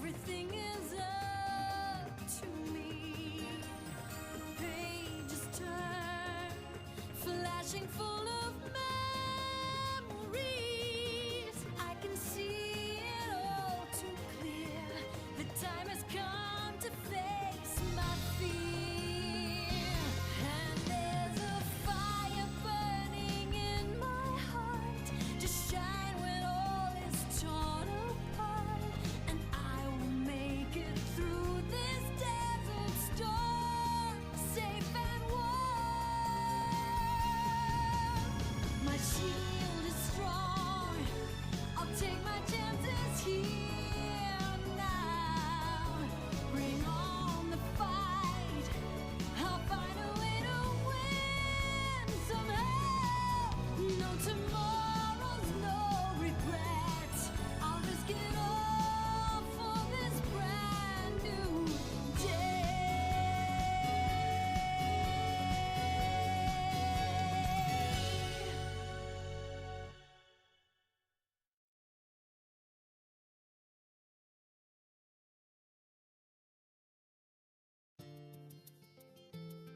Everything is up to me. Pages turn, flashing full of memories. I can see it all too clear. The time has come to face my fear. And there's a fire burning in my heart to shine when all is torn apart. And I will make it through this desert storm, safe and warm. My shield is strong. I'll take my chances here now. Bring on the fight. I'll find a way to win somehow. No tomorrows, no regrets. I'll risk it all for this brand new day.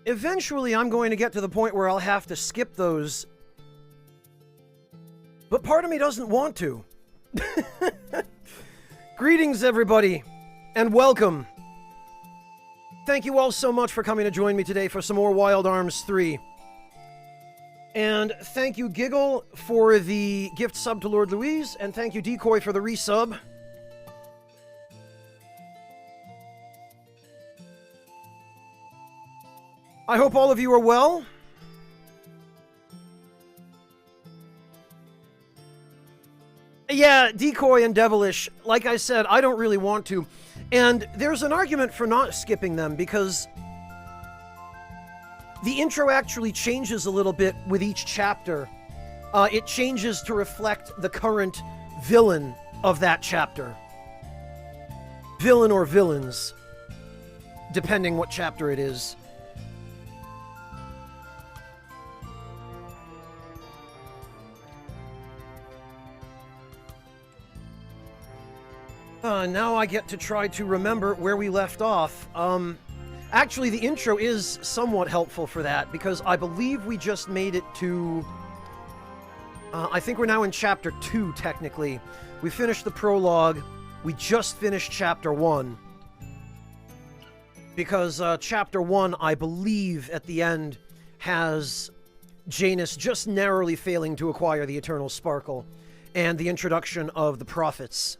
Eventually, I'm going to get to the point where I'll have to skip those. But part of me doesn't want to. Greetings, everybody, and welcome. Thank you all so much for coming to join me today for some more Wild Arms 3. And thank you, Giggle, for the gift sub to Lord Louise, and thank you, Decoy, for the resub. I hope all of you are well. Yeah, Decoy and Devilish, like I said, I don't really want to. And there's an argument for not skipping them, because the intro actually changes a little bit with each chapter. It changes to reflect the current villain of that chapter. Villain or villains, depending what chapter it is. Now I get to try to remember where we left off. Actually, the intro is somewhat helpful for that, because I believe we just made it to... I think we're now in Chapter 2, technically. We finished the prologue. We just finished Chapter 1. Because Chapter 1, I believe, at the end, has Janus just narrowly failing to acquire the Eternal Sparkle, and the introduction of the Prophets.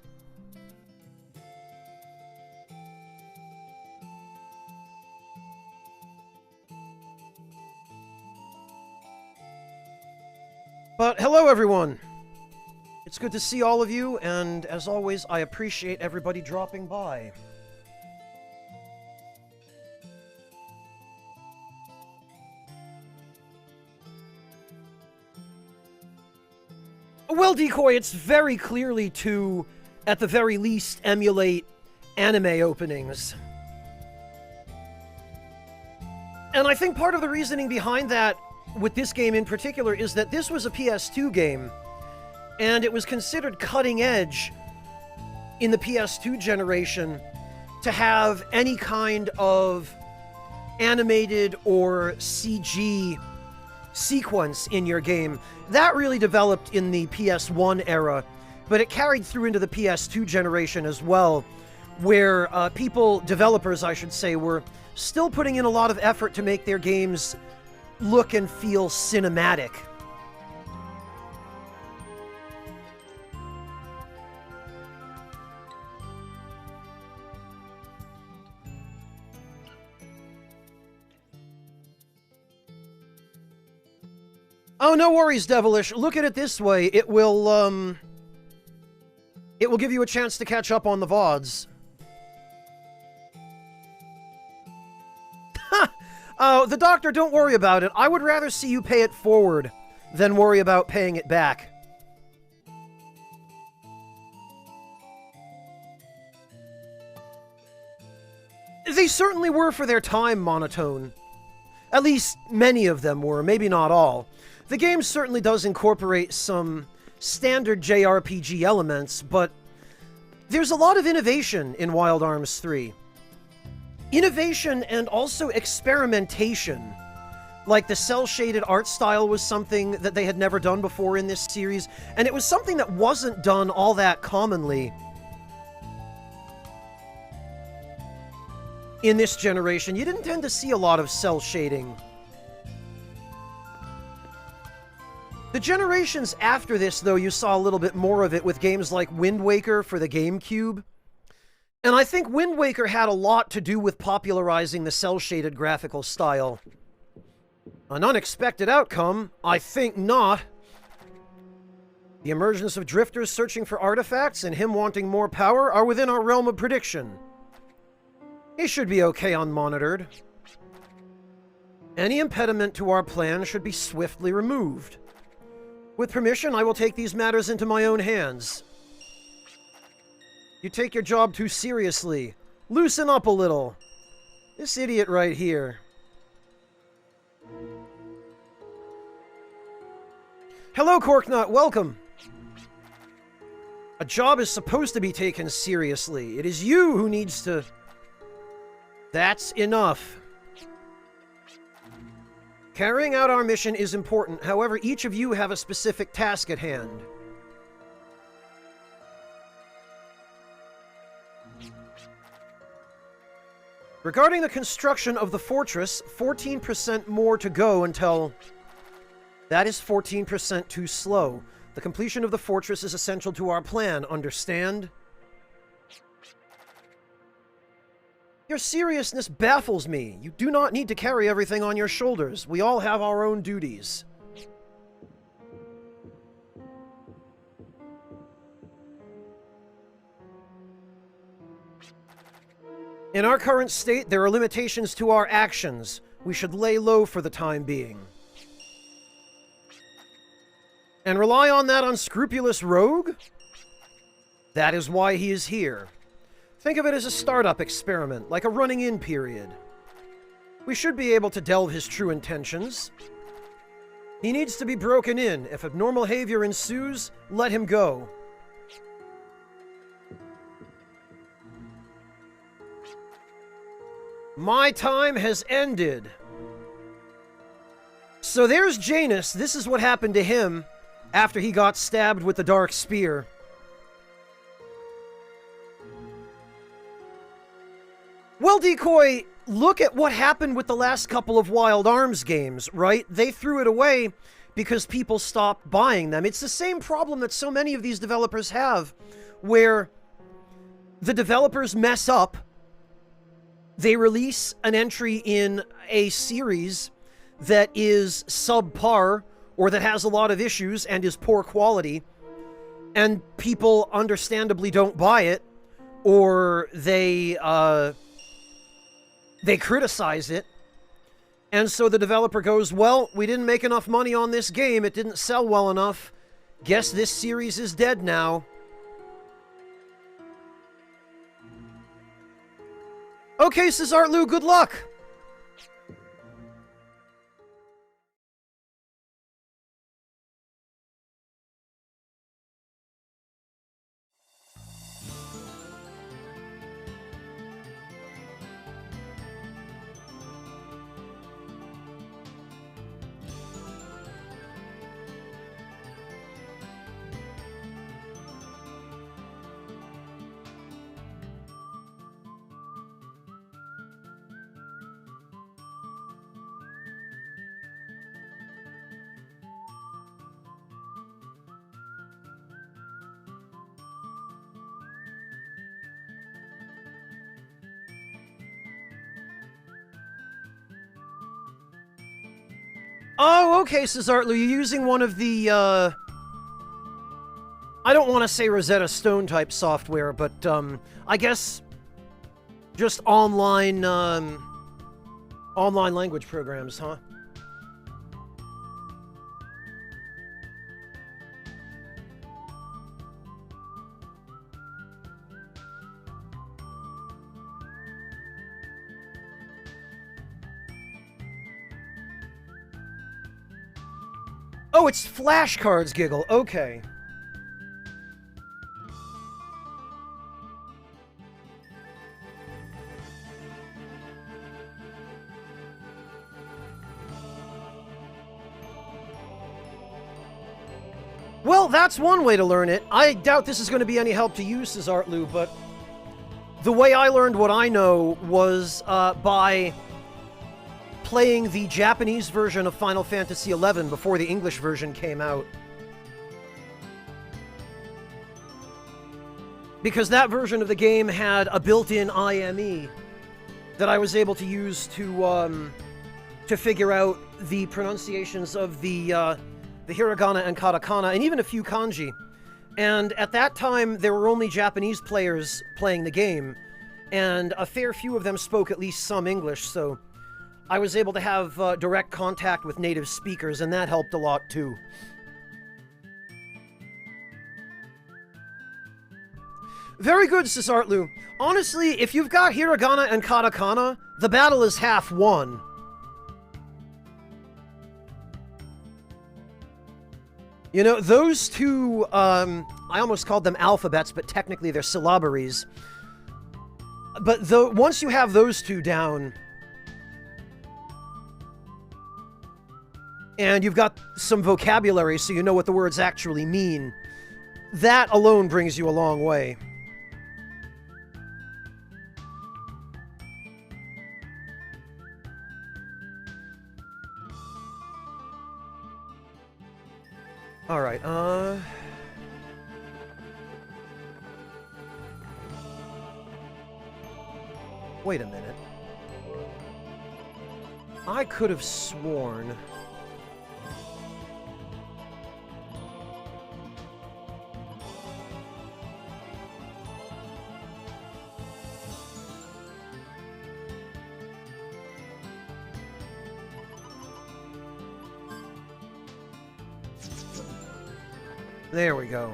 But hello, everyone! It's good to see all of you, and as always, I appreciate everybody dropping by. Well, Decoy, it's very clearly to, at the very least, emulate anime openings. And I think part of the reasoning behind that, with this game in particular, is that this was a PS2 game, and it was considered cutting edge in the PS2 generation to have any kind of animated or CG sequence in your game. That really developed in the PS1 era, but it carried through into the PS2 generation as well, where developers, I should say, were still putting in a lot of effort to make their games look and feel cinematic. Oh, no worries, Devilish. Look at it this way. It will give you a chance to catch up on the VODs. Oh, the Doctor, don't worry about it. I would rather see you pay it forward than worry about paying it back. They certainly were for their time monotone. At least many of them were, maybe not all. The game certainly does incorporate some standard JRPG elements, but There's a lot of innovation in Wild Arms 3. Innovation and also experimentation. Like the cel-shaded art style was something that they had never done before in this series, and it was something that wasn't done all that commonly in this generation. You didn't tend to see a lot of cel shading. The generations after this, though, you saw a little bit more of it with games like Wind Waker for the GameCube. And I think Wind Waker had a lot to do with popularizing the cel-shaded graphical style. An unexpected outcome? I think not. The emergence of drifters searching for artifacts and him wanting more power are within our realm of prediction. He should be okay unmonitored. Any impediment to our plan should be swiftly removed. With permission, I will take these matters into my own hands. You take your job too seriously. Loosen up a little. This idiot right here. Hello, Corknut. Welcome. A job is supposed to be taken seriously. It is you who needs to... That's enough. Carrying out our mission is important. However, each of you have a specific task at hand. Regarding the construction of the fortress, 14% more to go until... That is 14% too slow. The completion of the fortress is essential to our plan, understand? Your seriousness baffles me. You do not need to carry everything on your shoulders. We all have our own duties. In our current state, there are limitations to our actions. We should lay low for the time being. And rely on that unscrupulous rogue? That is why he is here. Think of it as a startup experiment, like a running-in period. We should be able to delve his true intentions. He needs to be broken in. If abnormal behavior ensues, let him go. My time has ended. So there's Janus. This is what happened to him after he got stabbed with the dark spear. Well, Decoy, look at what happened with the last couple of Wild Arms games, right? They threw it away because people stopped buying them. It's the same problem that so many of these developers have, where the developers mess up, they release an entry in a series that is subpar, or that has a lot of issues and is poor quality, and people understandably don't buy it, or they criticize it, and so the developer goes, well, we didn't make enough money on this game, it didn't sell well enough, guess this series is dead now. Okay, Cesartlu, good luck! Oh, okay, Cesartlu, you're using one of the, I don't want to say Rosetta Stone type software, but, I guess just online, online language programs, huh? Oh, it's flashcards, Giggle. Okay. Well, that's one way to learn it. I doubt this is going to be any help to you, Cesartlu, but the way I learned what I know was by playing the Japanese version of Final Fantasy XI before the English version came out. Because that version of the game had a built-in IME that I was able to use to figure out the pronunciations of the hiragana and katakana, and even a few kanji. And at that time, there were only Japanese players playing the game, and a fair few of them spoke at least some English, so I was able to have direct contact with native speakers, and that helped a lot too. Very good, Cesartlu. Honestly, if you've got hiragana and katakana, the battle is half won. You know, those two, I almost called them alphabets, but technically they're syllabaries. But once you have those two down, and you've got some vocabulary so you know what the words actually mean, that alone brings you a long way. Alright, wait a minute. I could have sworn... There we go.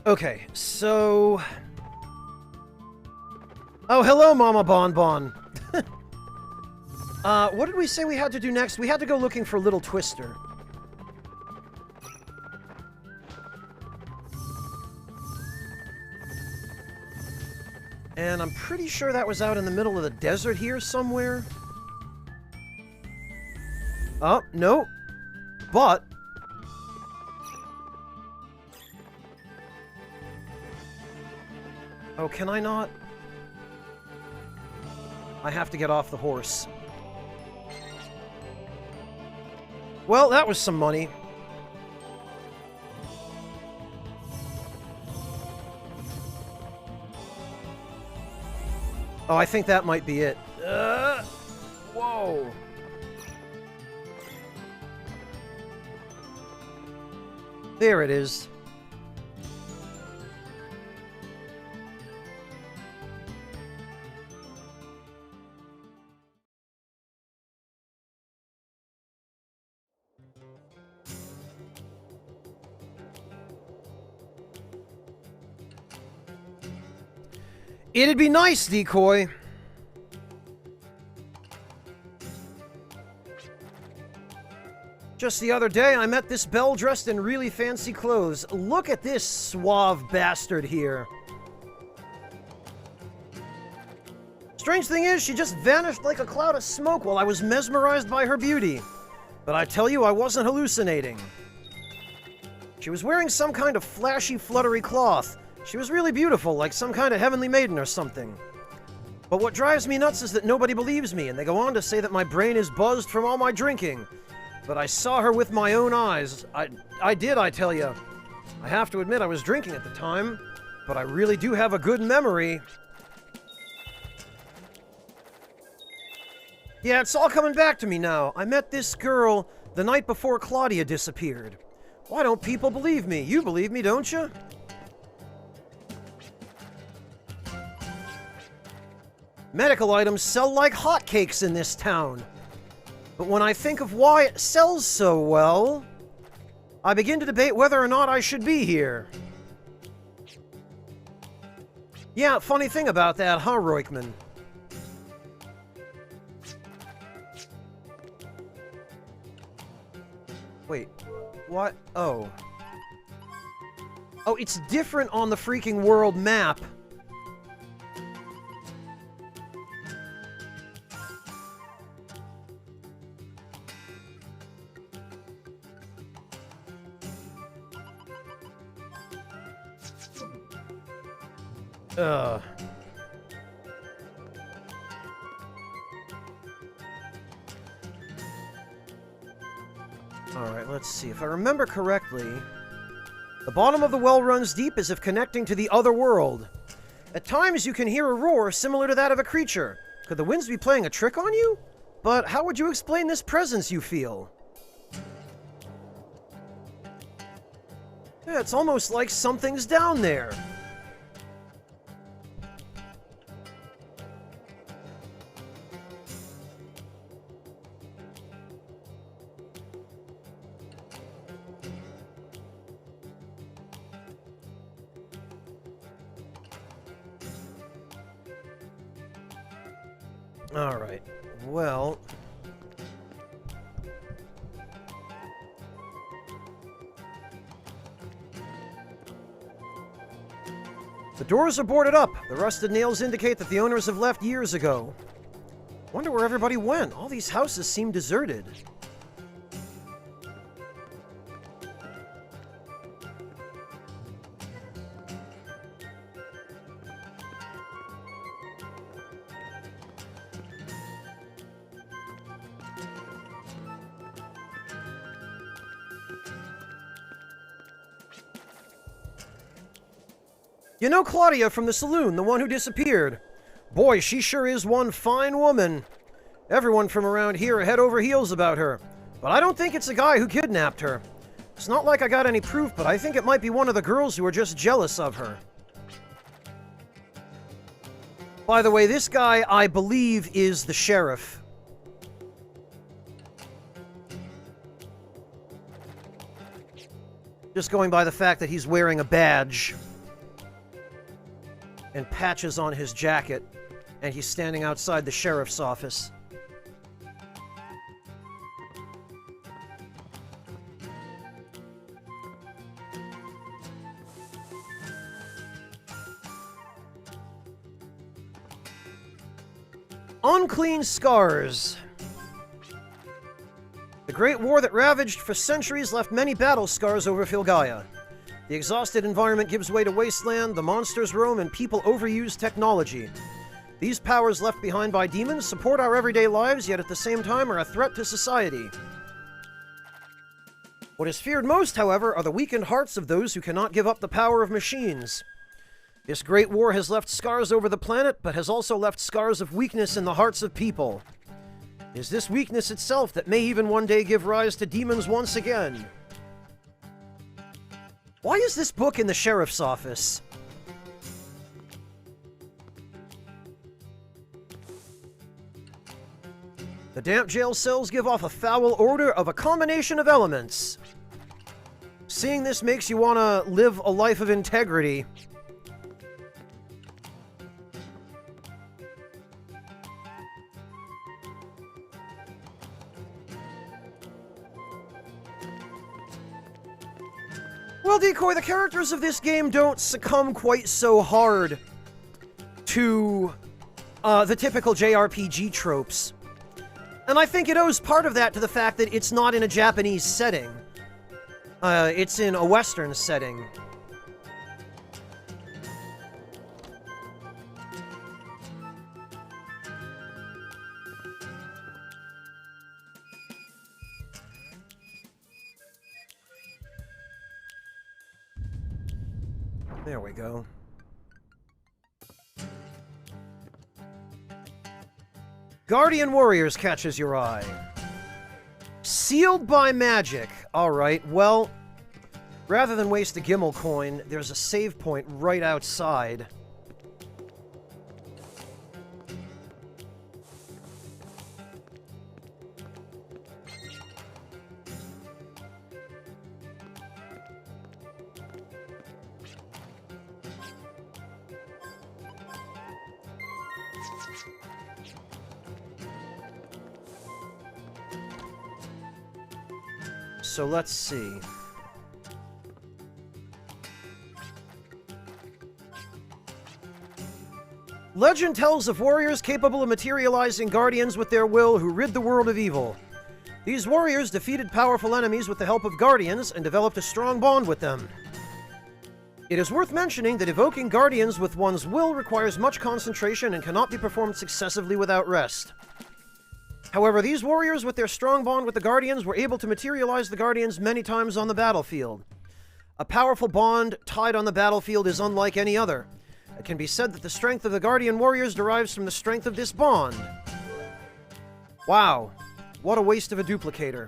Okay, so... Oh, hello, Mama Bon Bon. What did we say we had to do next? We had to go looking for Little Twister. And I'm pretty sure that was out in the middle of the desert here somewhere. Oh, no. But... Oh, can I not? I have to get off the horse. Well, that was some money. Oh, I think that might be it. Whoa. There it is. It'd be nice, Decoy. Just the other day, I met this belle dressed in really fancy clothes. Look at this suave bastard here. Strange thing is, she just vanished like a cloud of smoke while I was mesmerized by her beauty. But I tell you, I wasn't hallucinating. She was wearing some kind of flashy, fluttery cloth. She was really beautiful, like some kind of heavenly maiden or something. But what drives me nuts is that nobody believes me, and they go on to say that my brain is buzzed from all my drinking. But I saw her with my own eyes. I did, I tell you. I have to admit I was drinking at the time, but I really do have a good memory. Yeah, it's all coming back to me now. I met this girl the night before Claudia disappeared. Why don't people believe me? You believe me, don't you? Medical items sell like hotcakes in this town. But when I think of why it sells so well, I begin to debate whether or not I should be here. Yeah, funny thing about that, huh, Roykman? Wait, what? Oh. Oh, it's different on the freaking world map. Alright, let's see. If I remember correctly, the bottom of the well runs deep as if connecting to the other world. At times you can hear a roar similar to that of a creature. Could the winds be playing a trick on you? But how would you explain this presence you feel? Yeah, it's almost like something's down there. Alright, well... The doors are boarded up. The rusted nails indicate that the owners have left years ago. Wonder where everybody went. All these houses seem deserted. You know Claudia from the saloon, the one who disappeared? Boy, she sure is one fine woman. Everyone from around here are head over heels about her. But I don't think it's the guy who kidnapped her. It's not like I got any proof, but I think it might be one of the girls who are just jealous of her. By the way, this guy, I believe, is the sheriff. Just going by the fact that he's wearing a badge and patches on his jacket, and he's standing outside the sheriff's office. Unclean scars. The Great War that ravaged for centuries left many battle scars over Filgaia. The exhausted environment gives way to wasteland, the monsters roam, and people overuse technology. These powers left behind by demons support our everyday lives, yet at the same time are a threat to society. What is feared most, however, are the weakened hearts of those who cannot give up the power of machines. This great war has left scars over the planet, but has also left scars of weakness in the hearts of people. It is this weakness itself that may even one day give rise to demons once again. Why is this book in the sheriff's office? The damp jail cells give off a foul odor of a combination of elements. Seeing this makes you want to live a life of integrity. Well, Decoy, the characters of this game don't succumb quite so hard to the typical JRPG tropes. And I think it owes part of that to the fact that it's not in a Japanese setting. It's in a Western setting. There we go. Guardian Warriors catches your eye. Sealed by magic. Alright, well, rather than waste a Gimmel coin, there's a save point right outside. So let's see. Legend tells of warriors capable of materializing guardians with their will who rid the world of evil. These warriors defeated powerful enemies with the help of guardians and developed a strong bond with them. It is worth mentioning that evoking guardians with one's will requires much concentration and cannot be performed successively without rest. However, these warriors with their strong bond with the guardians were able to materialize the guardians many times on the battlefield. A powerful bond tied on the battlefield is unlike any other. It can be said that the strength of the Guardian Warriors derives from the strength of this bond. Wow, what a waste of a duplicator.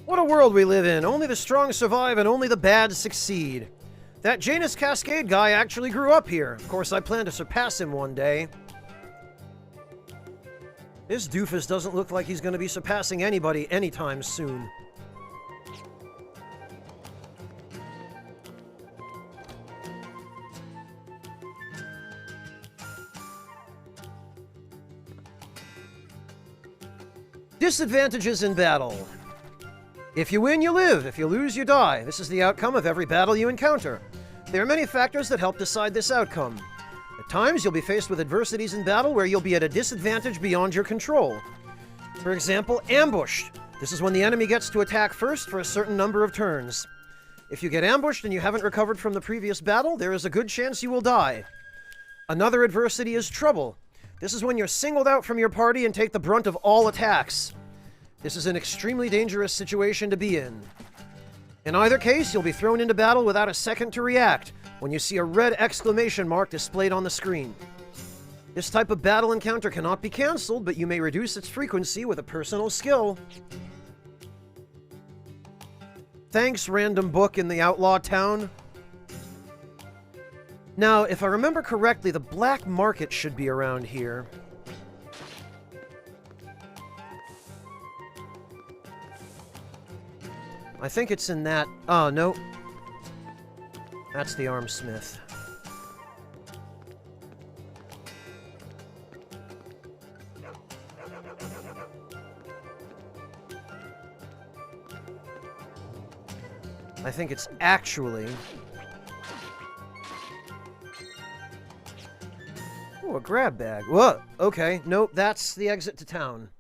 What a world we live in. Only the strong survive and only the bad succeed. That Janus Cascade guy actually grew up here. Of course, I plan to surpass him one day. This doofus doesn't look like he's going to be surpassing anybody anytime soon. Disadvantages in battle. If you win, you live. If you lose, you die. This is the outcome of every battle you encounter. There are many factors that help decide this outcome. At times, you'll be faced with adversities in battle where you'll be at a disadvantage beyond your control. For example, ambushed. This is when the enemy gets to attack first for a certain number of turns. If you get ambushed and you haven't recovered from the previous battle, there is a good chance you will die. Another adversity is trouble. This is when you're singled out from your party and take the brunt of all attacks. This is an extremely dangerous situation to be in. In either case, you'll be thrown into battle without a second to react when you see a red exclamation mark displayed on the screen. This type of battle encounter cannot be cancelled, but you may reduce its frequency with a personal skill. Thanks, random book in the outlaw town. Now, if I remember correctly, the black market should be around here. I think it's in that... Oh, no. That's the armsmith. I think it's actually... Oh, a grab bag. Whoa, okay. Nope, that's the exit to town.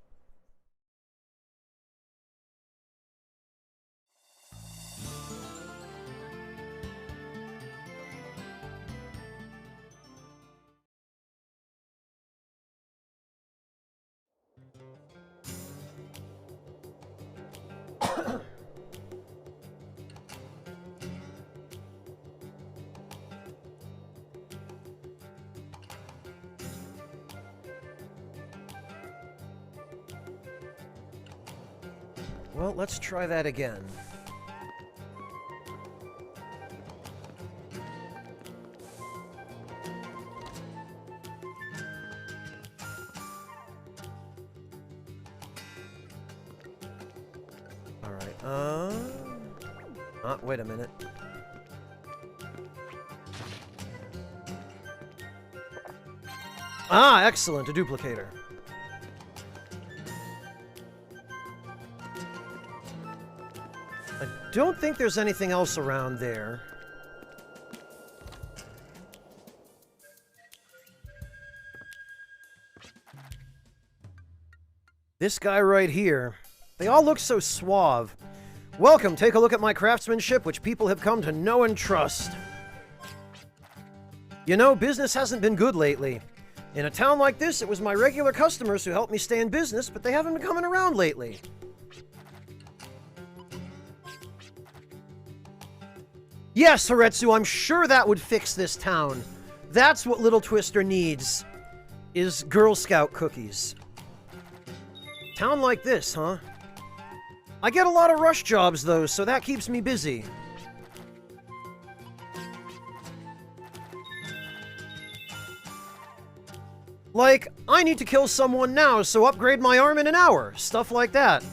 Well, let's try that again. Alright, wait a minute. Ah, excellent, a duplicator. I don't think there's anything else around there. This guy right here. They all look so suave. Welcome, take a look at my craftsmanship, which people have come to know and trust. You know, business hasn't been good lately. In a town like this, it was my regular customers who helped me stay in business, but they haven't been coming around lately. Yes, Haretsu, I'm sure that would fix this town. That's what Little Twister needs, is Girl Scout cookies. Town like this, huh? I get a lot of rush jobs, though, so that keeps me busy. Like, I need to kill someone now, so upgrade my arm in an hour. Stuff like that.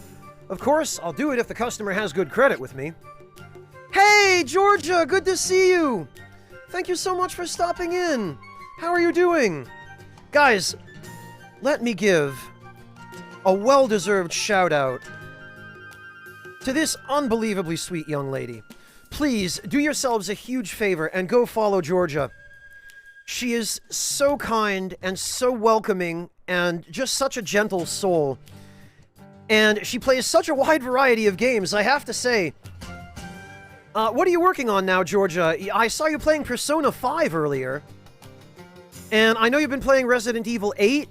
Of course, I'll do it if the customer has good credit with me. Hey, Georgia! Good to see you! Thank you so much for stopping in. How are you doing? Guys, let me give a well-deserved shout-out to this unbelievably sweet young lady. Please, do yourselves a huge favor and go follow Georgia. She is so kind and so welcoming and just such a gentle soul. And she plays such a wide variety of games, I have to say. What are you working on now, Georgia? I saw you playing Persona 5 earlier. And I know you've been playing Resident Evil 8.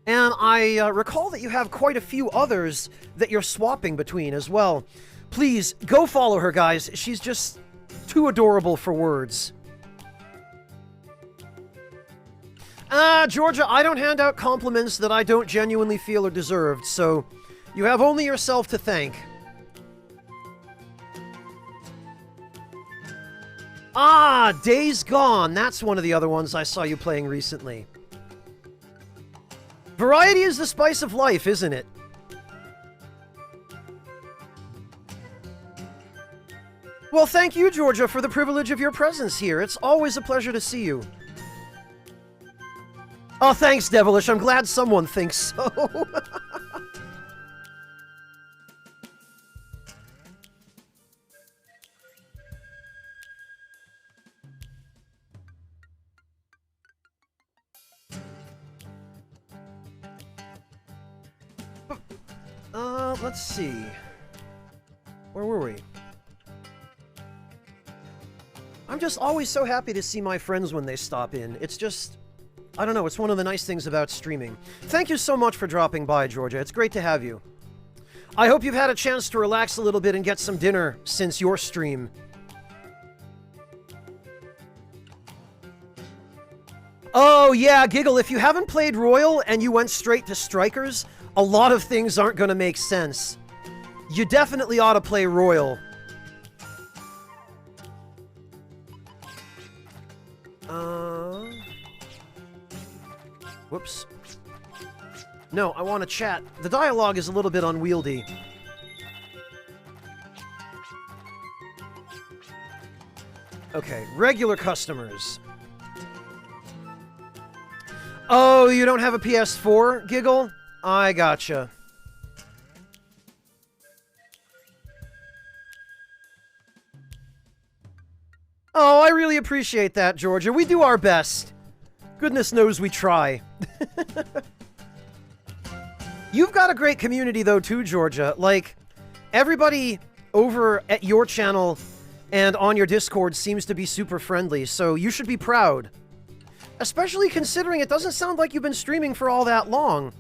And I recall that you have quite a few others that you're swapping between as well. Please, go follow her, guys. She's just too adorable for words. Georgia, I don't hand out compliments that I don't genuinely feel are deserved, so you have only yourself to thank. Days Gone. That's one of the other ones I saw you playing recently. Variety is the spice of life, isn't it? Well, thank you, Georgia, for the privilege of your presence here. It's always a pleasure to see you. Oh, thanks, Devilish. I'm glad someone thinks so. Let's see. Where were we? I'm just always so happy to see my friends when they stop in. It's just... I don't know, it's one of the nice things about streaming. Thank you so much for dropping by, Georgia. It's great to have you. I hope you've had a chance to relax a little bit and get some dinner since your stream. Oh, yeah, Giggle, if you haven't played Royal and you went straight to Strikers, a lot of things aren't gonna make sense. You definitely ought to play Royal. Whoops. No, I want to chat. The dialogue is a little bit unwieldy. Okay, regular customers. Oh, you don't have a PS4, Giggle? I gotcha. Oh, I really appreciate that, Georgia. We do our best. Goodness knows we try. You've got a great community, though, too, Georgia. Like, everybody over at your channel and on your Discord seems to be super friendly, so you should be proud. Especially considering it doesn't sound like you've been streaming for all that long.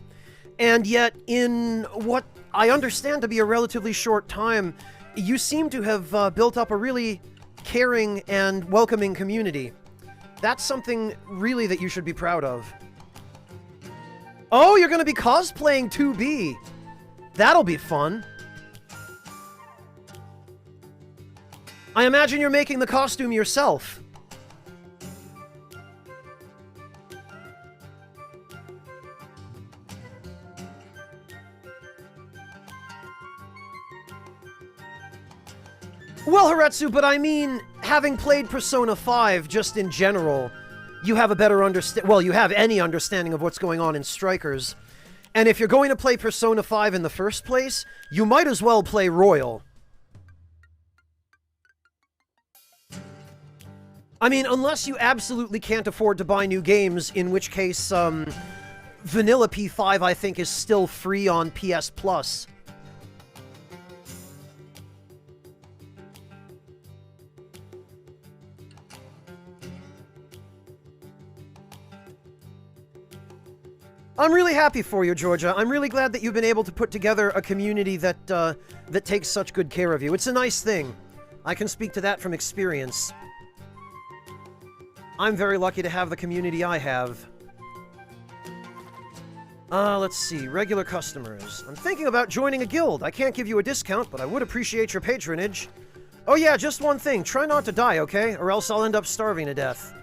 And yet, in what I understand to be a relatively short time, you seem to have built up a really caring and welcoming community. That's something really that you should be proud of. Oh, you're gonna be cosplaying 2B. That'll be fun. I imagine you're making the costume yourself. Well, Haretsu, but I mean, having played Persona 5 just in general, you have a better well, you have any understanding of what's going on in Strikers. And if you're going to play Persona 5 in the first place, you might as well play Royal. I mean, unless you absolutely can't afford to buy new games, in which case, Vanilla P5, I think, is still free on PS Plus. I'm really happy for you, Georgia. I'm really glad that you've been able to put together a community that, that takes such good care of you. It's a nice thing. I can speak to that from experience. I'm very lucky to have the community I have. Let's see. Regular customers. I'm thinking about joining a guild. I can't give you a discount, but I would appreciate your patronage. Oh yeah, just one thing. Try not to die, okay? Or else I'll end up starving to death.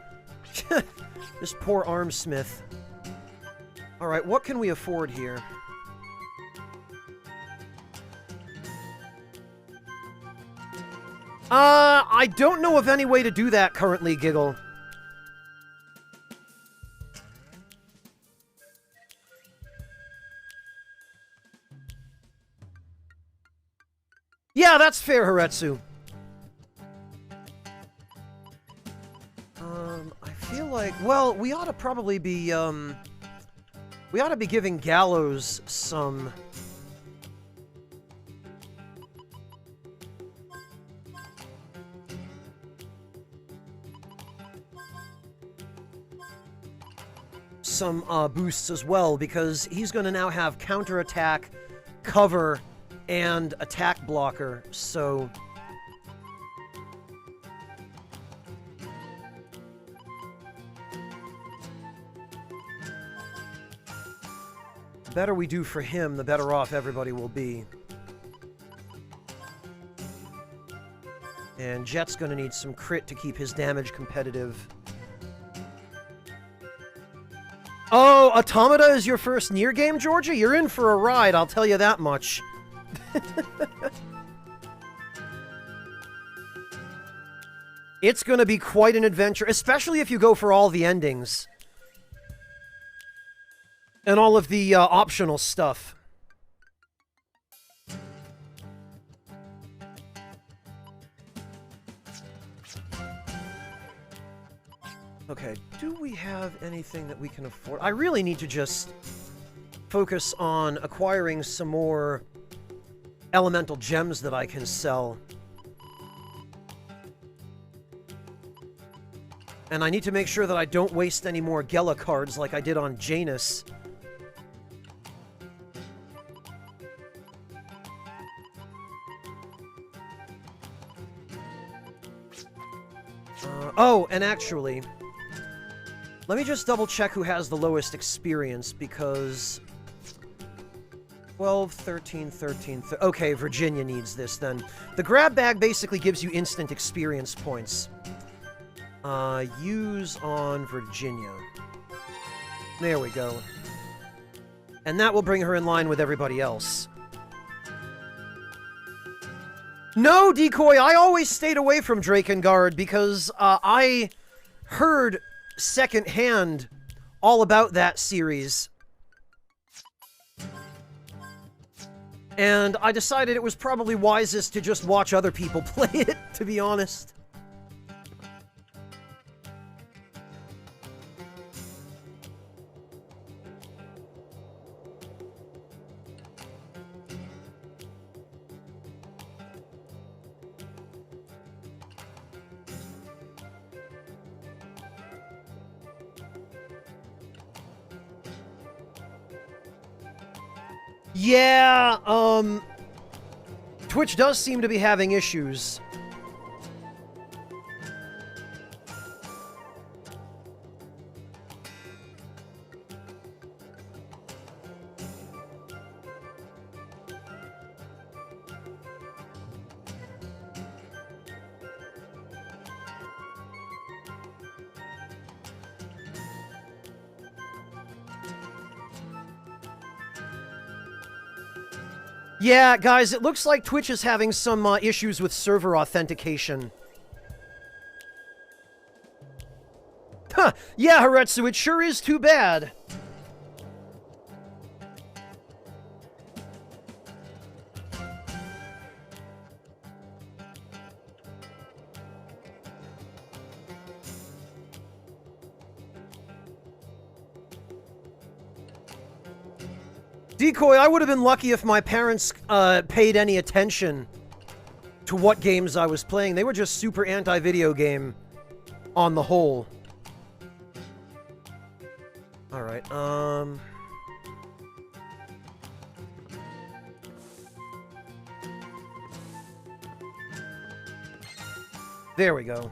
This poor armsmith. Alright, what can we afford here? I don't know of any way to do that currently, Giggle. Yeah, that's fair, Haretsu. I feel like, well, we ought to probably be, we ought to be giving Gallows some... boosts as well, because he's going to now have counterattack, cover, and attack blocker, so... The better we do for him, the better off everybody will be. And Jet's going to need some crit to keep his damage competitive. Oh, Automata is your first Nier game, Georgia? You're in for a ride, I'll tell you that much. It's going to be quite an adventure, especially if you go for all the endings. And all of the optional stuff. Okay, do we have anything that we can afford? I really need to just focus on acquiring some more elemental gems that I can sell. And I need to make sure that I don't waste any more Gela cards like I did on Janus. Oh, and actually... let me just double check who has the lowest experience, because... 12, 13, 13... okay, Virginia needs this, then. The grab bag basically gives you instant experience points. Use on Virginia. There we go. And that will bring her in line with everybody else. No, Decoy, I always stayed away from Drakengard because I heard secondhand all about that series. And I decided it was probably wisest to just watch other people play it, to be honest. Yeah, Twitch does seem to be having issues. Yeah, guys, it looks like Twitch is having some issues with server authentication. Huh, yeah, Haretsu, it sure is too bad. Decoy, I would have been lucky if my parents paid any attention to what games I was playing. They were just super anti-video game on the whole. Alright, there we go.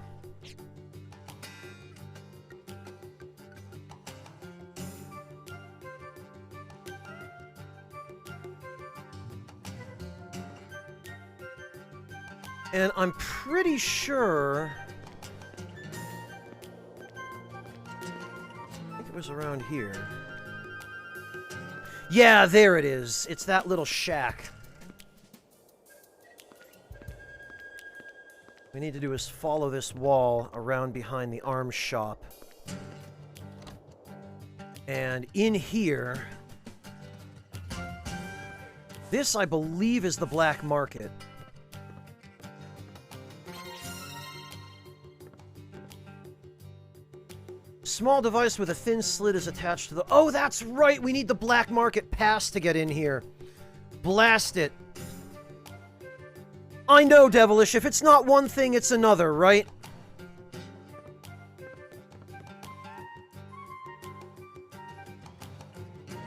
And I'm pretty sure... I think it was around here. Yeah, there it is. It's that little shack. We need to do is follow this wall around behind the arms shop. And in here... This, I believe, is the black market. Small device with a thin slit is attached to the... Oh, that's right! We need the black market pass to get in here. Blast it. I know, Devilish. If it's not one thing, it's another, right?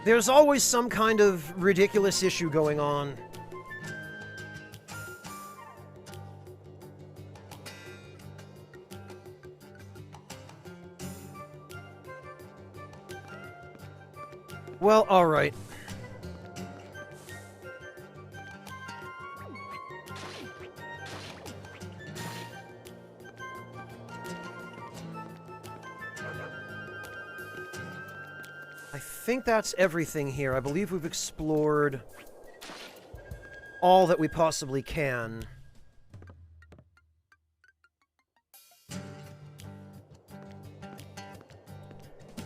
There's always some kind of ridiculous issue going on. Well, alright. I think that's everything here. I believe we've explored all that we possibly can.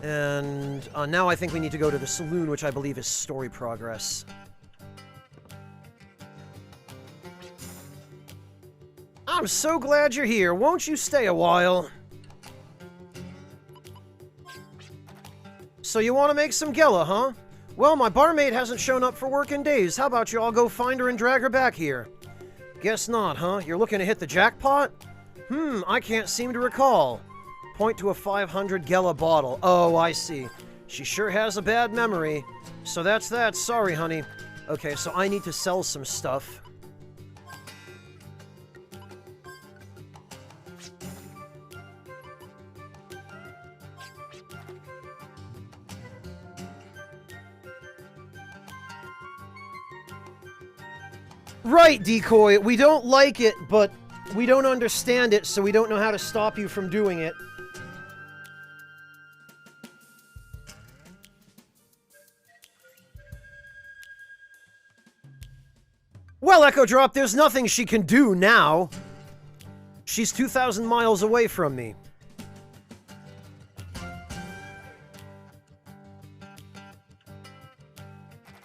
And now I think we need to go to the saloon, which I believe is story progress. I'm so glad you're here. Won't you stay a while? So you want to make some Gela, huh? Well, my barmaid hasn't shown up for work in days. How about you all go find her and drag her back here? Guess not, huh? You're looking to hit the jackpot? I can't seem to recall. Point to a 500 Gela bottle. Oh, I see. She sure has a bad memory. So that's that. Sorry, honey. Okay, so I need to sell some stuff. Right, Decoy. We don't like it, but we don't understand it, so we don't know how to stop you from doing it. Well, Echo Drop, there's nothing she can do now. She's 2,000 miles away from me.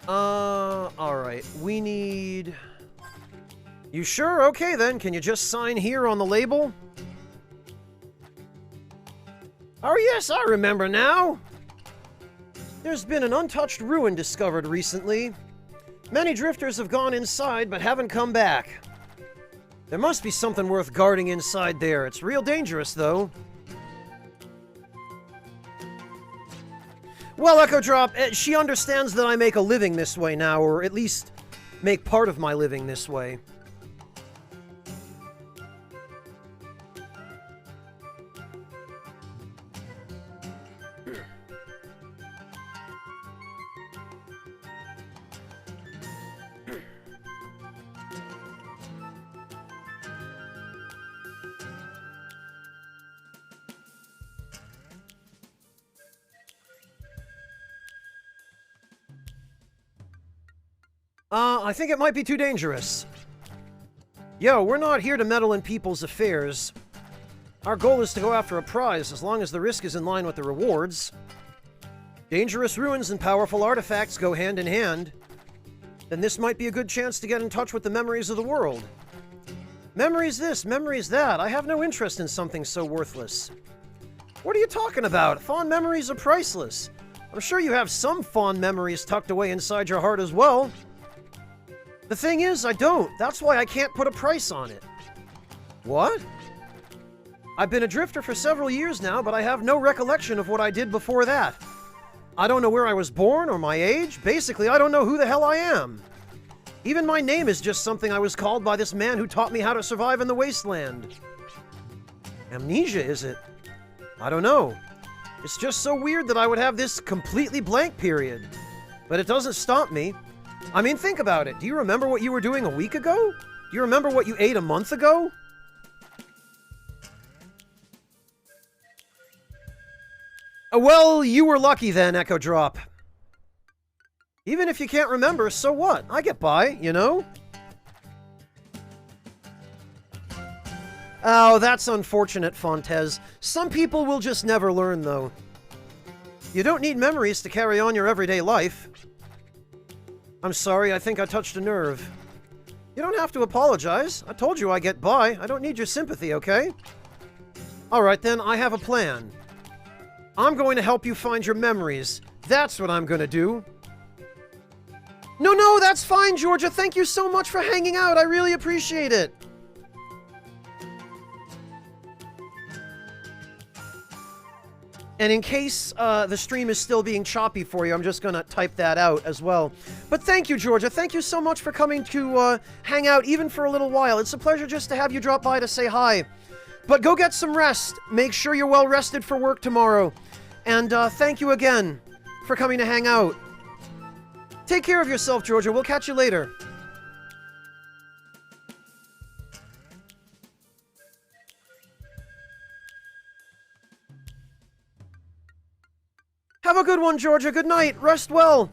Alright. We need... You sure? Okay, then. Can you just sign here on the label? Oh, yes, I remember now. There's been an untouched ruin discovered recently. Many drifters have gone inside, but haven't come back. There must be something worth guarding inside there. It's real dangerous, though. Well, Echo Drop, she understands that I make a living this way now, or at least make part of my living this way. I think it might be too dangerous. Yo, we're not here to meddle in people's affairs. Our goal is to go after a prize, as long as the risk is in line with the rewards. Dangerous ruins and powerful artifacts go hand in hand. Then this might be a good chance to get in touch with the memories of the world. Memories this, memories that. I have no interest in something so worthless. What are you talking about? Fond memories are priceless. I'm sure you have some fond memories tucked away inside your heart as well. The thing is, I don't. That's why I can't put a price on it. What? I've been a drifter for several years now, but I have no recollection of what I did before that. I don't know where I was born or my age. Basically, I don't know who the hell I am. Even my name is just something I was called by this man who taught me how to survive in the wasteland. Amnesia, is it? I don't know. It's just so weird that I would have this completely blank period. But it doesn't stop me. I mean, think about it. Do you remember what you were doing a week ago? Do you remember what you ate a month ago? Well, you were lucky then, Echo Drop. Even if you can't remember, so what? I get by, you know? Oh, that's unfortunate, Fontez. Some people will just never learn, though. You don't need memories to carry on your everyday life. I'm sorry, I think I touched a nerve. You don't have to apologize. I told you I get by. I don't need your sympathy, okay? Alright then, I have a plan. I'm going to help you find your memories. That's what I'm gonna do. No, that's fine, Georgia. Thank you so much for hanging out. I really appreciate it. And in case the stream is still being choppy for you, I'm just gonna type that out as well. But thank you, Georgia. Thank you so much for coming to hang out, even for a little while. It's a pleasure just to have you drop by to say hi. But go get some rest. Make sure you're well rested for work tomorrow. And thank you again for coming to hang out. Take care of yourself, Georgia. We'll catch you later. Have a good one, Georgia. Good night. Rest well.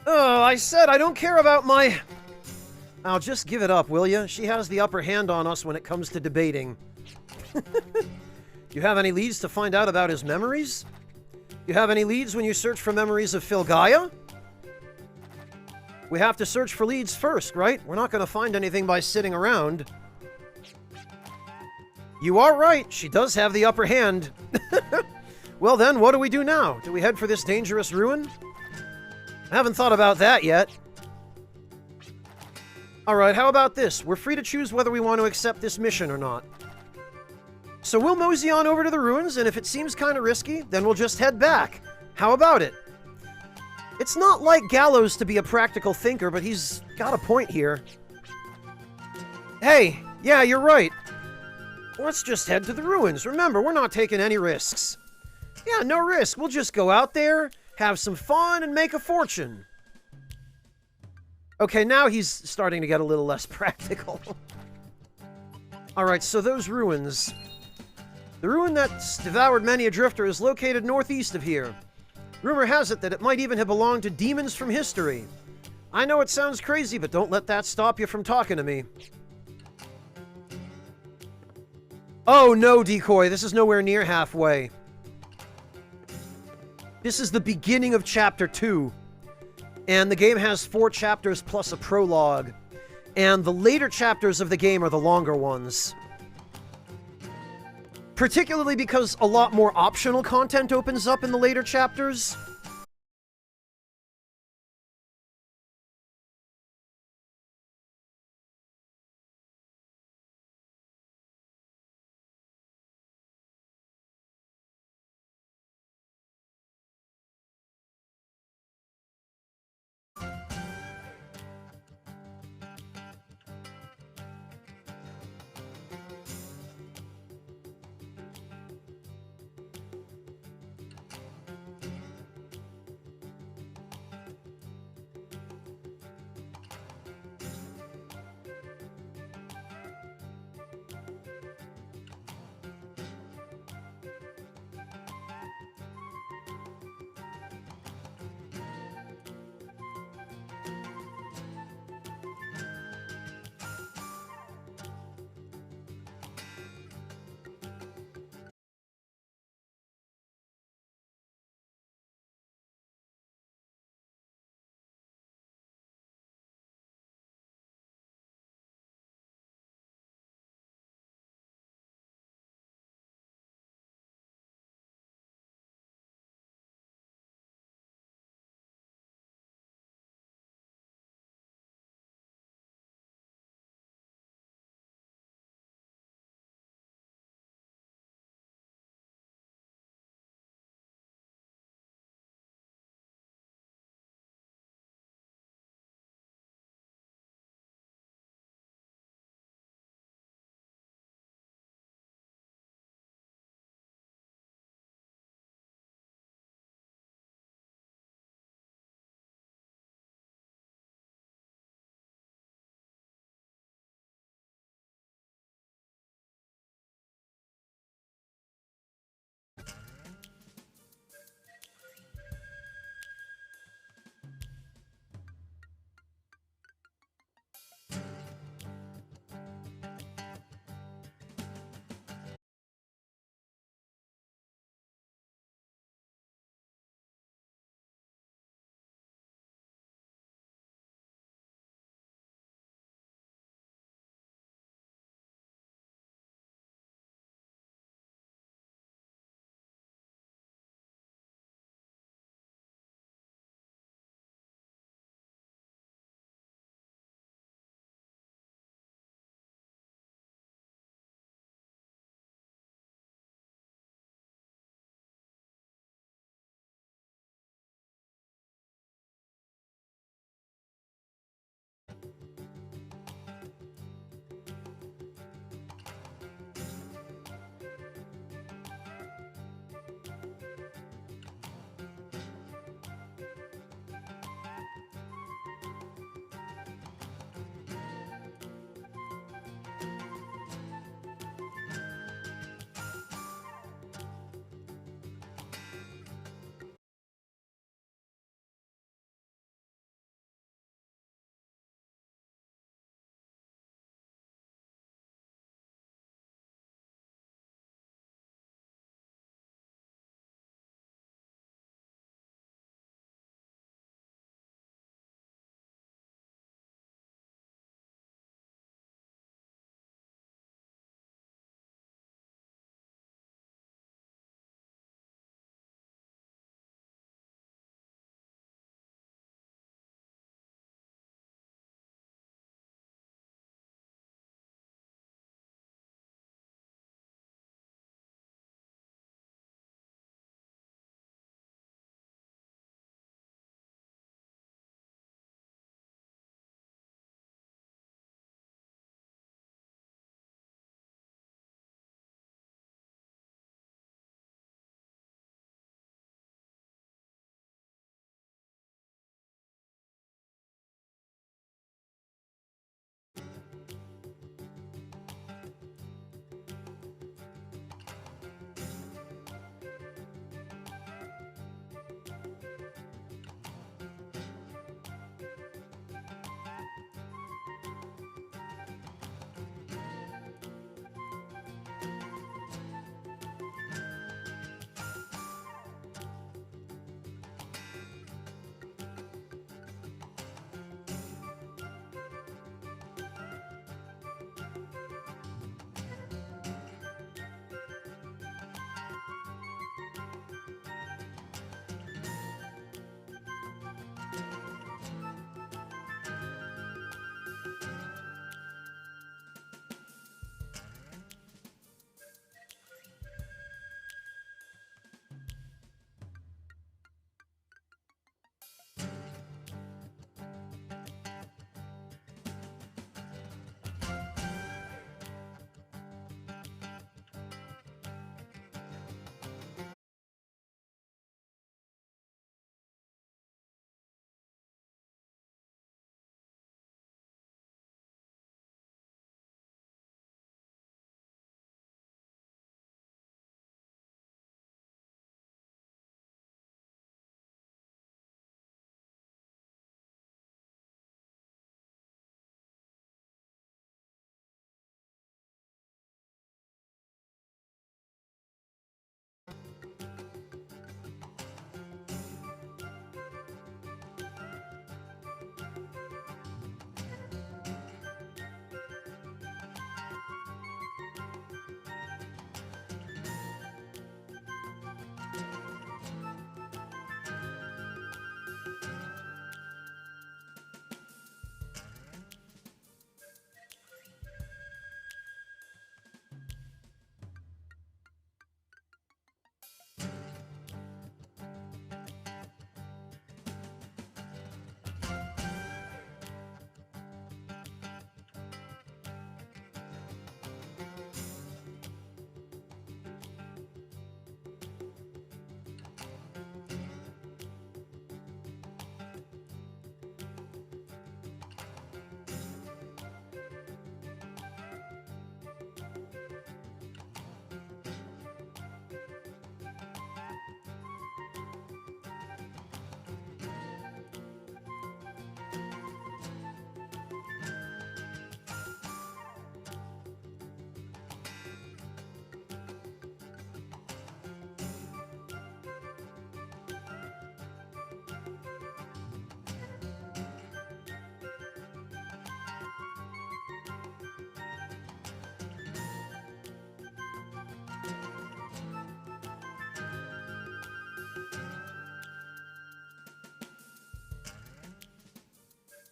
Oh, I said I don't care about my... I'll just give it up, will you? She has the upper hand on us when it comes to debating. You have any leads to find out about his memories? You have any leads when you search for memories of Filgaia? We have to search for leads first, right? We're not going to find anything by sitting around. You are right. She does have the upper hand. Well then, what do we do now? Do we head for this dangerous ruin? I haven't thought about that yet. Alright, how about this? We're free to choose whether we want to accept this mission or not. So we'll mosey on over to the ruins, and if it seems kind of risky, then we'll just head back. How about it? It's not like Gallows to be a practical thinker, but he's got a point here. Hey, yeah, you're right. Let's just head to the ruins. Remember, we're not taking any risks. Yeah, no risk. We'll just go out there, have some fun, and make a fortune. Okay, now he's starting to get a little less practical. Alright, so those ruins. The ruin that's devoured many a drifter is located northeast of here. Rumor has it that it might even have belonged to demons from history. I know it sounds crazy, but don't let that stop you from talking to me. Oh no, Decoy, this is nowhere near halfway. This is the beginning of Chapter 2. And the game has 4 chapters plus a prologue. And the later chapters of the game are the longer ones. Particularly because a lot more optional content opens up in the later chapters.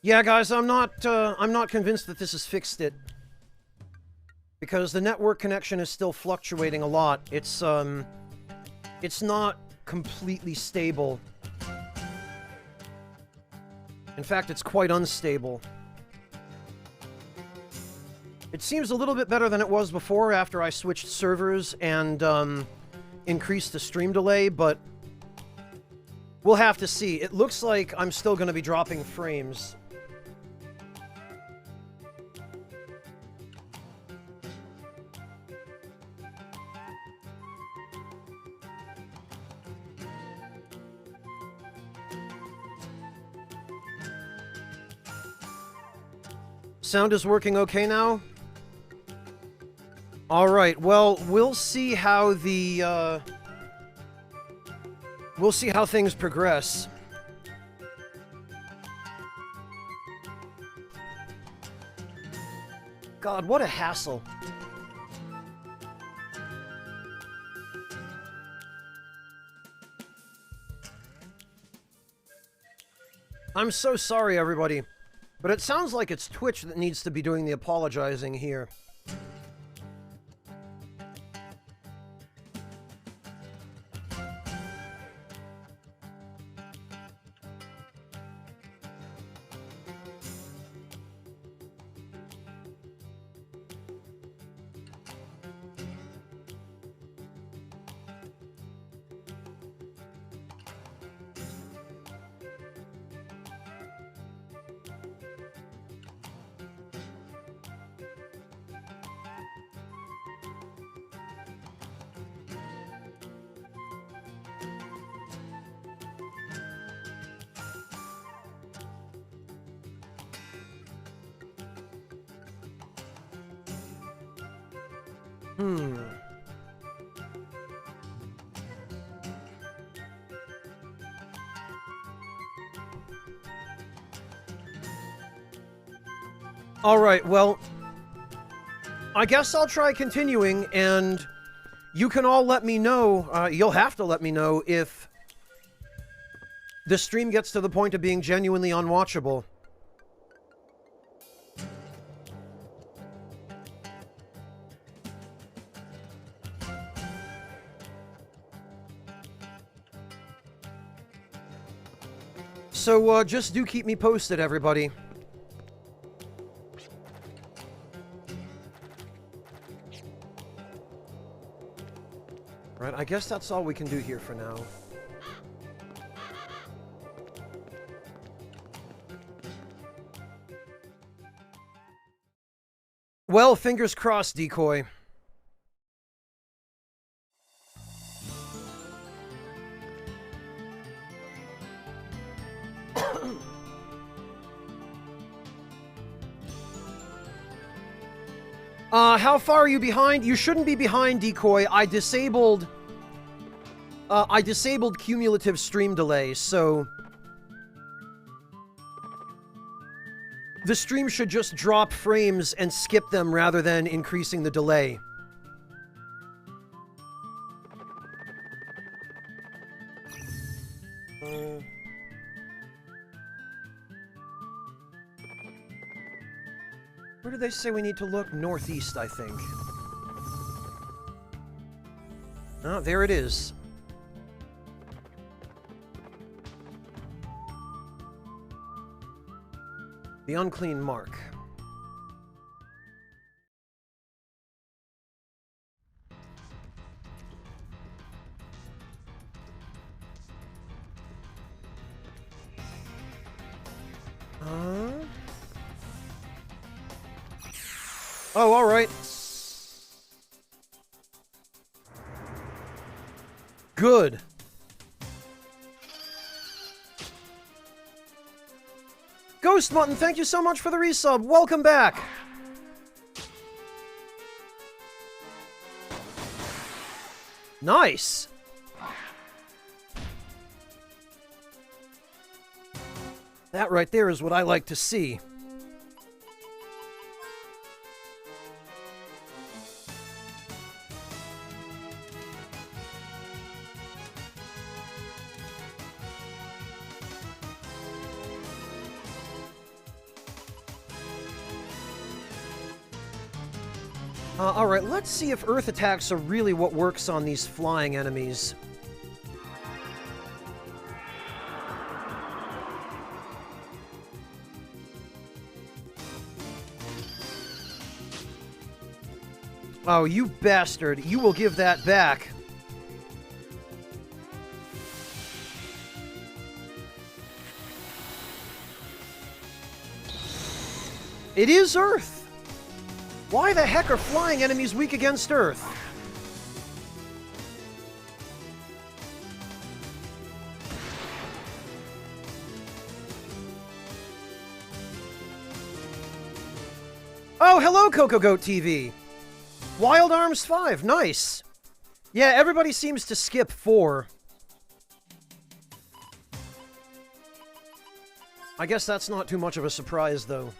Yeah, guys, I'm not convinced that this has fixed it. Because the network connection is still fluctuating a lot. It's not completely stable. In fact, it's quite unstable. It seems a little bit better than it was before after I switched servers and increased the stream delay, but we'll have to see. It looks like I'm still going to be dropping frames. Sound is working okay now? Alright, well, we'll see how the, we'll see how things progress. God, what a hassle. I'm so sorry, everybody. But it sounds like it's Twitch that needs to be doing the apologizing here. Alright, well, I guess I'll try continuing, and you can all let me know, you'll have to let me know if the stream gets to the point of being genuinely unwatchable. So, just do keep me posted, everybody. Right, I guess that's all we can do here for now. Well, fingers crossed, Decoy. How far are you behind? You shouldn't be behind, Decoy. I disabled cumulative stream delay, so the stream should just drop frames and skip them rather than increasing the delay. Where did they say we need to look? Northeast, I think. Oh, there it is. The unclean mark. Oh, all right. Good. Ghost Mutton, thank you so much for the resub. Welcome back. Nice. That right there is what I like to see. Alright, let's see if Earth attacks are really what works on these flying enemies. Oh, you bastard. You will give that back. It is Earth! Why the heck are flying enemies weak against Earth? Oh, hello, Coco Goat TV! Wild Arms 5, nice! Yeah, everybody seems to skip 4. I guess that's not too much of a surprise, though.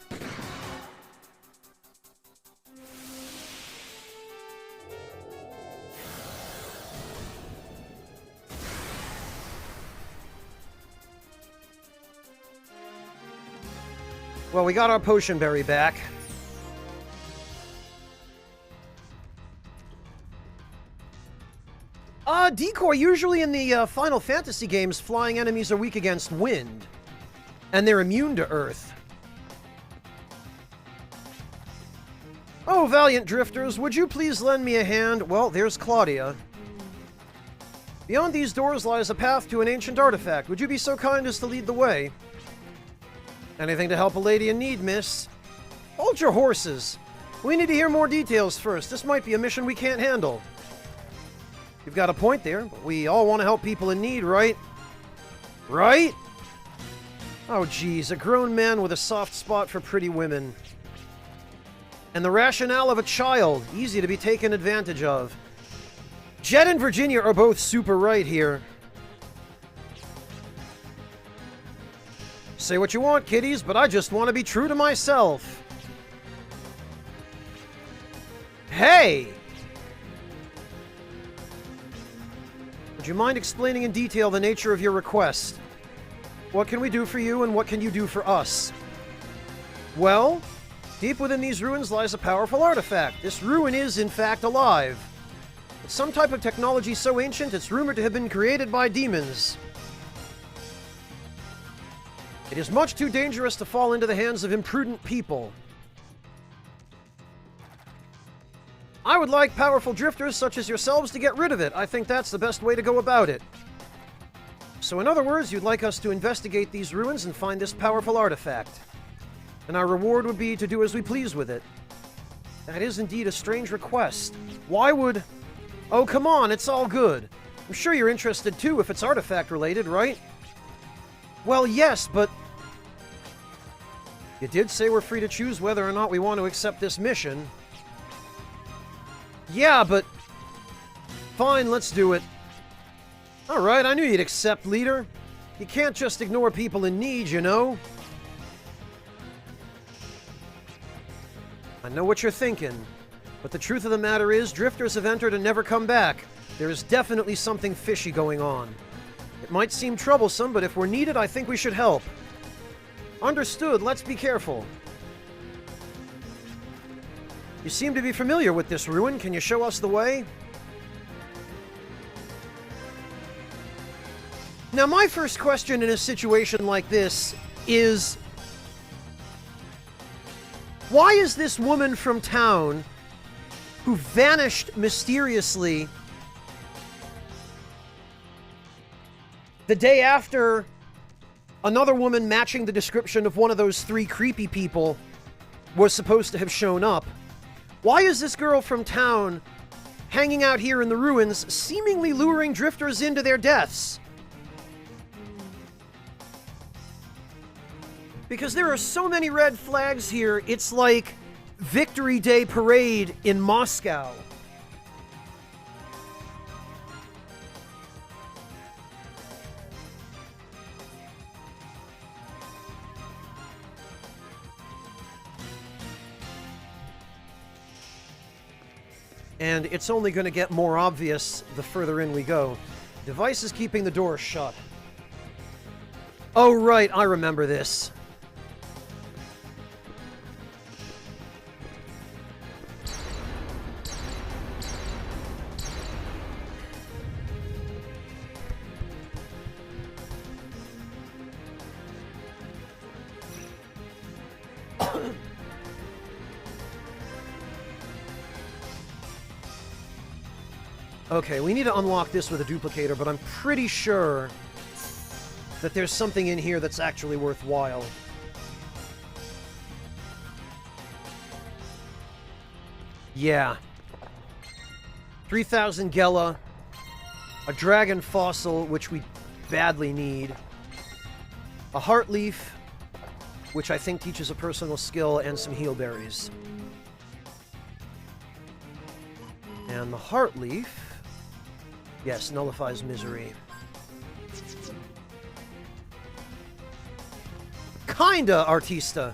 Well, we got our potion berry back. Decoy, usually in the Final Fantasy games, flying enemies are weak against wind. And they're immune to Earth. Oh, valiant drifters, would you please lend me a hand? Well, there's Claudia. Beyond these doors lies a path to an ancient artifact. Would you be so kind as to lead the way? Anything to help a lady in need, miss? Hold your horses. We need to hear more details first. This might be a mission we can't handle. You've got a point there, but we all want to help people in need, right? Right? Oh, geez, a grown man with a soft spot for pretty women. And the rationale of a child, easy to be taken advantage of. Jet and Virginia are both super right here. Say what you want, kiddies, but I just want to be true to myself. Hey! Would you mind explaining in detail the nature of your request? What can we do for you, and what can you do for us? Well, deep within these ruins lies a powerful artifact. This ruin is, in fact, alive. It's some type of technology so ancient it's rumored to have been created by demons. It is much too dangerous to fall into the hands of imprudent people. I would like powerful drifters such as yourselves to get rid of it. I think that's the best way to go about it. So in other words, you'd like us to investigate these ruins and find this powerful artifact. And our reward would be to do as we please with it. That is indeed a strange request. Why would... Oh, come on, it's all good. I'm sure you're interested too if it's artifact related, right? Well, yes, but... You did say we're free to choose whether or not we want to accept this mission. Yeah, but... Fine, let's do it. Alright, I knew you'd accept, leader. You can't just ignore people in need, you know? I know what you're thinking, but the truth of the matter is, drifters have entered and never come back. There is definitely something fishy going on. It might seem troublesome, but if we're needed, I think we should help. Understood, let's be careful. You seem to be familiar with this ruin. Can you show us the way? Now, my first question in a situation like this is... Why is this woman from town, who vanished mysteriously the day after another woman matching the description of one of those 3 creepy people was supposed to have shown up, why is this girl from town hanging out here in the ruins, seemingly luring drifters into their deaths? Because there are so many red flags here, it's like Victory Day Parade in Moscow. And it's only going to get more obvious the further in we go. Device is keeping the door shut. Oh, right, I remember this. Okay, we need to unlock this with a duplicator, but I'm pretty sure that there's something in here that's actually worthwhile. Yeah. 3,000 Gela, a dragon fossil, which we badly need, a heart leaf, which I think teaches a personal skill, and some heal berries. And the heart leaf, yes, nullifies misery. Kinda, Artista.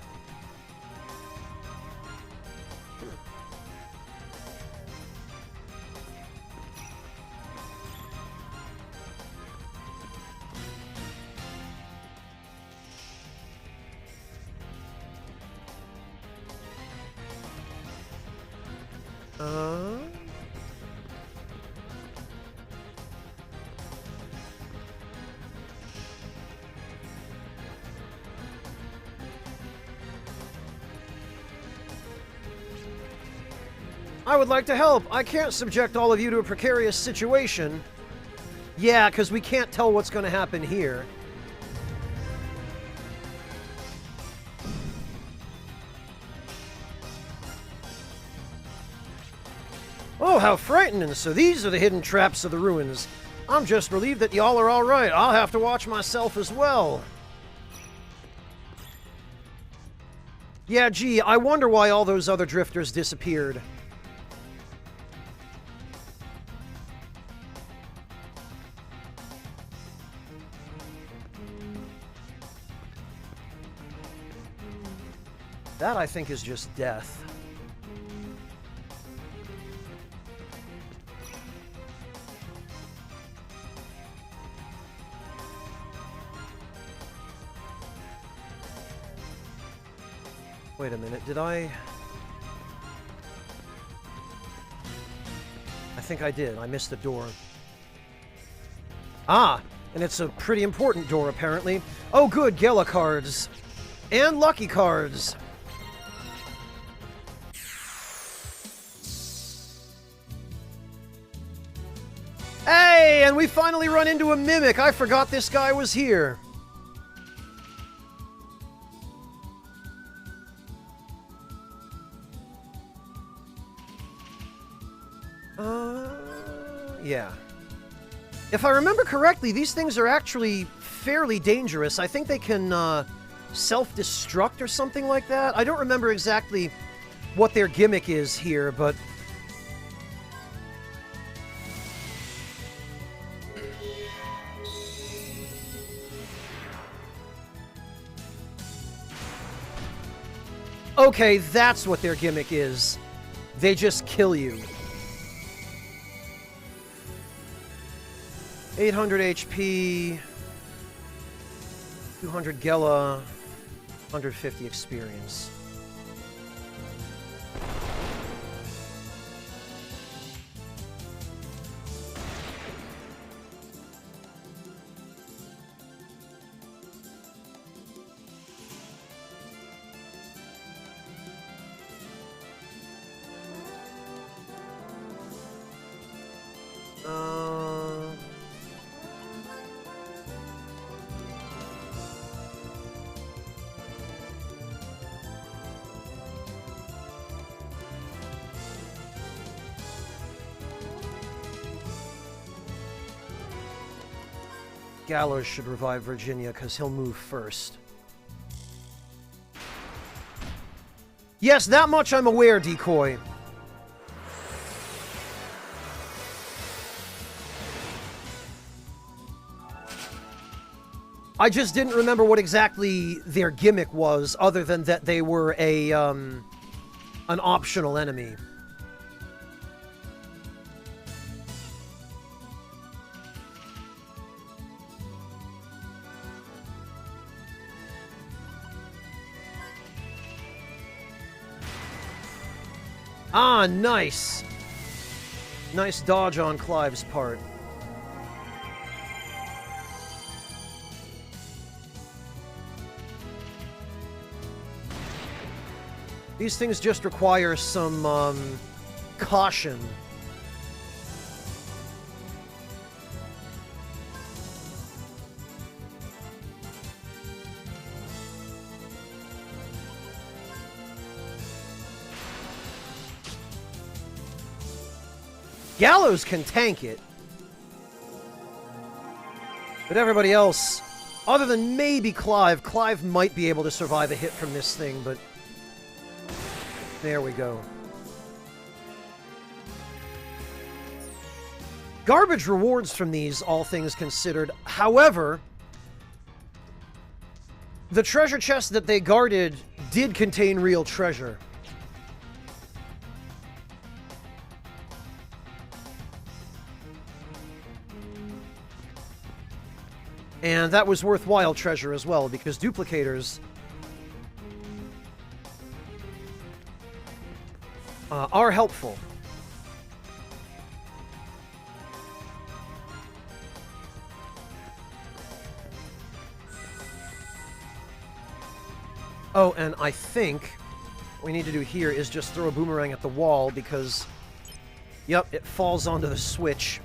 I would like to help. I can't subject all of you to a precarious situation. Yeah, because we can't tell what's going to happen here. Oh, how frightening. So these are the hidden traps of the ruins. I'm just relieved that y'all are all right. I'll have to watch myself as well. Yeah, gee, I wonder why all those other drifters disappeared. That, I think, is just death. Wait a minute, did I think I did. I missed the door. Ah, and it's a pretty important door, apparently. Oh, good, Gela cards. And lucky cards. Hey, and we finally run into a mimic. I forgot this guy was here. Yeah. If I remember correctly, these things are actually fairly dangerous. I think they can self-destruct or something like that. I don't remember exactly what their gimmick is here, but... Okay, that's what their gimmick is. They just kill you. 800 HP, 200 Gela, 150 experience. Gallows should revive Virginia, because he'll move first. Yes, that much I'm aware, Decoy. I just didn't remember what exactly their gimmick was, other than that they were a, an optional enemy. Ah, nice! Nice dodge on Clive's part. These things just require some, caution. Gallows can tank it. But everybody else, other than maybe Clive might be able to survive a hit from this thing, but... There we go. Garbage rewards from these, all things considered. However, the treasure chest that they guarded did contain real treasure. And that was worthwhile treasure as well, because duplicators are helpful. Oh, and I think what we need to do here is just throw a boomerang at the wall, because, yep, it falls onto the switch.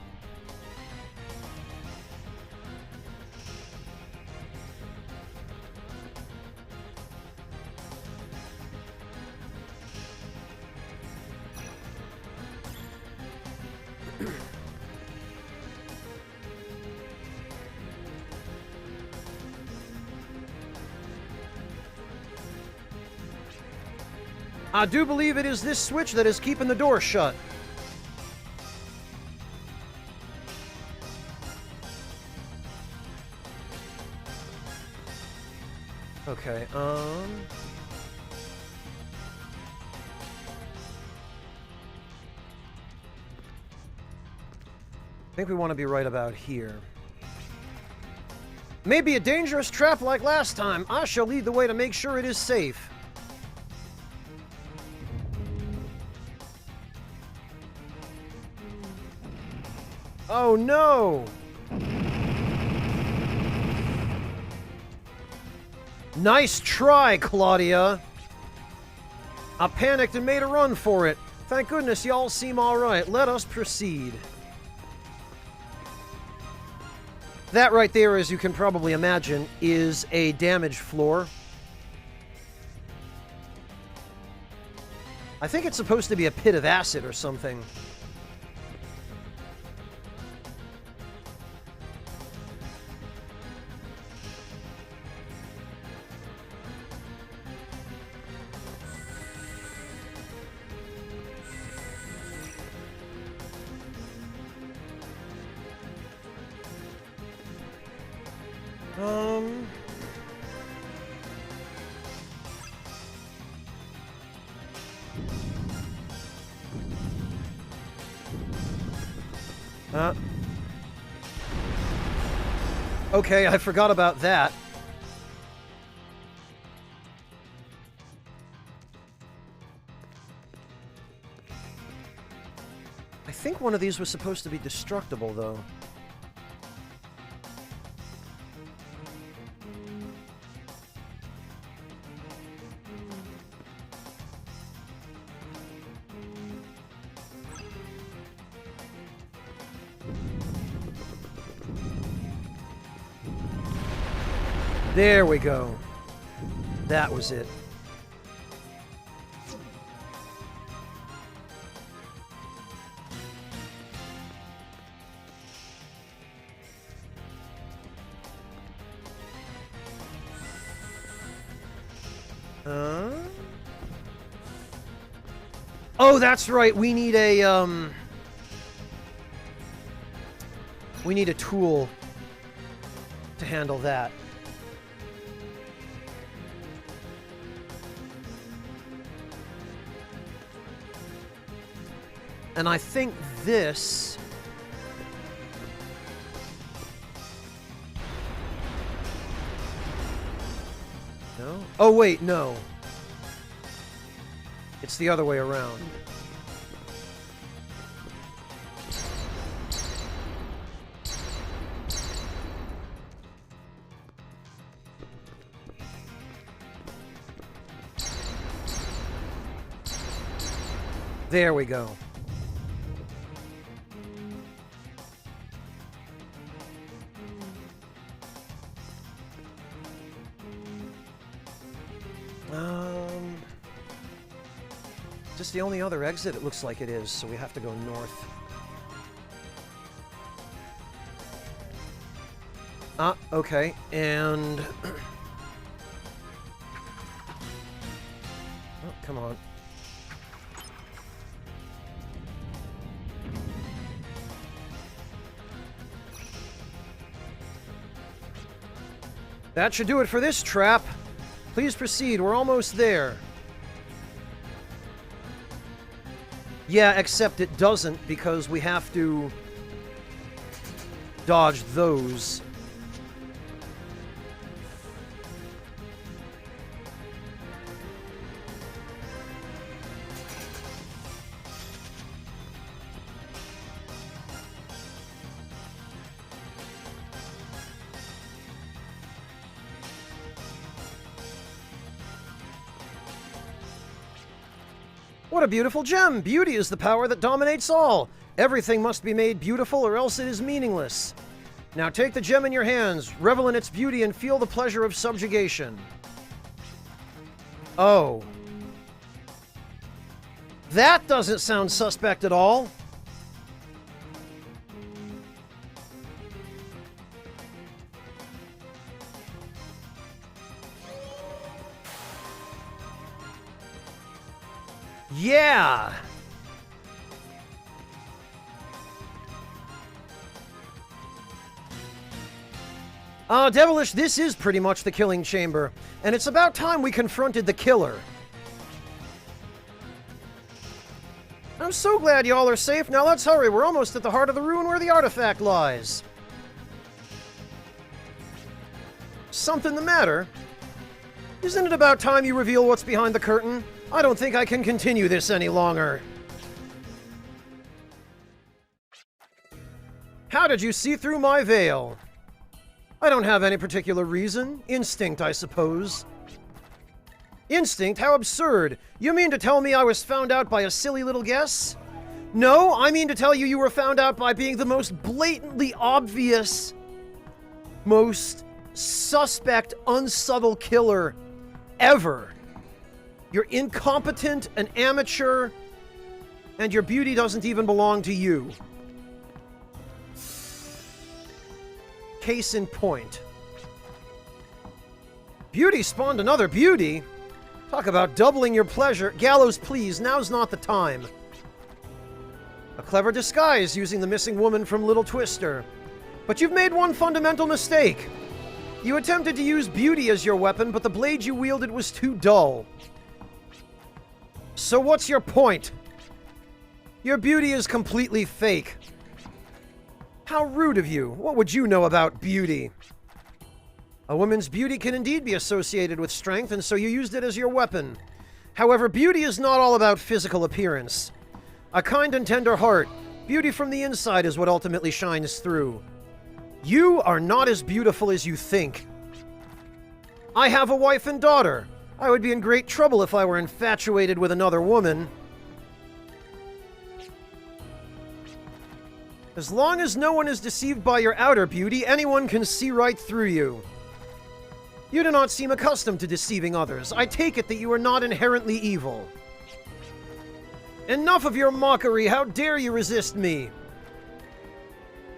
I do believe it is this switch that is keeping the door shut. Okay, I think we want to be right about here. Maybe a dangerous trap like last time. I shall lead the way to make sure it is safe. Oh no! Nice try, Claudia! I panicked and made a run for it. Thank goodness y'all seem alright. Let us proceed. That right there, as you can probably imagine, is a damaged floor. I think it's supposed to be a pit of acid or something. Okay, I forgot about that. I think one of these was supposed to be destructible, though. There we go. That was it. Oh, that's right. We need a tool to handle that. And I think this... No? Oh, wait, no. It's the other way around. There we go. Just the only other exit? It looks like it is, so we have to go north. Ah, okay, and... oh, come on. That should do it for this trap. Please proceed, we're almost there. Yeah, except it doesn't, because we have to dodge those. What a beautiful gem! Beauty is the power that dominates all! Everything must be made beautiful or else it is meaningless. Now take the gem in your hands, revel in its beauty, and feel the pleasure of subjugation. Oh. That doesn't sound suspect at all. Yeah! Devilish, this is pretty much the killing chamber, and it's about time we confronted the killer. I'm so glad y'all are safe. Now let's hurry. We're almost at the heart of the ruin where the artifact lies. Something the matter? Isn't it about time you reveal what's behind the curtain? I don't think I can continue this any longer. How did you see through my veil? I don't have any particular reason. Instinct, I suppose. Instinct? How absurd. You mean to tell me I was found out by a silly little guess? No, I mean to tell you you were found out by being the most blatantly obvious, most suspect, unsubtle killer ever. You're incompetent, an amateur, and your beauty doesn't even belong to you. Case in point. Beauty spawned another beauty? Talk about doubling your pleasure. Gallows, please, now's not the time. A clever disguise using the missing woman from Little Twister. But you've made one fundamental mistake. You attempted to use beauty as your weapon, but the blade you wielded was too dull. So what's your point? Your beauty is completely fake. How rude of you. What would you know about beauty? A woman's beauty can indeed be associated with strength, and so you used it as your weapon. However, beauty is not all about physical appearance. A kind and tender heart, beauty from the inside is what ultimately shines through. You are not as beautiful as you think. I have a wife and daughter. I would be in great trouble if I were infatuated with another woman. As long as no one is deceived by your outer beauty, anyone can see right through you. You do not seem accustomed to deceiving others. I take it that you are not inherently evil. Enough of your mockery! How dare you resist me?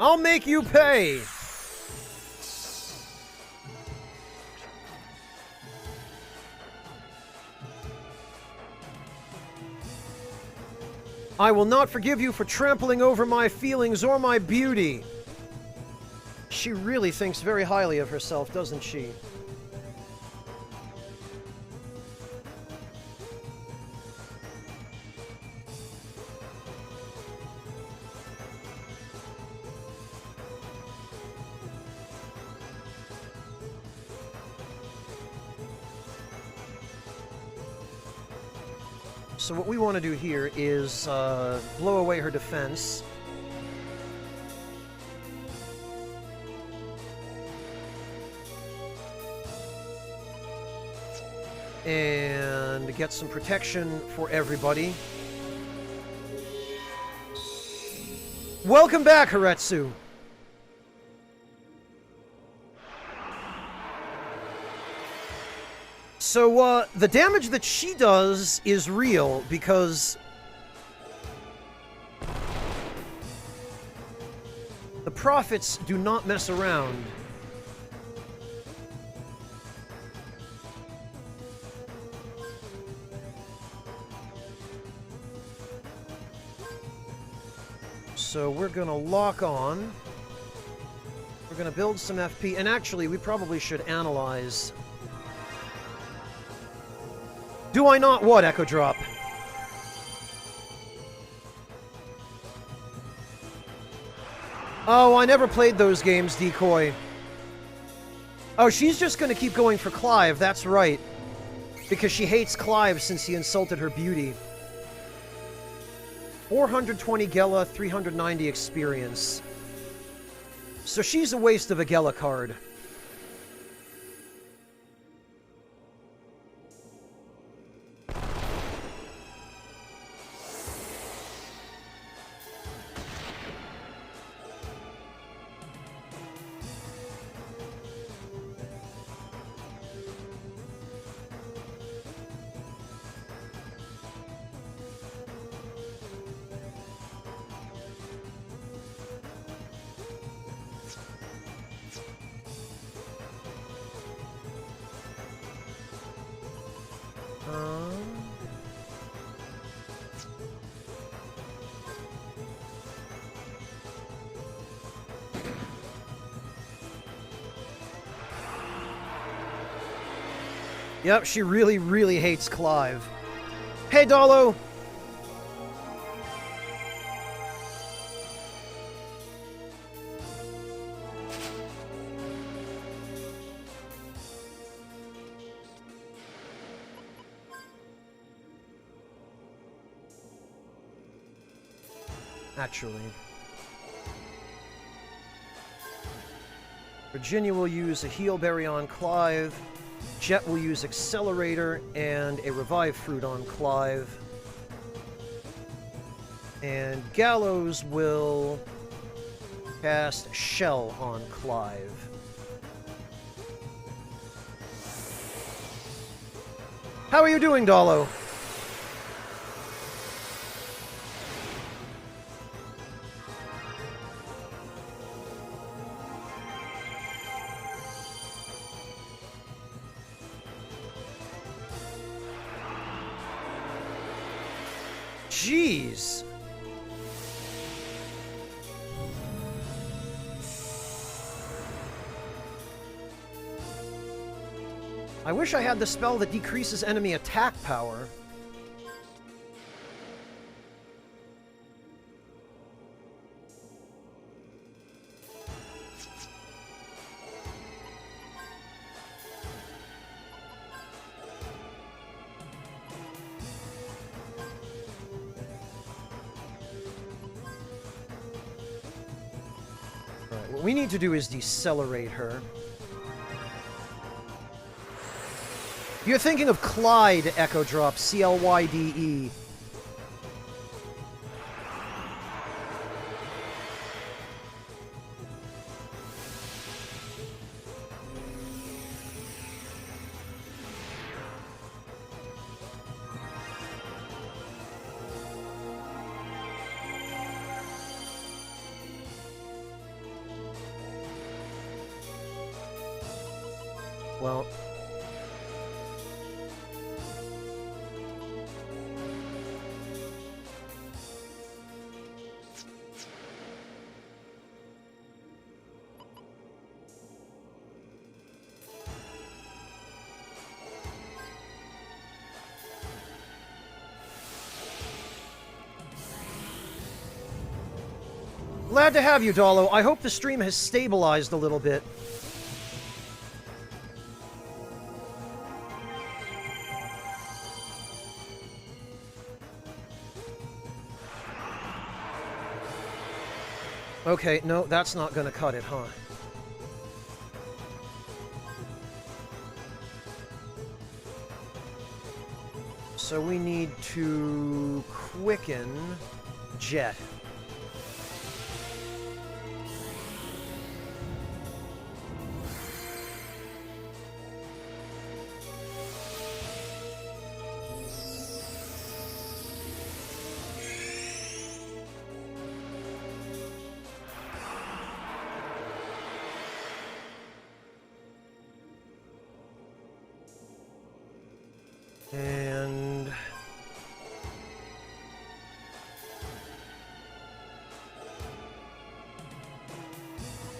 I'll make you pay! I will not forgive you for trampling over my feelings or my beauty. She really thinks very highly of herself, doesn't she? So what we want to do here is blow away her defense. And get some protection for everybody. Welcome back, Haretsu! So, the damage that she does is real, because the prophets do not mess around. So we're gonna lock on. We're gonna build some FP, and actually, we probably should analyze. Do I not what, Echo Drop? Oh, I never played those games, Decoy. Oh, she's just gonna keep going for Clive, that's right. Because she hates Clive since he insulted her beauty. 420 Gela, 390 experience. So she's a waste of a Gela card. Yep, she really, really hates Clive. Hey, Dolo! Actually. Virginia will use a Heal Berry on Clive. Jet will use Accelerator and a Revive Fruit on Clive. And Gallows will cast Shell on Clive. How are you doing, Dolo? Jeez. I wish I had the spell that decreases enemy attack power. Alright, what we need to do is decelerate her. You're thinking of Clyde, Echo Drop, C-L-Y-D-E. Well... Glad to have you, Dolo. I hope the stream has stabilized a little bit. Okay, no, that's not gonna cut it, huh? So we need to quicken Jet. And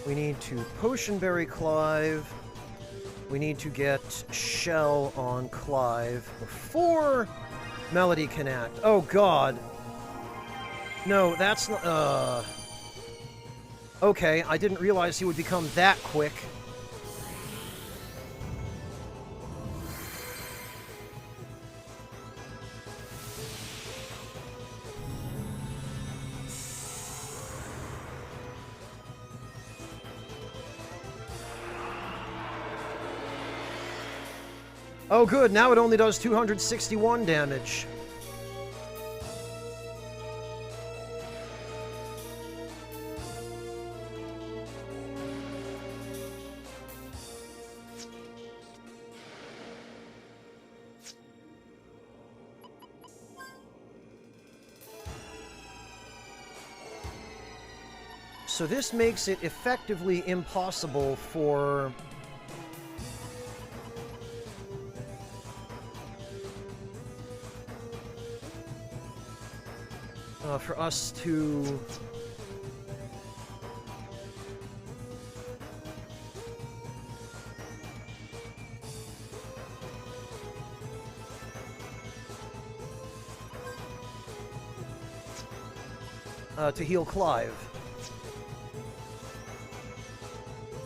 We need to Potionberry Clive. We need to get Shell on Clive before Melody can act. Oh, God. No, that's not... Okay, I didn't realize he would become that quick. Oh, good. Now it only does 261 damage. So this makes it effectively impossible for... for us to... to heal Clive.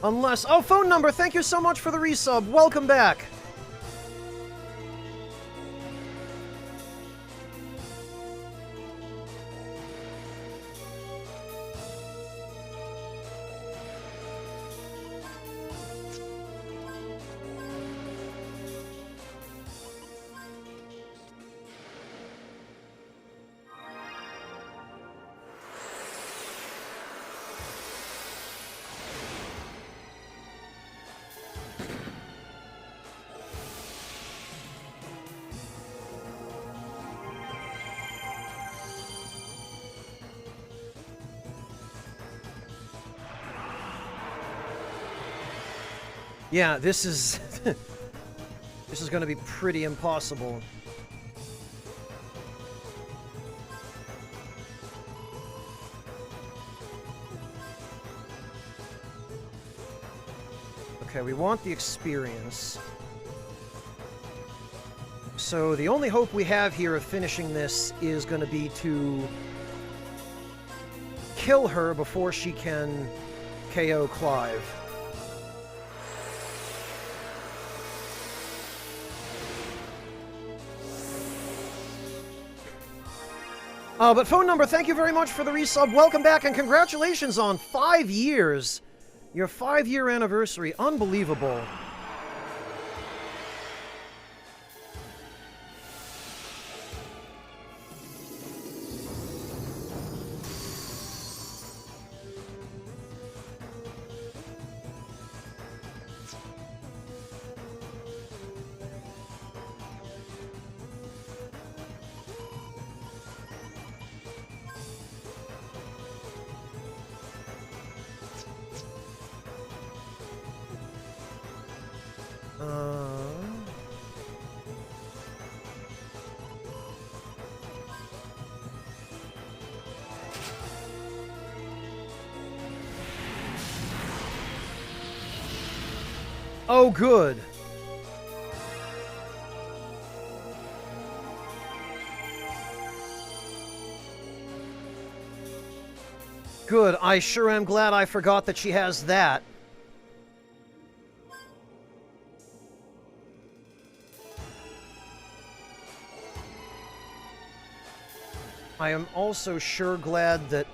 Unless... Oh, phone number! Thank you so much for the resub! Welcome back! Yeah, this is... this is gonna be pretty impossible. Okay, we want the experience. So the only hope we have here of finishing this is gonna be to kill her before she can KO Clive. But phone number, thank you very much for the resub. Welcome back, and congratulations on 5 years. Your 5-year anniversary. Unbelievable. Oh, good. Good. I sure am glad I forgot that she has that. I am also sure glad that...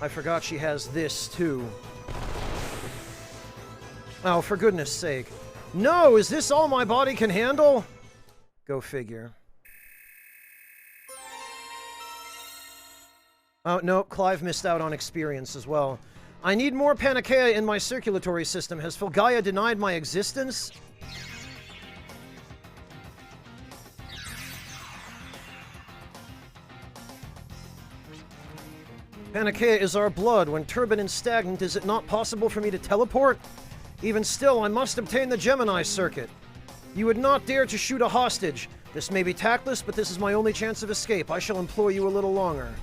I forgot she has this, too. Oh, for goodness sake. No, is this all my body can handle? Go figure. Oh, no, Clive missed out on experience as well. I need more Panacea in my circulatory system. Has Fulgaia denied my existence? Panacea is our blood. When turbid and stagnant, is it not possible for me to teleport? Even still, I must obtain the Gemini circuit. You would not dare to shoot a hostage. This may be tactless, but this is my only chance of escape. I shall employ you a little longer.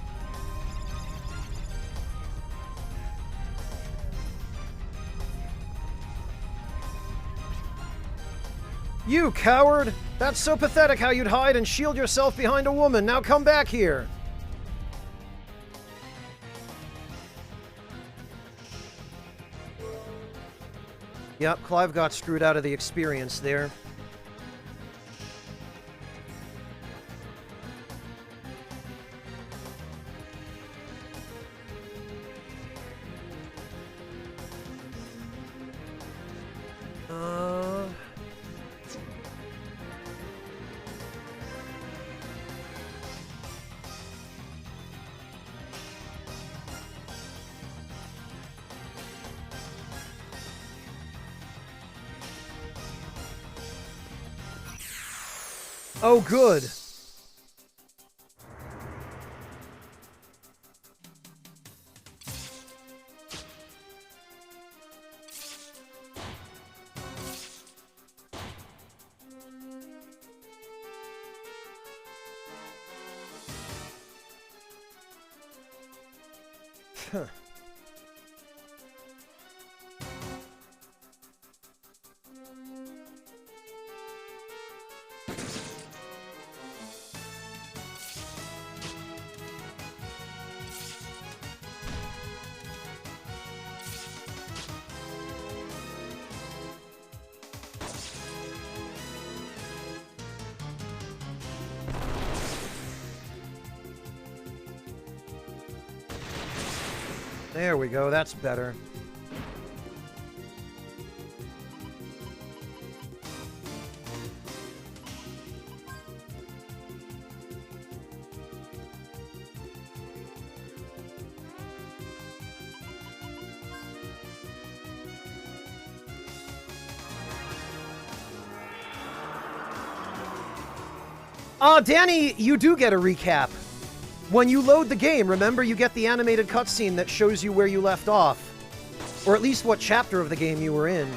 You coward! That's so pathetic how you'd hide and shield yourself behind a woman. Now come back here! Yep, Clive got screwed out of the experience there. Oh, good. Huh. There we go, that's better. Danny, you do get a recap. When you load the game, remember, you get the animated cutscene that shows you where you left off. Or at least what chapter of the game you were in.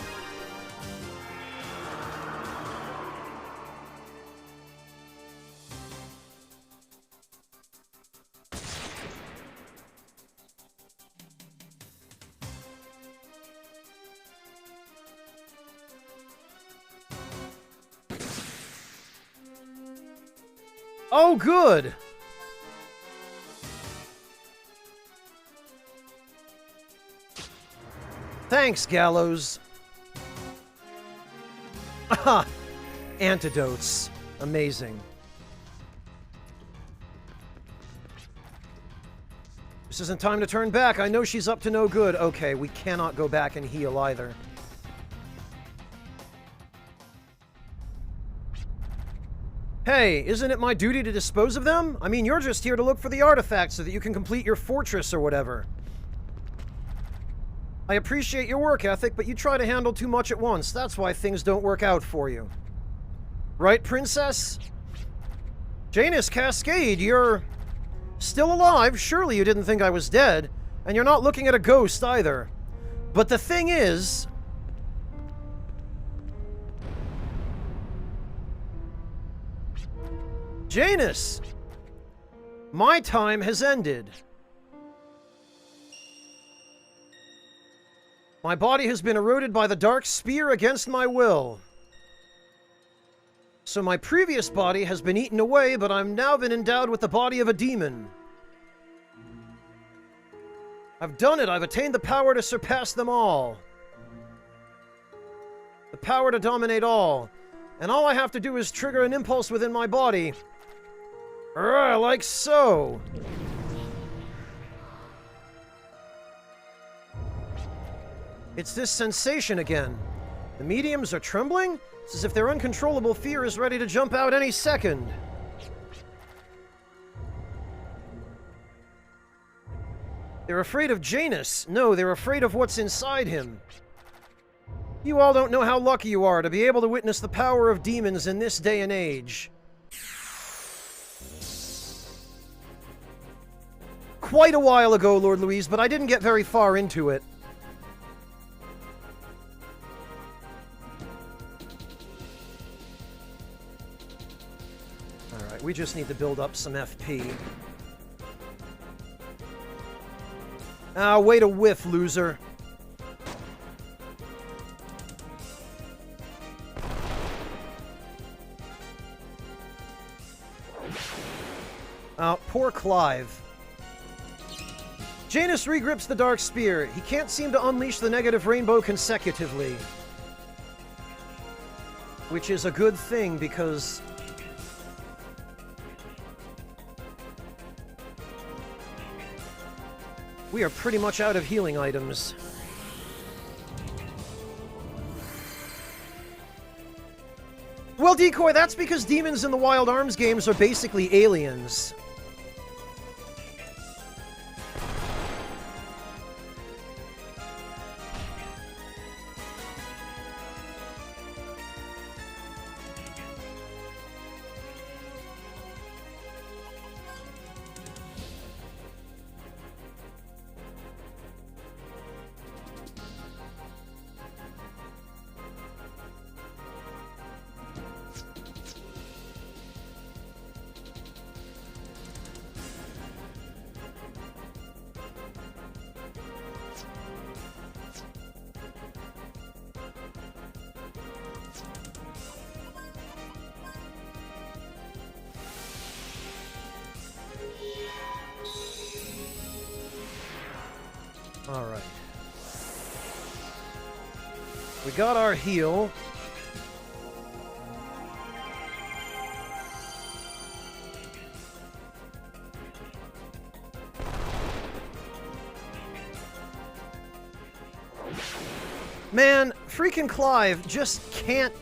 Oh, good! Thanks, Gallows. Aha! Antidotes. Amazing. This isn't time to turn back. I know she's up to no good. Okay, we cannot go back and heal either. Hey, isn't it my duty to dispose of them? I mean, you're just here to look for the artifacts so that you can complete your fortress or whatever. I appreciate your work ethic, but you try to handle too much at once. That's why things don't work out for you. Right, Princess? Janus Cascade, you're still alive. Surely you didn't think I was dead. And you're not looking at a ghost either. But the thing is... Janus! My time has ended. My body has been eroded by the dark spear against my will. So my previous body has been eaten away, but I've now been endowed with the body of a demon. I've done it. I've attained the power to surpass them all. The power to dominate all. And all I have to do is trigger an impulse within my body. Like so. It's this sensation again. The mediums are trembling? It's as if their uncontrollable fear is ready to jump out any second. They're afraid of Janus. No, they're afraid of what's inside him. You all don't know how lucky you are to be able to witness the power of demons in this day and age. quite a while ago, Lord Louise, but I didn't get very far into it. Alright, we just need to build up some FP. Ah, way to whiff, loser. Poor Clive. Janus regrips the Dark Spear. He can't seem to unleash the negative rainbow consecutively. Which is a good thing, because... we are pretty much out of healing items. Well, Decoy, that's because demons in the Wild Arms games are basically aliens. Alright. We got our heal. Man, freaking Clive just can't...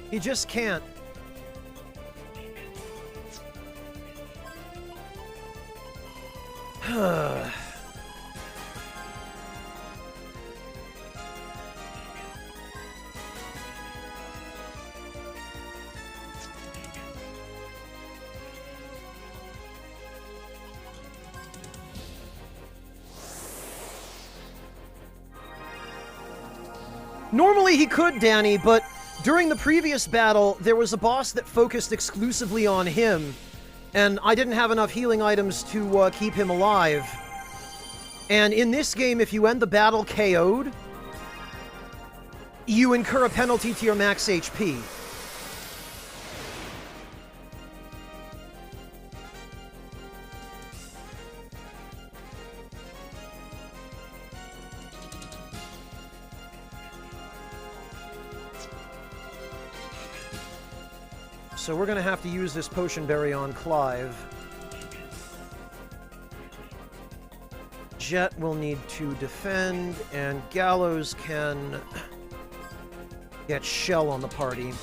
he just can't. Normally he could, Danny, but during the previous battle, there was a boss that focused exclusively on him, and I didn't have enough healing items to keep him alive. And in this game, if you end the battle KO'd, you incur a penalty to your max HP. So we're going to have to use this potion berry on Clive. Jet will need to defend, and Gallows can get Shell on the party.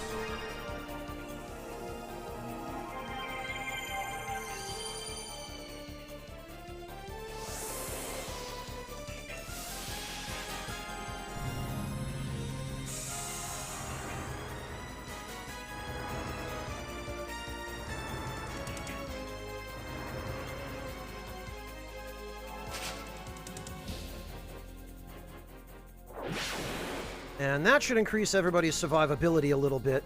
And that should increase everybody's survivability a little bit.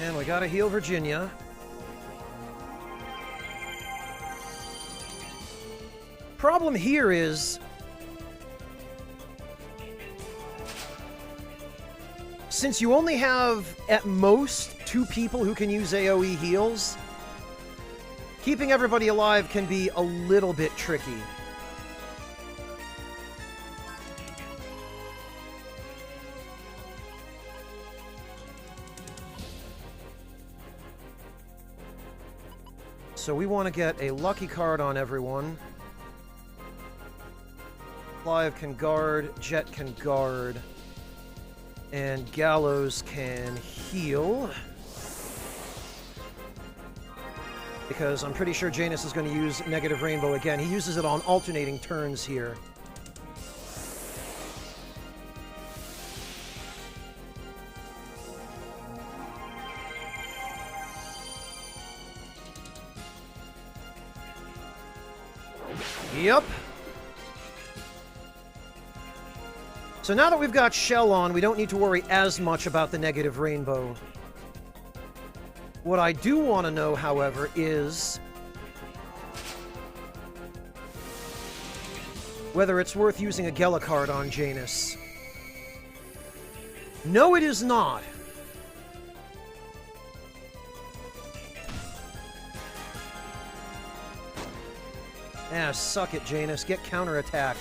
And we gotta heal Virginia. Problem here is... since you only have, at most, 2 people who can use AoE heals, keeping everybody alive can be a little bit tricky. So we want to get a lucky card on everyone. Clive can guard, Jet can guard, and Gallows can heal. Because I'm pretty sure Janus is going to use Negative Rainbow again. He uses it on alternating turns here. Yep. So now that we've got Shell on, we don't need to worry as much about the Negative Rainbow. What I do want to know, however, is whether it's worth using a Gela card on Janus. No, it is not. Ah, suck it, Janus. Get counterattacked.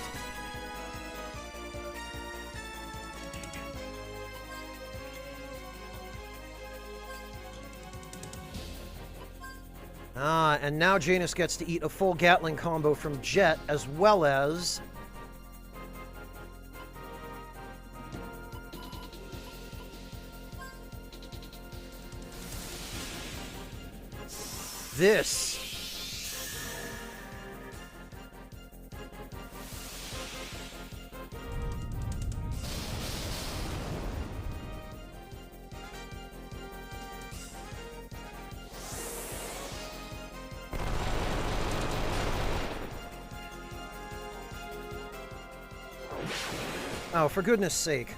Ah, and now Janus gets to eat a full Gatling combo from Jet, as well as... this. Oh, for goodness sake.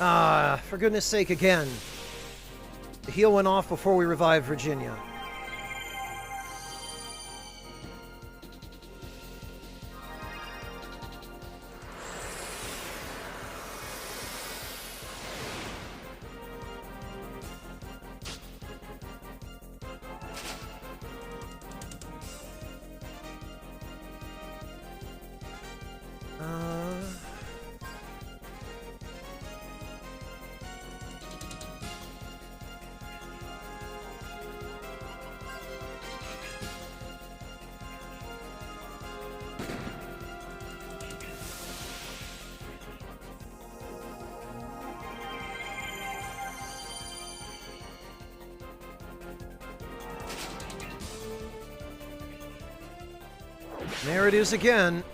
Ah, for goodness sake again. The heal went off before we revived Virginia. There it is again.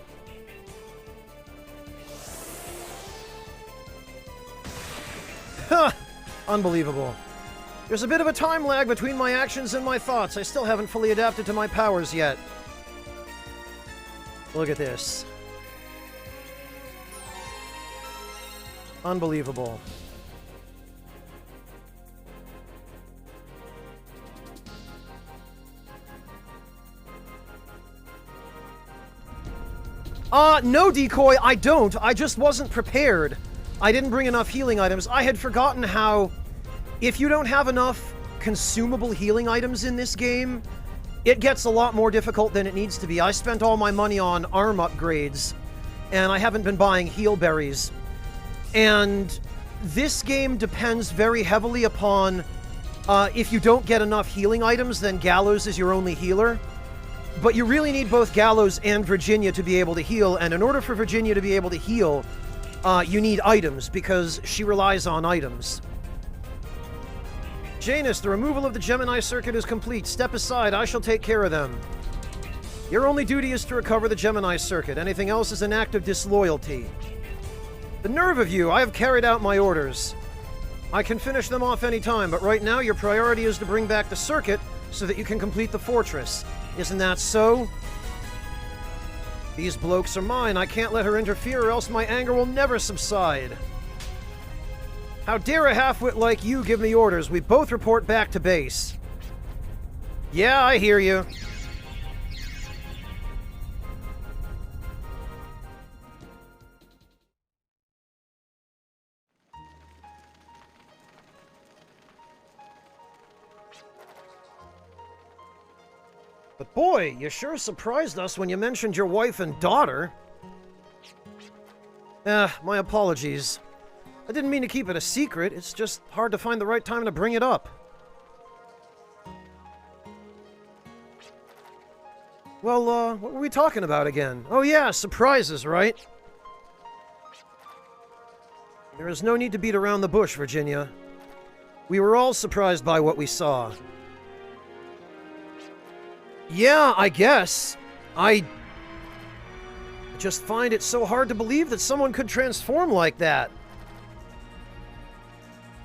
Ha! Unbelievable. There's a bit of a time lag between my actions and my thoughts. I still haven't fully adapted to my powers yet. Look at this. Unbelievable. No, Decoy, I don't. I just wasn't prepared. I didn't bring enough healing items. I had forgotten how, if you don't have enough consumable healing items in this game, it gets a lot more difficult than it needs to be. I spent all my money on arm upgrades, and I haven't been buying heal berries. And this game depends very heavily upon, if you don't get enough healing items, then Gallows is your only healer. But you really need both Gallows and Virginia to be able to heal, and in order for Virginia to be able to heal, you need items, because she relies on items. Janus, the removal of the Gemini circuit is complete. Step aside, I shall take care of them. Your only duty is to recover the Gemini circuit. Anything else is an act of disloyalty. The nerve of you! I have carried out my orders. I can finish them off any time, but right now your priority is to bring back the circuit so that you can complete the fortress. Isn't that so? These blokes are mine. I can't let her interfere or else my anger will never subside. How dare a half-wit like you give me orders? We both report back to base. Yeah, I hear you. But boy, you sure surprised us when you mentioned your wife and daughter. My apologies. I didn't mean to keep it a secret. It's just hard to find the right time to bring it up. Well, what were we talking about again? Oh yeah, surprises, right? There is no need to beat around the bush, Virginia. We were all surprised by what we saw. Yeah, I guess. I just find it so hard to believe that someone could transform like that.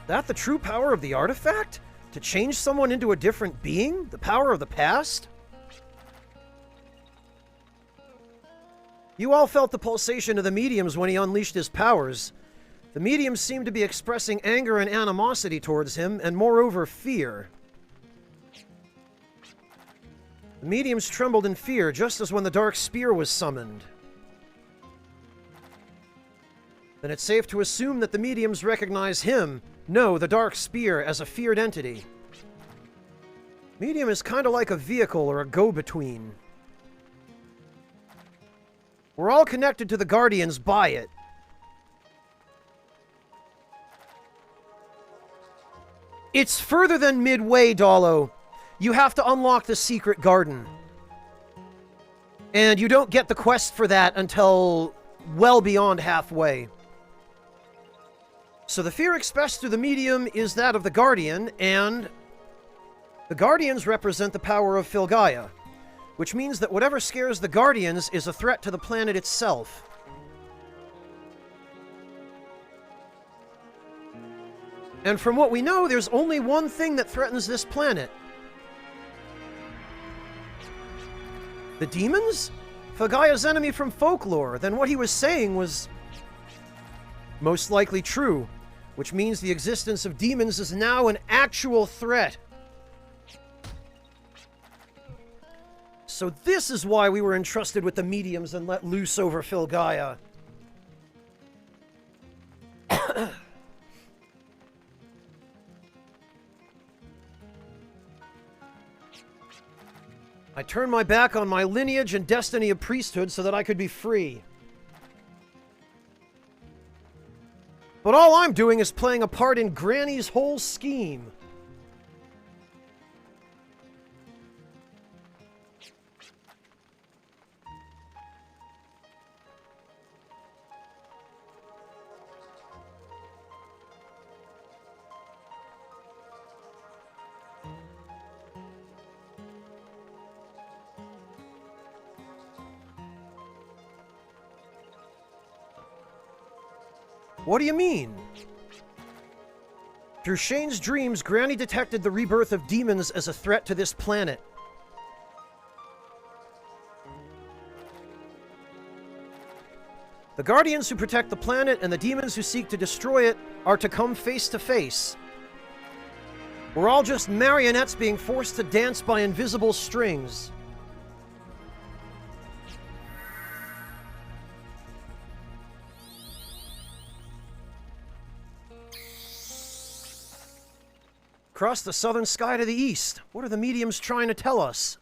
That the true power of the artifact? To change someone into a different being? The power of the past? You all felt the pulsation of the mediums when he unleashed his powers. The mediums seemed to be expressing anger and animosity towards him, and moreover, fear. The mediums trembled in fear, just as when the Dark Spear was summoned. Then it's safe to assume that the mediums recognize him, no, the Dark Spear, as a feared entity. Medium is kind of like a vehicle or a go-between. We're all connected to the Guardians by it. It's further than midway, Dalo. You have to unlock the secret garden. And you don't get the quest for that until well beyond halfway. So the fear expressed through the medium is that of the Guardian, and the Guardians represent the power of Filgaia, which means that whatever scares the Guardians is a threat to the planet itself. And from what we know, there's only one thing that threatens this planet. The demons? Filgaia's enemy from folklore. Then what he was saying was most likely true, which means the existence of demons is now an actual threat. So this is why we were entrusted with the mediums and let loose over Filgaia. I turned my back on my lineage and destiny of priesthood so that I could be free. But all I'm doing is playing a part in Granny's whole scheme. What do you mean? Through Shane's dreams, Granny detected the rebirth of demons as a threat to this planet. The Guardians who protect the planet and the demons who seek to destroy it are to come face to face. We're all just marionettes being forced to dance by invisible strings. Across the southern sky to the east. What are the mediums trying to tell us?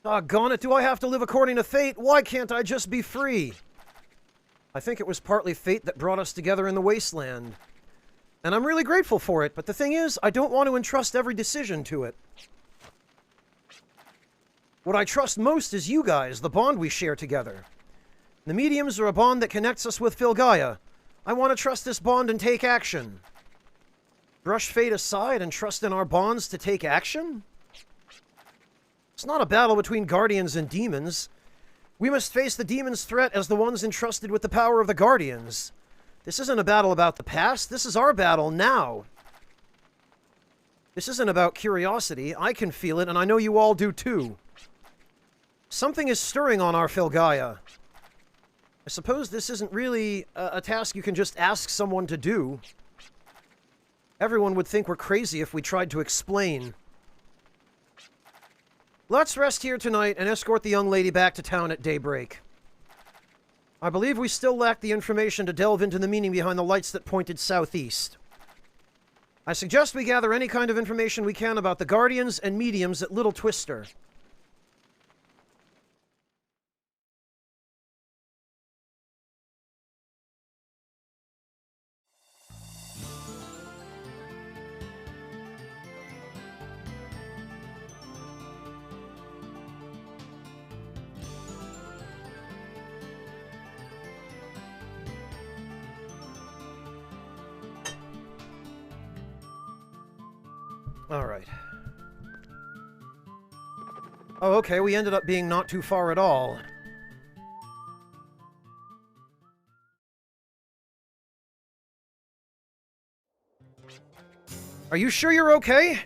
Doggone it, do I have to live according to fate? Why can't I just be free? I think it was partly fate that brought us together in the wasteland. And I'm really grateful for it, but the thing is, I don't want to entrust every decision to it. What I trust most is you guys, the bond we share together. The mediums are a bond that connects us with Filgaia. I want to trust this bond and take action. Brush fate aside and trust in our bonds to take action? It's not a battle between Guardians and demons. We must face the demons' threat as the ones entrusted with the power of the Guardians. This isn't a battle about the past. This is our battle now. This isn't about curiosity. I can feel it, and I know you all do too. Something is stirring on our Filgaia. I suppose this isn't really a task you can just ask someone to do. Everyone would think we're crazy if we tried to explain. Let's rest here tonight and escort the young lady back to town at daybreak. I believe we still lack the information to delve into the meaning behind the lights that pointed southeast. I suggest we gather any kind of information we can about the Guardians and Mediums at Little Twister. Alright. Oh, okay, we ended up being not too far at all. Are you sure you're okay?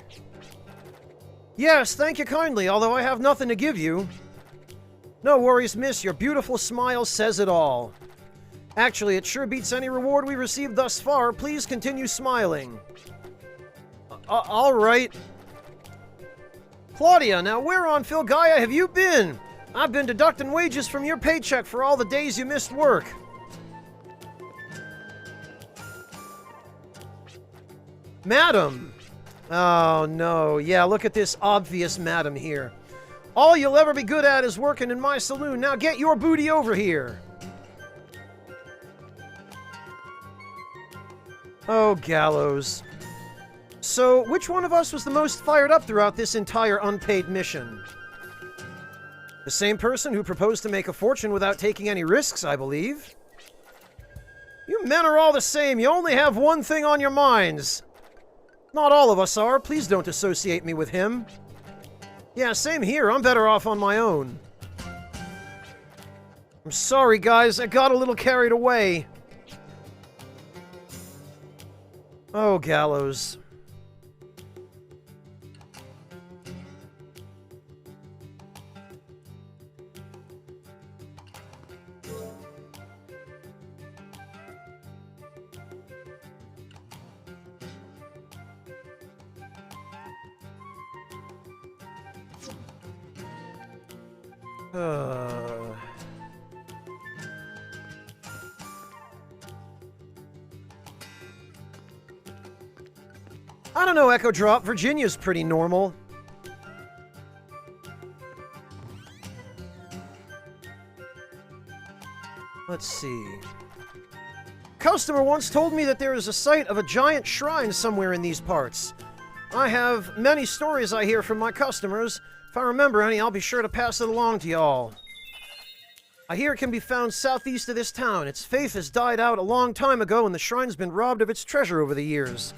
Yes, thank you kindly, although I have nothing to give you. No worries, miss, your beautiful smile says it all. Actually, it sure beats any reward we received thus far. Please continue smiling. Alright. Claudia, now where on Filgaia have you been? I've been deducting wages from your paycheck for all the days you missed work. Madam. Oh, no. Yeah, look at this obvious madam here. All you'll ever be good at is working in my saloon. Now get your booty over here. Oh, Gallows. So, which one of us was the most fired up throughout this entire unpaid mission? The same person who proposed to make a fortune without taking any risks, I believe. You men are all the same. You only have one thing on your minds. Not all of us are. Please don't associate me with him. Yeah, same here. I'm better off on my own. I'm sorry, guys. I got a little carried away. Oh, Gallows. I don't know, Echo Drop. Virginia's pretty normal. Let's see. Customer once told me that there is a site of a giant shrine somewhere in these parts. I have many stories I hear from my customers. If I remember any, I'll be sure to pass it along to y'all. I hear it can be found southeast of this town. Its faith has died out a long time ago, and the shrine's been robbed of its treasure over the years.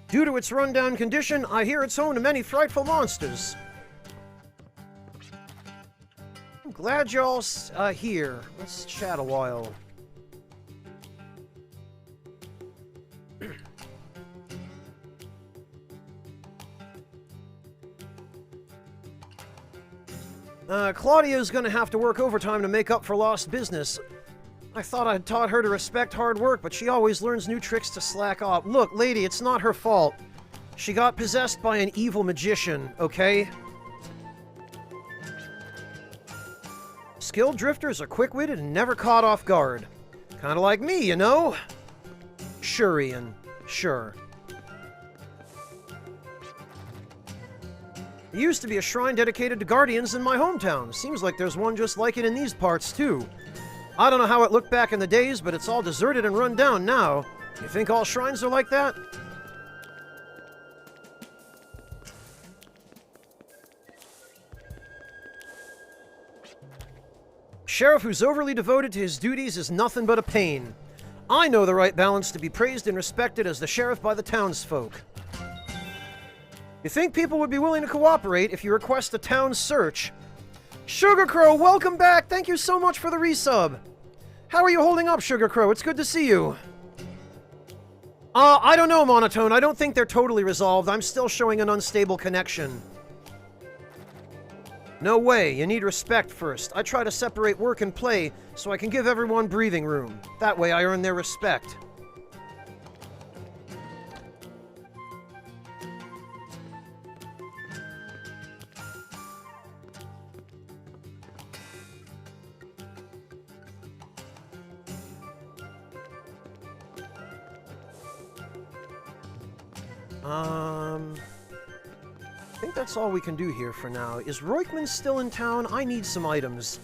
Due to its rundown condition, I hear it's home to many frightful monsters. I'm glad y'all here. Let's chat a while. Claudia's gonna have to work overtime to make up for lost business. I thought I'd taught her to respect hard work, but she always learns new tricks to slack off. Look, lady, it's not her fault. She got possessed by an evil magician, okay? Skilled drifters are quick-witted and never caught off guard. Kinda like me, you know? Sure, Ian. Sure. There used to be a shrine dedicated to guardians in my hometown. Seems like there's one just like it in these parts, too. I don't know how it looked back in the days, but it's all deserted and run down now. You think all shrines are like that? Sheriff who's overly devoted to his duties is nothing but a pain. I know the right balance to be praised and respected as the sheriff by the townsfolk. You think people would be willing to cooperate if you request a town search? Sugar Crow, welcome back! Thank you so much for the resub! How are you holding up, Sugar Crow? It's good to see you. I don't know, Monotone. I don't think they're totally resolved. I'm still showing an unstable connection. No way, you need respect first. I try to separate work and play so I can give everyone breathing room. That way I earn their respect. I think that's all we can do here for now. Is Roykman still in town? I need some items.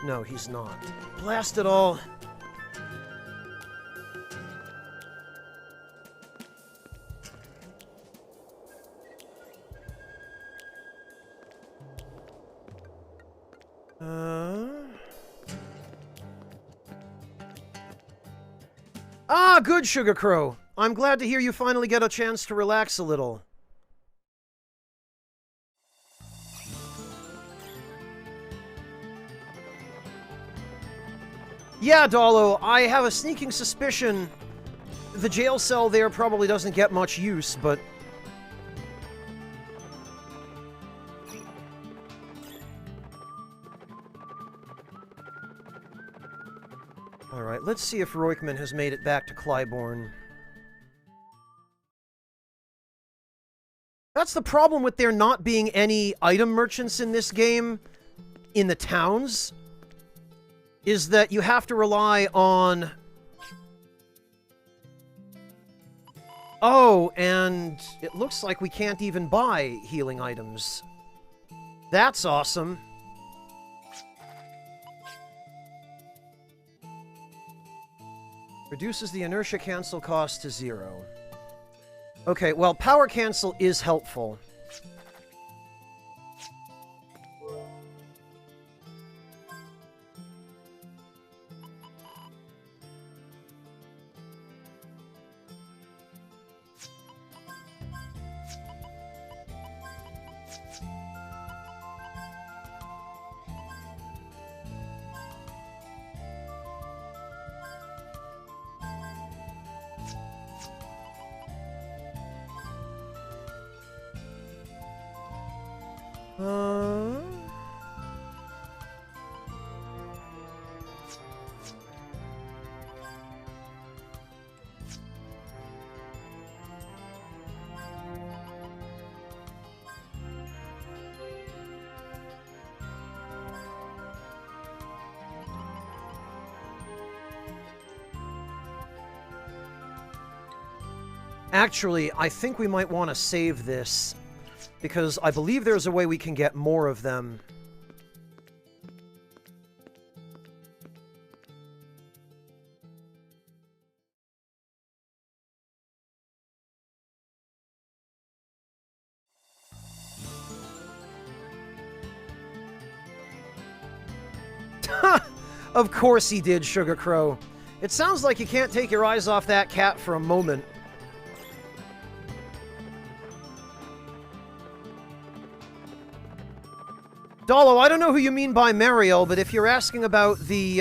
No, he's not. Blast it all. Ah, good, Sugar Crow. I'm glad to hear you finally get a chance to relax a little. Yeah, Dolo, I have a sneaking suspicion the jail cell there probably doesn't get much use, but... Alright, let's see if Roykman has made it back to Clybourne. That's the problem with there not being any item merchants in this game, in the towns, is that you have to rely on... Oh, and it looks like we can't even buy healing items. That's awesome. Reduces the inertia cancel cost to 0. Okay, well, power cancel is helpful. Actually, I think we might want to save this, because I believe there's a way we can get more of them. Of course he did, Sugar Crow. It sounds like you can't take your eyes off that cat for a moment. Dolo, I don't know who you mean by Mariel, but if you're asking about the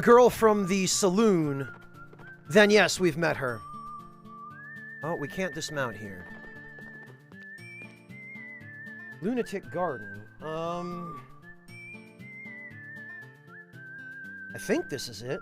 girl from the saloon, then yes, we've met her. Oh, we can't dismount here. Lunatic Garden. I think this is it.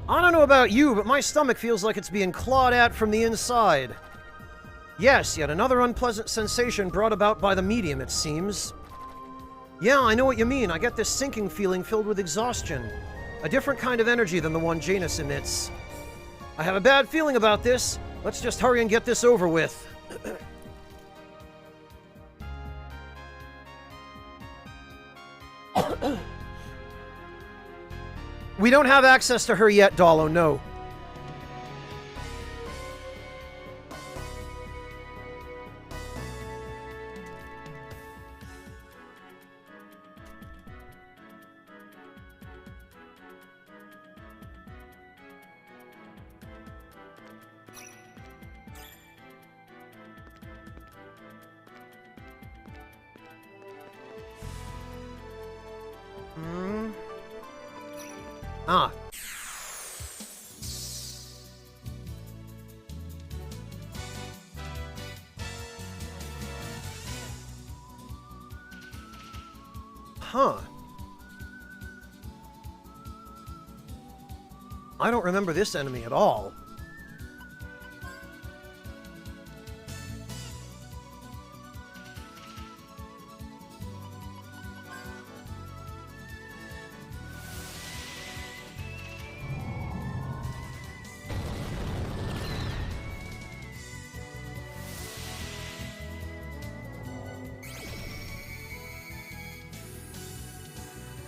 I don't know about you, but my stomach feels like it's being clawed at from the inside. Yes, yet another unpleasant sensation brought about by the medium, it seems. Yeah, I know what you mean. I get this sinking feeling filled with exhaustion. A different kind of energy than the one Janus emits. I have a bad feeling about this. Let's just hurry and get this over with. We don't have access to her yet, Dolo, no. Ah. Huh. I don't remember this enemy at all.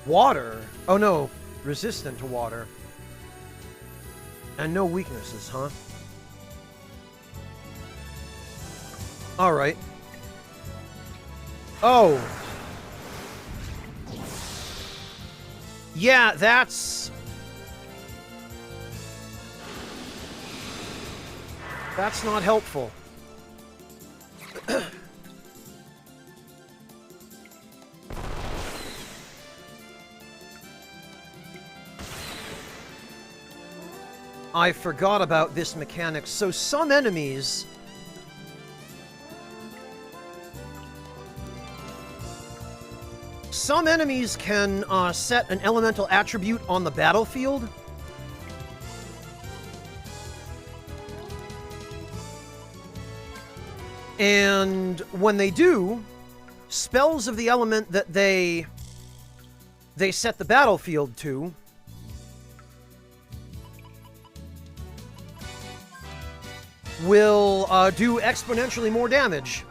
Water? Oh no, resistant to water. And no weaknesses, huh? Alright. Oh! Yeah, that's... That's not helpful. I forgot about this mechanic. So some enemies... Some enemies can set an elemental attribute on the battlefield. And when they do, spells of the element that they set the battlefield to will do exponentially more damage.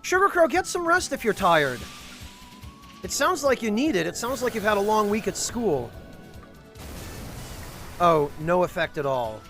Sugar Crow, get some rest if you're tired. It sounds like you need it. It sounds like you've had a long week at school. Oh, no effect at all.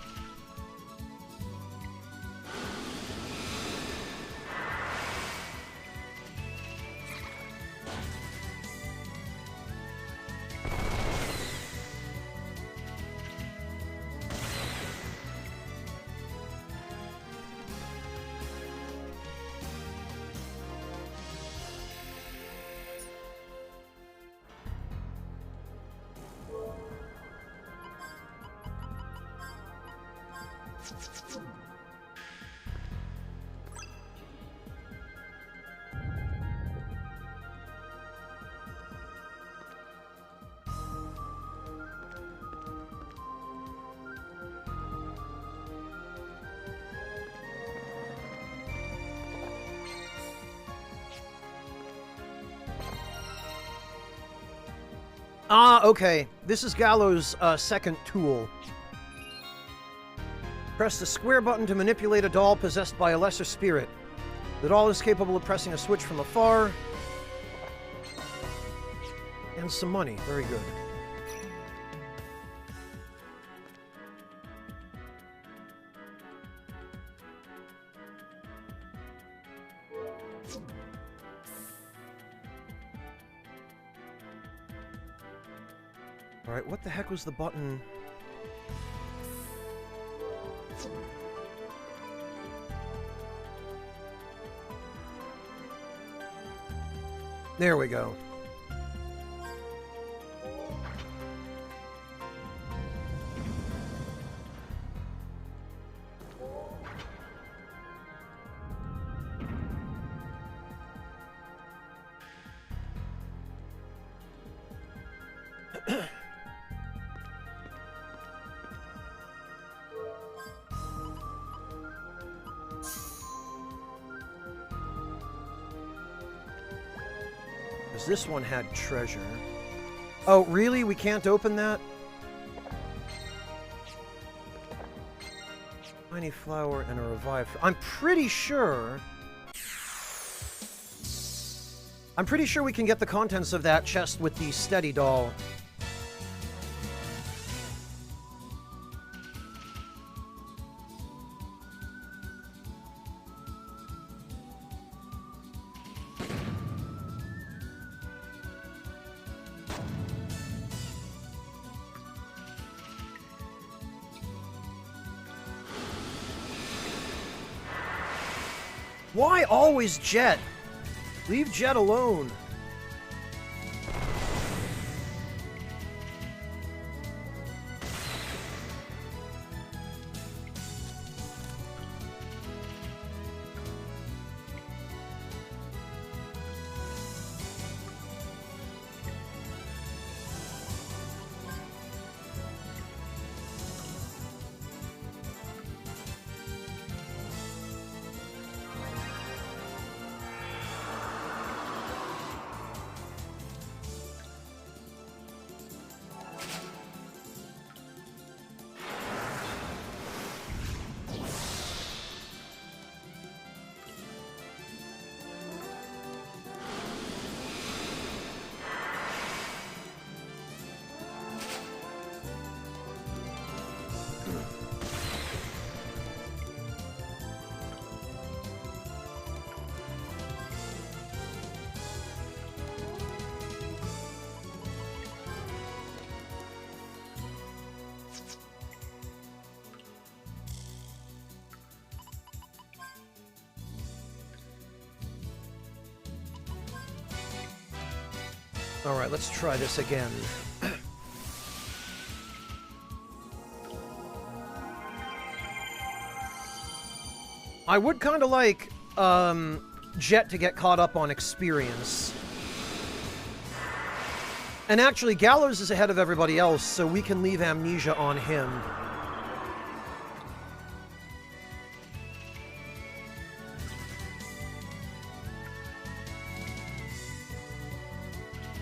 Ah, okay. This is Gallo's second tool. Press the square button to manipulate a doll possessed by a lesser spirit. The doll is capable of pressing a switch from afar. And some money. Very good. Alright, what the heck was the button? There we go. This one had treasure. Oh, really? We can't open that? Tiny flower and a revived... I'm pretty sure we can get the contents of that chest with the steady doll. Why always Jet? Leave Jet alone. Alright, let's try this again. I would kind of like Jet to get caught up on experience. And actually, Gallows is ahead of everybody else, so we can leave Amnesia on him.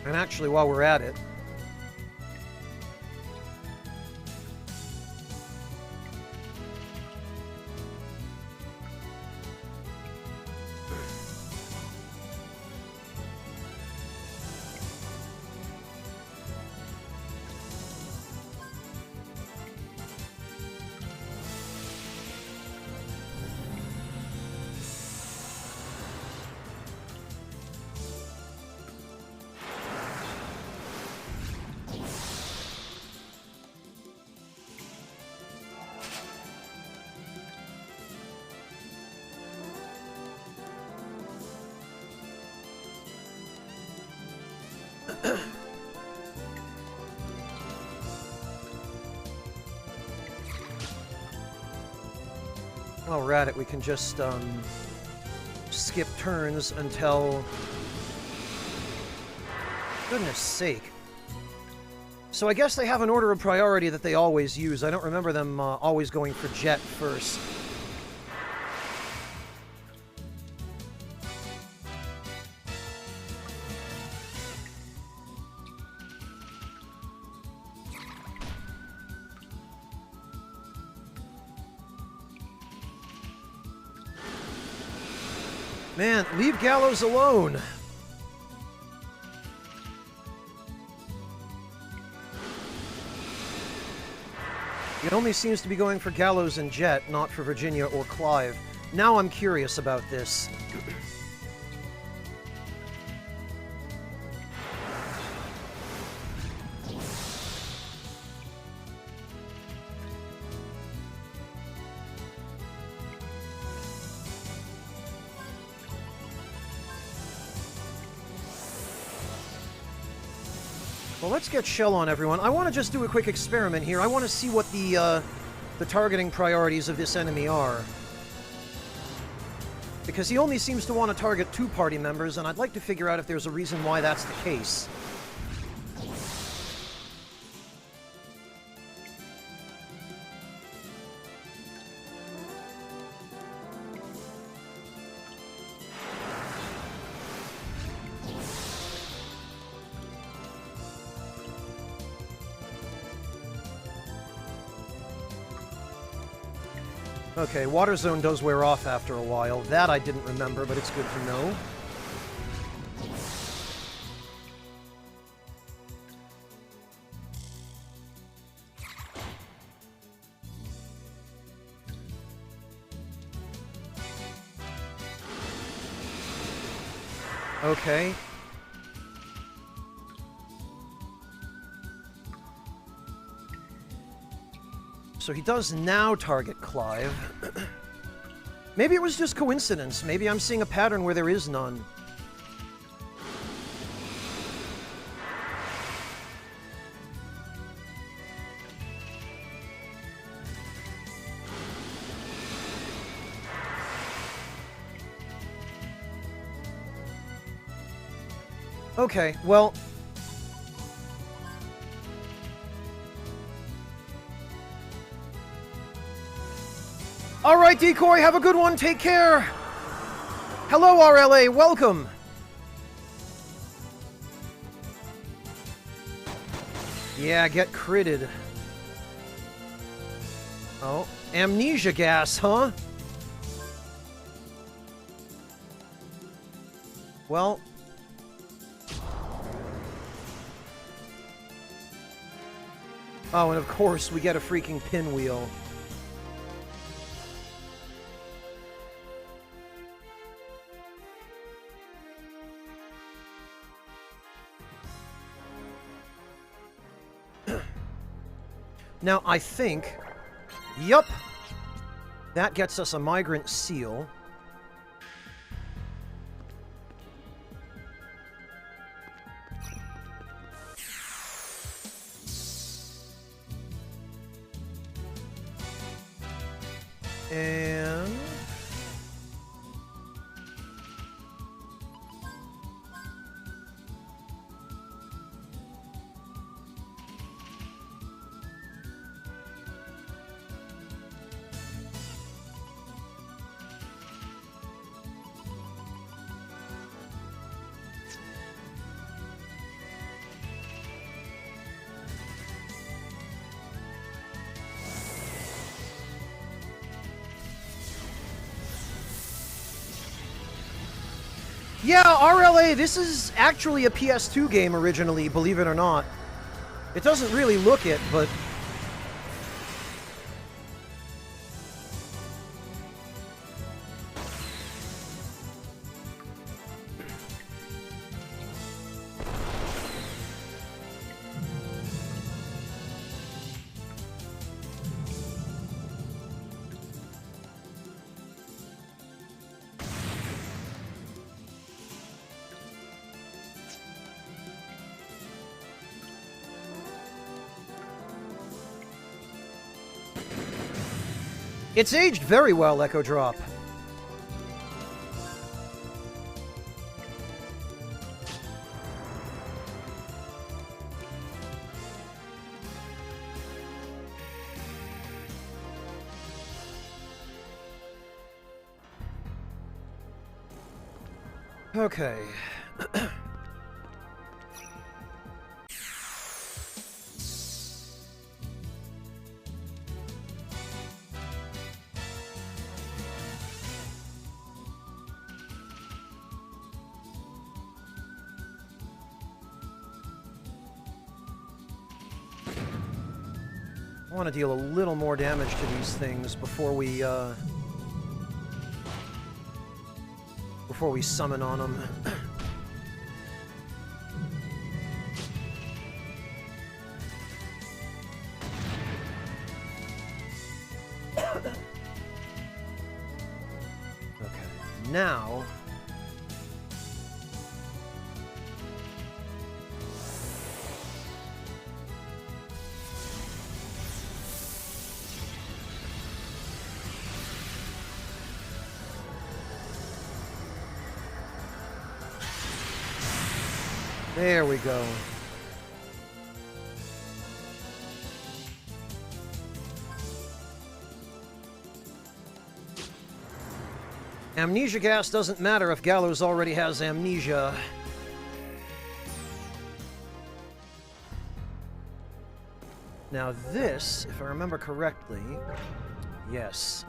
And actually, while we're at it... While we're at it, we can just, skip turns until... Goodness sake. So I guess they have an order of priority that they always use. I don't remember them always going for Jet first. Man, leave Gallows alone! It only seems to be going for Gallows and Jet, not for Virginia or Clive. Now I'm curious about this. Well, let's get Shell on, everyone. I want to just do a quick experiment here. I want to see what the targeting priorities of this enemy are. Because he only seems to want to target 2 party members, and I'd like to figure out if there's a reason why that's the case. Okay, Water Zone does wear off after a while. That I didn't remember, but it's good to know. Okay. So he does now target Clive. Maybe it was just coincidence. Maybe I'm seeing a pattern where there is none. Okay, well... Alright, Decoy, have a good one, take care! Hello, RLA, welcome! Yeah, get critted. Oh, amnesia gas, huh? Well... Oh, and of course, we get a freaking pinwheel. Now, I think... Yup! That gets us a Migrant Seal. And... yeah, RLA, this is actually a PS2 game originally, believe it or not. It doesn't really look it, but... It's aged very well, Echo Drop. Okay. I want to deal a little more damage to these things before we summon on them. Okay, now... There we go. Amnesia gas doesn't matter if Gallows already has amnesia. Now this, if I remember correctly, yes.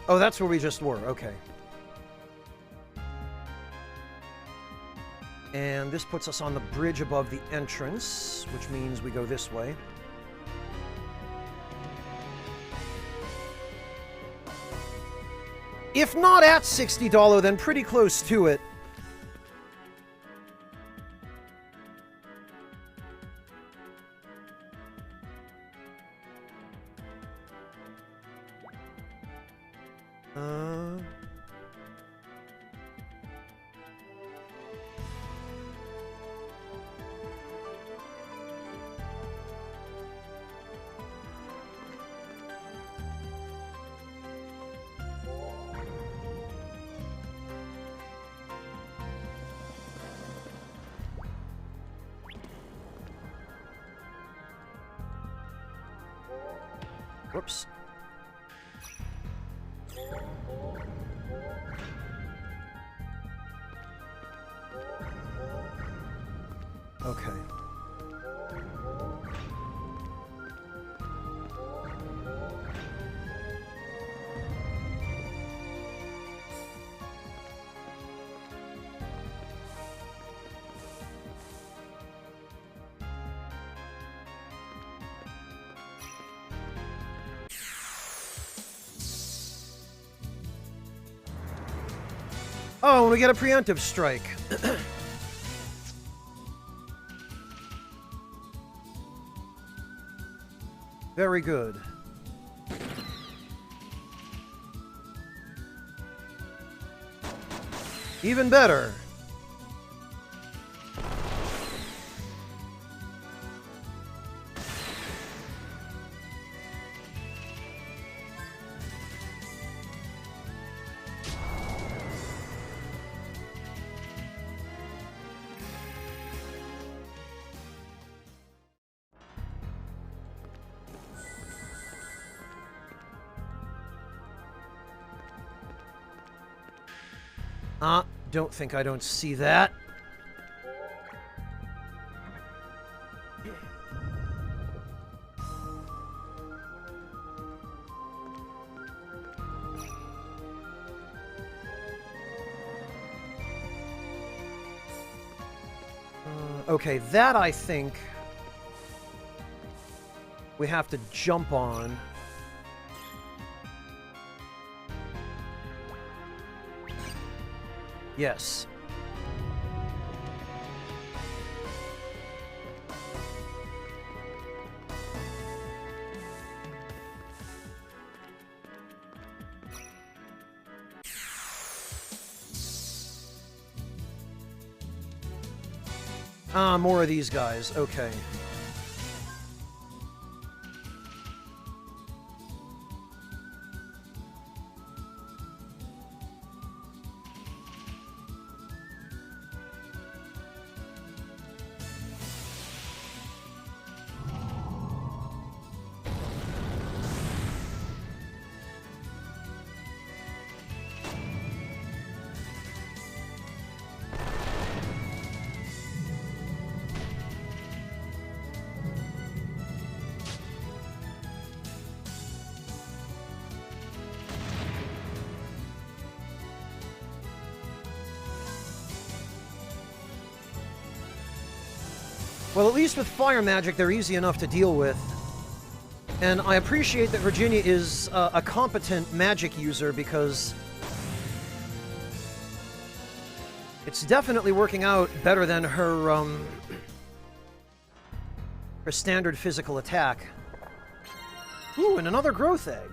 Oh, that's where we just were. Okay. And this puts us on the bridge above the entrance, which means we go this way. If not at $60, then pretty close to it. Whoops. Okay. Oh, and we get a preemptive strike. Very good. Even better. Don't think I don't see that. Okay, that I think we have to jump on. Yes. Ah, more of these guys. Okay. Well, at least with fire magic, they're easy enough to deal with. And I appreciate that Virginia is a competent magic user, because it's definitely working out better than her, her standard physical attack. Ooh, and another growth egg.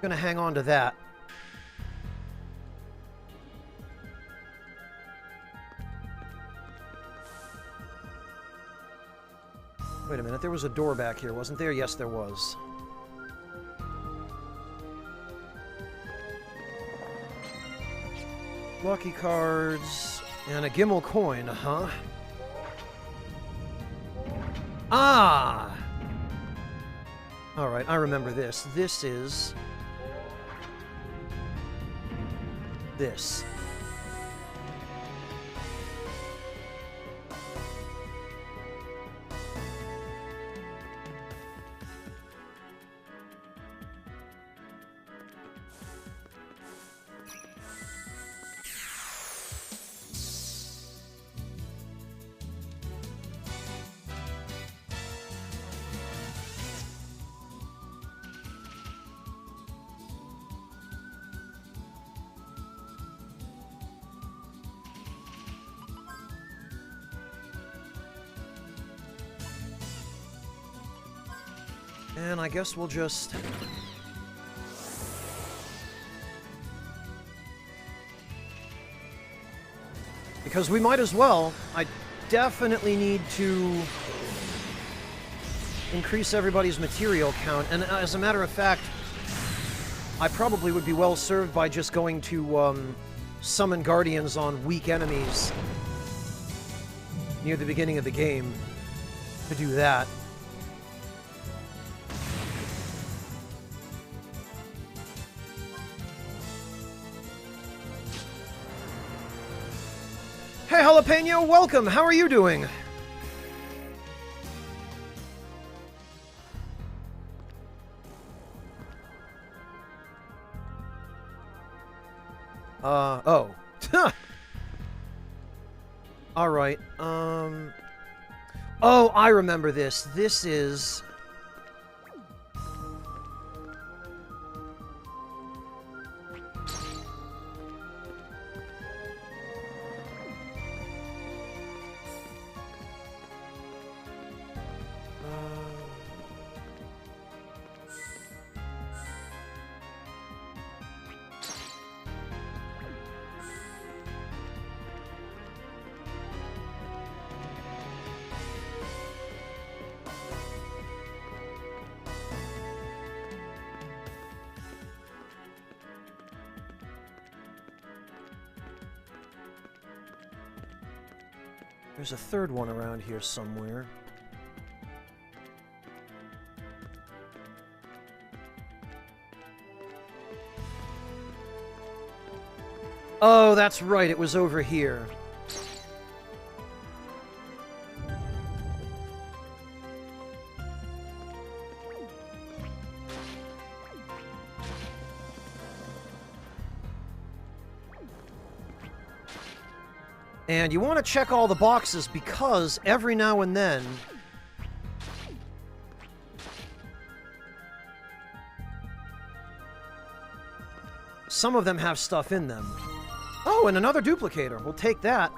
Gonna hang on to that. Wait a minute, there was a door back here, wasn't there? Yes, there was. Lucky cards, and a Gimmel coin, huh? Ah! Alright, I remember this. This is... this. And I guess we'll just... because we might as well. I definitely need to increase everybody's material count. And as a matter of fact, I probably would be well served by just going to summon guardians on weak enemies near the beginning of the game to do that. Hey, Jalapeno, welcome! How are you doing? Oh. Alright, oh, I remember this. This is... There's a third one around here somewhere. Oh, that's right, it was over here. And you want to check all the boxes because every now and then some of them have stuff in them. Oh, and another duplicator. We'll take that.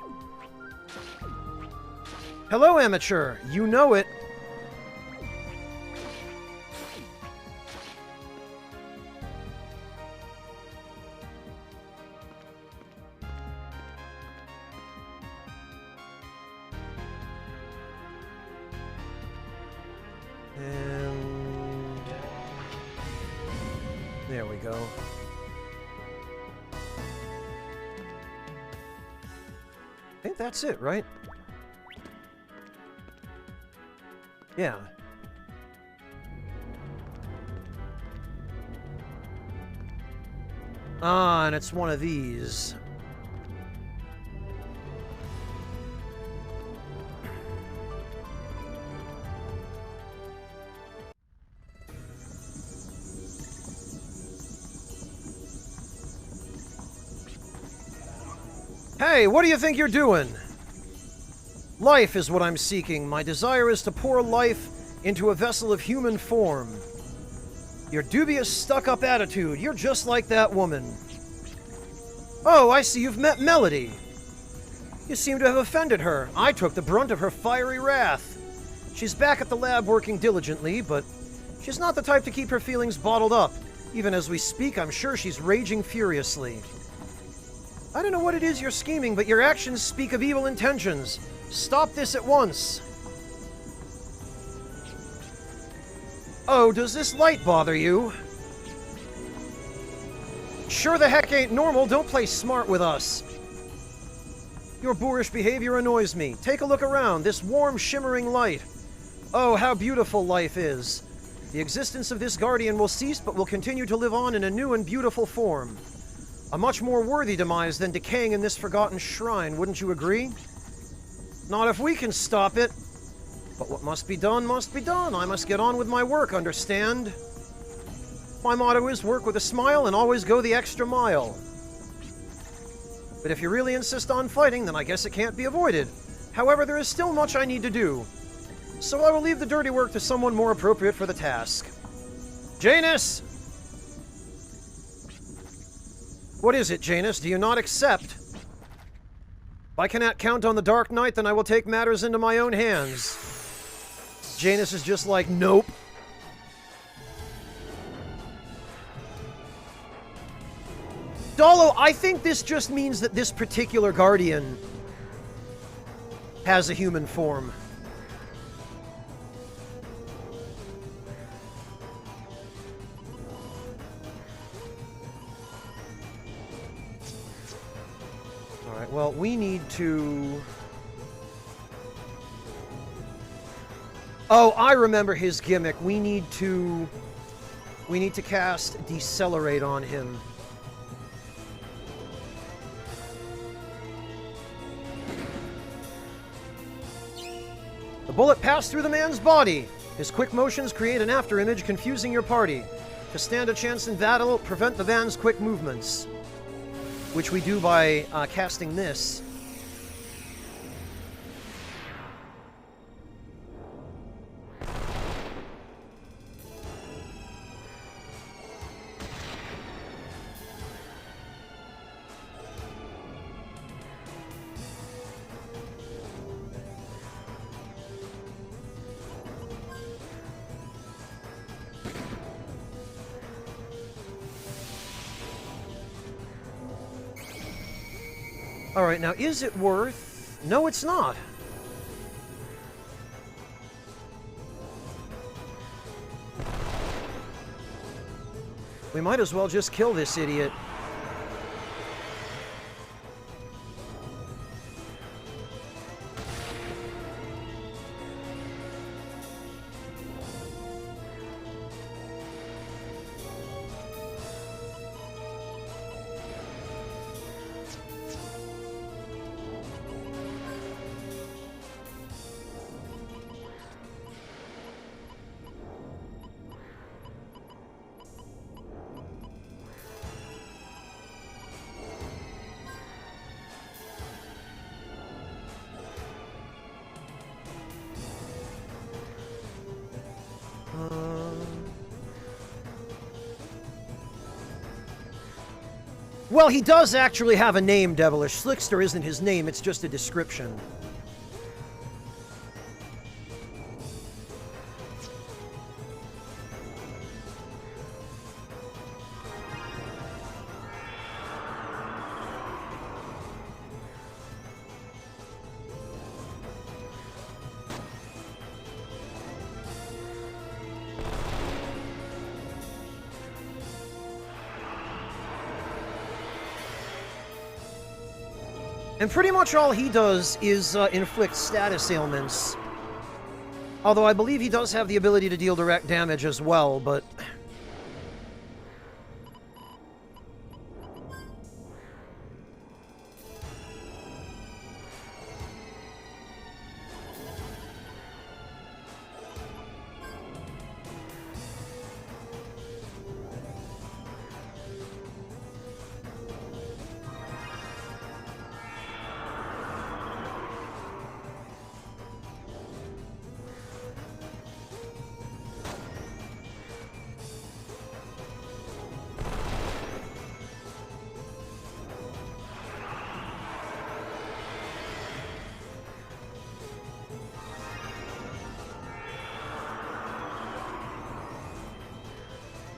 Hello, amateur. You know it. And there we go. I think that's it, right? Yeah. Ah, and it's one of these. Hey, what do you think you're doing? Life is what I'm seeking. My desire is to pour life into a vessel of human form. Your dubious, stuck-up attitude. You're just like that woman. Oh, I see you've met Melody. You seem to have offended her. I took the brunt of her fiery wrath. She's back at the lab working diligently, but she's not the type to keep her feelings bottled up. Even as we speak, I'm sure she's raging furiously. I don't know what it is you're scheming, but your actions speak of evil intentions. Stop this at once. Oh, does this light bother you? Sure the heck ain't normal. Don't play smart with us. Your boorish behavior annoys me. Take a look around. This warm, shimmering light. Oh, how beautiful life is. The existence of this guardian will cease, but will continue to live on in a new and beautiful form. A much more worthy demise than decaying in this forgotten shrine, wouldn't you agree? Not if we can stop it. But what must be done must be done. I must get on with my work, understand? My motto is work with a smile and always go the extra mile. But if you really insist on fighting, then I guess it can't be avoided. However, there is still much I need to do. So I will leave the dirty work to someone more appropriate for the task. Janus! What is it, Janus? Do you not accept? If I cannot count on the Dark Knight, then I will take matters into my own hands. Janus is just like, nope. Dolo, I think this just means that this particular Guardian has a human form. Alright, well, we need to... Oh, I remember his gimmick. We need to cast Decelerate on him. The bullet passed through the man's body. His quick motions create an afterimage, confusing your party. To stand a chance in battle, prevent the man's quick movements. Which we do by casting this. Alright, now is it worth... No, it's not. We might as well just kill this idiot. Well, he does actually have a name, Devilish. Slickster isn't his name, it's just a description. And pretty much all he does is inflict status ailments. Although I believe he does have the ability to deal direct damage as well, but...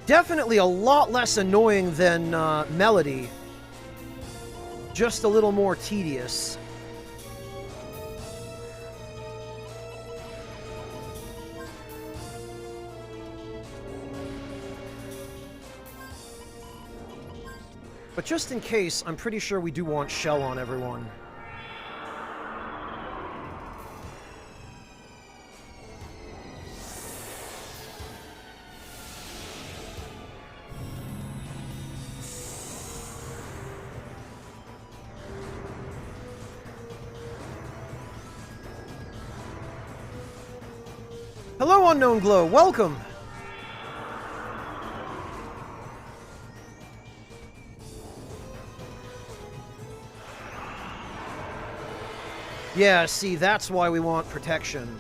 Definitely a lot less annoying than Melody. Just a little more tedious. But just in case, I'm pretty sure we do want Shell on everyone. Hello, Unknown Glow. Welcome. Yeah, see, that's why we want protection.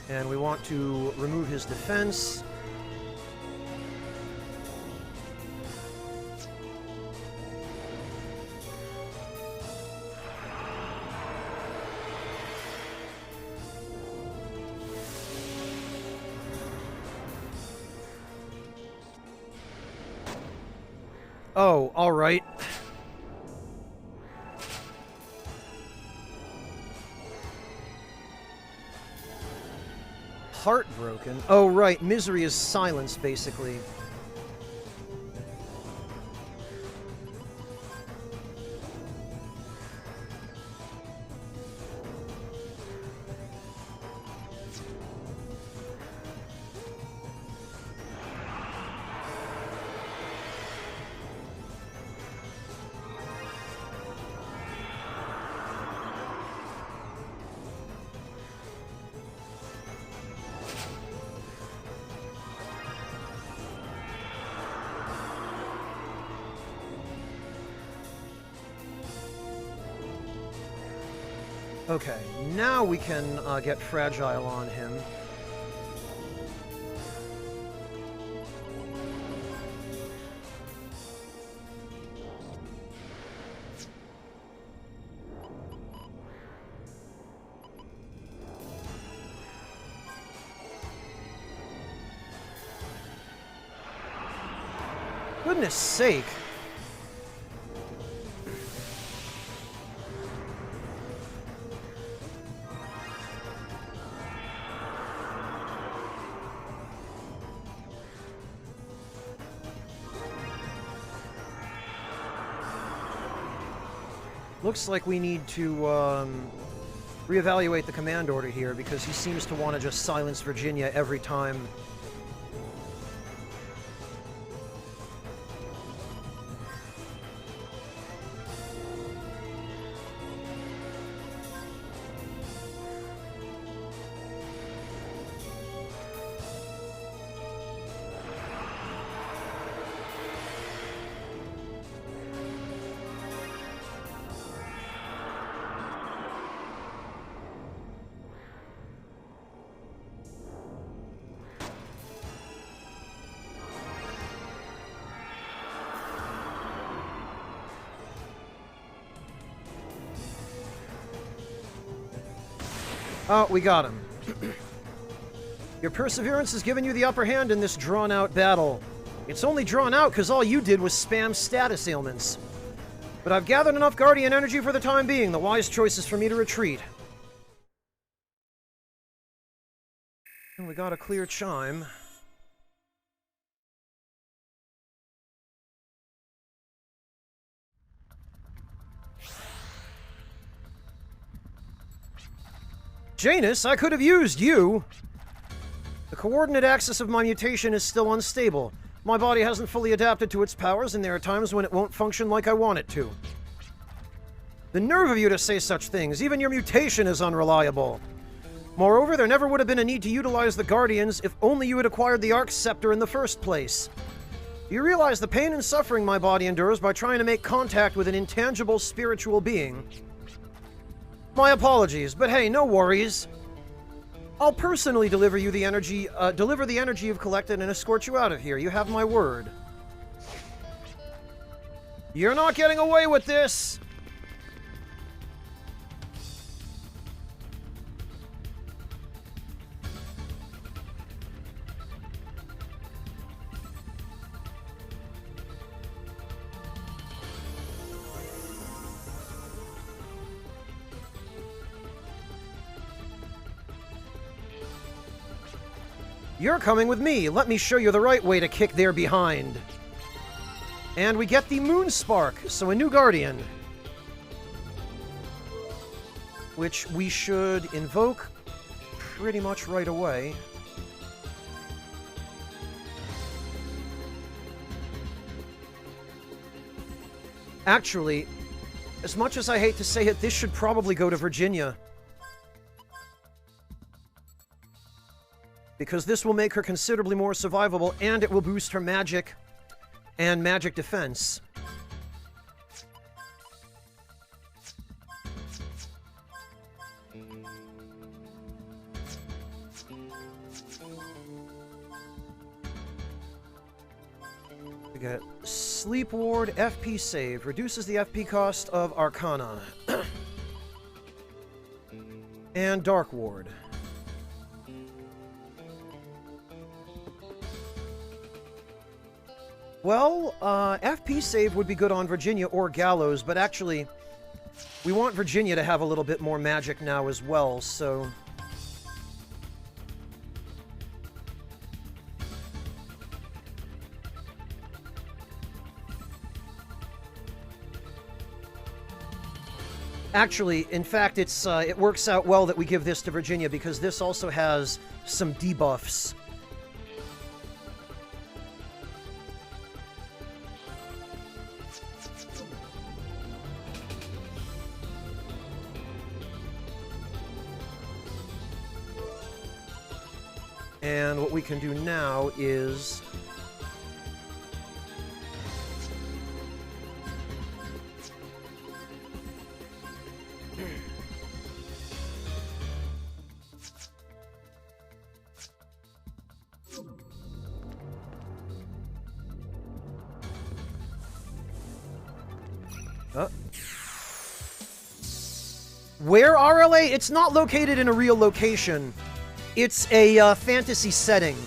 And we want to remove his defense. Oh, alright. Heartbroken? Oh, right. Misery is silence, basically. Okay, now we can get Fragile on him. Goodness sake. Looks like we need to reevaluate the command order here, because he seems to want to just silence Virginia every time. Oh, we got him. Your perseverance has given you the upper hand in this drawn-out battle. It's only drawn out because all you did was spam status ailments. But I've gathered enough Guardian energy for the time being. The wise choice is for me to retreat. And we got a clear chime. Janus, I could have used you! The coordinate axis of my mutation is still unstable. My body hasn't fully adapted to its powers, and there are times when it won't function like I want it to. The nerve of you to say such things! Even your mutation is unreliable! Moreover, there never would have been a need to utilize the Guardians if only you had acquired the Arc Scepter in the first place. Do you realize the pain and suffering my body endures by trying to make contact with an intangible spiritual being? My apologies, but hey, no worries. I'll personally deliver you the energy, you've collected and escort you out of here. You have my word. You're not getting away with this! You're coming with me. Let me show you the right way to kick their behind. And we get the Moon Spark, so a new Guardian. Which we should invoke pretty much right away. Actually, as much as I hate to say it, this should probably go to Virginia. Because this will make her considerably more survivable, and it will boost her magic and magic defense. We got Sleep Ward, FP Save, reduces the FP cost of Arcana. And Dark Ward. Well, FP save would be good on Virginia or Gallows, but actually, we want Virginia to have a little bit more magic now as well, so... Actually, in fact, it works out well that we give this to Virginia, because this also has some debuffs. And what we can do now is... Where RLA? It's not located in a real location. It's a fantasy setting.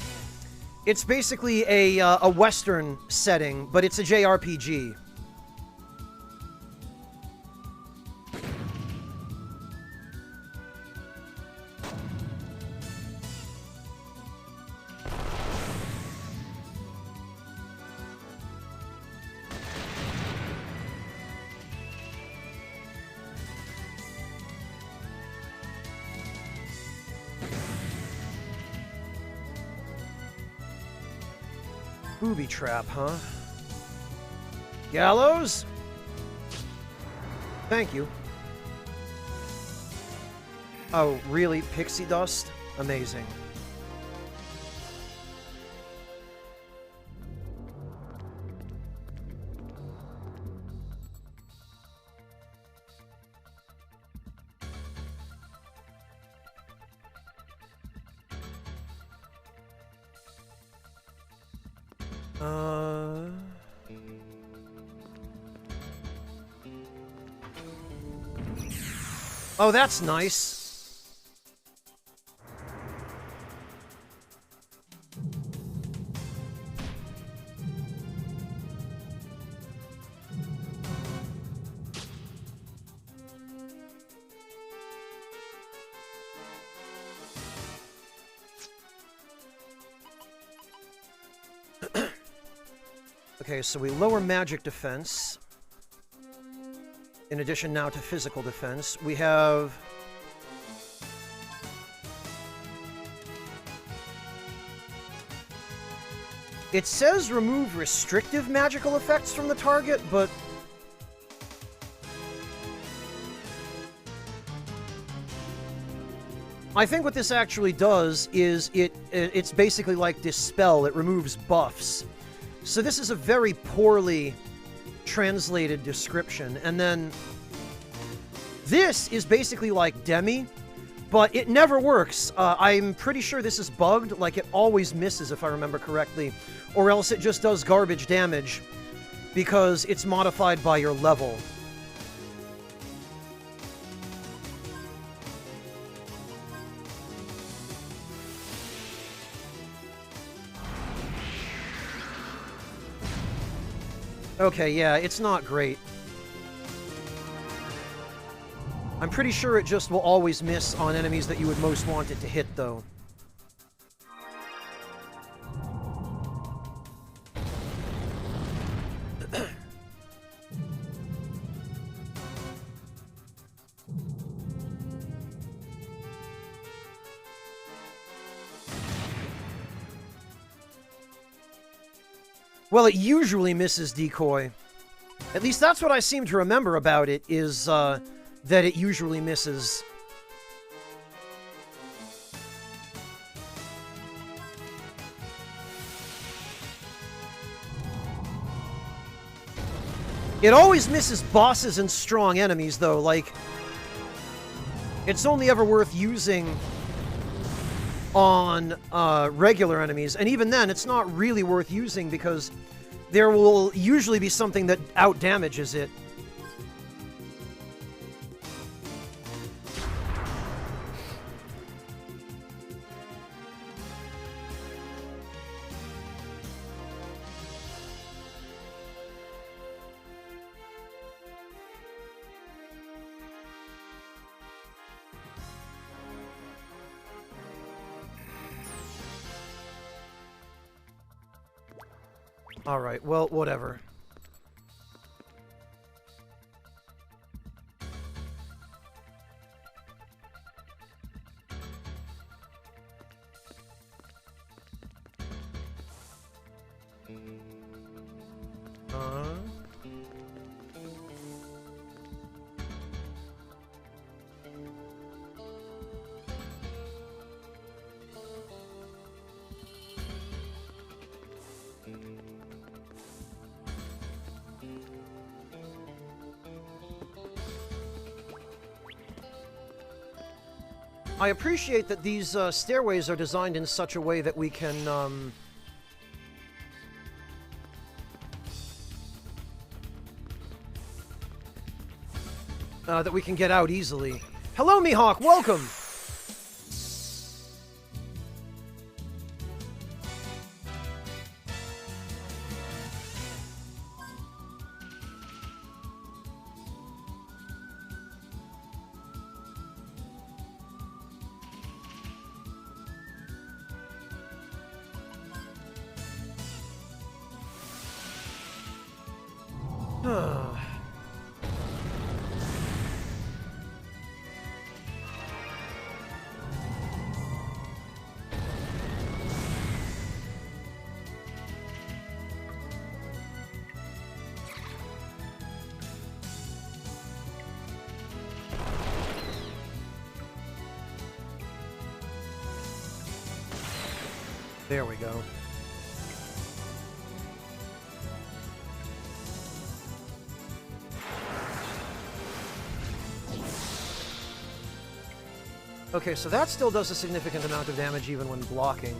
It's basically a Western setting, but it's a JRPG. Booby trap, huh? Gallows? Thank you. Oh, really? Pixie dust? Amazing. Oh, that's nice. Okay, so we lower magic defense. In addition now to physical defense. We have... It says remove restrictive magical effects from the target, but... I think what this actually does is it's basically like Dispel. It removes buffs. So this is a very poorly translated description. And then this is basically like Demi, but it never works. I'm pretty sure this is bugged, like it always misses if I remember correctly, or else it just does garbage damage because it's modified by your level. Okay, yeah, it's not great. I'm pretty sure it just will always miss on enemies that you would most want it to hit, though. Well, it usually misses decoy. At least that's what I seem to remember about it, is that it usually misses. It always misses bosses and strong enemies, though. Like, it's only ever worth using on regular enemies, and even then, it's not really worth using because there will usually be something that out-damages it. Alright, well, whatever. I appreciate that these stairways are designed in such a way that we can, that we can get out easily. Hello, Mihawk! Welcome! There we go. Okay, so that still does a significant amount of damage even when blocking.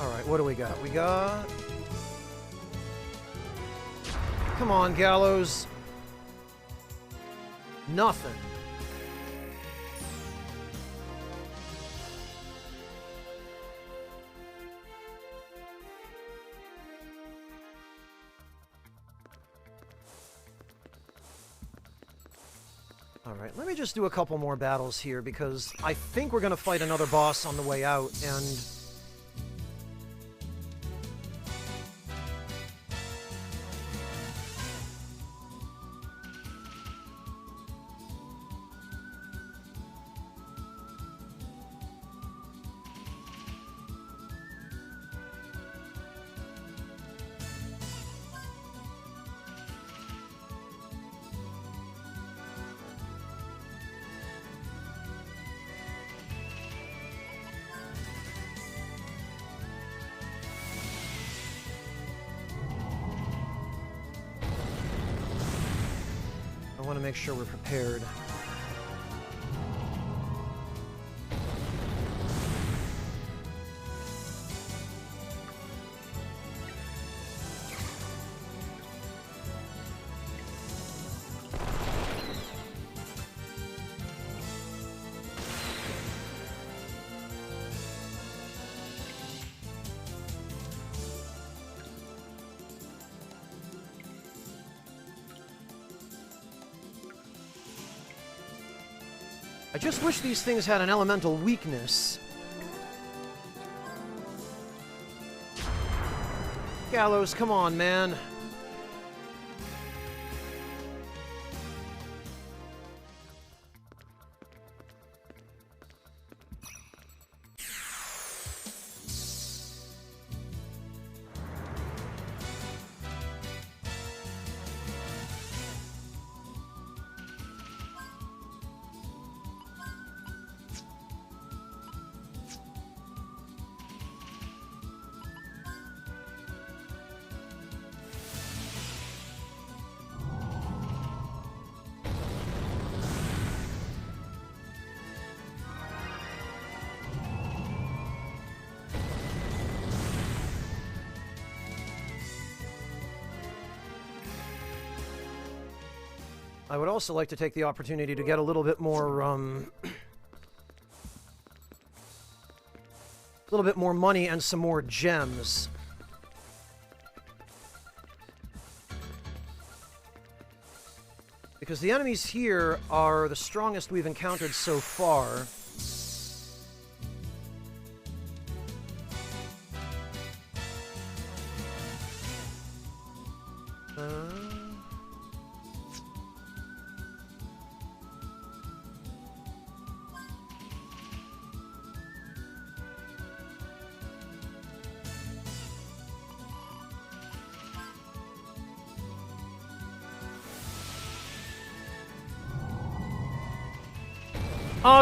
Alright, what do we got? We got... Come on, Gallows. Nothing. Alright, let me just do a couple more battles here, because I think we're going to fight another boss on the way out, and... I want to make sure we're prepared. I just wish these things had an elemental weakness. Gallows, come on, man. I would also like to take the opportunity to get a little bit more, money and some more gems. Because the enemies here are the strongest we've encountered so far.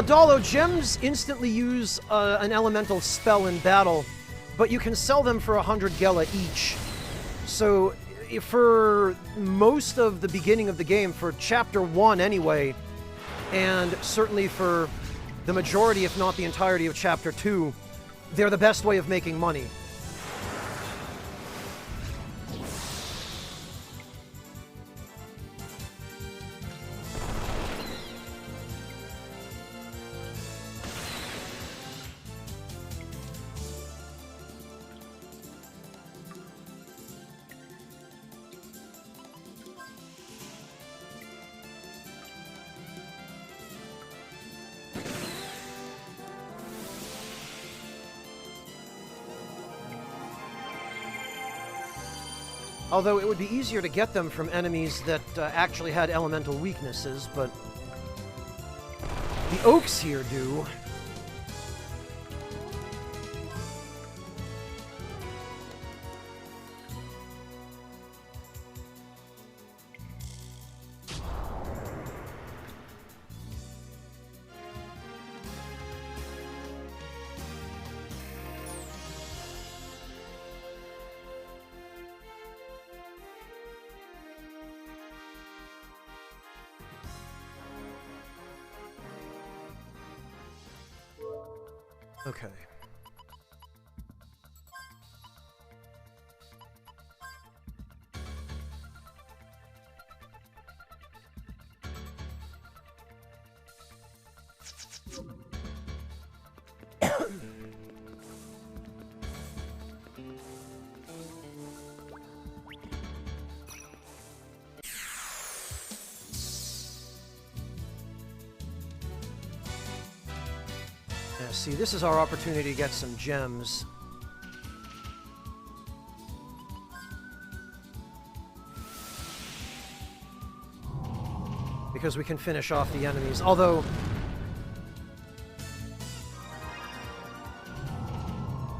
Dalo, gems instantly use an elemental spell in battle, but you can sell them for 100 Gela each. So, for most of the beginning of the game, for Chapter 1 anyway, and certainly for the majority, if not the entirety of Chapter 2, they're the best way of making money. Although it would be easier to get them from enemies that actually had elemental weaknesses, but the oaks here do. Okay. Yeah, see, this is our opportunity to get some gems. Because we can finish off the enemies, although...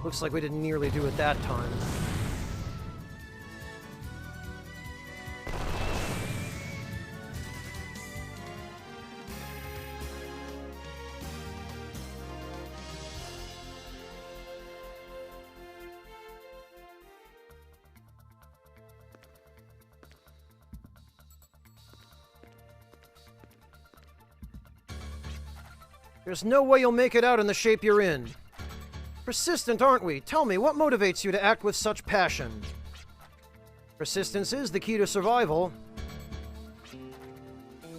Looks like we didn't nearly do it that time. There's no way you'll make it out in the shape you're in. Persistent, aren't we? Tell me, what motivates you to act with such passion? Persistence is the key to survival.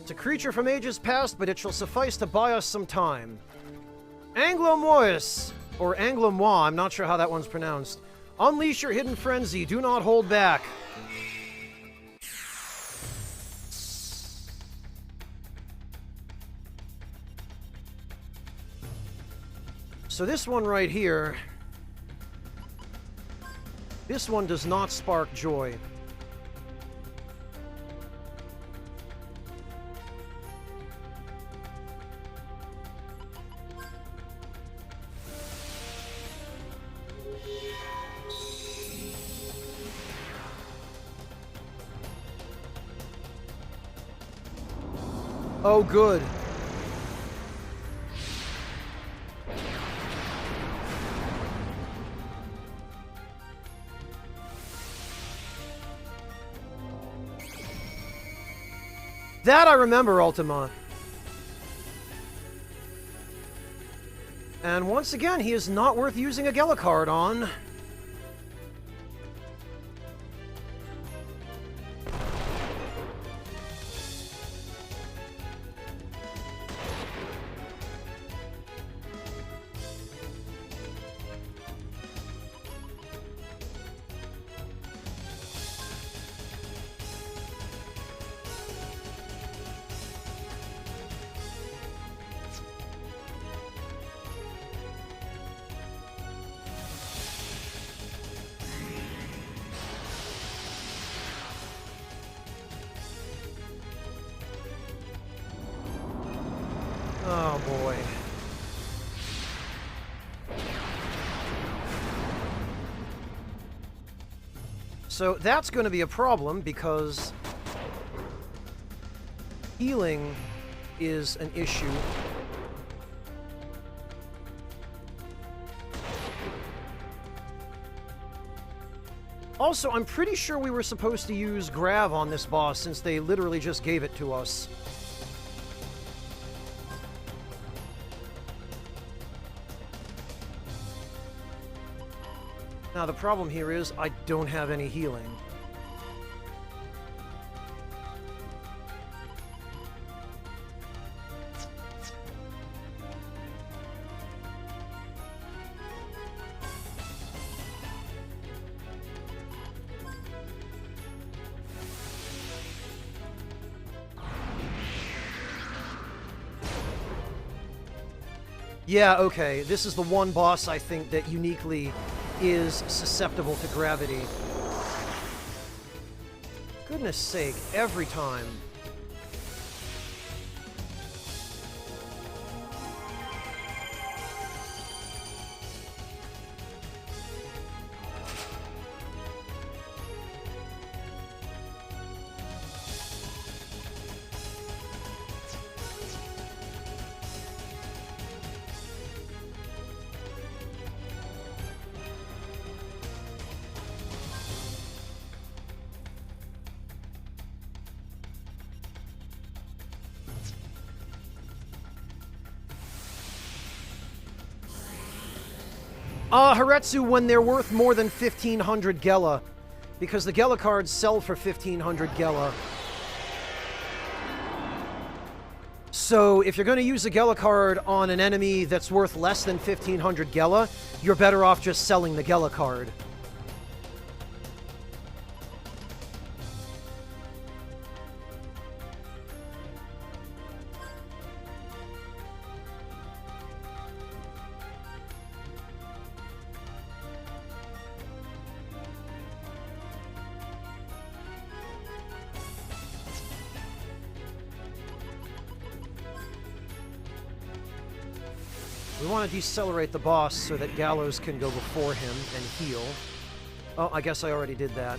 It's a creature from ages past, but it shall suffice to buy us some time. Anglo-Mois, or Anglo-Moi, I'm not sure how that one's pronounced. Unleash your hidden frenzy, do not hold back. So this one right here, this one does not spark joy. Oh, good. That I remember, Ultima. And once again, he is not worth using a Gela card on. Oh boy. So that's going to be a problem because healing is an issue. Also, I'm pretty sure we were supposed to use Grav on this boss since they literally just gave it to us. Now, the problem here is I don't have any healing. Yeah, okay, this is the one boss I think that uniquely is susceptible to gravity. Goodness sake, every time. Haretsu, when they're worth more than 1,500 Gela, because the Gela cards sell for 1,500 Gela. So, if you're going to use a Gela card on an enemy that's worth less than 1,500 Gela, you're better off just selling the Gela card. We want to decelerate the boss so that Gallows can go before him and heal. Oh, I guess I already did that.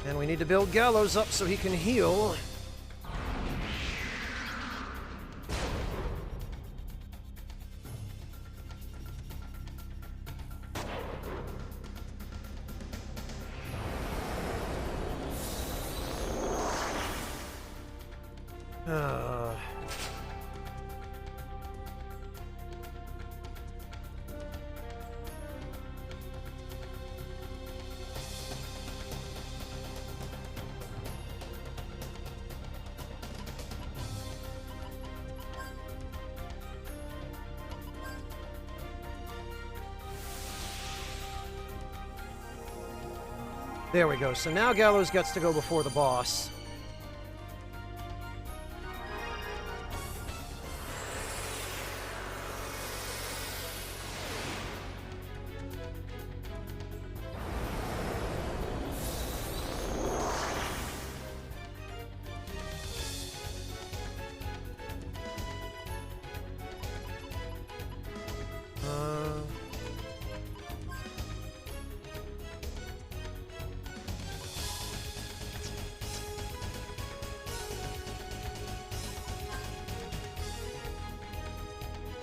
And we need to build Gallows up so he can heal. There we go. So now Gallows gets to go before the boss.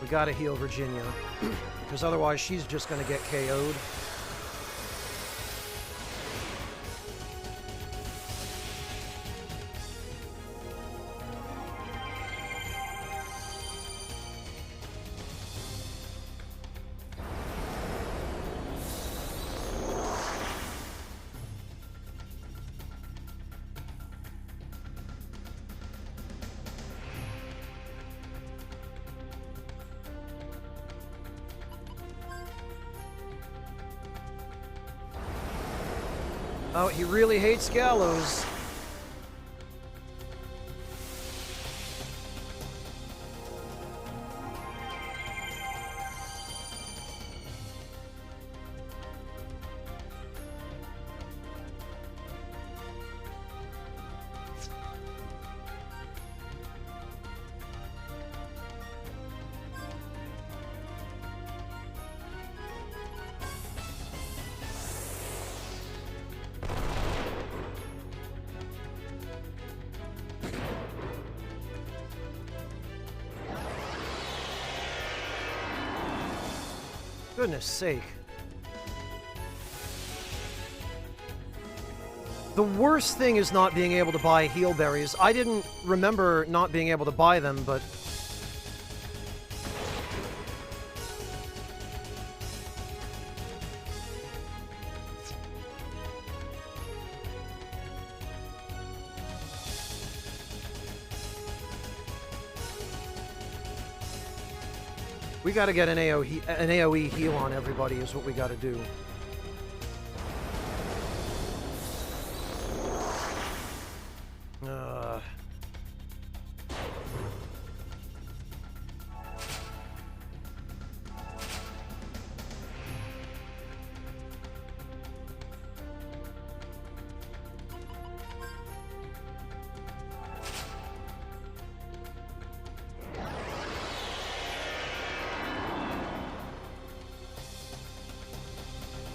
We gotta heal Virginia, because otherwise she's just gonna get KO'd. Oh, he really hates Gallows. Goodness sake. The worst thing is not being able to buy heal berries. I didn't remember not being able to buy them, but... we gotta get an AoE heal on everybody is what we gotta do.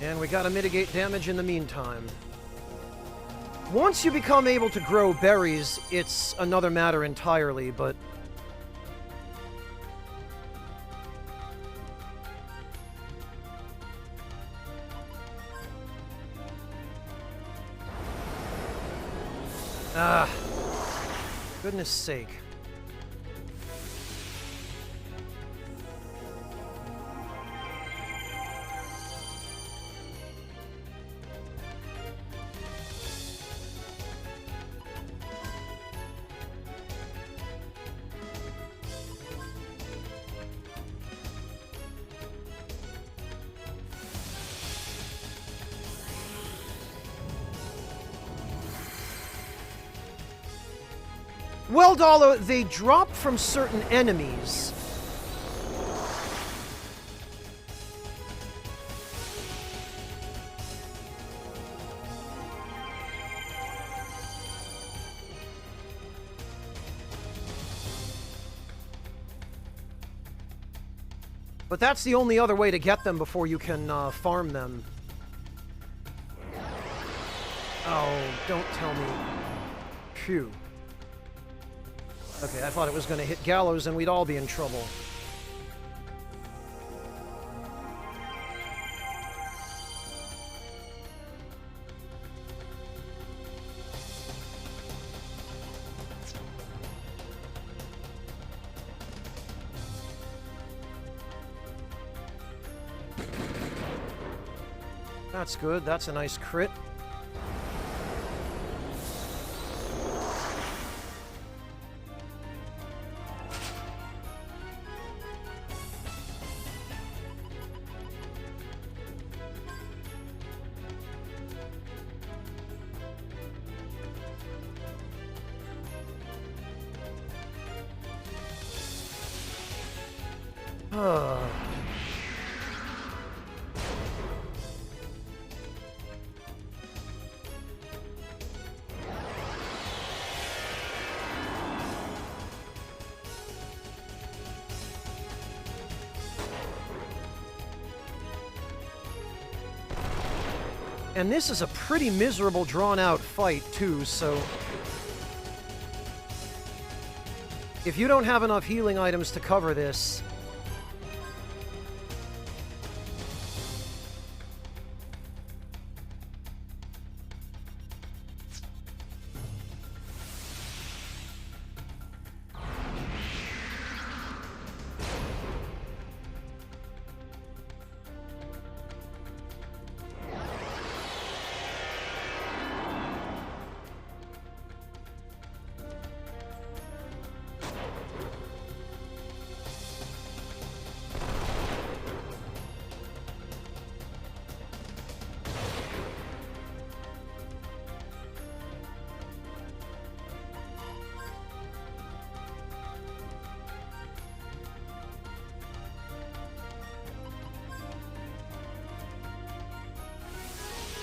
And we gotta mitigate damage in the meantime. Once you become able to grow berries, it's another matter entirely, but... goodness sake. Well, Dalo, they drop from certain enemies. But that's the only other way to get them before you can farm them. Oh, don't tell me. Phew. Okay, I thought it was going to hit Gallows and we'd all be in trouble. That's good. That's a nice crit. And this is a pretty miserable, drawn-out fight, too, so... if you don't have enough healing items to cover this...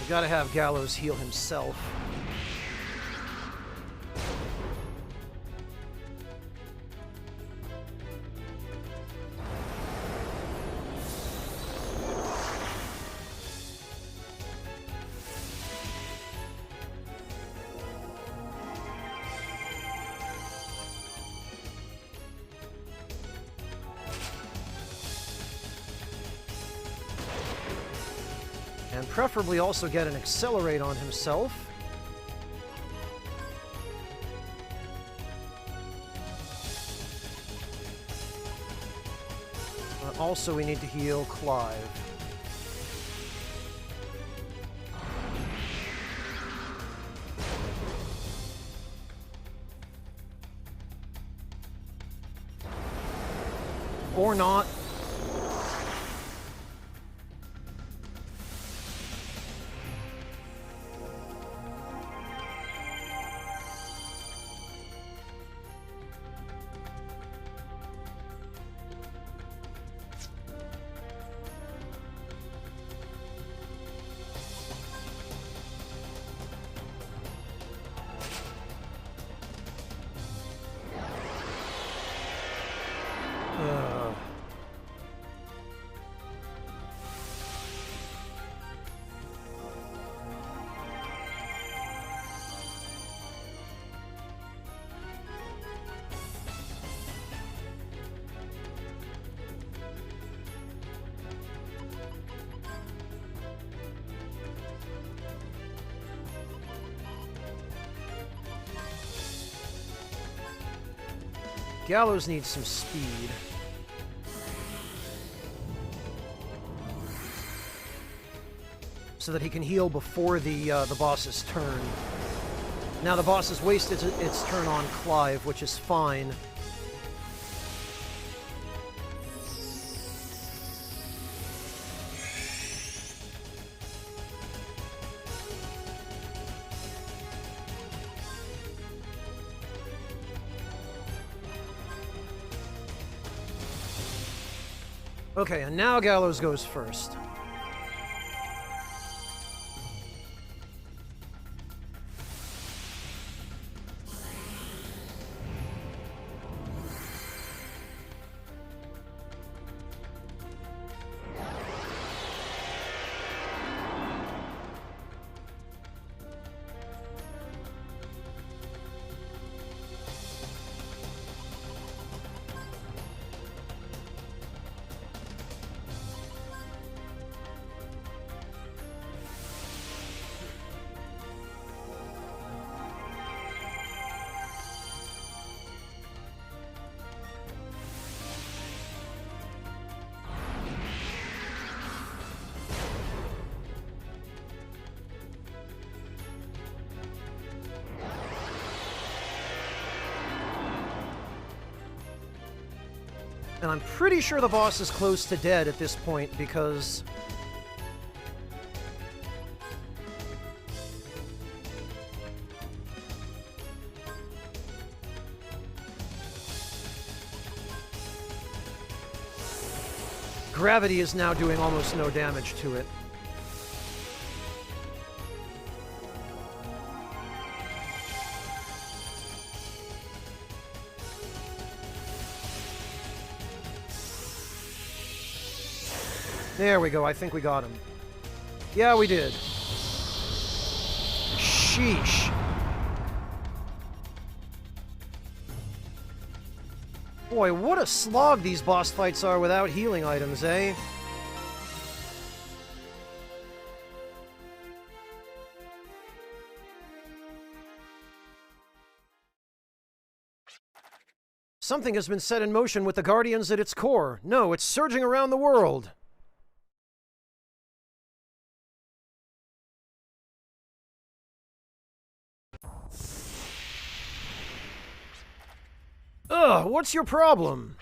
you gotta have Gallows heal himself. And preferably also get an accelerate on himself. Also, we need to heal Clive. Or not. Gallows needs some speed. So that he can heal before the boss's turn. Now the boss has wasted its turn on Clive, which is fine. Okay, and now Gallows goes first. And I'm pretty sure the boss is close to dead at this point because... gravity is now doing almost no damage to it. There we go, I think we got him. Yeah, we did. Sheesh. Boy, what a slog these boss fights are without healing items, eh? Something has been set in motion with the Guardians at its core. No, it's surging around the world. Ugh, what's your problem?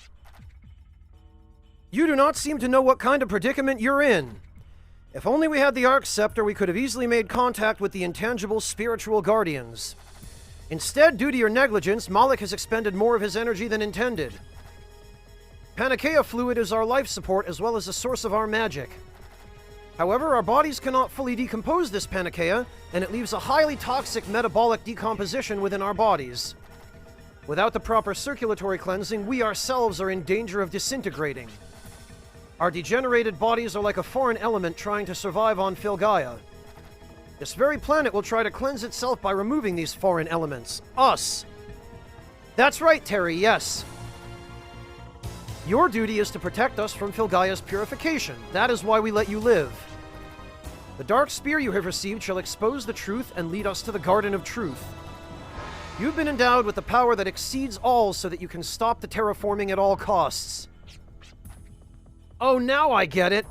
You do not seem to know what kind of predicament you're in. If only we had the Arc Scepter, we could have easily made contact with the intangible spiritual guardians. Instead, due to your negligence, Malik has expended more of his energy than intended. Panacea fluid is our life support as well as a source of our magic. However, our bodies cannot fully decompose this Panacea, and it leaves a highly toxic metabolic decomposition within our bodies. Without the proper circulatory cleansing, we ourselves are in danger of disintegrating. Our degenerated bodies are like a foreign element trying to survive on Filgaia. This very planet will try to cleanse itself by removing these foreign elements. Us! That's right, Terry, yes. Your duty is to protect us from Filgaia's purification. That is why we let you live. The dark spear you have received shall expose the truth and lead us to the Garden of Truth. You've been endowed with the power that exceeds all so that you can stop the terraforming at all costs. Oh, now I get it.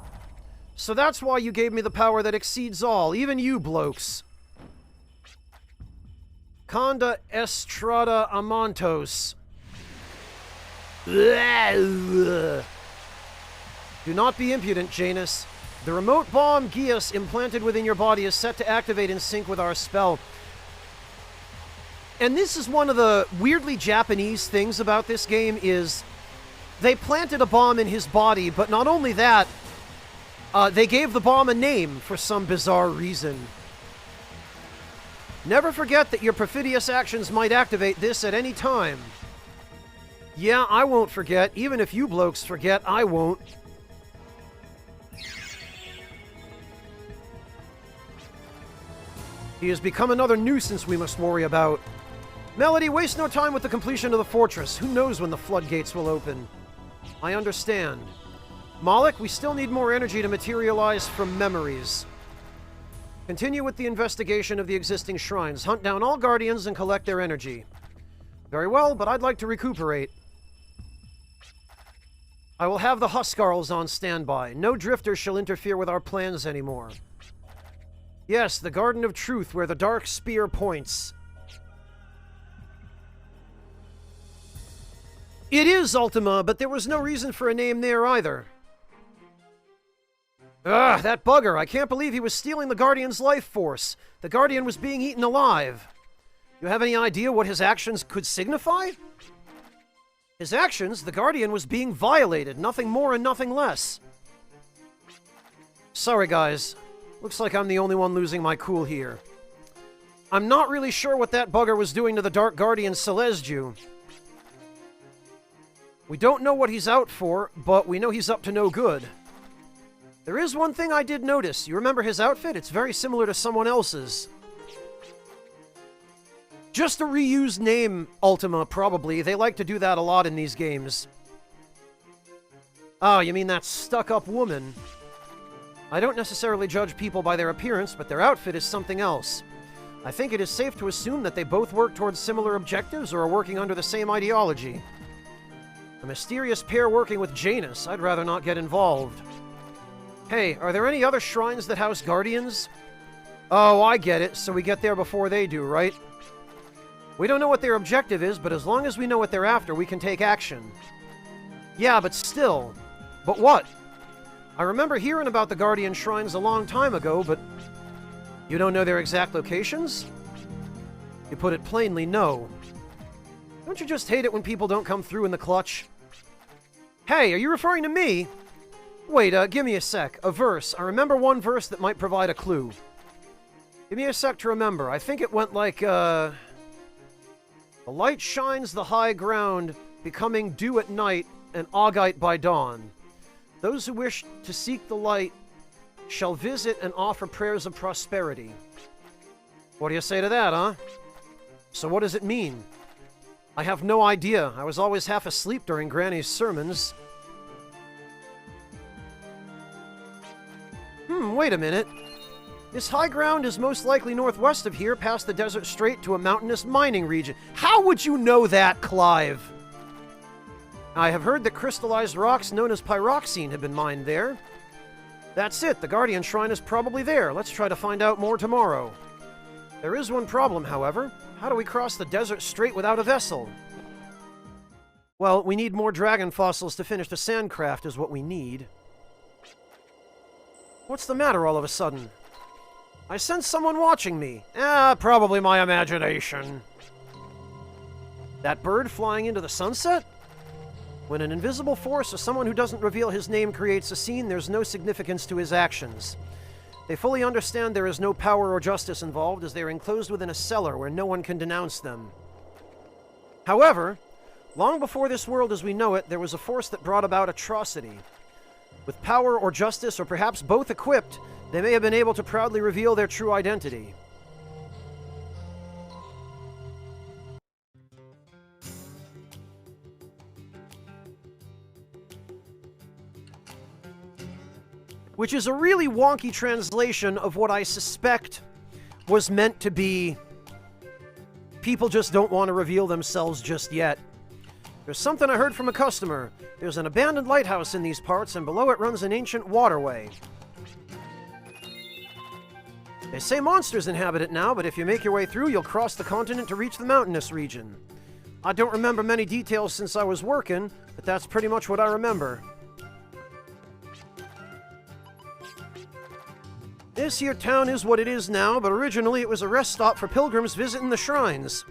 So that's why you gave me the power that exceeds all, even you blokes. Conda Estrada Amantos. Do not be impudent, Janus. The remote bomb Gias implanted within your body is set to activate in sync with our spell. And this is one of the weirdly Japanese things about this game is they planted a bomb in his body, but not only that, they gave the bomb a name for some bizarre reason. Never forget that your perfidious actions might activate this at any time. Yeah, I won't forget. Even if you blokes forget, I won't. He has become another nuisance we must worry about. Melody, waste no time with the completion of the fortress. Who knows when the floodgates will open? I understand. Malik, we still need more energy to materialize from memories. Continue with the investigation of the existing shrines. Hunt down all guardians and collect their energy. Very well, but I'd like to recuperate. I will have the Huskarls on standby. No drifters shall interfere with our plans anymore. Yes, the Garden of Truth, where the dark spear points. It is Ultima, but there was no reason for a name there either. Ugh, that bugger. I can't believe he was stealing the Guardian's life force. The Guardian was being eaten alive. You have any idea what his actions could signify? His actions, the Guardian was being violated, nothing more and nothing less. Sorry, guys. Looks like I'm the only one losing my cool here. I'm not really sure what that bugger was doing to the Dark Guardian Celestiu. We don't know what he's out for, but we know he's up to no good. There is one thing I did notice. You remember his outfit? It's very similar to someone else's. Just a reused name, Ultima, probably. They like to do that a lot in these games. Oh, you mean that stuck-up woman? I don't necessarily judge people by their appearance, but their outfit is something else. I think it is safe to assume that they both work towards similar objectives or are working under the same ideology. A mysterious pair working with Janus. I'd rather not get involved. Hey, are there any other shrines that house guardians? Oh, I get it, so we get there before they do, right? We don't know what their objective is, but as long as we know what they're after, we can take action. Yeah, but still. But what? I remember hearing about the Guardian Shrines a long time ago, but... You don't know their exact locations? You put it plainly, no. Don't you just hate it when people don't come through in the clutch? Hey, are you referring to me? Wait, give me a sec. A verse. I remember one verse that might provide a clue. Give me a sec to remember. I think it went like, The light shines the high ground, becoming dew at night and augite by dawn. Those who wish to seek the light shall visit and offer prayers of prosperity. What do you say to that, huh? So what does it mean? I have no idea. I was always half asleep during Granny's sermons. Wait a minute. This high ground is most likely northwest of here, past the desert strait to a mountainous mining region. How would you know that, Clive? I have heard that crystallized rocks known as pyroxene have been mined there. That's it. The Guardian Shrine is probably there. Let's try to find out more tomorrow. There is one problem, however. How do we cross the desert strait without a vessel? Well, we need more dragon fossils to finish the sandcraft is what we need. What's the matter all of a sudden? I sense someone watching me. Probably my imagination. That bird flying into the sunset? When an invisible force or someone who doesn't reveal his name creates a scene, there's no significance to his actions. They fully understand there is no power or justice involved, as they are enclosed within a cellar where no one can denounce them. However, long before this world as we know it, there was a force that brought about atrocity. With power or justice, or perhaps both equipped, they may have been able to proudly reveal their true identity. Which is a really wonky translation of what I suspect was meant to be people just don't want to reveal themselves just yet. There's something I heard from a customer. There's an abandoned lighthouse in these parts, and below it runs an ancient waterway. They say monsters inhabit it now, but if you make your way through, you'll cross the continent to reach the mountainous region. I don't remember many details since I was working, but that's pretty much what I remember. This here town is what it is now, but originally it was a rest stop for pilgrims visiting the shrines.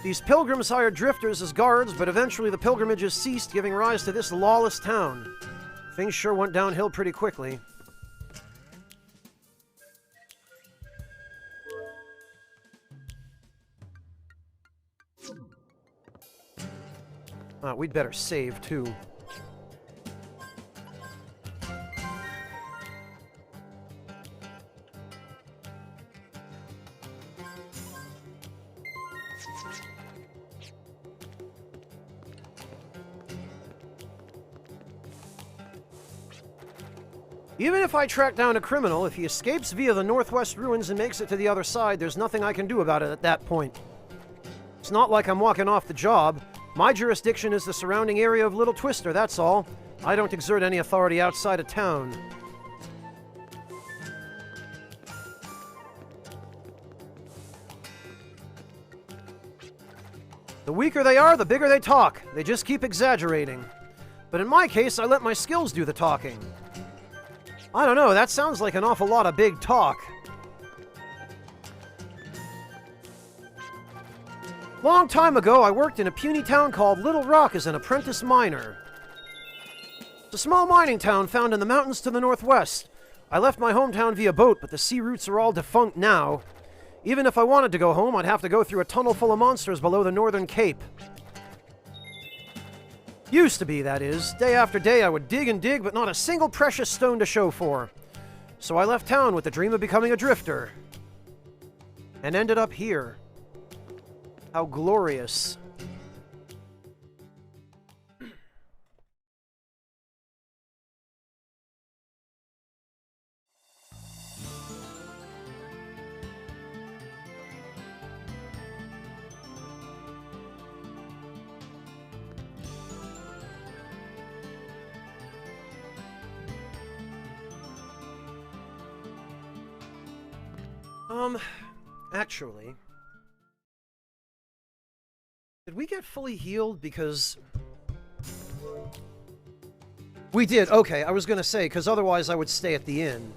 These pilgrims hired drifters as guards, but eventually the pilgrimages ceased, giving rise to this lawless town. Things sure went downhill pretty quickly. We'd better save, too. Even if I track down a criminal, if he escapes via the northwest ruins and makes it to the other side, there's nothing I can do about it at that point. It's not like I'm walking off the job. My jurisdiction is the surrounding area of Little Twister, that's all. I don't exert any authority outside of town. The weaker they are, the bigger they talk. They just keep exaggerating. But in my case, I let my skills do the talking. I don't know, that sounds like an awful lot of big talk. Long time ago, I worked in a puny town called Little Rock as an apprentice miner. It's a small mining town found in the mountains to the northwest. I left my hometown via boat, but the sea routes are all defunct now. Even if I wanted to go home, I'd have to go through a tunnel full of monsters below the northern cape. Used to be, that is. Day after day, I would dig and dig, but not a single precious stone to show for. So I left town with the dream of becoming a drifter. And ended up here. How glorious. Actually... Did we get fully healed? Because... We did, okay, I was gonna say, because otherwise I would stay at the inn.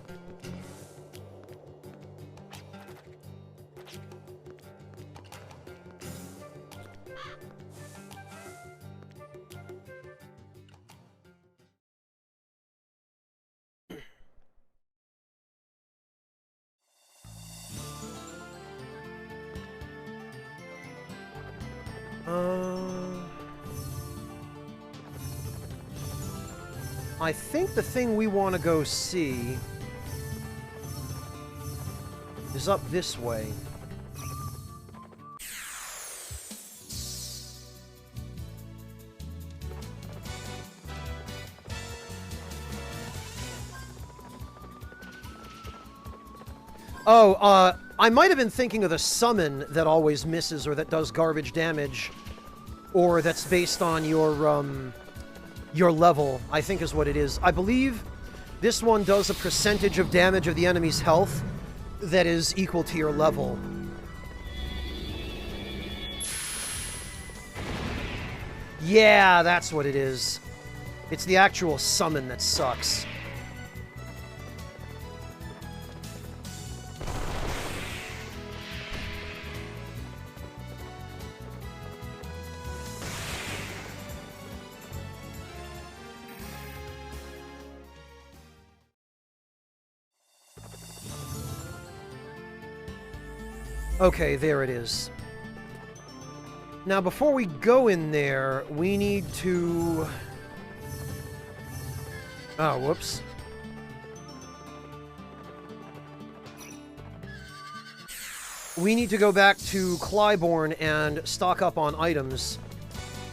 I think the thing we want to go see is up this way. Oh, I might have been thinking of the summon that always misses or that does garbage damage, or that's based on your level, I think is what it is. I believe this one does a percentage of damage of the enemy's health that is equal to your level. Yeah, that's what it is. It's the actual summon that sucks. Okay, there it is. Now, before we go in there, we need to... Oh, whoops. We need to go back to Clybourne and stock up on items,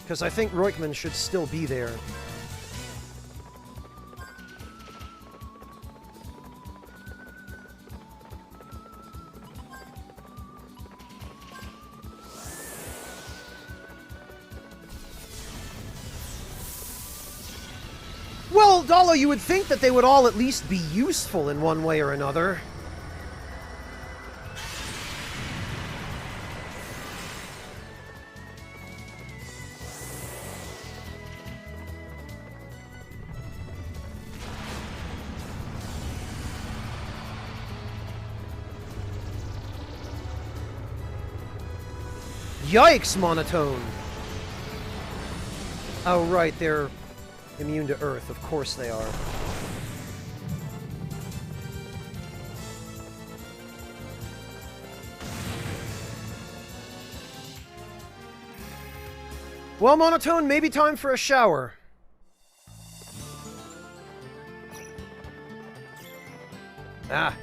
because I think Roykman should still be there. Well, Dalo, you would think that they would all at least be useful in one way or another. Yikes, Monotone! Oh, right, they're immune to Earth. Of course they are. Well, Monotone, maybe time for a shower. Ah.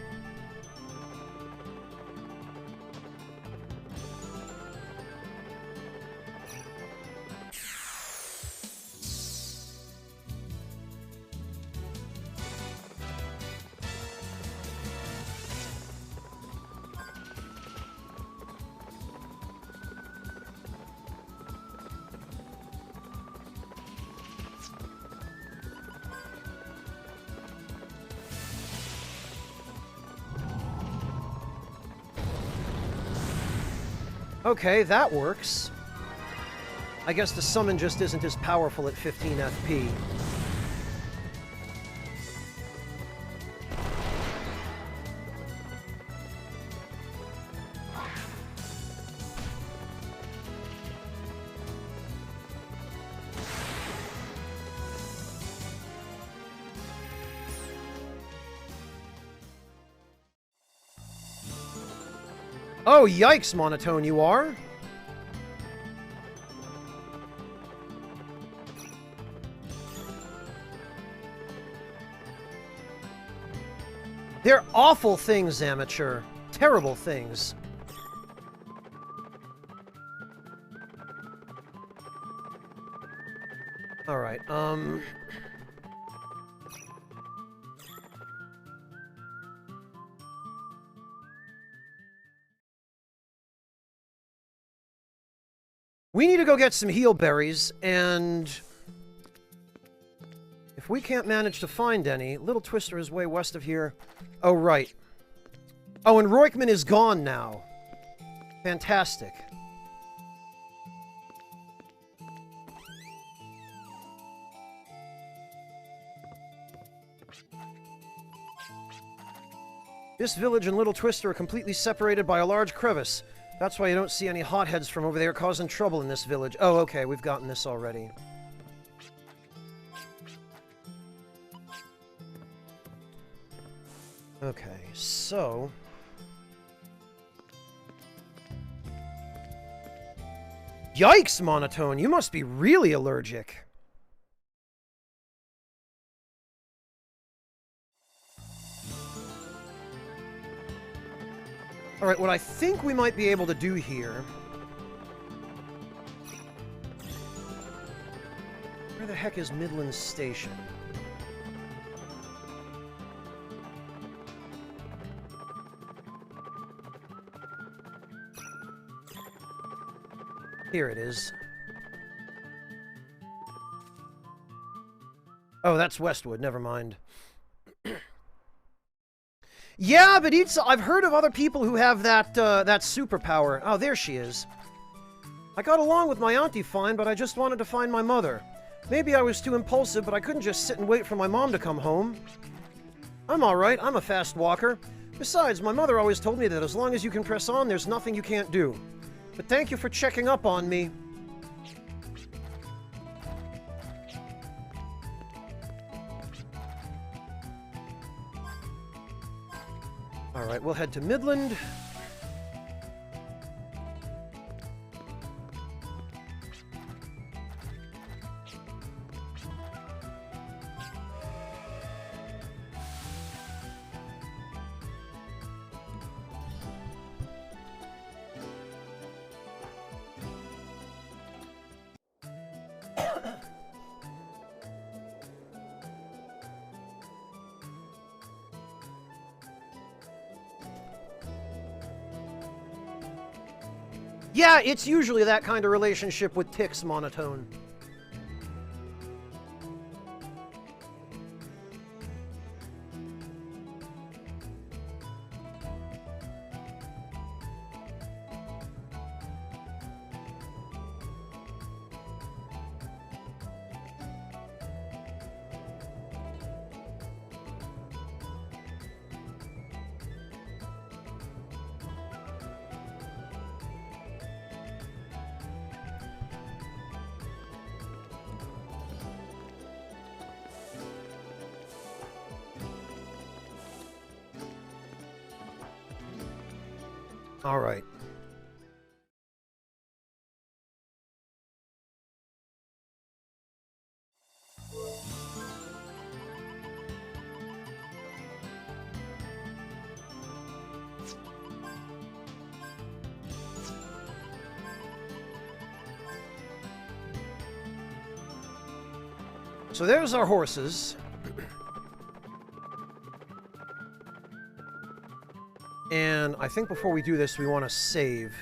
Okay, that works. I guess the summon just isn't as powerful at 15 FP. Oh, yikes, Monotone, you are? They're awful things, Amateur. Terrible things. Alright, we need to go get some heal berries, and if we can't manage to find any, Little Twister is way west of here. Oh, right. Oh, and Roykman is gone now. Fantastic. This village and Little Twister are completely separated by a large crevice. That's why you don't see any hotheads from over there causing trouble in this village. Oh, okay, we've gotten this already. Okay, so... Yikes, Monotone! You must be really allergic. Alright, what I think we might be able to do here... Where the heck is Midland Station? Here it is. Oh, that's Westwood. Never mind. Yeah, but I've heard of other people who have that superpower. Oh, there she is. I got along with my auntie fine, but I just wanted to find my mother. Maybe I was too impulsive, but I couldn't just sit and wait for my mom to come home. I'm alright. I'm a fast walker. Besides, my mother always told me that as long as you can press on, there's nothing you can't do. But thank you for checking up on me. Alright, we'll head to Midland. Yeah, it's usually that kind of relationship with ticks, Monotone. All right. So there's our horses. And I think before we do this, we want to save.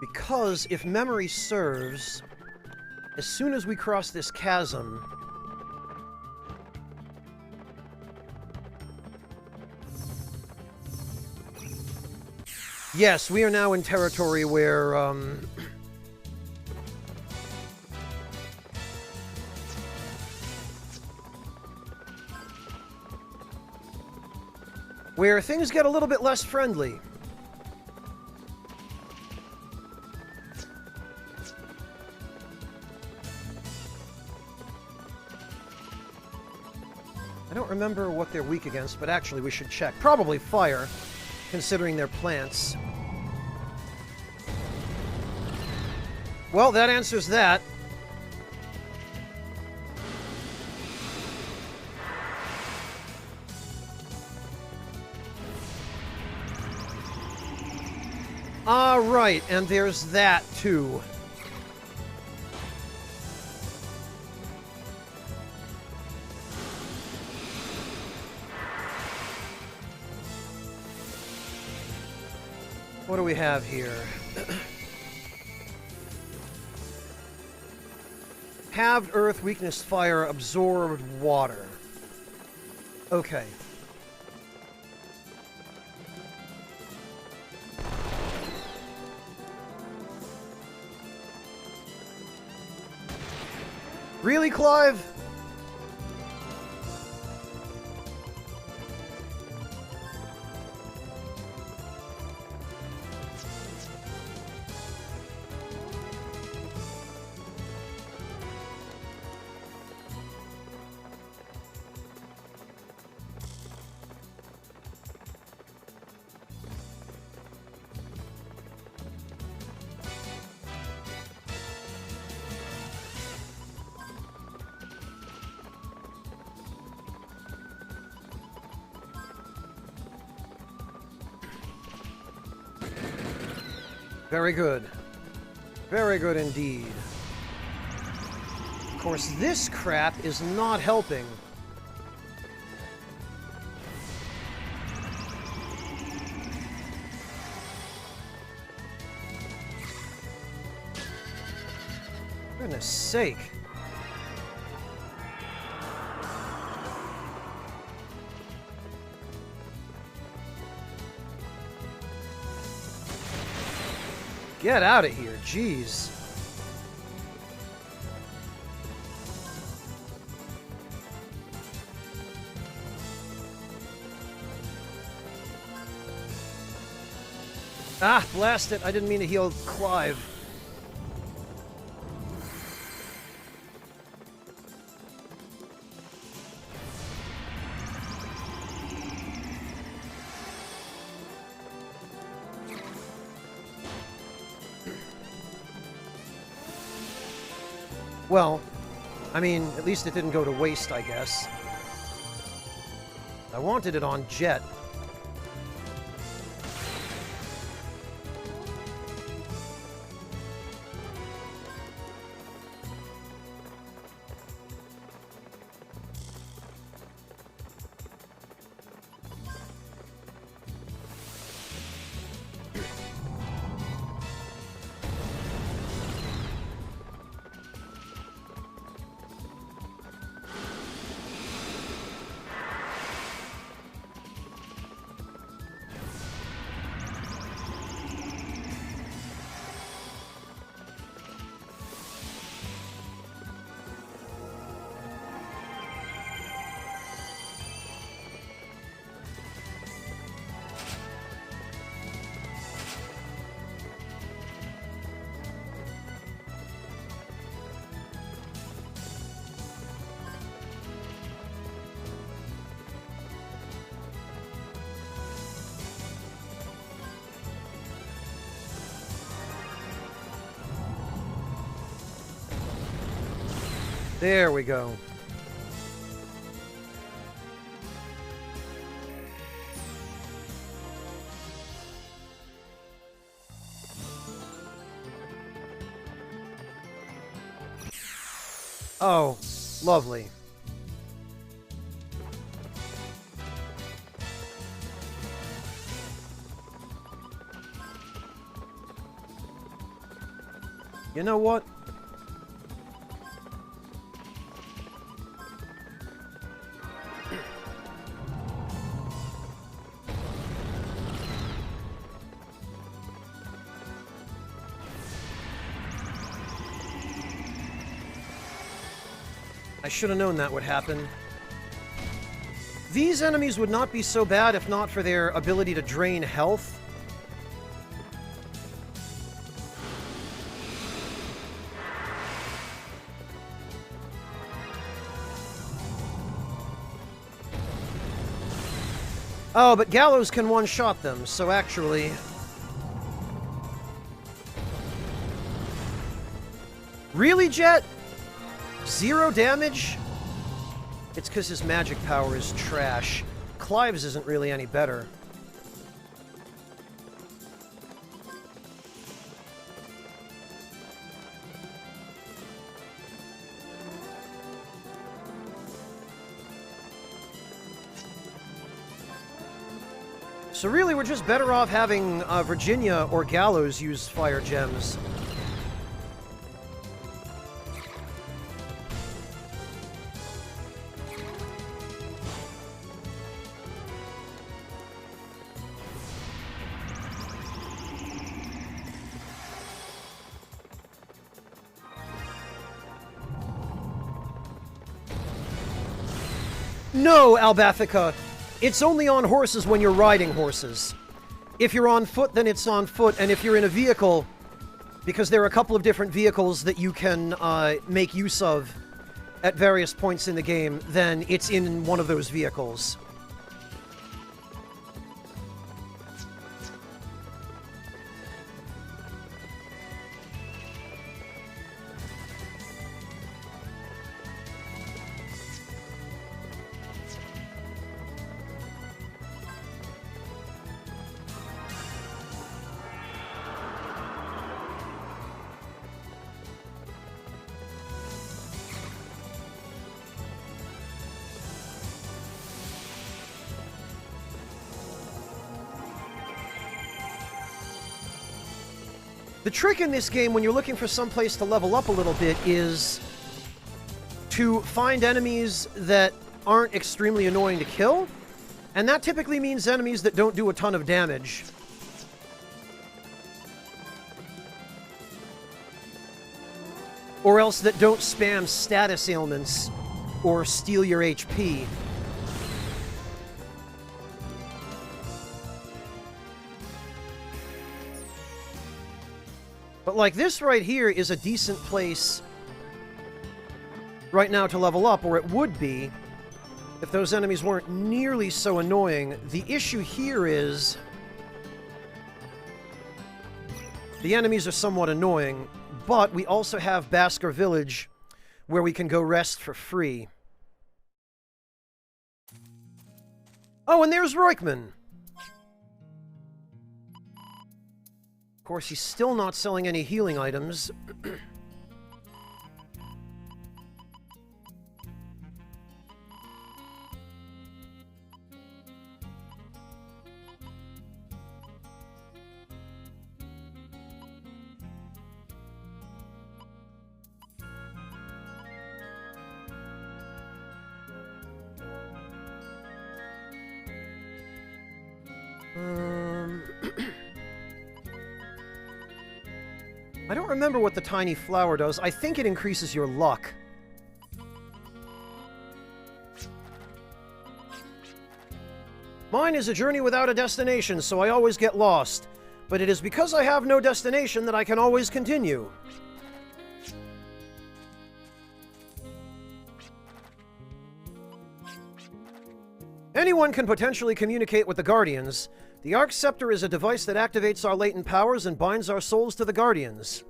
Because, if memory serves, as soon as we cross this chasm... Yes, we are now in territory where, where things get a little bit less friendly. I don't remember what they're weak against, but actually we should check. Probably fire, considering they're plants. Well, that answers that. Ah, right, and there's that, too. What do we have here? Halved earth, weakness fire, absorbed water. Okay. Really, Clive? Very good. Very good indeed. Of course, this crap is not helping. For goodness sake. Get out of here, jeez. Ah, blast it. I didn't mean to heal Clive. Well, I mean, at least it didn't go to waste, I guess. I wanted it on Jet. There we go. Oh, lovely. You know what? I should have known that would happen. These enemies would not be so bad if not for their ability to drain health. Oh, but Gallows can one-shot them, so actually... Really, Jet? 0 damage? It's because his magic power is trash. Clive's isn't really any better. So really, we're just better off having Virginia or Gallows use fire gems. No, Albathica! It's only on horses when you're riding horses. If you're on foot, then it's on foot, and if you're in a vehicle, because there are a couple of different vehicles that you can make use of at various points in the game, then it's in one of those vehicles. The trick in this game, when you're looking for some place to level up a little bit, is to find enemies that aren't extremely annoying to kill, and that typically means enemies that don't do a ton of damage. Or else that don't spam status ailments or steal your HP. But like this right here is a decent place right now to level up, or it would be if those enemies weren't nearly so annoying. The issue here is the enemies are somewhat annoying, but we also have Basker Village where we can go rest for free. Oh, and there's Roykman. Of course, he's still not selling any healing items. I don't remember what the tiny flower does. I think it increases your luck. Mine is a journey without a destination, so I always get lost. But it is because I have no destination that I can always continue. Anyone can potentially communicate with the Guardians. The Arc Scepter is a device that activates our latent powers and binds our souls to the Guardians.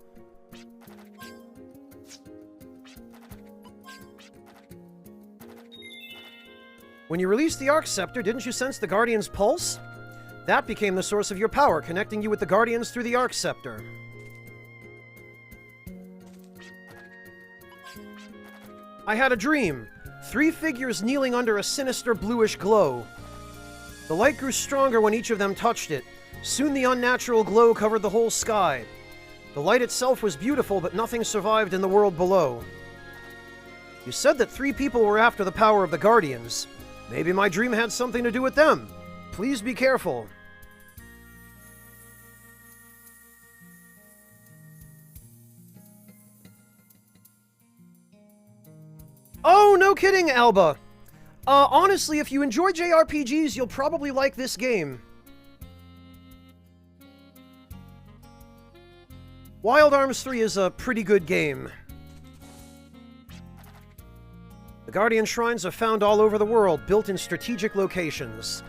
When you released the Arc Scepter, didn't you sense the Guardian's pulse? That became the source of your power, connecting you with the Guardians through the Arc Scepter. I had a dream. 3 figures kneeling under a sinister bluish glow. The light grew stronger when each of them touched it. Soon the unnatural glow covered the whole sky. The light itself was beautiful, but nothing survived in the world below. You said that 3 people were after the power of the Guardians. Maybe my dream had something to do with them. Please be careful. Oh, no kidding, Alba! Honestly, if you enjoy JRPGs, you'll probably like this game. Wild Arms 3 is a pretty good game. The Guardian Shrines are found all over the world, built in strategic locations.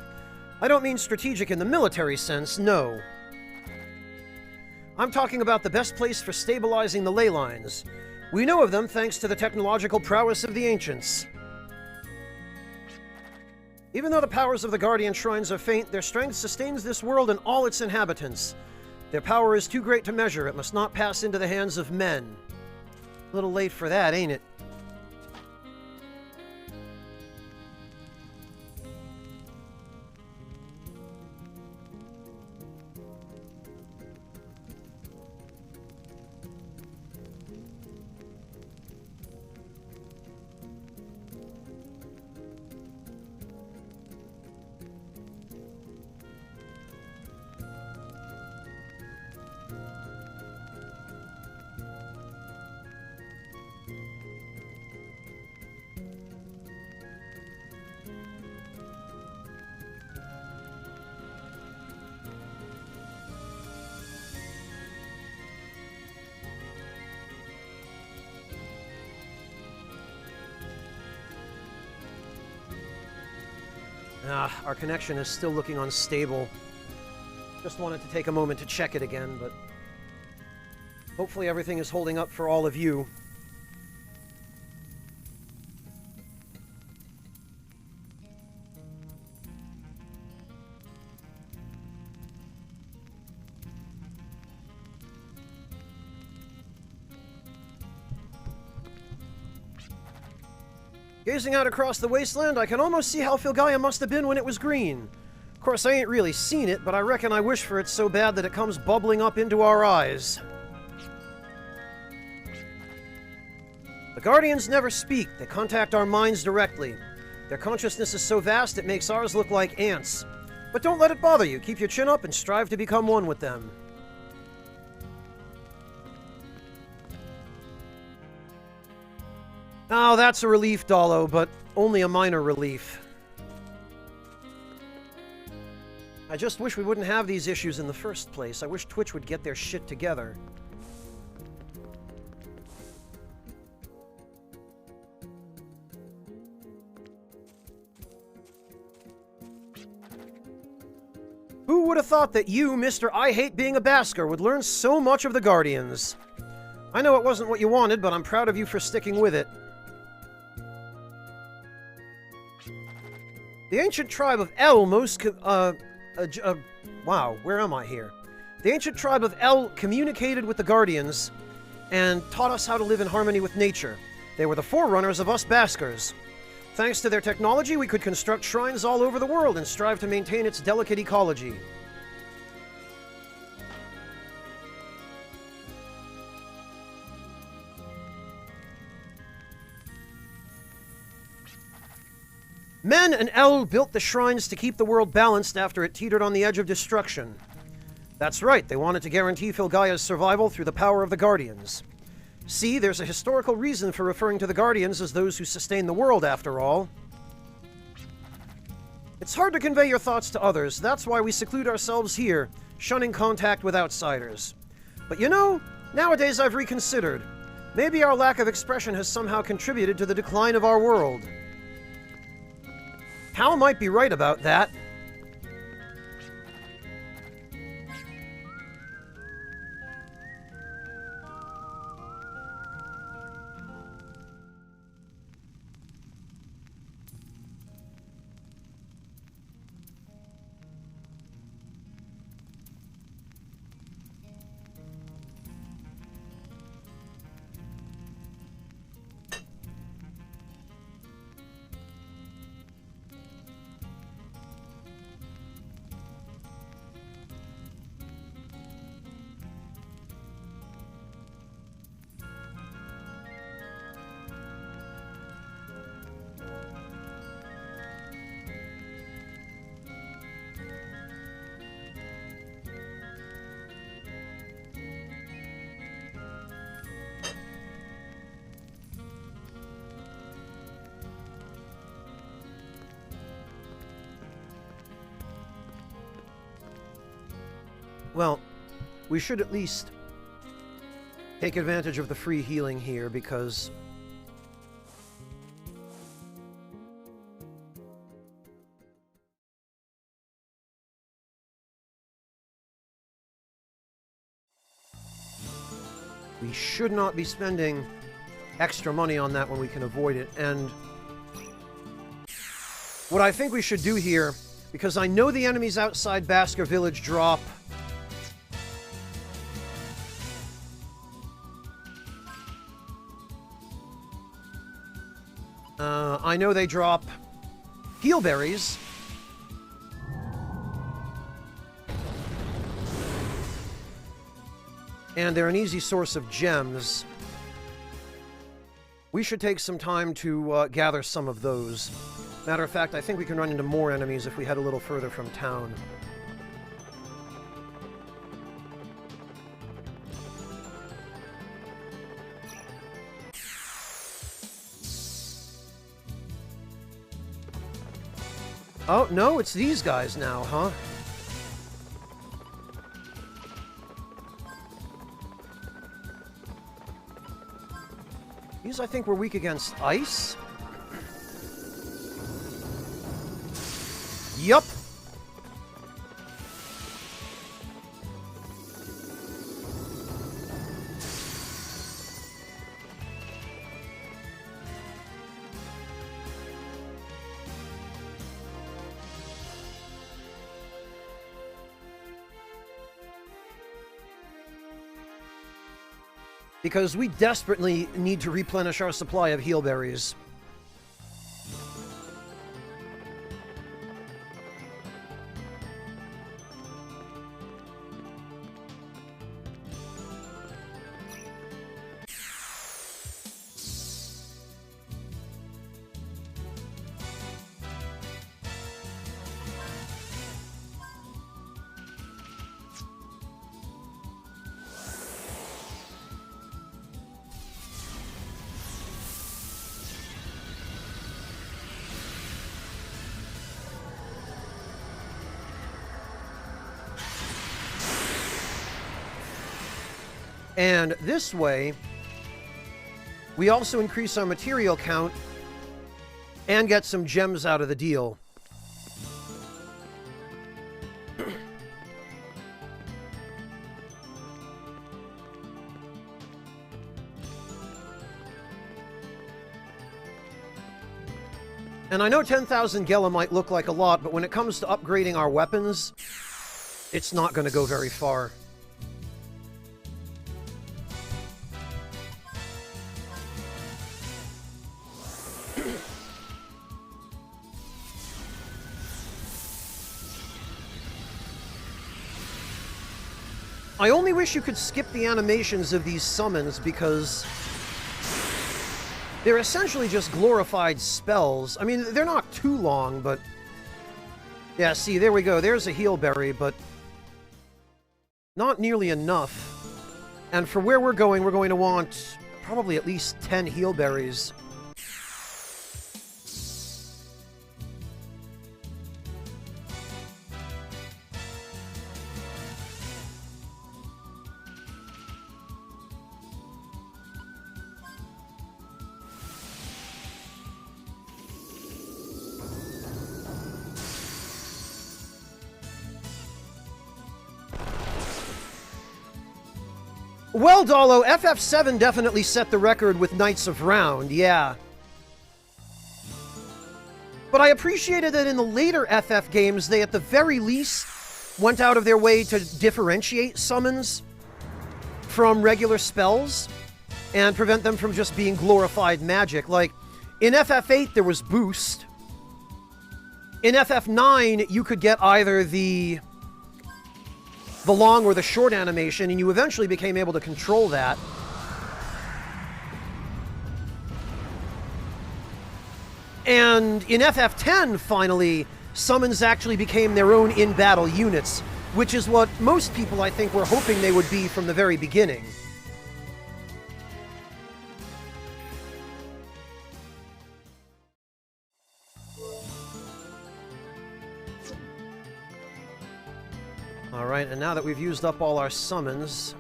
I don't mean strategic in the military sense, no. I'm talking about the best place for stabilizing the ley lines. We know of them thanks to the technological prowess of the ancients. Even though the powers of the Guardian Shrines are faint, their strength sustains this world and all its inhabitants. Their power is too great to measure. It must not pass into the hands of men. A little late for that, ain't it? Our connection is still looking unstable. Just wanted to take a moment to check it again, but hopefully everything is holding up for all of you. Gazing out across the wasteland, I can almost see how Filgaia must have been when it was green. Of course, I ain't really seen it, but I reckon I wish for it so bad that it comes bubbling up into our eyes. The Guardians never speak. They contact our minds directly. Their consciousness is so vast it makes ours look like ants. But don't let it bother you. Keep your chin up and strive to become one with them. Oh, that's a relief, Dalo, but only a minor relief. I just wish we wouldn't have these issues in the first place. I wish Twitch would get their shit together. Who would have thought that you, Mr. I Hate Being a Basker, would learn so much of the Guardians? I know it wasn't what you wanted, but I'm proud of you for sticking with it. The ancient tribe of El wow, where am I here? The ancient tribe of El communicated with the Guardians and taught us how to live in harmony with nature. They were the forerunners of us Baskers. Thanks to their technology, we could construct shrines all over the world and strive to maintain its delicate ecology. Men and El built the shrines to keep the world balanced after it teetered on the edge of destruction. That's right, they wanted to guarantee Filgaia's survival through the power of the Guardians. See, there's a historical reason for referring to the Guardians as those who sustain the world, after all. It's hard to convey your thoughts to others, that's why we seclude ourselves here, shunning contact with outsiders. But you know, nowadays I've reconsidered. Maybe our lack of expression has somehow contributed to the decline of our world. Hal might be right about that. Well, we should at least take advantage of the free healing here, because We should not be spending extra money on that when we can avoid it. And what I think we should do here, because I know the enemies outside Basker Village drop... I know they drop heal berries. And they're an easy source of gems. We should take some time to gather some of those. Matter of fact, I think we can run into more enemies if we head a little further from town. Oh, no, it's these guys now, huh? These, I think, were weak against ice. Yup. Because we desperately need to replenish our supply of heal berries. And this way, we also increase our material count and get some gems out of the deal. And I know 10,000 Gela might look like a lot, but when it comes to upgrading our weapons, it's not going to go very far. I only wish you could skip the animations of these summons, because they're essentially just glorified spells. I mean, they're not too long, but... Yeah, see, there we go. There's a heal berry, but not nearly enough. And for where we're going to want probably at least 10 heal berries. Well, Dolo, FF7 definitely set the record with Knights of Round, yeah. But I appreciated that in the later FF games, they at the very least went out of their way to differentiate summons from regular spells and prevent them from just being glorified magic. Like, in FF8, there was Boost. In FF9, you could get either the long or the short animation, and you eventually became able to control that. And in FF10, finally, summons actually became their own in-battle units, which is what most people, I think, were hoping they would be from the very beginning. Alright, and now that we've used up all our summons,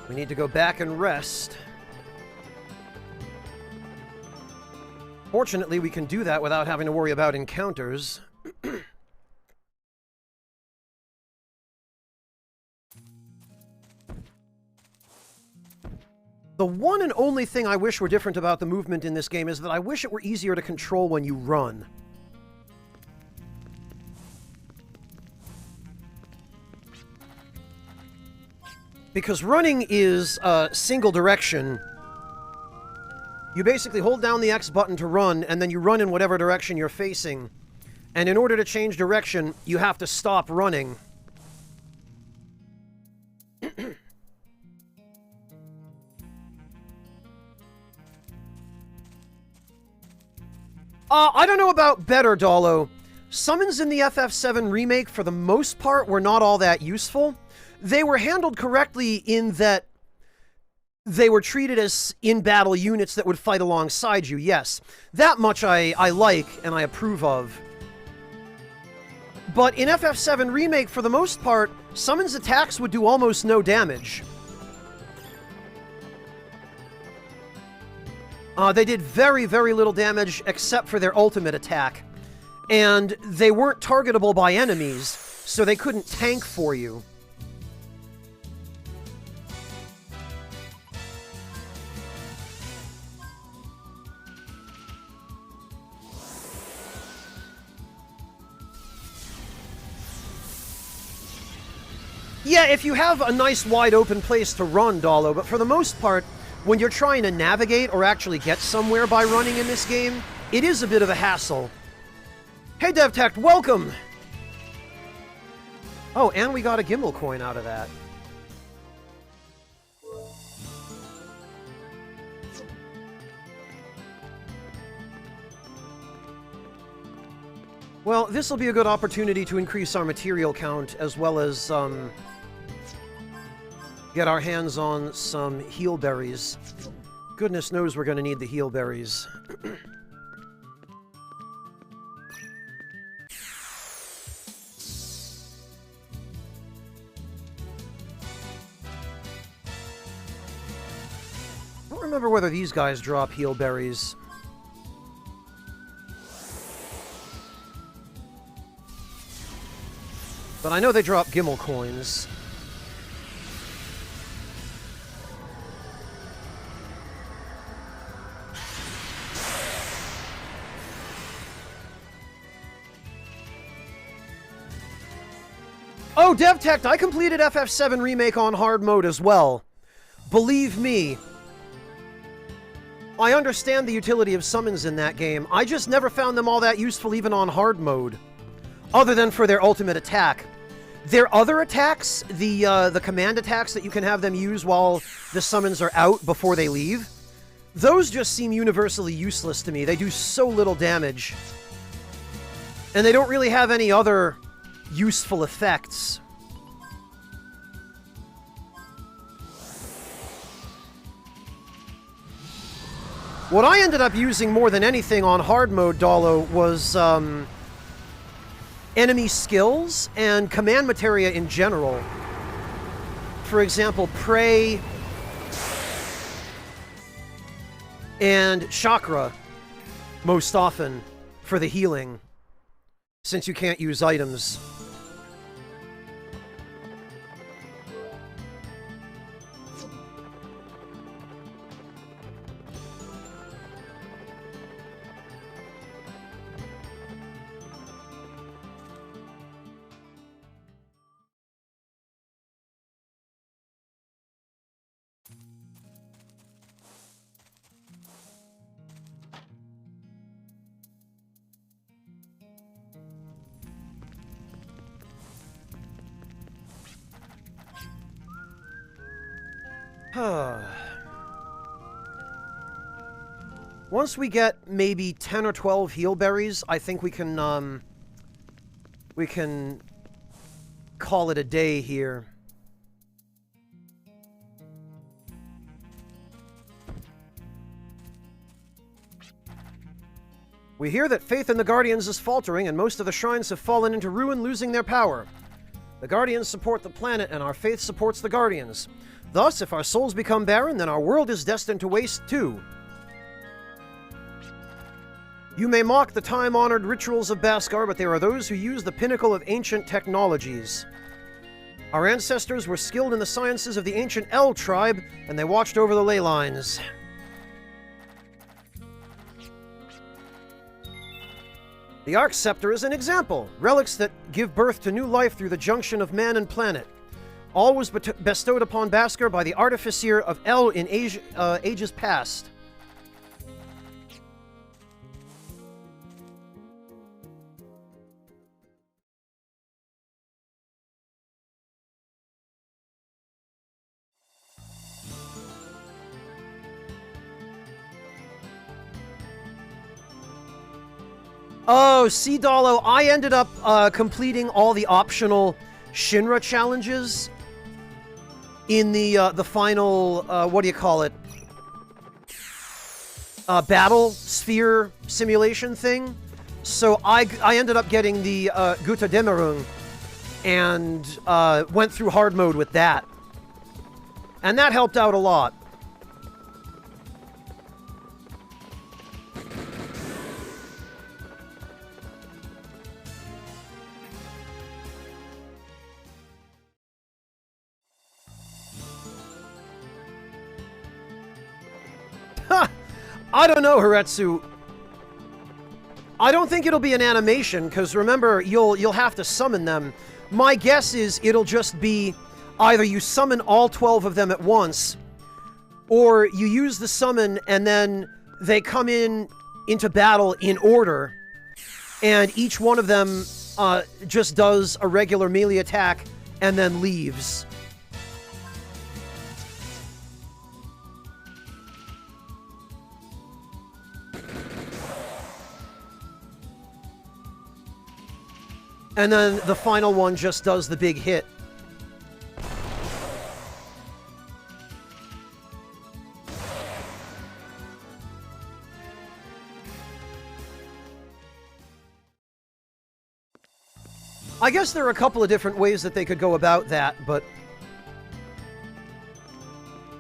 we need to go back and rest. Fortunately, we can do that without having to worry about encounters. The one and only thing I wish were different about the movement in this game is that I wish it were easier to control when you run. Because running is single direction. You basically hold down the X button to run, and then you run in whatever direction you're facing. And in order to change direction, you have to stop running. I don't know about better, Dolo. Summons in the FF7 remake, for the most part, were not all that useful. They were handled correctly in that they were treated as in-battle units that would fight alongside you, yes. That much I like and I approve of. But in FF7 Remake, for the most part, Summon's attacks would do almost no damage. They did very, very little damage except for their ultimate attack. And they weren't targetable by enemies, so they couldn't tank for you. Yeah, if you have a nice wide open place to run, Dolo, but for the most part, when you're trying to navigate or actually get somewhere by running in this game, it is a bit of a hassle. Hey, DevTech, welcome! Oh, and we got a Gimbal coin out of that. Well, this will be a good opportunity to increase our material count, as well as, get our hands on some heal berries. Goodness knows we're going to need the heal berries. I don't remember whether these guys drop heal berries. But I know they drop Gimmel coins. Oh, DevTech, I completed FF7 Remake on hard mode as well. Believe me, I understand the utility of summons in that game. I just never found them all that useful even on hard mode, other than for their ultimate attack. Their other attacks, the command attacks that you can have them use while the summons are out before they leave, those just seem universally useless to me. They do so little damage. And they don't really have any other useful effects. What I ended up using more than anything on hard mode, Dolo, was enemy skills and command materia in general. For example, Pray and Chakra, most often, for the healing, since you can't use items. Once we get maybe 10 or 12 heal berries, I think we can call it a day here. We hear that faith in the Guardians is faltering, and most of the shrines have fallen into ruin, losing their power. The Guardians support the planet, and our faith supports the Guardians. Thus, if our souls become barren, then our world is destined to waste too. You may mock the time-honored rituals of Bhaskar, but there are those who use the pinnacle of ancient technologies. Our ancestors were skilled in the sciences of the ancient El tribe, and they watched over the ley lines. The Arc Scepter is an example. Relics that give birth to new life through the junction of man and planet. All was bestowed upon Basker by the Artificer of El in ages past. Oh, see, Dalo, I ended up completing all the optional Shinra challenges in the final, what do you call it? Battle sphere simulation thing. So I ended up getting the Guta Demerung and went through hard mode with that. And that helped out a lot. I don't know, Hiretsu. I don't think it'll be an animation, because remember, you'll have to summon them. My guess is it'll just be either you summon all 12 of them at once, or you use the summon and then they come into battle in order, and each one of them just does a regular melee attack and then leaves. And then the final one just does the big hit. I guess there are a couple of different ways that they could go about that, but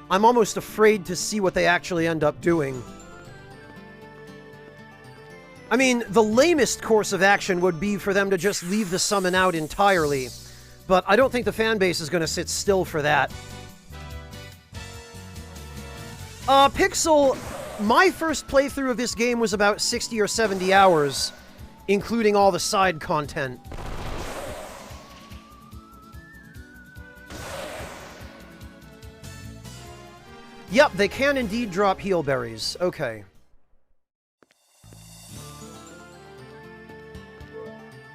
I'm almost afraid to see what they actually end up doing. I mean, the lamest course of action would be for them to just leave the summon out entirely, but I don't think the fanbase is going to sit still for that. Pixel, my first playthrough of this game was about 60 or 70 hours, including all the side content. Yep, they can indeed drop heal berries. Okay.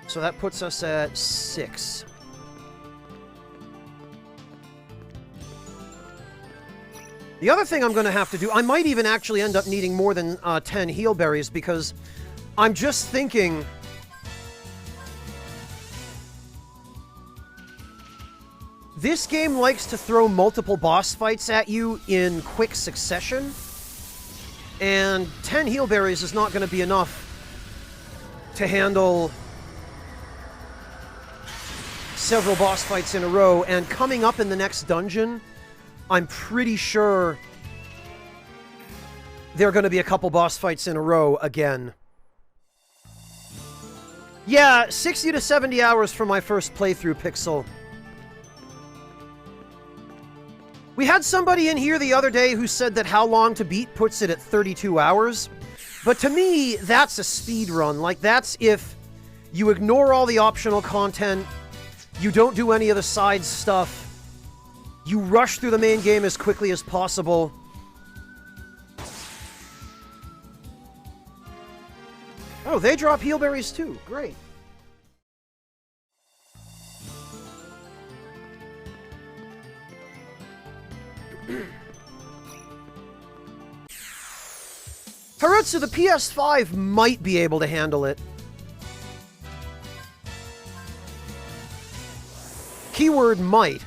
So that puts us at 6. The other thing I'm going to have to do, I might even actually end up needing more than 10 heal berries, because I'm just thinking... This game likes to throw multiple boss fights at you in quick succession, and 10 heal berries is not going to be enough to handle several boss fights in a row, and coming up in the next dungeon, I'm pretty sure there are going to be a couple boss fights in a row again. Yeah, 60 to 70 hours for my first playthrough, Pixel. We had somebody in here the other day who said that How Long to Beat puts it at 32 hours. But to me, that's a speed run. Like, that's if you ignore all the optional content, you don't do any of the side stuff, you rush through the main game as quickly as possible. Oh, they drop heal berries too. Great. Haretsu, the PS5 might be able to handle it. Keyword might.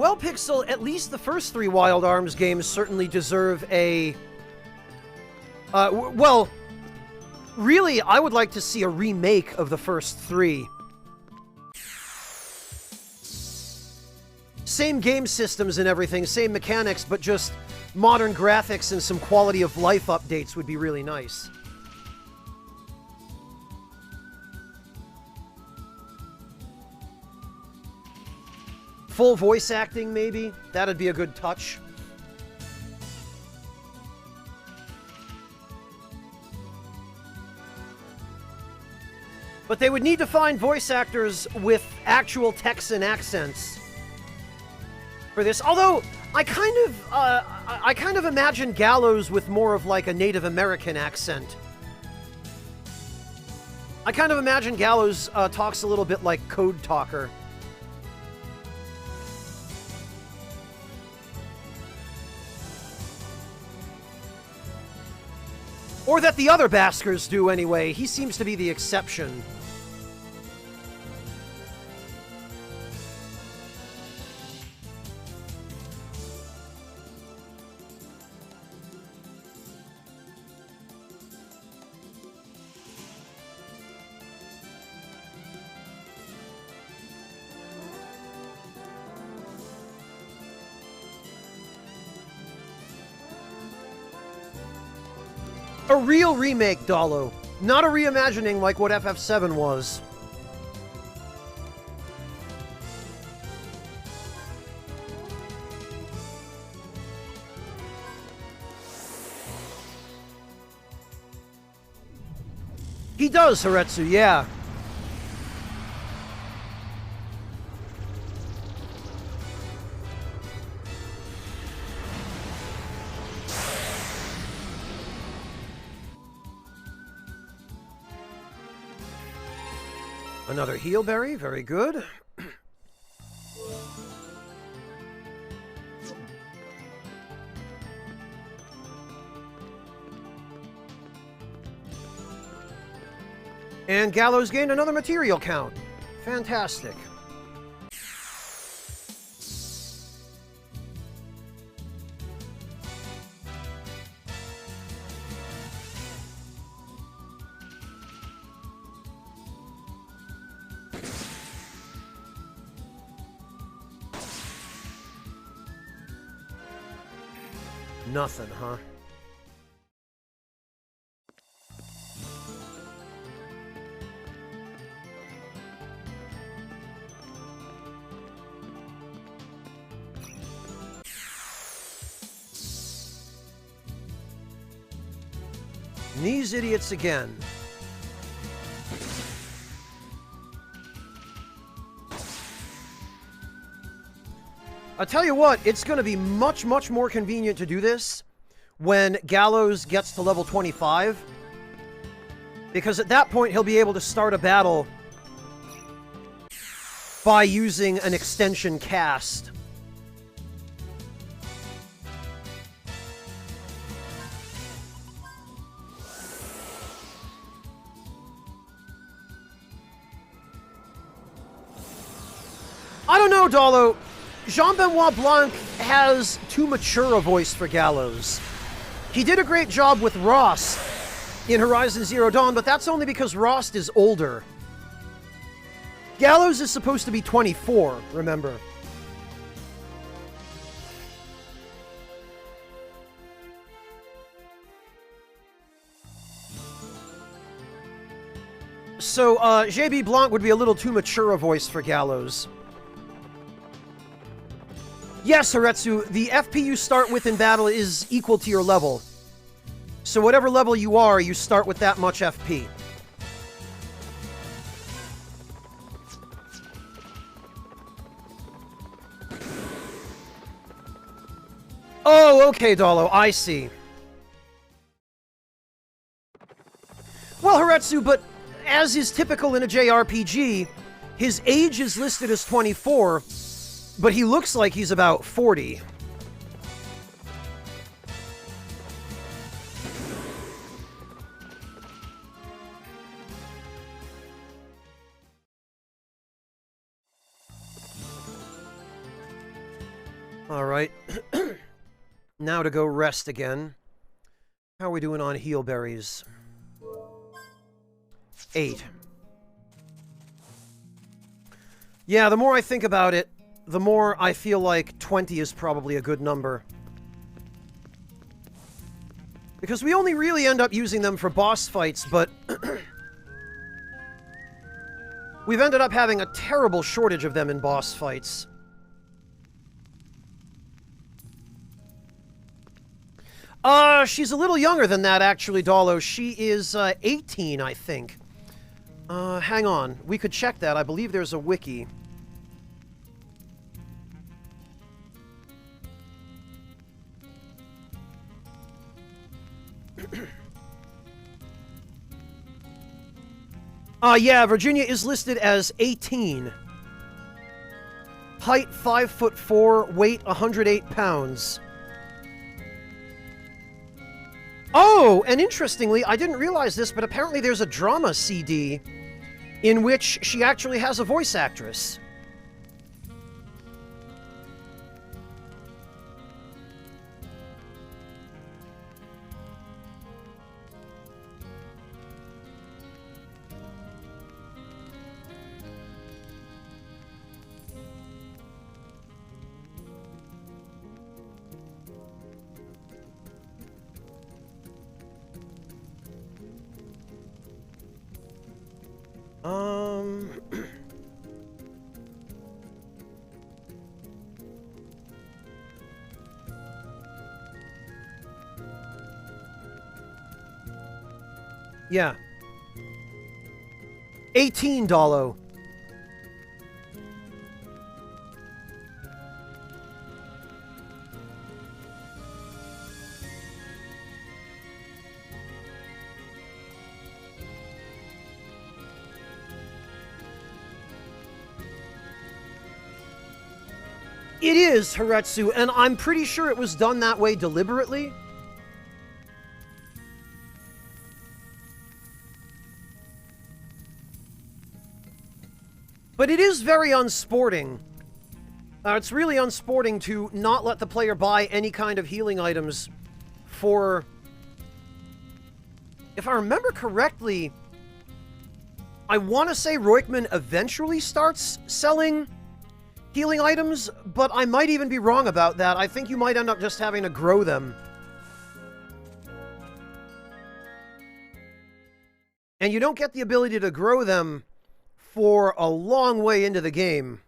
Well, Pixel, at least the first 3 Wild Arms games certainly deserve a... well, really, I would like to see a remake of the first 3. Same game systems and everything, same mechanics, but just modern graphics and some quality of life updates would be really nice. Full voice acting, maybe? That'd be a good touch. But they would need to find voice actors with actual Texan accents for this. Although, I kind of imagine Gallows with more of like a Native American accent. I kind of imagine Gallows talks a little bit like Code Talker. Or that the other Baskers do anyway. He seems to be the exception. A real remake, Dalo. Not a reimagining like what FF7 was. He does, Haretsu, yeah. Another heal berry, very good. And Gallows gained another material count. Fantastic. Nothing, huh? These idiots again. I'll tell you what, it's going to be much, much more convenient to do this when Gallows gets to level 25. Because at that point, he'll be able to start a battle by using an extension cast. I don't know, Dalo. Jean-Benoit Blanc has too mature a voice for Gallows. He did a great job with Rost in Horizon Zero Dawn, but that's only because Rost is older. Gallows is supposed to be 24, remember. So, JB Blanc would be a little too mature a voice for Gallows. Yes, Haretsu, the FP you start with in battle is equal to your level. So whatever level you are, you start with that much FP. Oh, okay, Dalo, I see. Well, Haretsu, but as is typical in a JRPG, his age is listed as 24, but he looks like he's about 40. Alright. Now to go rest again. How are we doing on heal berries? 8. Yeah, the more I think about it, the more I feel like 20 is probably a good number. Because we only really end up using them for boss fights, but we've ended up having a terrible shortage of them in boss fights. She's a little younger than that, actually, Dalo. She is, 18, I think. Hang on. We could check that. I believe there's a wiki. Yeah, Virginia is listed as 18. Height 5'4", weight 108 pounds. Oh, and interestingly, I didn't realize this, but apparently there's a drama CD in which she actually has a voice actress. Yeah. 18, Dalo. It is, Haretsu, and I'm pretty sure it was done that way deliberately. But it is very unsporting. It's really unsporting to not let the player buy any kind of healing items for... If I remember correctly, I want to say Roikman eventually starts selling healing items, but I might even be wrong about that. I think you might end up just having to grow them. And you don't get the ability to grow them for a long way into the game.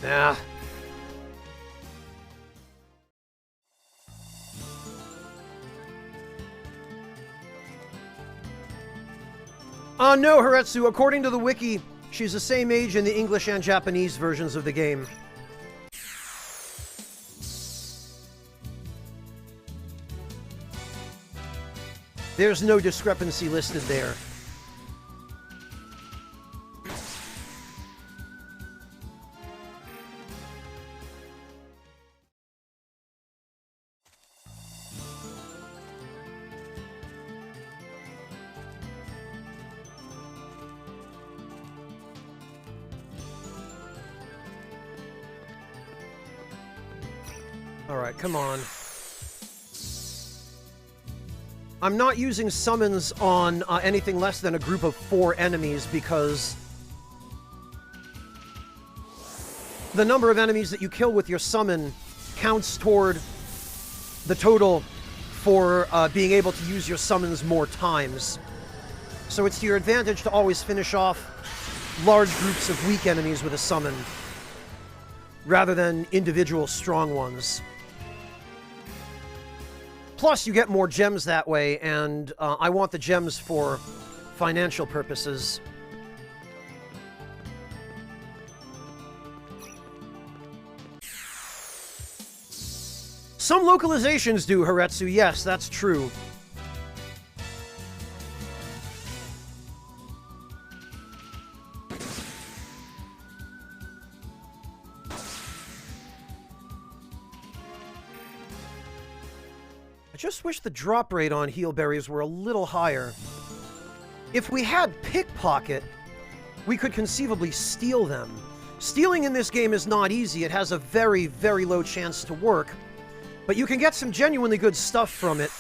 Nah. No, Haretsu. According to the wiki, she's the same age in the English and Japanese versions of the game. There's no discrepancy listed there. Alright, come on. I'm not using summons on anything less than a group of 4 enemies because the number of enemies that you kill with your summon counts toward the total for being able to use your summons more times. So it's to your advantage to always finish off large groups of weak enemies with a summon, rather than individual strong ones. Plus, you get more gems that way, and I want the gems for financial purposes. Some localizations do, Haretsu. Yes, that's true. I just wish the drop rate on heal berries were a little higher. If we had pickpocket, we could conceivably steal them. Stealing in this game is not easy. It has a very, very low chance to work. But you can get some genuinely good stuff from it.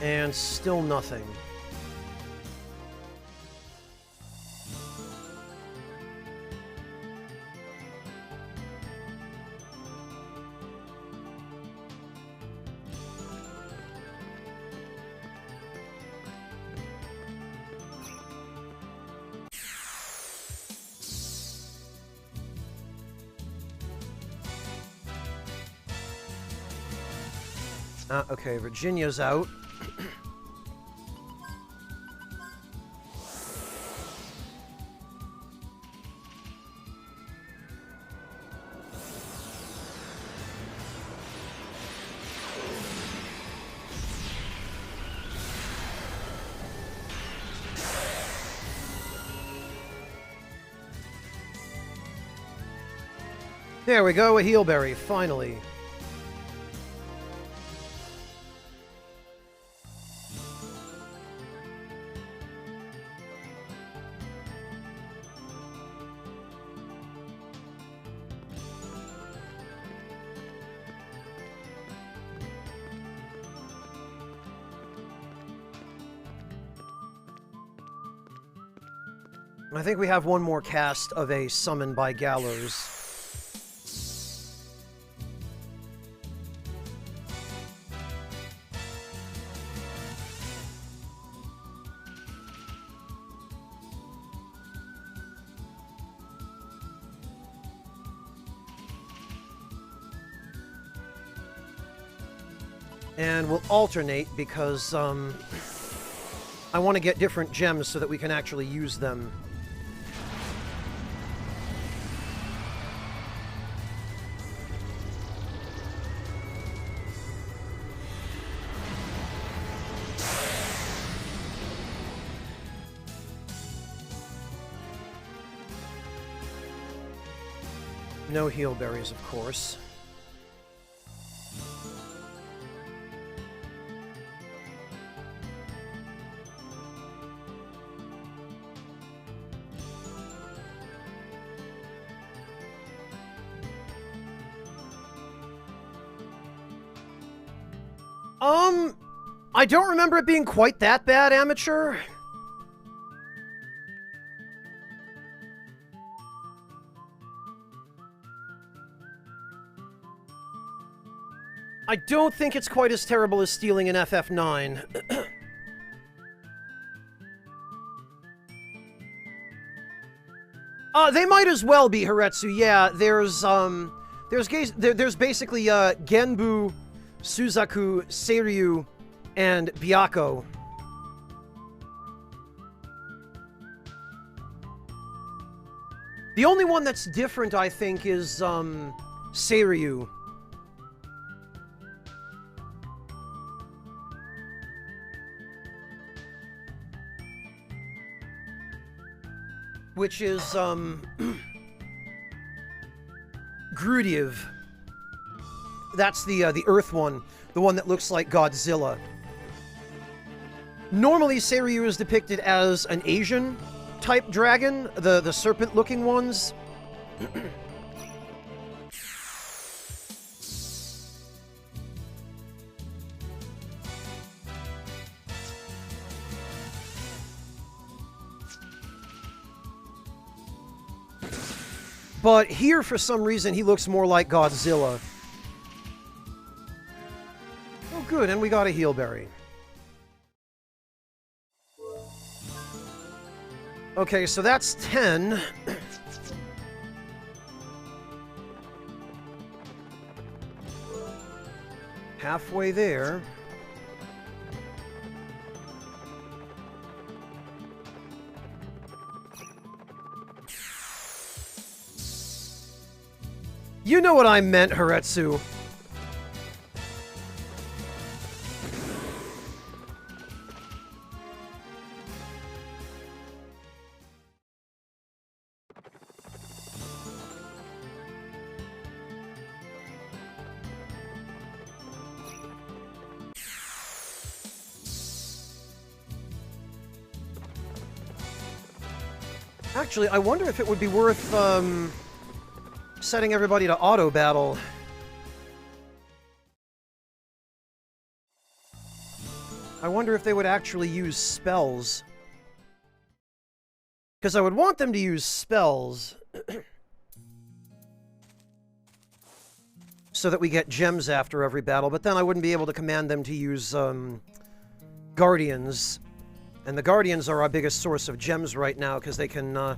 And still nothing. Okay, Virginia's out. There we go, a healberry, finally. I think we have one more cast of a Summon by Gallows. And we'll alternate because I want to get different gems so that we can actually use them. No heal berries, of course. I don't remember it being quite that bad, Amateur. I don't think it's quite as terrible as stealing an FF9. They might as well be, Haretsu. Yeah, there's basically Genbu, Suzaku, Seiryu, and Byakko. The only one that's different, I think, is Seiryu. which is, Grudiev. That's the Earth one, the one that looks like Godzilla. Normally, Seiryu is depicted as an Asian-type dragon, the serpent-looking ones. But here, for some reason, he looks more like Godzilla. Oh, good, and we got a heal berry. Okay, so that's 10. Halfway there. You know what I meant, Haretsu. Actually, I wonder if it would be worth, setting everybody to auto battle. I wonder if they would actually use spells. Because I would want them to use spells. So that we get gems after every battle, but then I wouldn't be able to command them to use, Guardians. And the Guardians are our biggest source of gems right now, because they can,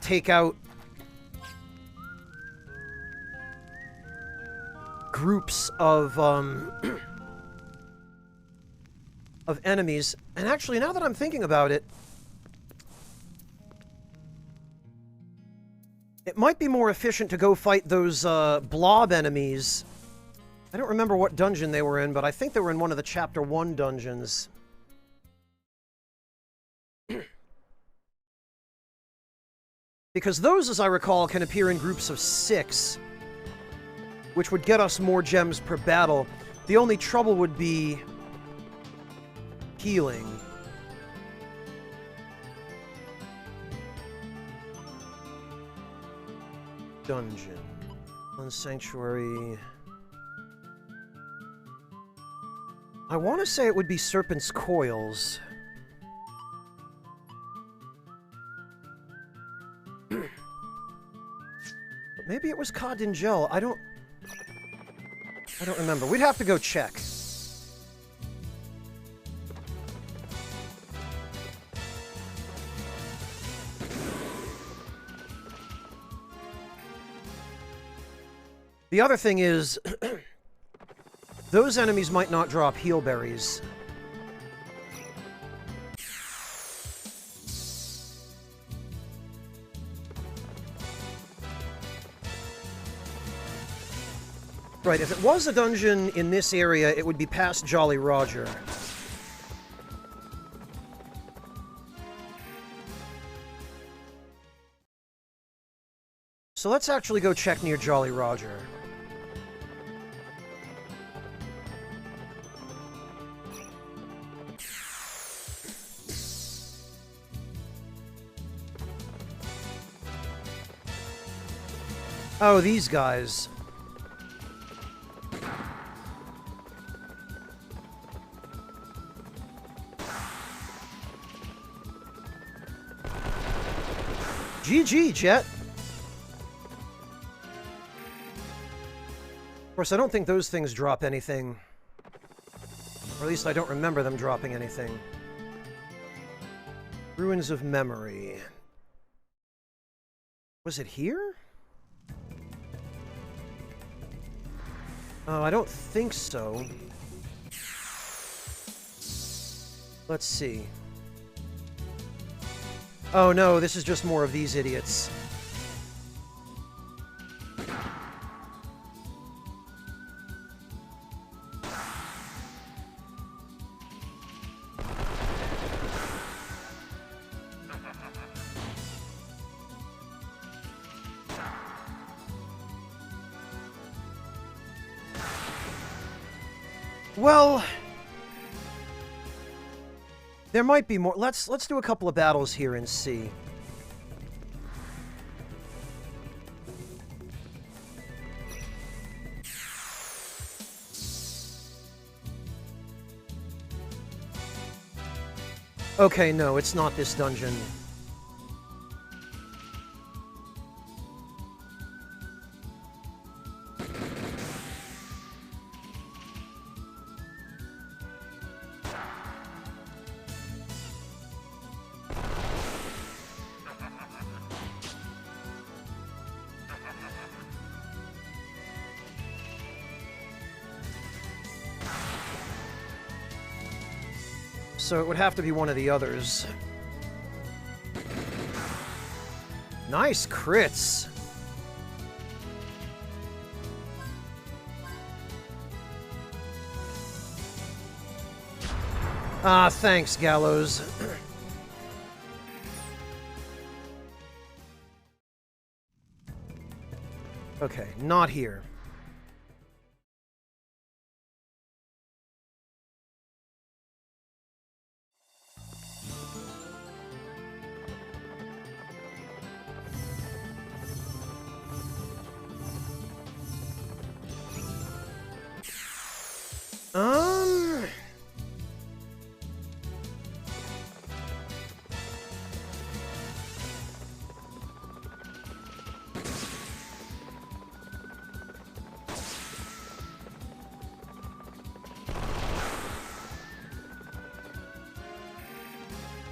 take out groups of enemies. And actually, now that I'm thinking about it, it might be more efficient to go fight those blob enemies. I don't remember what dungeon they were in, but I think they were in one of the Chapter 1 dungeons. Because those, as I recall, can appear in groups of 6, which would get us more gems per battle. The only trouble would be healing. Dungeon. On Sanctuary. I want to say it would be Serpent's Coils. But maybe it was Kadingel. I don't remember. We'd have to go check. The other thing is, those enemies might not drop heal berries. Right, if it was a dungeon in this area, it would be past Jolly Roger. So let's actually go check near Jolly Roger. Oh, these guys. GG, Jet. Of course, I don't think those things drop anything. Or at least I don't remember them dropping anything. Ruins of Memory. Was it here? Oh, I don't think so. Let's see. Oh no, this is just more of these idiots. Well, there might be more. Let's do a couple of battles here and see. Okay, no, it's not this dungeon. So it would have to be one of the others. Nice crits. Ah, thanks, Gallows. Okay, not here. Oh,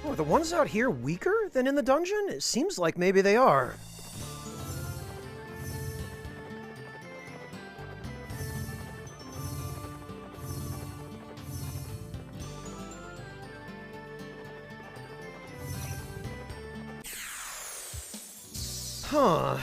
are the ones out here weaker than in the dungeon? It seems like maybe they are. Huh.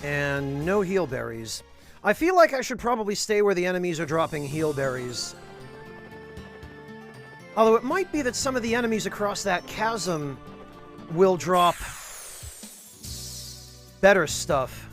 And no heal berries. I feel like I should probably stay where the enemies are dropping heal berries. Although it might be that some of the enemies across that chasm will drop better stuff.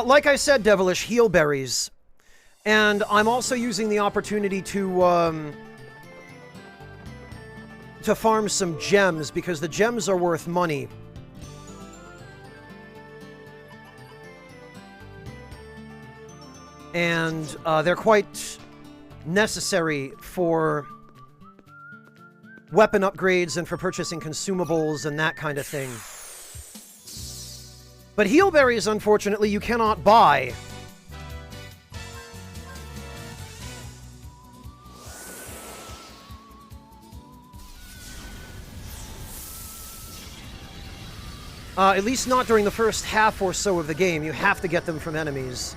Like I said, Devilish, heal berries. And I'm also using the opportunity to farm some gems, because the gems are worth money. And they're quite necessary for weapon upgrades and for purchasing consumables and that kind of thing. But heal berries, unfortunately, you cannot buy. At least not during the first half or so of the game. You have to get them from enemies.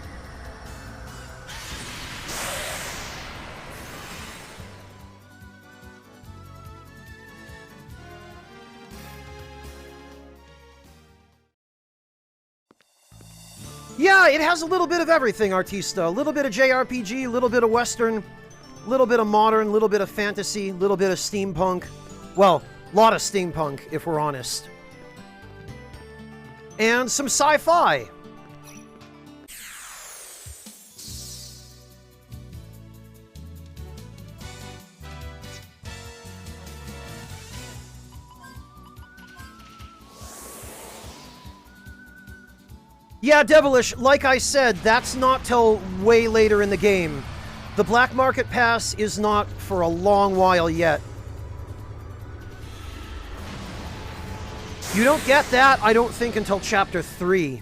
Yeah, it has a little bit of everything, Artista. A little bit of JRPG, a little bit of Western, a little bit of modern, a little bit of fantasy, a little bit of steampunk. Well, a lot of steampunk, if we're honest. And some sci-fi. Yeah, Devilish, like I said, that's not till way later in the game. The Black Market Pass is not for a long while yet. You don't get that, I don't think, until Chapter 3.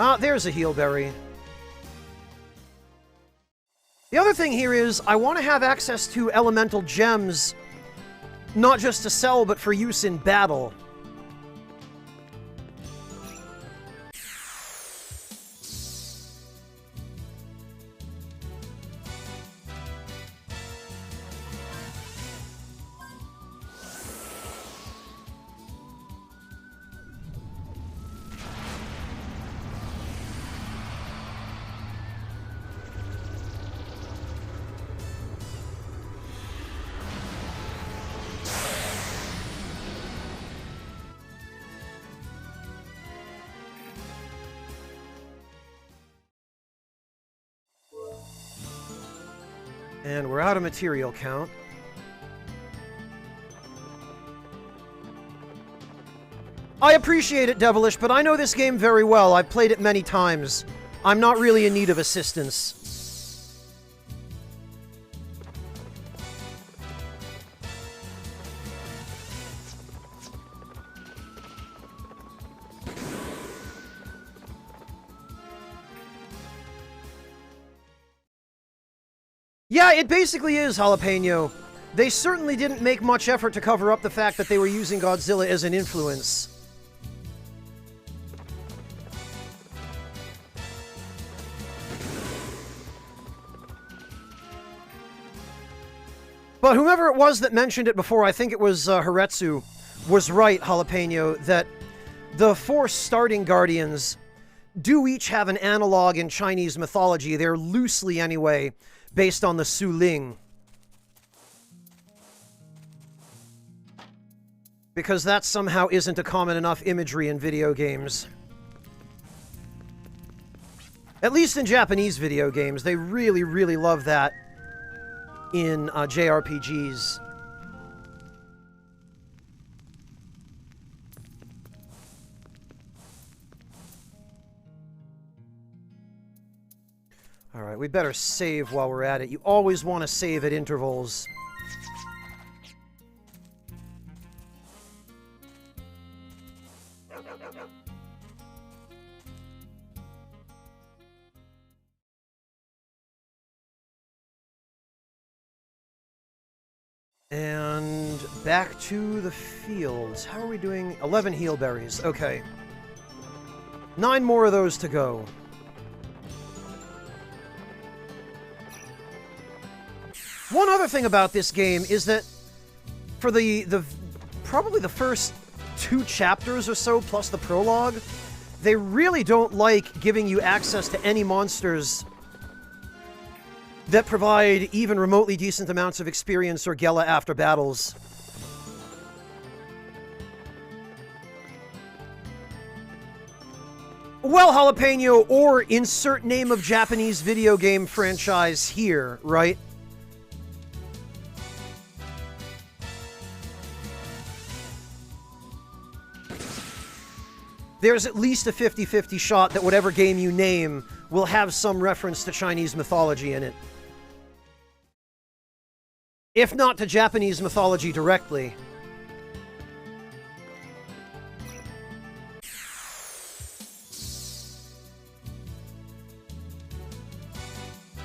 Ah, there's a heal berry. The other thing here is, I want to have access to elemental gems, not just to sell, but for use in battle. And we're out of material count. I appreciate it, Devilish, but I know this game very well. I've played it many times. I'm not really in need of assistance. Yeah, it basically is, Jalapeno. They certainly didn't make much effort to cover up the fact that they were using Godzilla as an influence. But whomever it was that mentioned it before, I think it was Hiretsu, was right, Jalapeno, that the 4 starting Guardians do each have an analog in Chinese mythology. They're loosely, anyway, based on the Su Ling. Because that somehow isn't a common enough imagery in video games. At least in Japanese video games. They really, really love that in JRPGs. Alright, we better save while we're at it. You always want to save at intervals. And back to the fields. How are we doing? 11 heal berries. Okay. 9 more of those to go. One other thing about this game is that for the probably the first 2 chapters or so, plus the prologue, they really don't like giving you access to any monsters that provide even remotely decent amounts of experience or Gela after battles. Well, Jalapeno, or insert name of Japanese video game franchise here, right? There's at least a 50-50 shot that whatever game you name will have some reference to Chinese mythology in it. If not to Japanese mythology directly.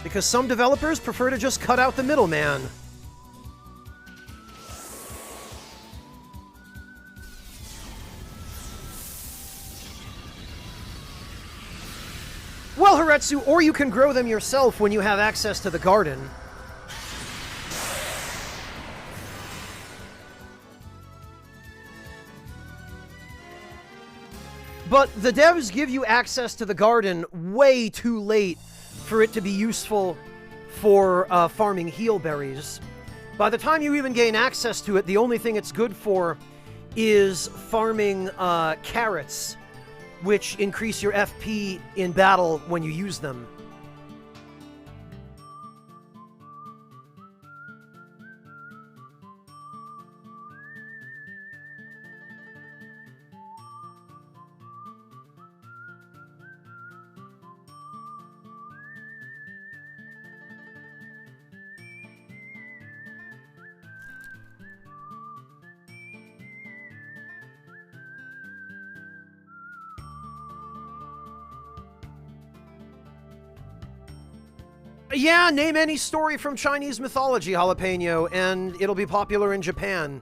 Because some developers prefer to just cut out the middleman. Well, Hiretsu, or you can grow them yourself when you have access to the garden. But the devs give you access to the garden way too late for it to be useful for farming heal berries. By the time you even gain access to it, the only thing it's good for is farming carrots, which increase your FP in battle when you use them. Yeah, name any story from Chinese mythology, Jalapeno, and it'll be popular in Japan.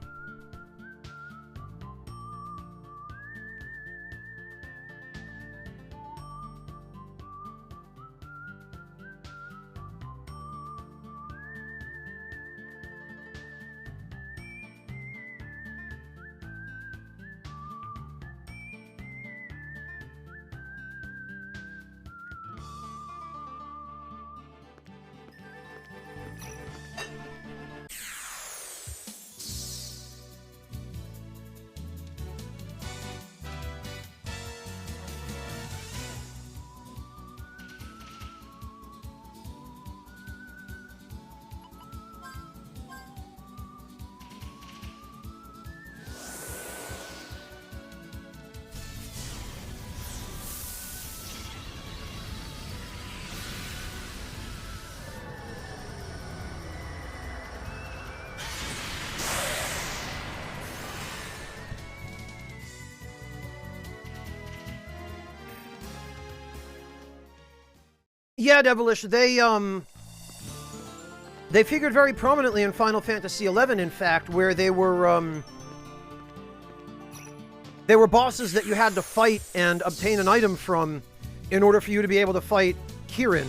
Yeah, Devilish, they figured very prominently in Final Fantasy XI, in fact, where they were bosses that you had to fight and obtain an item from in order for you to be able to fight Kirin.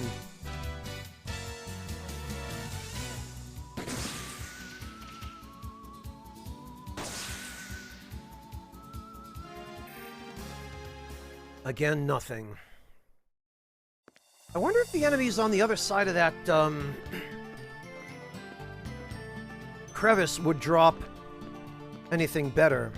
Again, nothing. I wonder if the enemies on the other side of that, crevice would drop anything better.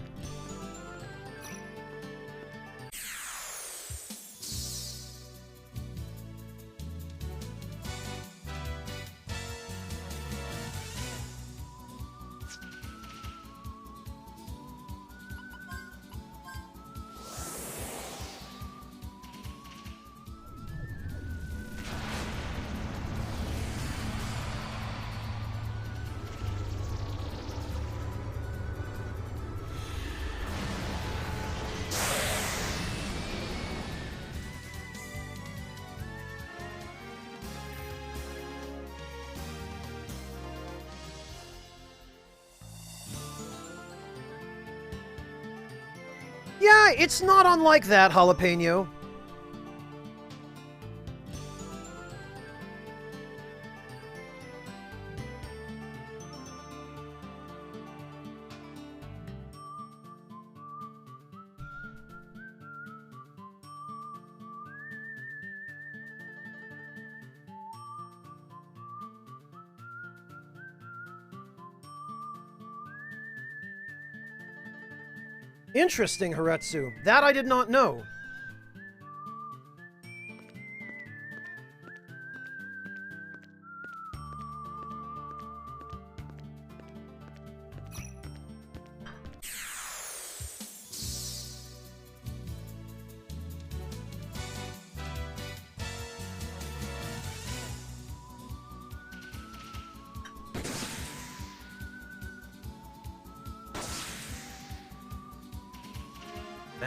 Yeah, it's not unlike that, Jalapeno. Interesting, Haretsu. That I did not know.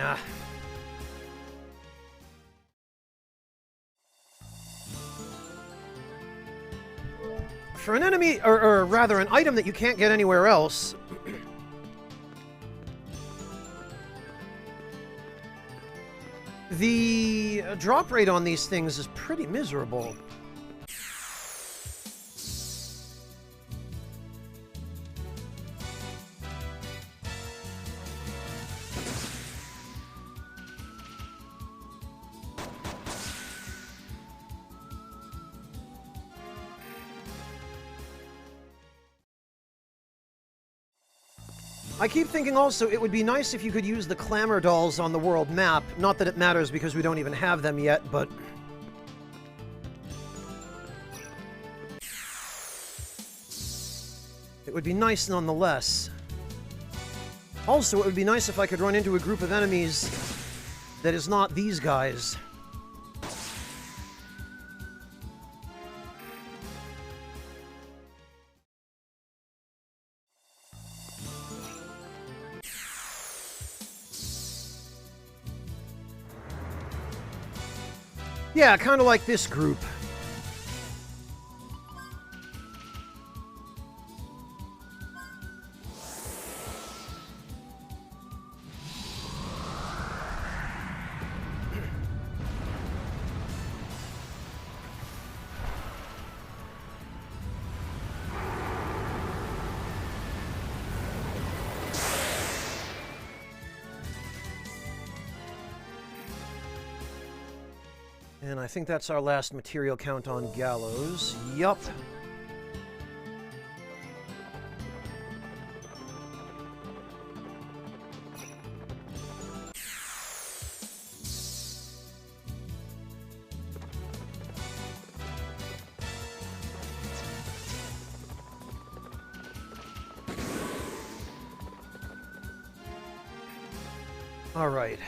Ah. For an enemy, or rather an item that you can't get anywhere else, the drop rate on these things is pretty miserable. I keep thinking also it would be nice if you could use the Clamor dolls on the world map. Not that it matters because we don't even have them yet, but... it would be nice nonetheless. Also, it would be nice if I could run into a group of enemies that is not these guys. Yeah, kind of like this group. And I think that's our last material count on Gallows. Yup. All right.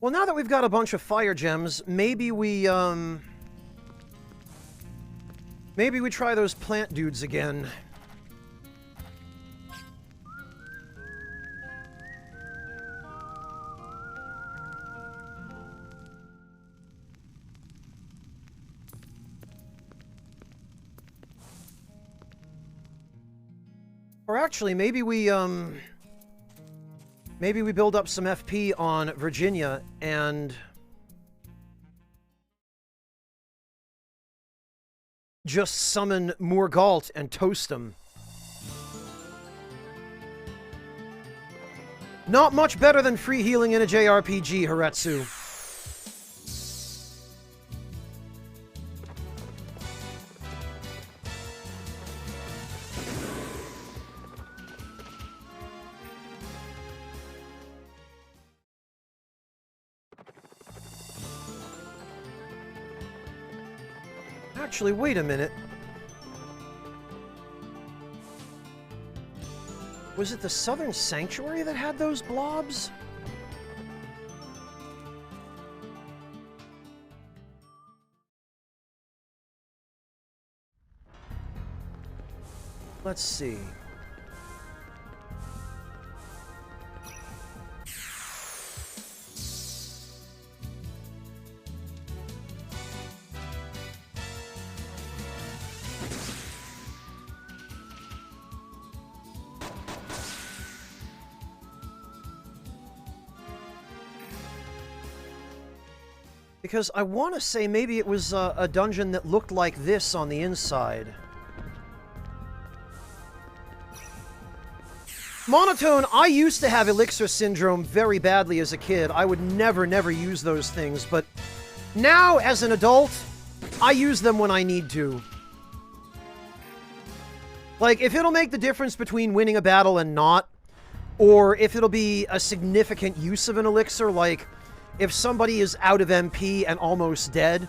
Well, now that we've got a bunch of fire gems, maybe we try those plant dudes again. Or actually, maybe we build up some FP on Virginia and just summon Morgalt and toast him. Not much better than free healing in a JRPG, Haretsu. Actually, wait a minute. Was it the Southern Sanctuary that had those blobs? Let's see. Because I want to say maybe it was a dungeon that looked like this on the inside. Monotone, I used to have Elixir Syndrome very badly as a kid. I would never use those things, but now, as an adult, I use them when I need to. Like, if it'll make the difference between winning a battle and not, or if it'll be a significant use of an elixir, like if somebody is out of MP and almost dead,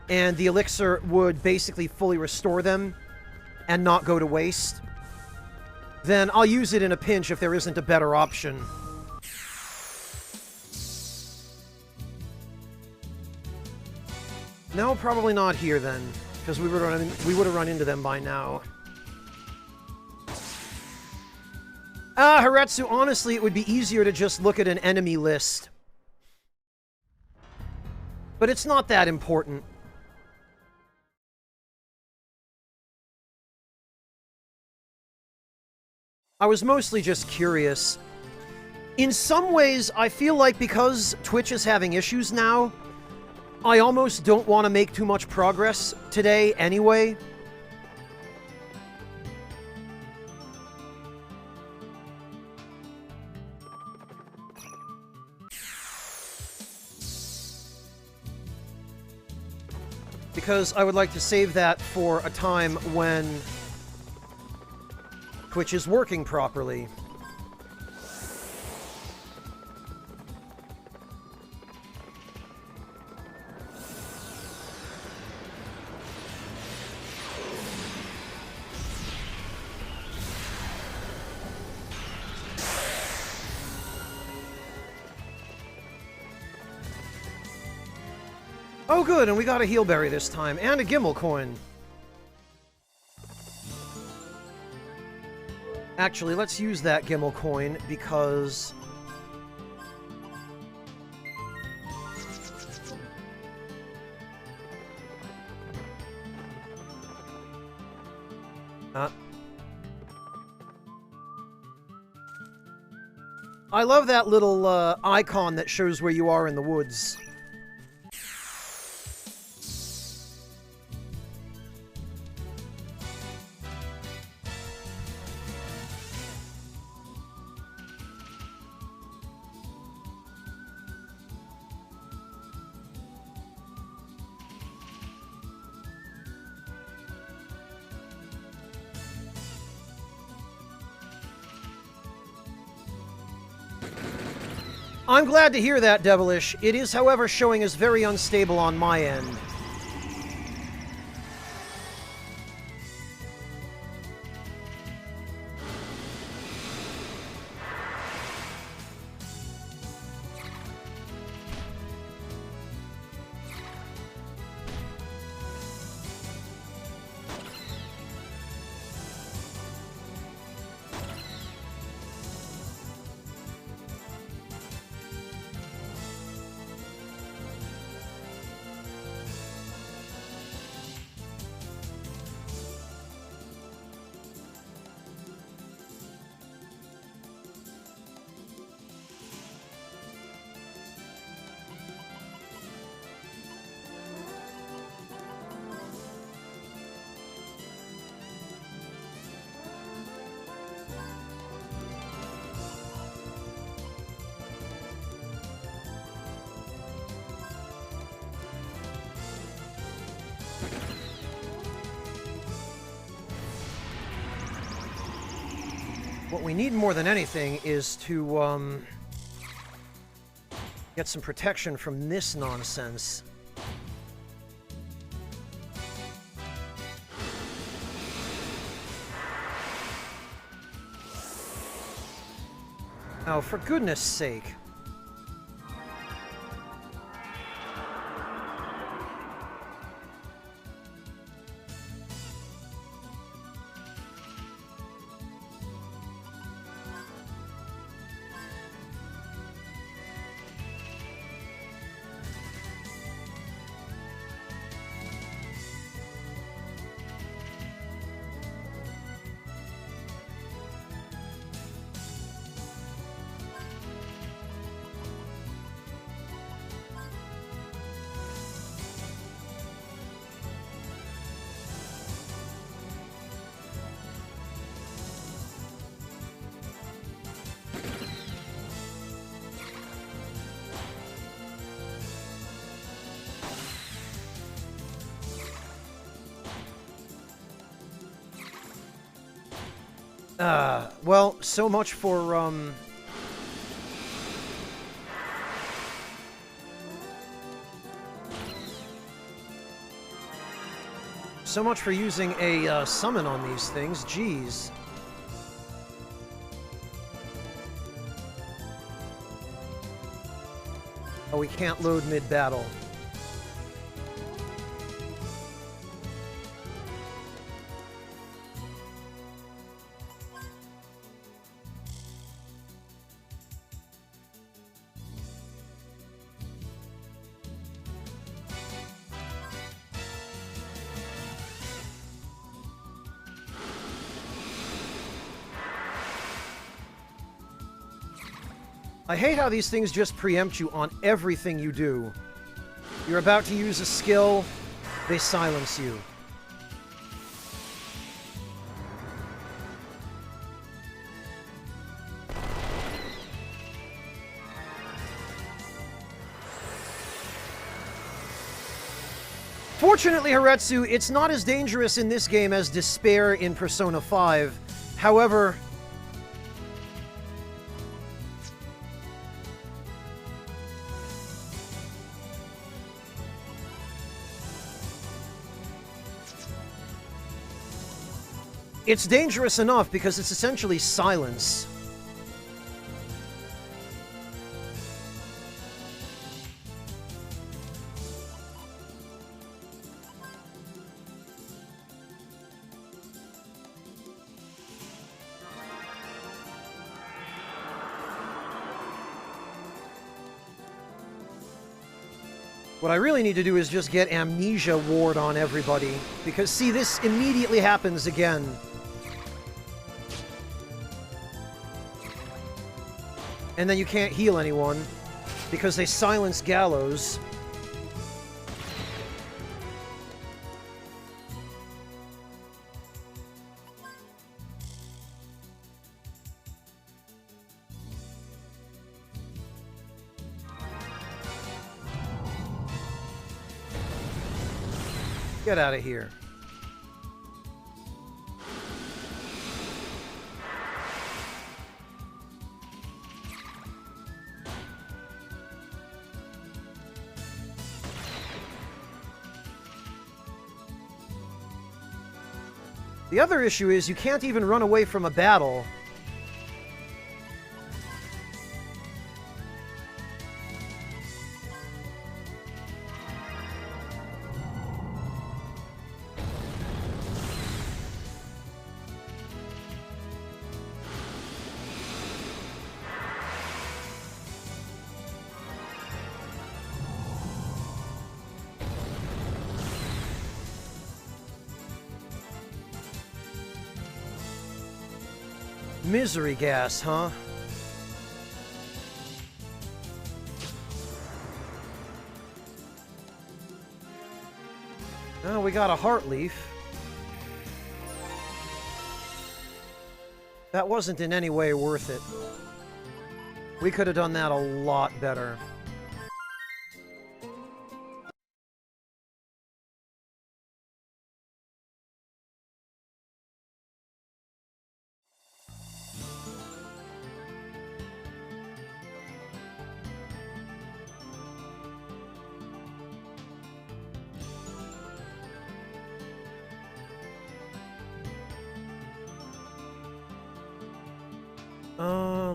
and the elixir would basically fully restore them and not go to waste, then I'll use it in a pinch if there isn't a better option. No, probably not here then, because we would have run into them by now. Haretsu, honestly, it would be easier to just look at an enemy list. But it's not that important. I was mostly just curious. In some ways, I feel like because Twitch is having issues now, I almost don't want to make too much progress today anyway. Because I would like to save that for a time when Twitch is working properly. Oh good, and we got a heal berry this time, and a Gimmel coin. Actually, let's use that Gimmel coin, because... I love that little icon that shows where you are in the woods. I'm glad to hear that, Devilish. It is, however, showing as very unstable on my end. What we need more than anything is to, get some protection from this nonsense. Oh, for goodness sake. Well, so much for, so much for using a, summon on these things, jeez. Oh, we can't load mid-battle. I hate how these things just preempt you on everything you do. You're about to use a skill, they silence you. Fortunately, Haretsu, it's not as dangerous in this game as Despair in Persona 5. However, it's dangerous enough because it's essentially silence. What I really need to do is just get Amnesia Ward on everybody, because see, this immediately happens again. And then you can't heal anyone because they silence Gallows. Get out of here. The other issue is you can't even run away from a battle. Misery gas, huh? Oh, we got a heart leaf. That wasn't in any way worth it. We could have done that a lot better.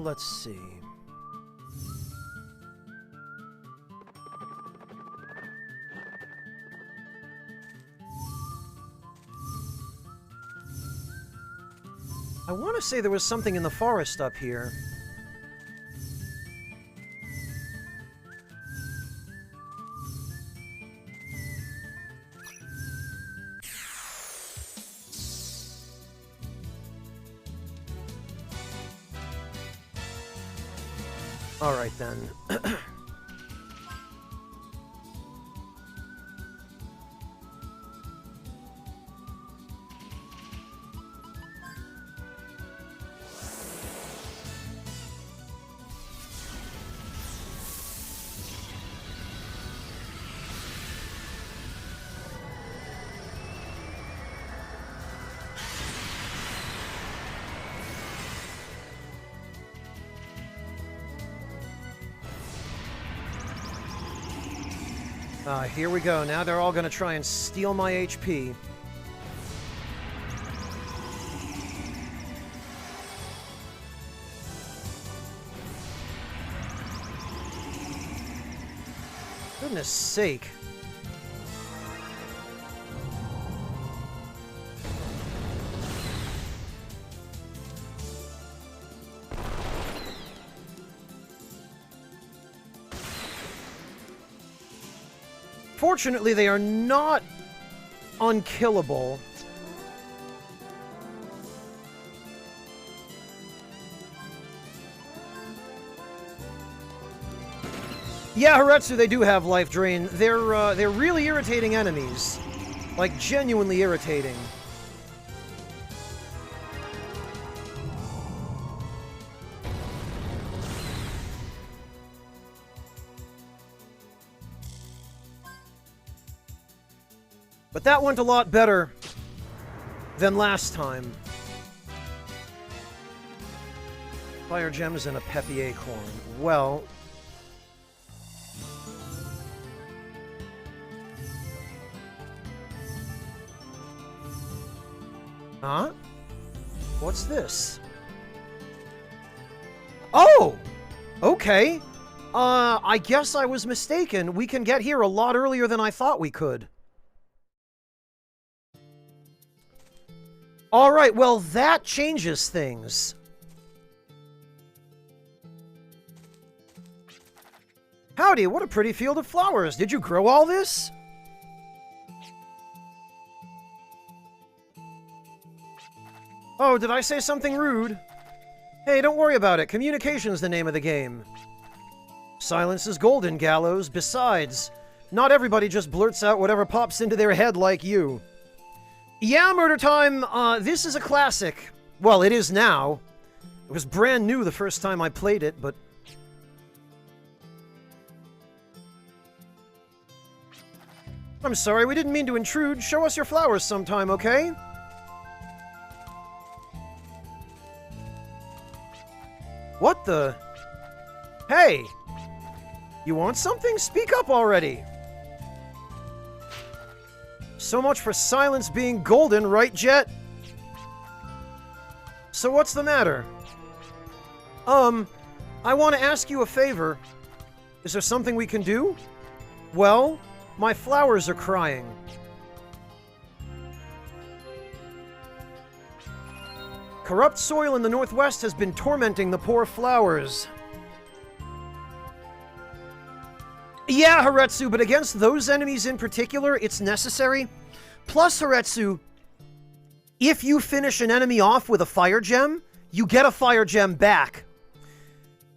Let's see. I want to say there was something in the forest up here. All right, then. Here we go. Now they're all going to try and steal my HP. Goodness sake. Fortunately, they are not unkillable. Yeah, Haretsu, they do have life drain. They're really irritating enemies. Like, genuinely irritating. But that went a lot better than last time. Fire gems and a peppy acorn. Well... Huh? What's this? Oh! Okay. I guess I was mistaken. We can get here a lot earlier than I thought we could. Alright, well, that changes things. Howdy, what a pretty field of flowers. Did you grow all this? Oh, did I say something rude? Hey, don't worry about it. Communication's the name of the game. Silence is golden, Gallows. Besides, not everybody just blurts out whatever pops into their head like you. Yeah, Murder Time, this is a classic. Well, it is now. It was brand new the first time I played it, but... I'm sorry, we didn't mean to intrude. Show us your flowers sometime, okay? What the... Hey! You want something? Speak up already! So much for silence being golden, right, Jet? So what's the matter? I want to ask you a favor. Is there something we can do? Well, my flowers are crying. Corrupt soil in the northwest has been tormenting the poor flowers. Yeah, Haretsu, but against those enemies in particular, it's necessary. Plus, Haretsu, if you finish an enemy off with a fire gem, you get a fire gem back.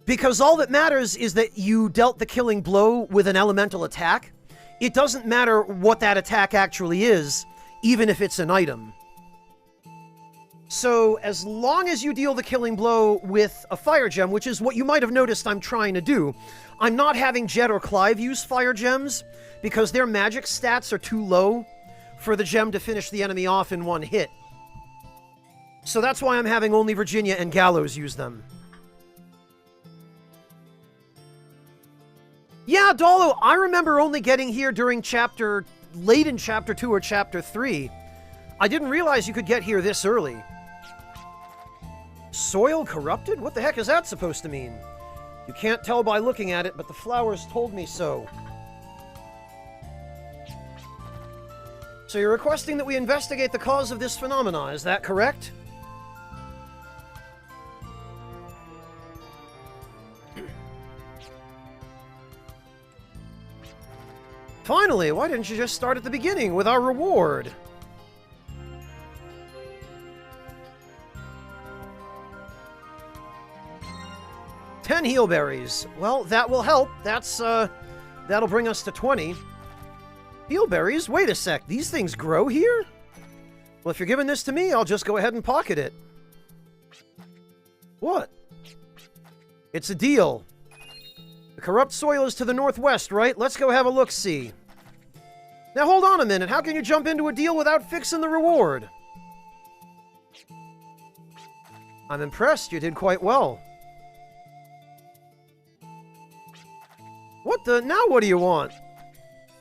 Because all that matters is that you dealt the killing blow with an elemental attack. It doesn't matter what that attack actually is, even if it's an item. So, as long as you deal the killing blow with a fire gem, which is what you might have noticed I'm trying to do, I'm not having Jet or Clive use fire gems, because their magic stats are too low for the gem to finish the enemy off in one hit. So that's why I'm having only Virginia and Gallows use them. Yeah, Dolo, I remember only getting here during late in Chapter 2 or Chapter 3. I didn't realize you could get here this early. Soil corrupted? What the heck is that supposed to mean? You can't tell by looking at it, but the flowers told me so. So you're requesting that we investigate the cause of this phenomena, is that correct? Finally, why didn't you just start at the beginning with our reward? $10 heal berries. Well, that will help. That'll bring us to 20. Heal berries? Wait a sec. These things grow here? Well, if you're giving this to me, I'll just go ahead and pocket it. What? It's a deal. The corrupt soil is to the northwest, right? Let's go have a look-see. Now, hold on a minute. How can you jump into a deal without fixing the reward? I'm impressed. You did quite well. What the? Now what do you want?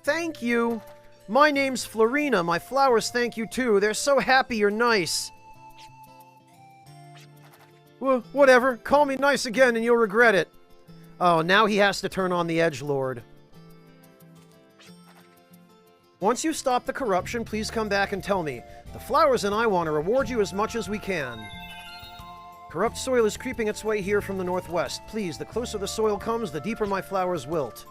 Thank you. My name's Florina. My flowers thank you too. They're so happy you're nice. Well, whatever. Call me nice again and you'll regret it. Oh, now he has to turn on the edgelord. Once you stop the corruption, please come back and tell me. The flowers and I want to reward you as much as we can. Corrupt soil is creeping its way here from the northwest. Please, the closer the soil comes, the deeper my flowers wilt.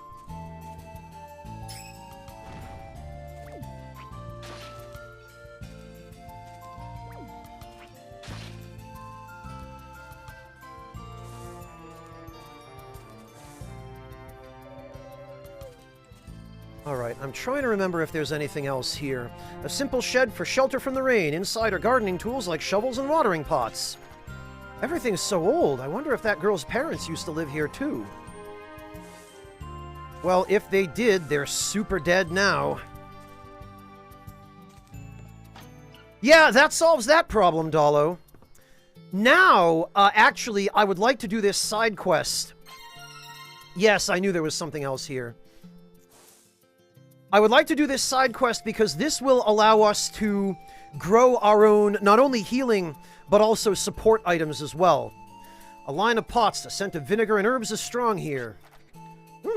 Alright, I'm trying to remember if there's anything else here. A simple shed for shelter from the rain. Inside are gardening tools like shovels and watering pots. Everything's so old. I wonder if that girl's parents used to live here too. Well, if they did, they're super dead now. Yeah, that solves that problem, Dolo. Now, actually, I would like to do this side quest. Yes, I knew there was something else here. I would like to do this side quest because this will allow us to grow our own, not only healing, but also support items as well. A line of pots, the scent of vinegar and herbs is strong here.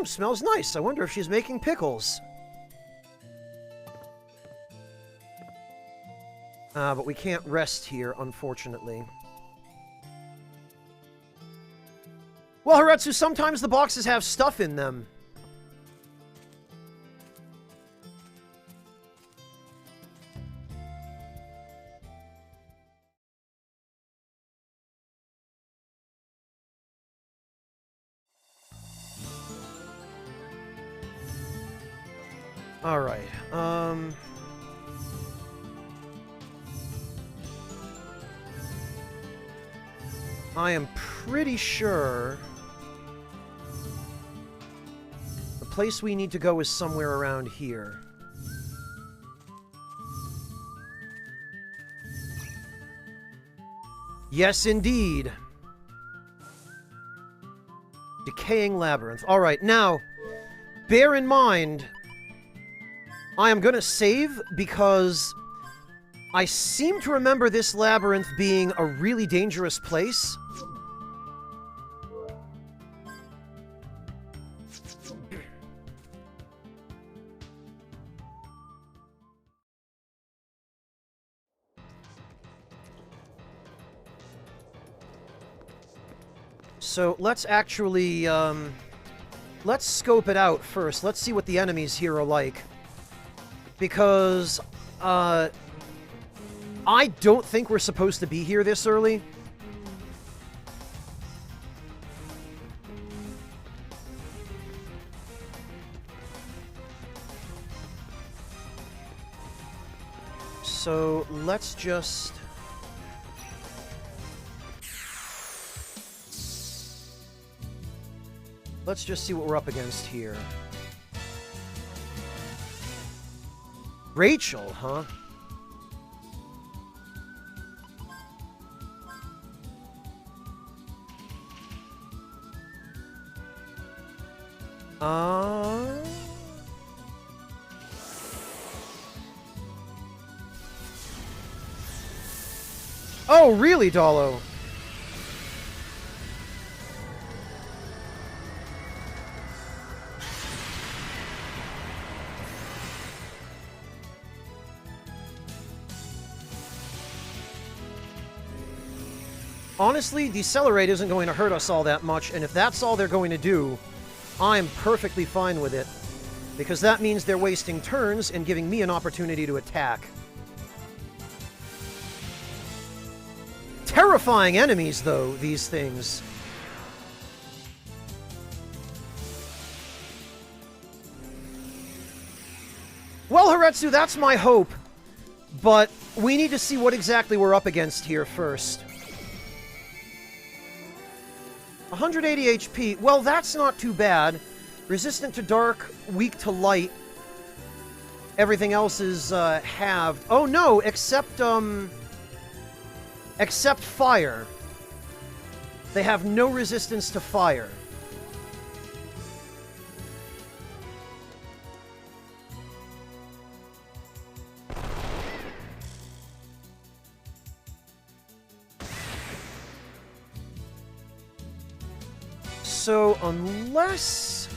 Smells nice. I wonder if she's making pickles. But we can't rest here, unfortunately. Well, Haretsu, sometimes the boxes have stuff in them. Alright, I am pretty sure the place we need to go is somewhere around here. Yes, indeed. Decaying labyrinth. Alright, now, bear in mind, I am gonna save because I seem to remember this labyrinth being a really dangerous place. So let's actually, let's scope it out first. Let's see what the enemies here are like. Because, I don't think we're supposed to be here this early. So let's just... Let's just see what we're up against here. Rachel, huh? Oh, really, Dolo? Honestly, Decelerate isn't going to hurt us all that much, and if that's all they're going to do, I'm perfectly fine with it. Because that means they're wasting turns and giving me an opportunity to attack. Terrifying enemies, though, these things. Well, Haretsu, that's my hope. But we need to see what exactly we're up against here first. 180 HP. Well, that's not too bad. Resistant to dark, weak to light. Everything else is halved. Oh no, except fire. They have no resistance to fire. So, unless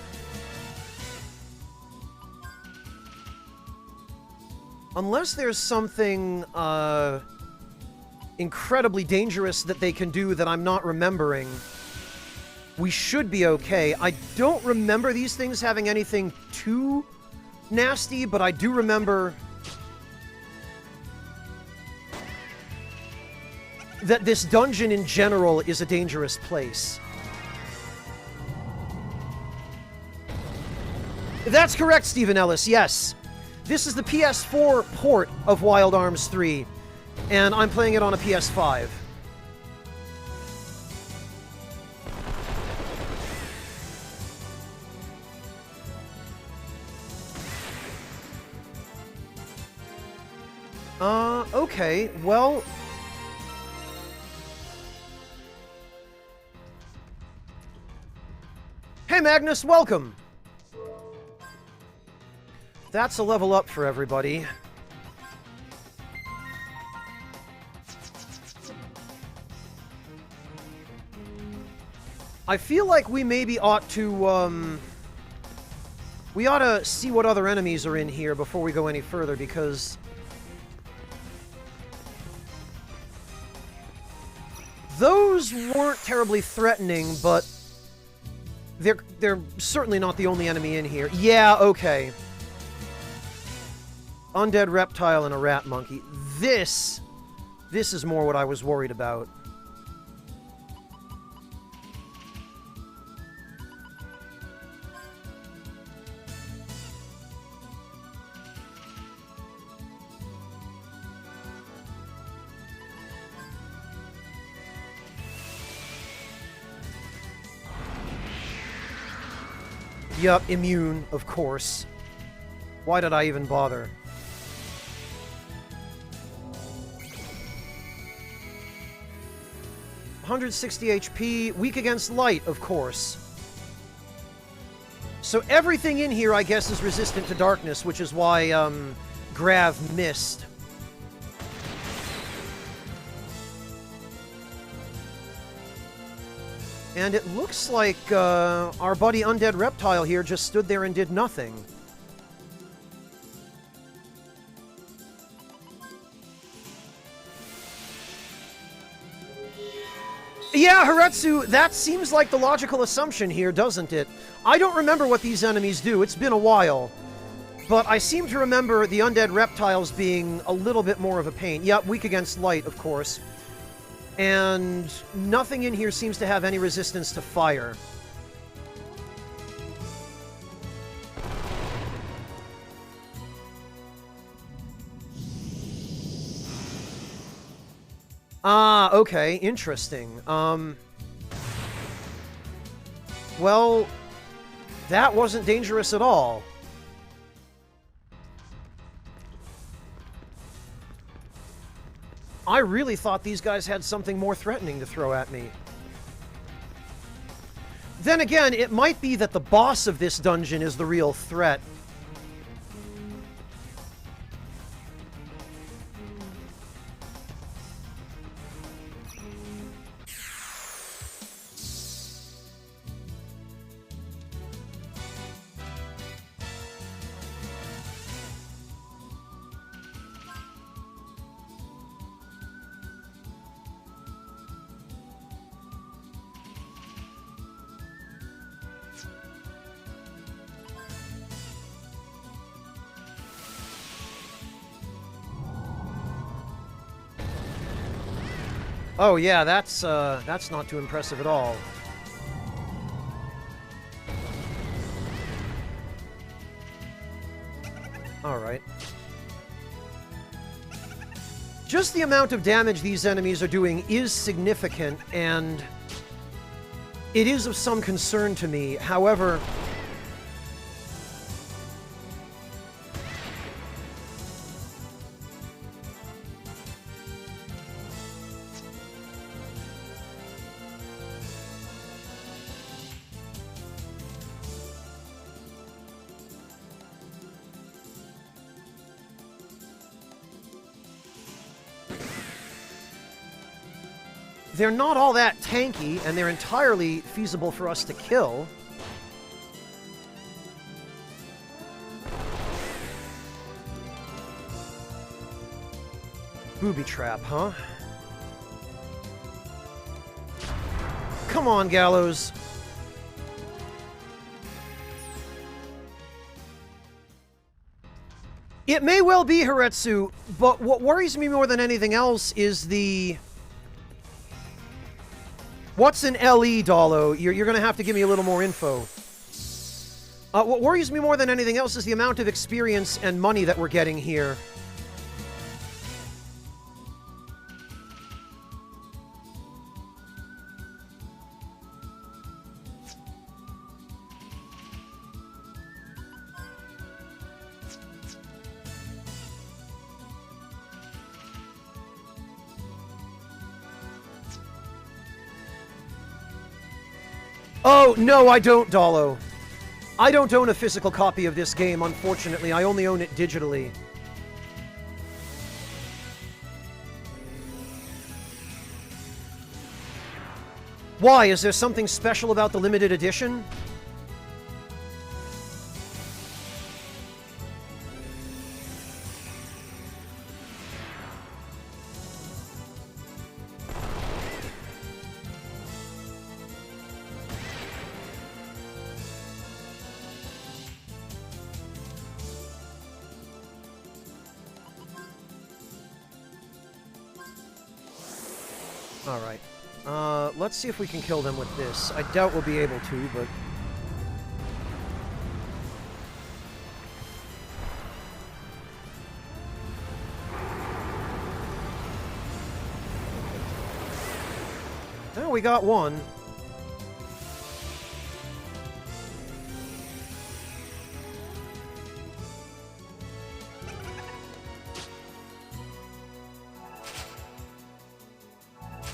there's something, incredibly dangerous that they can do that I'm not remembering, we should be okay. I don't remember these things having anything too nasty, but I do remember that this dungeon in general is a dangerous place. That's correct, Stephen Ellis, yes. This is the PS4 port of Wild Arms 3, and I'm playing it on a PS5. Okay, well... Hey, Magnus, welcome! That's a level up for everybody. I feel like we maybe ought to, we ought to see what other enemies are in here before we go any further, because... those weren't terribly threatening, but... They're certainly not the only enemy in here. Yeah, okay. Undead reptile and a rat monkey. This is more what I was worried about. Yup, immune, of course. Why did I even bother? (160 HP, weak against light, of course. So everything in here, I guess, is resistant to darkness, which is why, Grav missed. And it looks like, our buddy Undead Reptile here just stood there and did nothing. Yeah, Haretsu, that seems like the logical assumption here, doesn't it? I don't remember what these enemies do, it's been a while. But I seem to remember the undead reptiles being a little bit more of a pain. Yep, weak against light, of course. And nothing in here seems to have any resistance to fire. Ah, okay, interesting. Well, that wasn't dangerous at all. I really thought these guys had something more threatening to throw at me. Then again, it might be that the boss of this dungeon is the real threat. Oh yeah, that's not too impressive at all. Alright. Just the amount of damage these enemies are doing is significant, and it is of some concern to me. However, they're not all that tanky, and they're entirely feasible for us to kill. Booby trap, huh? Come on, Gallows. It may well be Haretsu, but what worries me more than anything else is the... What's an LE, Dalo? You're going to have to give me a little more info. What worries me more than anything else is the amount of experience and money that we're getting here. Oh, no, I don't, Dalo. I don't own a physical copy of this game, unfortunately. I only own it digitally. Why? Is there something special about the limited edition? Alright. Let's see if we can kill them with this. I doubt we'll be able to, but... Oh, we got one.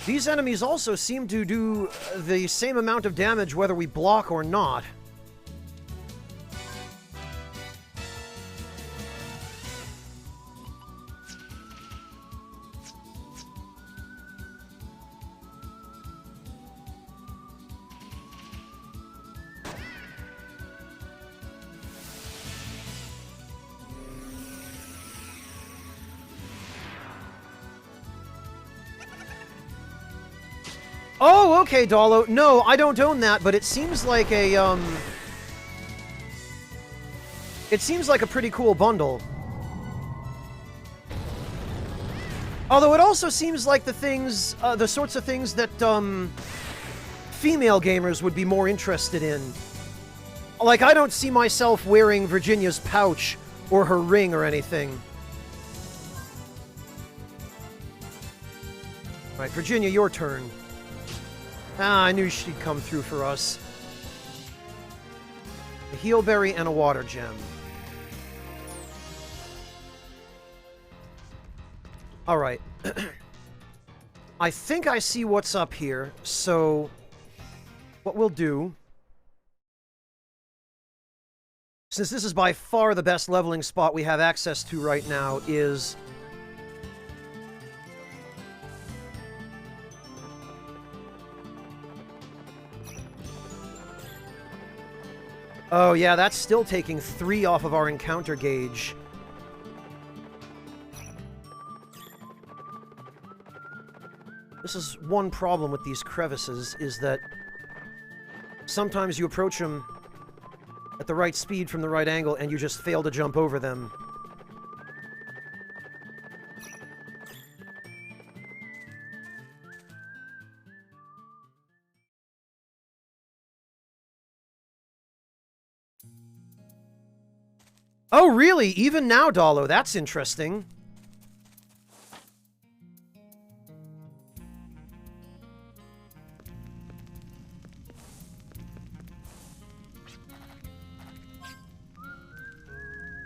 These enemies also seem to do the same amount of damage whether we block or not. Oh, okay, Dalo. No, I don't own that, but it seems like a, It seems like a pretty cool bundle. Although it also seems like the things, the sorts of things that, female gamers would be more interested in. Like, I don't see myself wearing Virginia's pouch or her ring or anything. Alright, Virginia, your turn. Ah, I knew she'd come through for us. A heal berry and a water gem. Alright. I think I see what's up here, so what we'll do, since this is by far the best leveling spot we have access to right now, is oh, yeah, that's still taking 3 off of our encounter gauge. This is one problem with these crevices, is that sometimes you approach them at the right speed from the right angle and you just fail to jump over them. Oh, really? Even now, Dalo? That's interesting.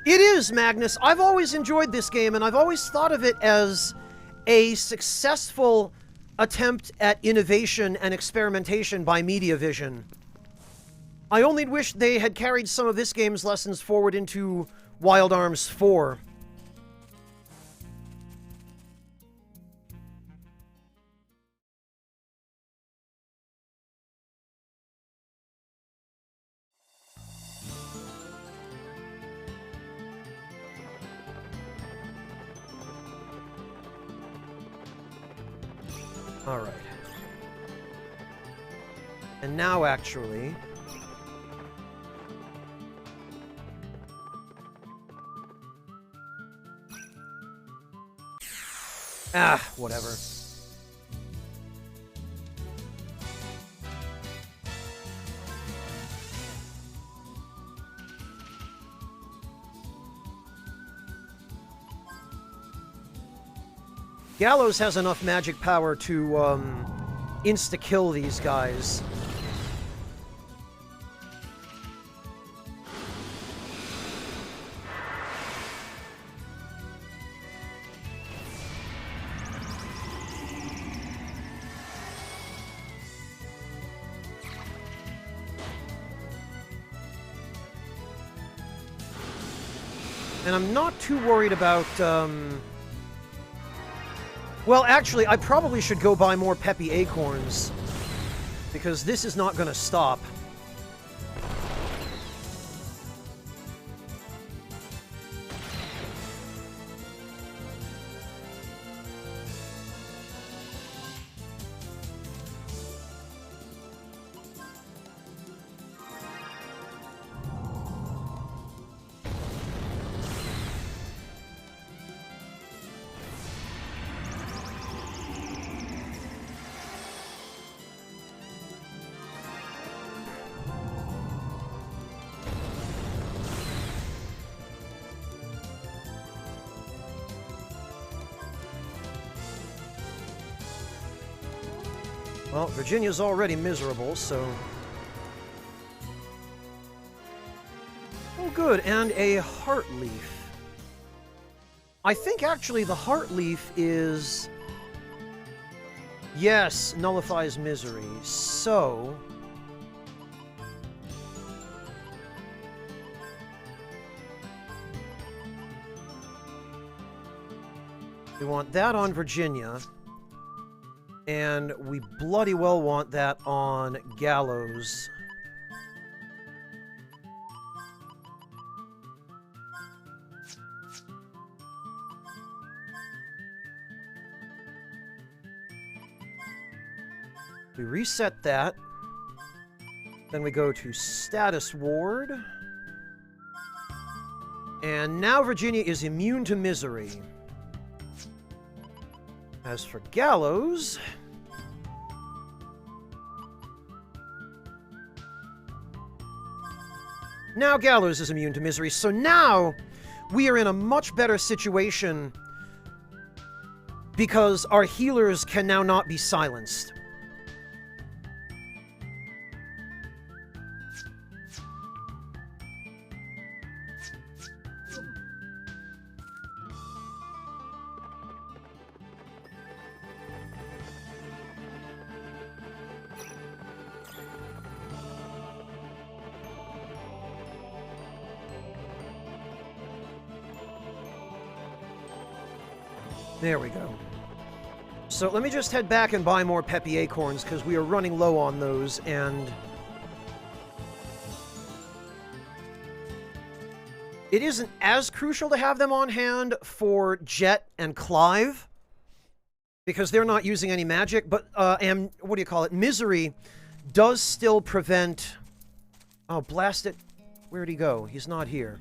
It is, Magnus. I've always enjoyed this game, and I've always thought of it as a successful attempt at innovation and experimentation by Mediavision. I only wish they had carried some of this game's lessons forward into Wild Arms 4. Alright. And now, actually... ah, whatever. Gallows has enough magic power to, insta-kill these guys. And I'm not too worried about, well, actually, I probably should go buy more Peppy Acorns, because this is not going to stop. Well, Virginia's already miserable, so... oh, good, and a heart leaf. I think, actually, the heart leaf is... Yes, nullifies misery. So... we want that on Virginia. And we bloody well want that on Gallows. We reset that. Then we go to Status Ward. And now Virginia is immune to misery. As for Gallows... now Gallows is immune to misery, so now we are in a much better situation because our healers can now not be silenced. There we go. So let me just head back and buy more Peppy Acorns, because we are running low on those, and... it isn't as crucial to have them on hand for Jet and Clive, because they're not using any magic, but, and, what do you call it? Misery does still prevent... oh, blast it. Where'd he go? He's not here.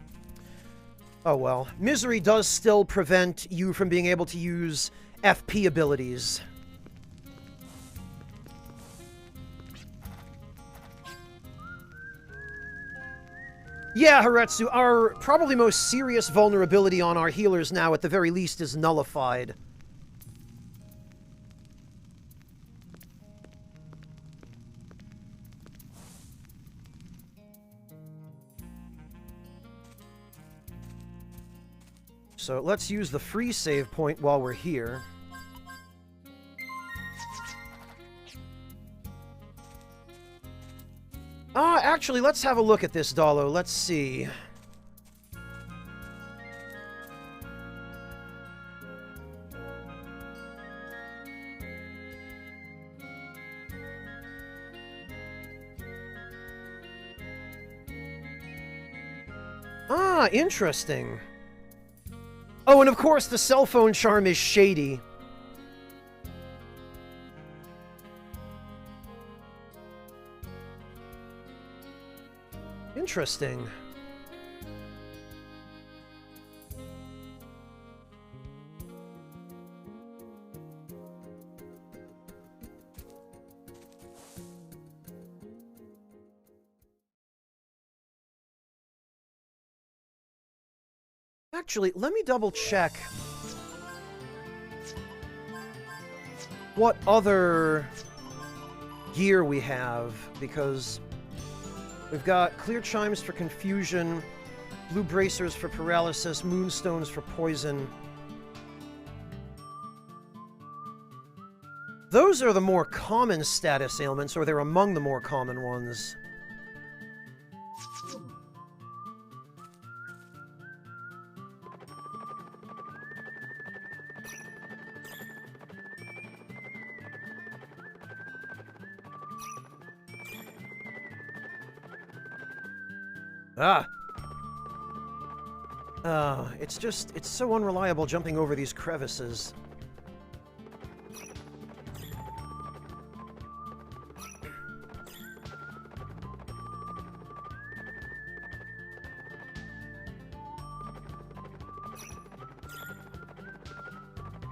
Oh well. Misery does still prevent you from being able to use FP abilities. Yeah, Haretsu, our probably most serious vulnerability on our healers now, at the very least, is nullified. So let's use the free save point while we're here. Actually, let's have a look at this, Dalo. Let's see. Interesting. Oh, and of course, the cell phone charm is shady. Interesting. Actually, let me double check what other gear we have, because we've got clear chimes for confusion, blue bracers for paralysis, moonstones for poison. Those are the more common status ailments, or they're among the more common ones. It's so unreliable jumping over these crevices.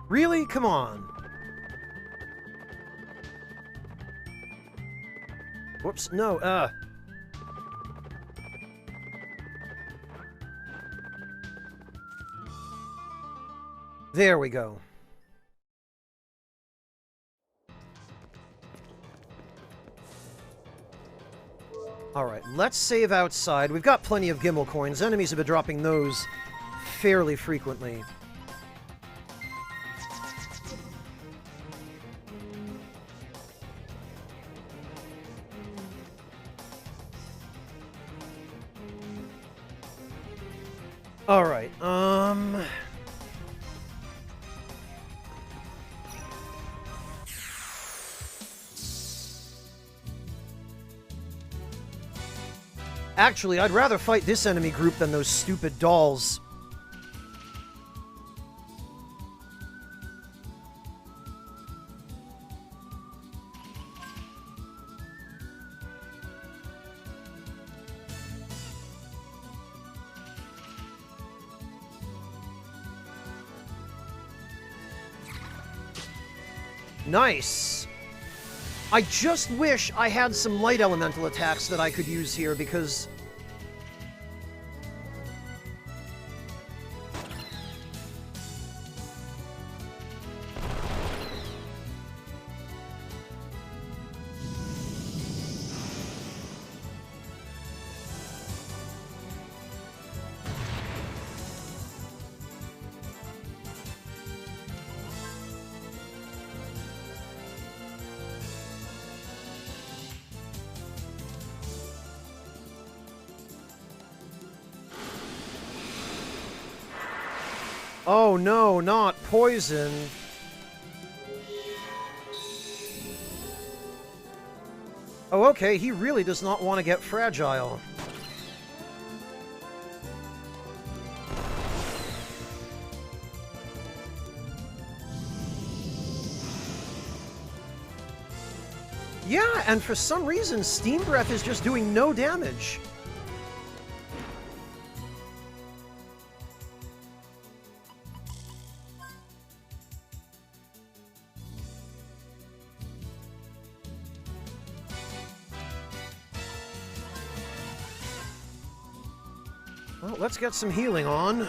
Really? Come on. Whoops, no, There we go. Alright, let's save outside. We've got plenty of Gimmel coins. Enemies have been dropping those fairly frequently. Alright, Actually, I'd rather fight this enemy group than those stupid dolls. Nice! I just wish I had some light elemental attacks that I could use here, because... Oh no, not poison. Oh, okay, he really does not want to get fragile. Yeah, and for some reason, Steam Breath is just doing no damage. Well, let's get some healing on.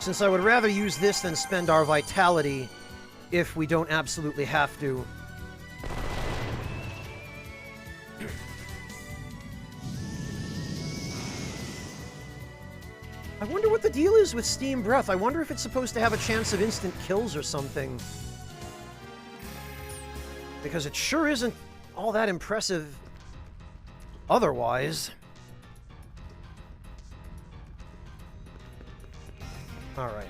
Since I would rather use this than spend our vitality if we don't absolutely have to. I wonder what the deal is with Steam Breath. I wonder if it's supposed to have a chance of instant kills or something. Because it sure isn't all that impressive otherwise. Alright.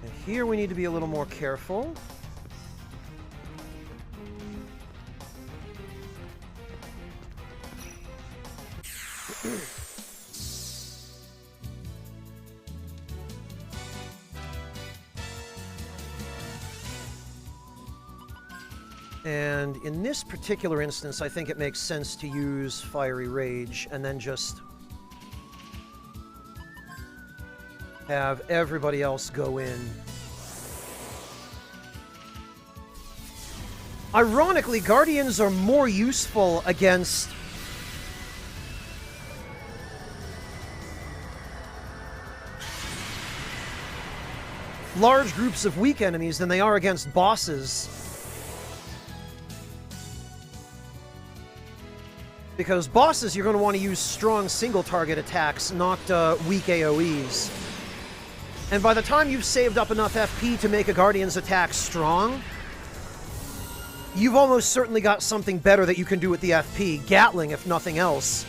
And here we need to be a little more careful. And in this particular instance, I think it makes sense to use Fiery Rage and then just have everybody else go in. Ironically, Guardians are more useful against large groups of weak enemies than they are against bosses. Because bosses, you're going to want to use strong single-target attacks, not weak AoEs. And by the time you've saved up enough FP to make a Guardian's attack strong, you've almost certainly got something better that you can do with the FP. Gatling, if nothing else.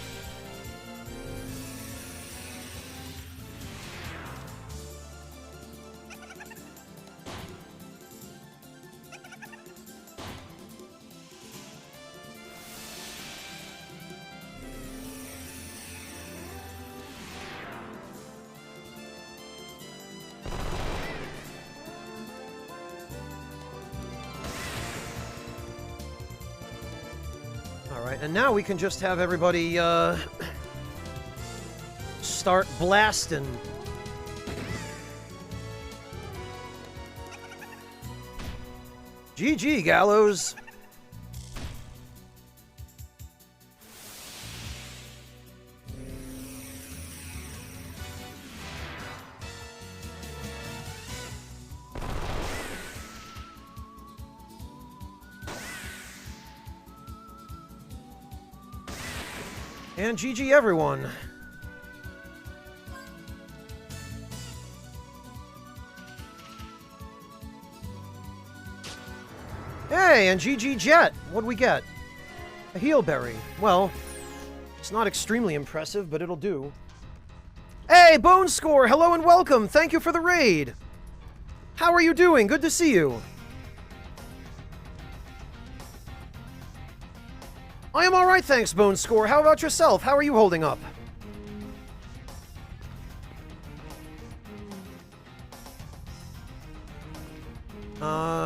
And now we can just have everybody, start blasting. GG, Gallows. And GG everyone. Hey, and GG Jet. What'd we get? A heal berry. Well, it's not extremely impressive, but it'll do. Hey, Bone Score, hello and welcome. Thank you for the raid. How are you doing? Good to see you. I am alright, thanks, Bone Score. How about yourself? How are you holding up?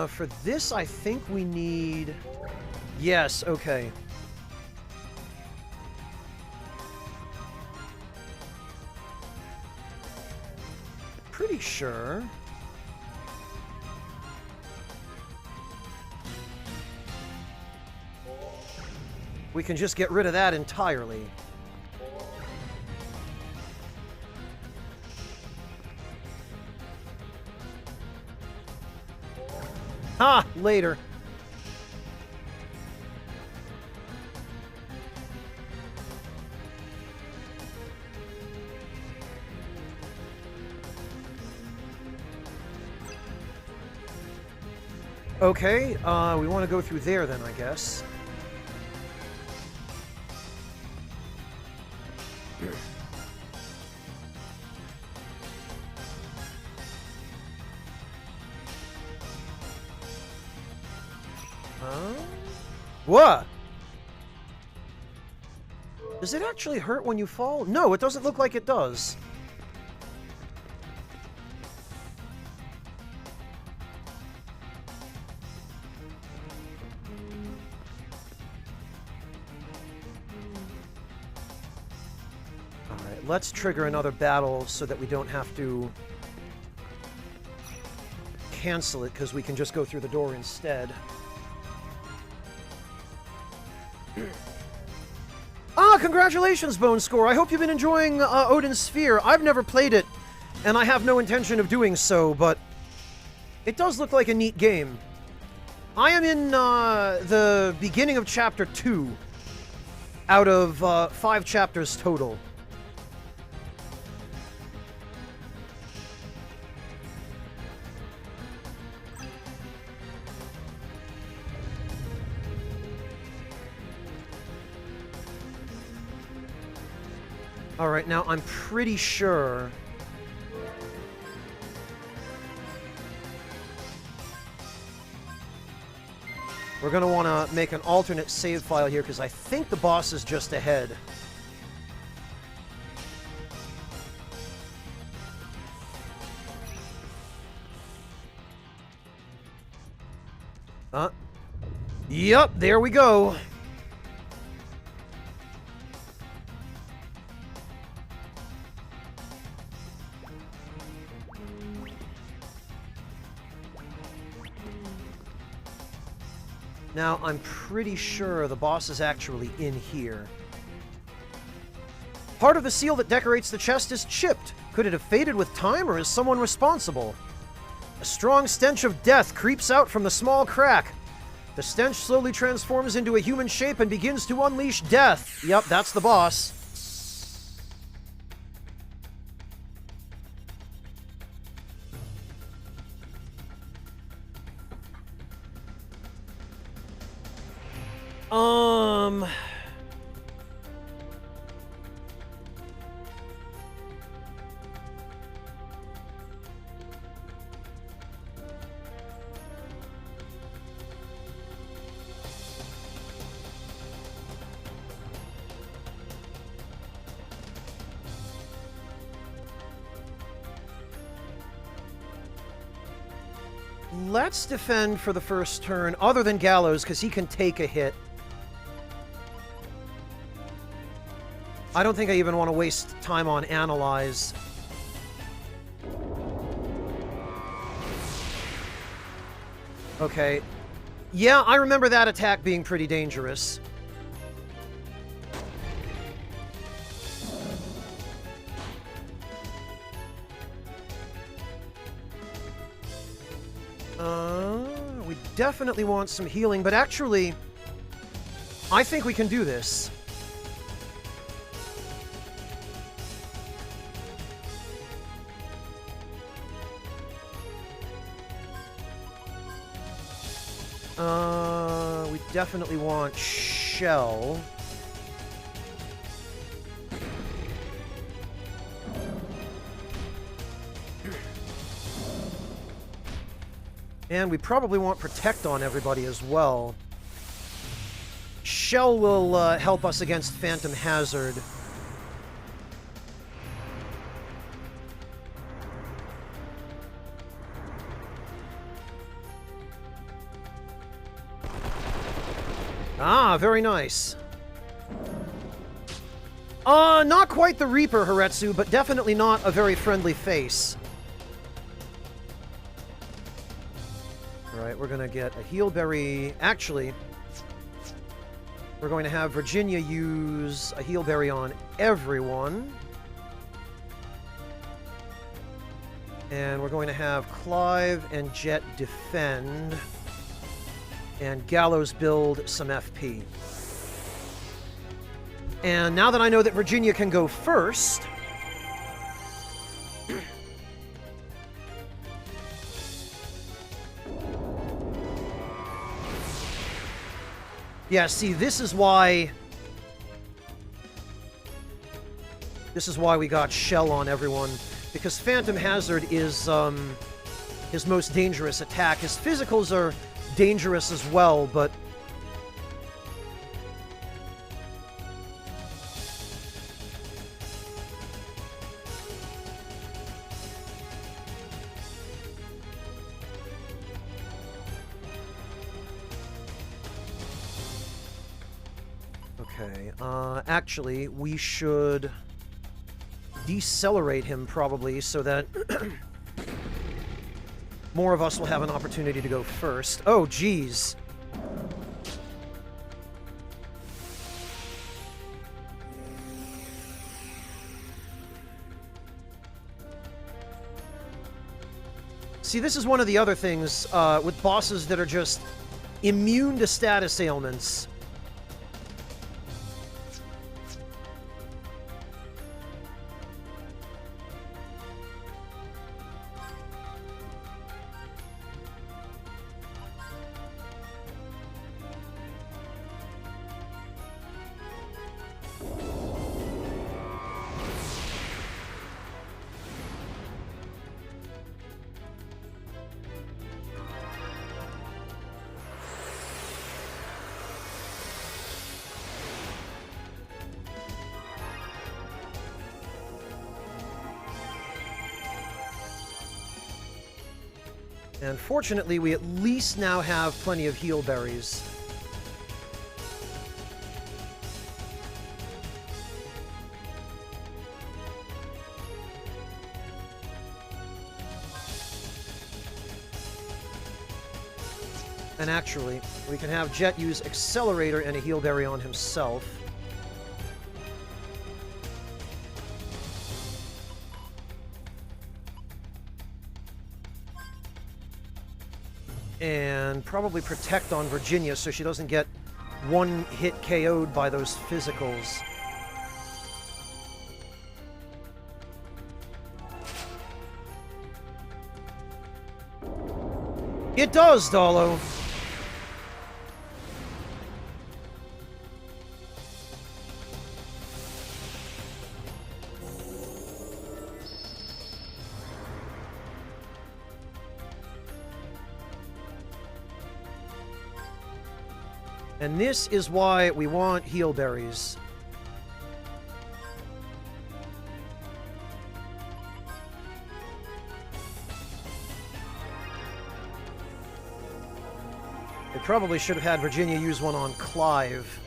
For this, I think we need... Yes, okay. Pretty sure... we can just get rid of that entirely. Ha! Later. Okay, we want to go through there then, I guess. What? Does it actually hurt when you fall? No, it doesn't look like it does. Alright, let's trigger another battle so that we don't have to cancel it, because we can just go through the door instead. Congratulations, Bone Score. I hope you've been enjoying Odin's Sphere. I've never played it, and I have no intention of doing so, but it does look like a neat game. I am in the beginning of Chapter 2 out of 5 chapters total. Alright, now I'm pretty sure... we're going to want to make an alternate save file here, because I think the boss is just ahead. Yep, there we go. Now, I'm pretty sure the boss is actually in here. Part of the seal that decorates the chest is chipped. Could it have faded with time, or is someone responsible? A strong stench of death creeps out from the small crack. The stench slowly transforms into a human shape and begins to unleash death. Yep, that's the boss. Let's defend for the first turn, other than Gallows, because he can take a hit. I don't think I even want to waste time on Analyze. Okay. Yeah, I remember that attack being pretty dangerous. We definitely want some healing, but actually, I think we can do this. We definitely want Shell. And we probably want Protect on everybody as well. Shell will help us against Phantom Hazard. Ah, very nice. Not quite the Reaper, Haretsu, but definitely not a very friendly face. Alright, we're gonna get a Heal Berry. Actually, we're going to have Virginia use a Heal Berry on everyone. And we're going to have Clive and Jet defend. And Gallows build some FP. And now that I know that Virginia can go first... yeah, see, this is why we got Shell on everyone. Because Phantom Hazard is his most dangerous attack. His physicals are dangerous as well, but... okay, actually, we should decelerate him, probably, so that more of us will have an opportunity to go first. Oh, geez. See, this is one of the other things with bosses that are just immune to status ailments. And fortunately, we at least now have plenty of heal berries. And actually, we can have Jet use Accelerator and a heal berry on himself. And probably Protect on Virginia so she doesn't get one hit KO'd by those physicals. It does, Dalo. And this is why we want heal berries. They probably should have had Virginia use one on Clive.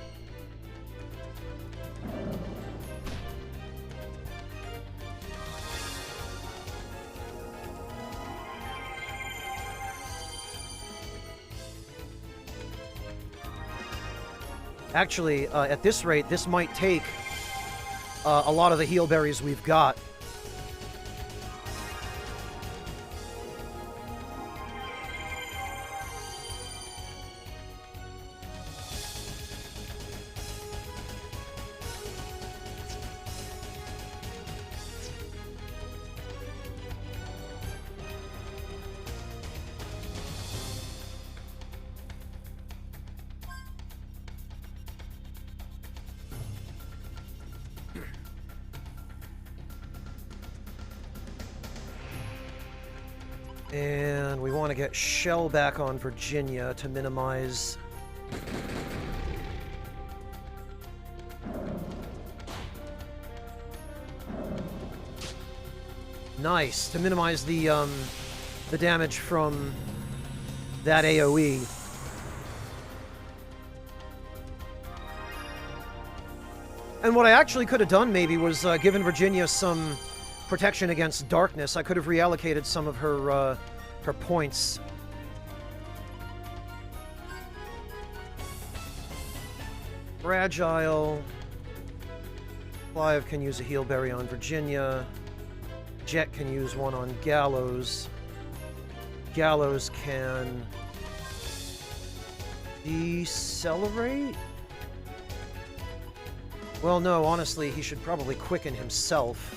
Actually, at this rate, this might take a lot of the heal berries we've got. And we want to get Shell back on Virginia to minimize... Nice, to minimize the damage from that AoE. And what I actually could have done, maybe, was given Virginia some protection against darkness. I could have reallocated some of her points. Fragile. Clive can use a heal berry on Virginia. Jet can use one on Gallows. Gallows can decelerate? Well, no, honestly, he should probably quicken himself.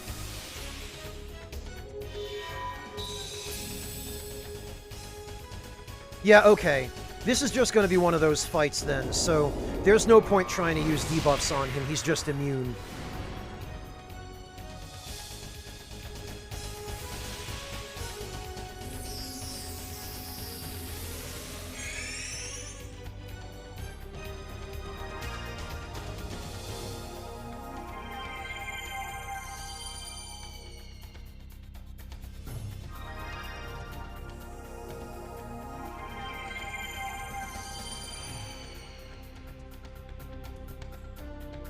Yeah, okay. This is just going to be one of those fights then, so there's no point trying to use debuffs on him. He's just immune.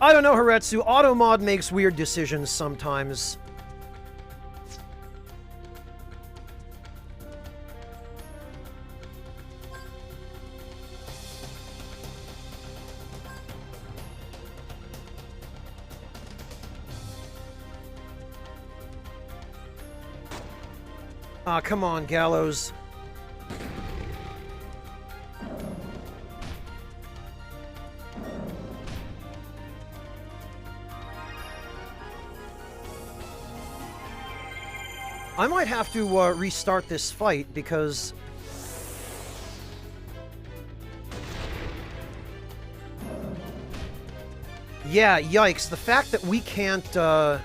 I don't know, Haretsu. Automod makes weird decisions sometimes. Ah, come on, Gallows. I might have to restart this fight because... Yeah, yikes. The fact that we can't... The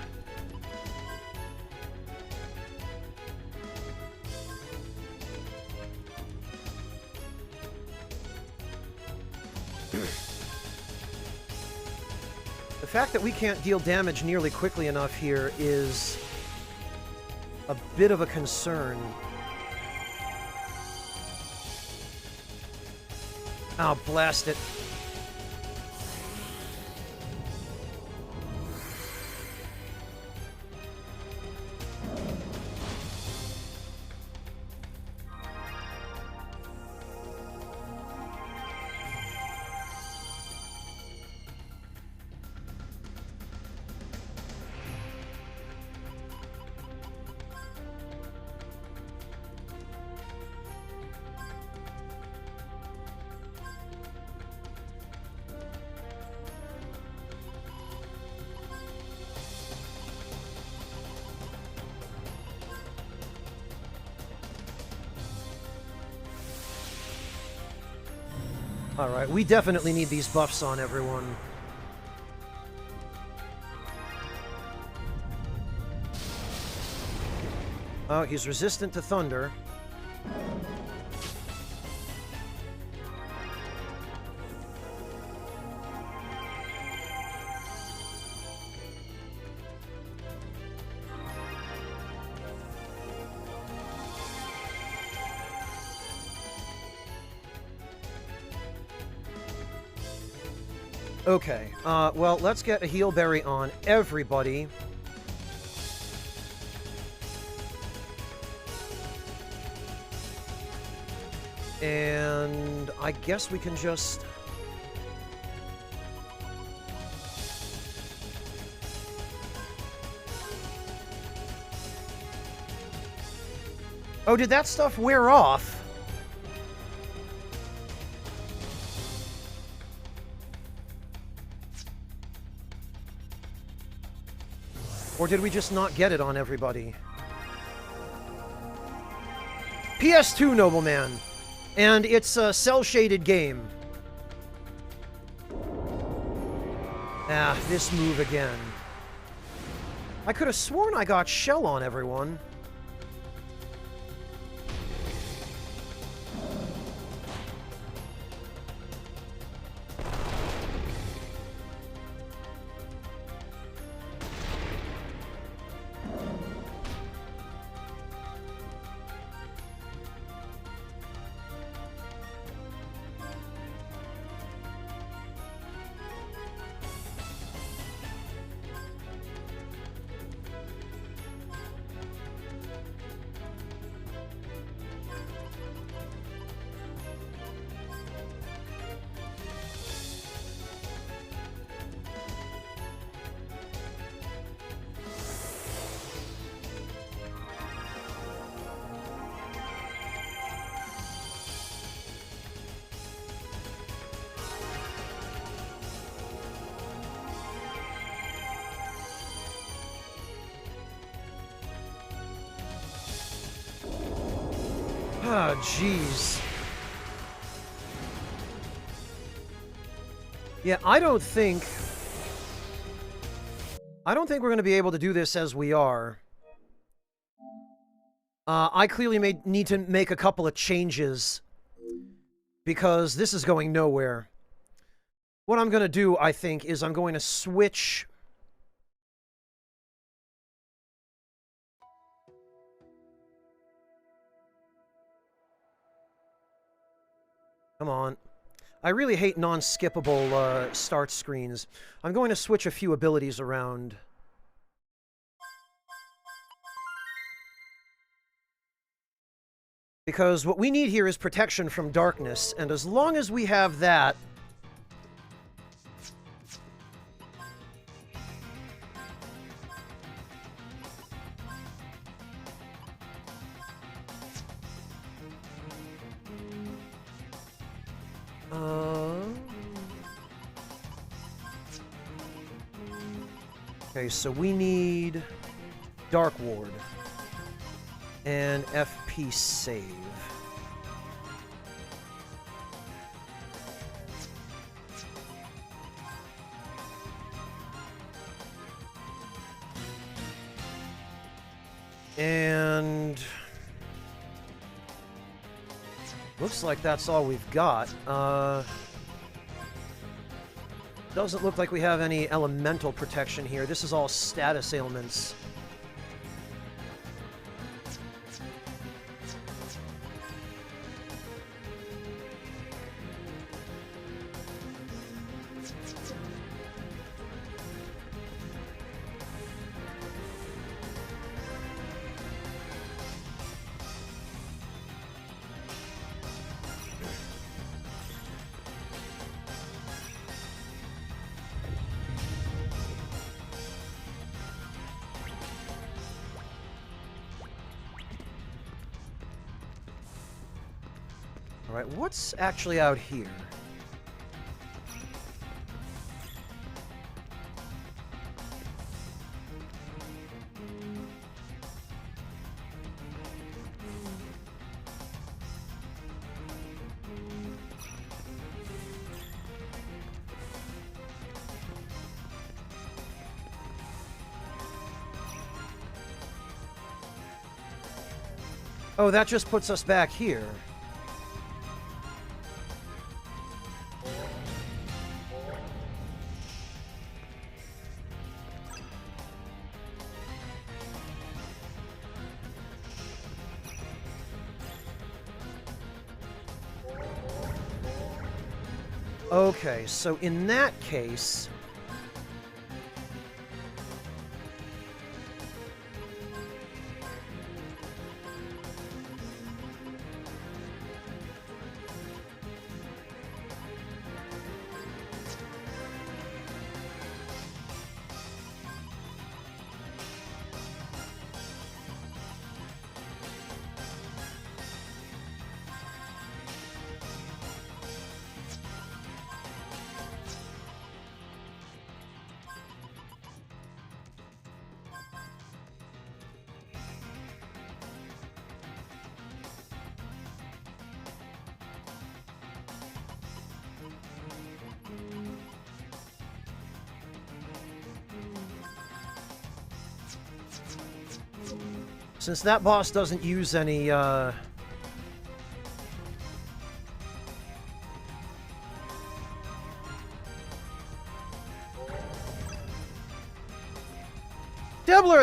fact that we can't deal damage nearly quickly enough here is a bit of a concern. Oh, blast it. Alright, we definitely need these buffs on everyone. Oh, he's resistant to thunder. Okay, well, let's get a heal berry on everybody. And I guess we can just... Oh, did that stuff wear off? Or did we just not get it on everybody? PS2, nobleman. And it's a cel-shaded game. Ah, this move again. I could have sworn I got shell on everyone. Oh, jeez. Yeah, I don't think we're going to be able to do this as we are. I clearly need to make a couple of changes because this is going nowhere. What I'm going to do, I think, is I'm going to switch... Come on. I really hate non-skippable start screens. I'm going to switch a few abilities around. Because what we need here is protection from darkness, and as long as we have that... Okay, so we need Dark Ward and FP save. And looks like that's all we've got. Doesn't look like we have any elemental protection here. This is all status ailments. Alright, what's actually out here? Oh, that just puts us back here. Okay, so in that case... Since that boss doesn't use any, Debler,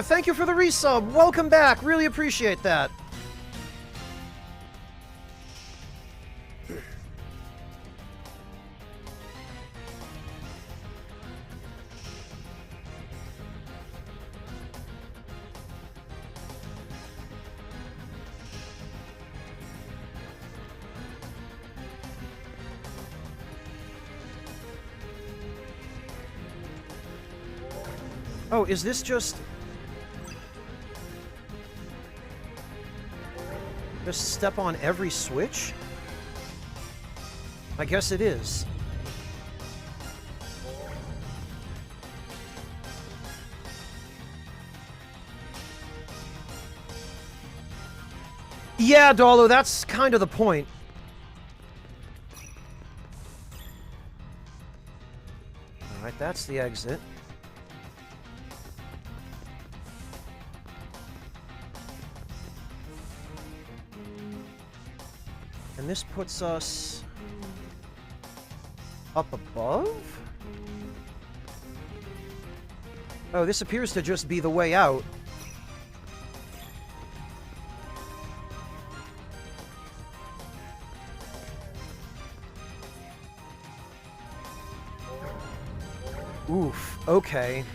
thank you for the resub! Welcome back! Really appreciate that! Oh, is this just... Just step on every switch? I guess it is. Yeah, Dolo, that's kind of the point. Alright, that's the exit. And this puts us up above? Oh, this appears to just be the way out. Oof, okay,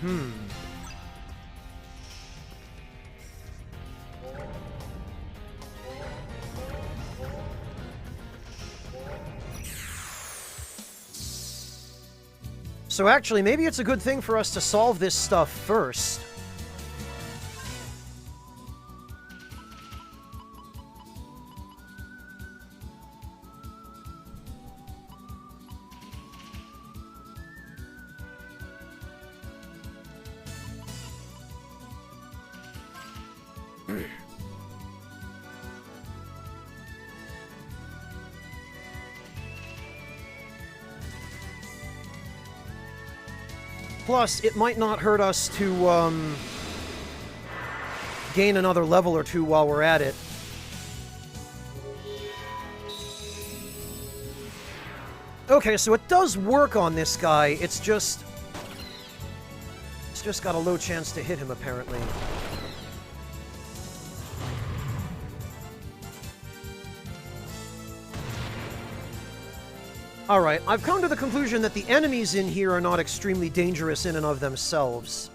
So actually, maybe it's a good thing for us to solve this stuff first. Plus, it might not hurt us to, gain another level or two while we're at it. Okay, so it does work on this guy, it's just got a low chance to hit him, apparently. Alright, I've come to the conclusion that the enemies in here are not extremely dangerous in and of themselves.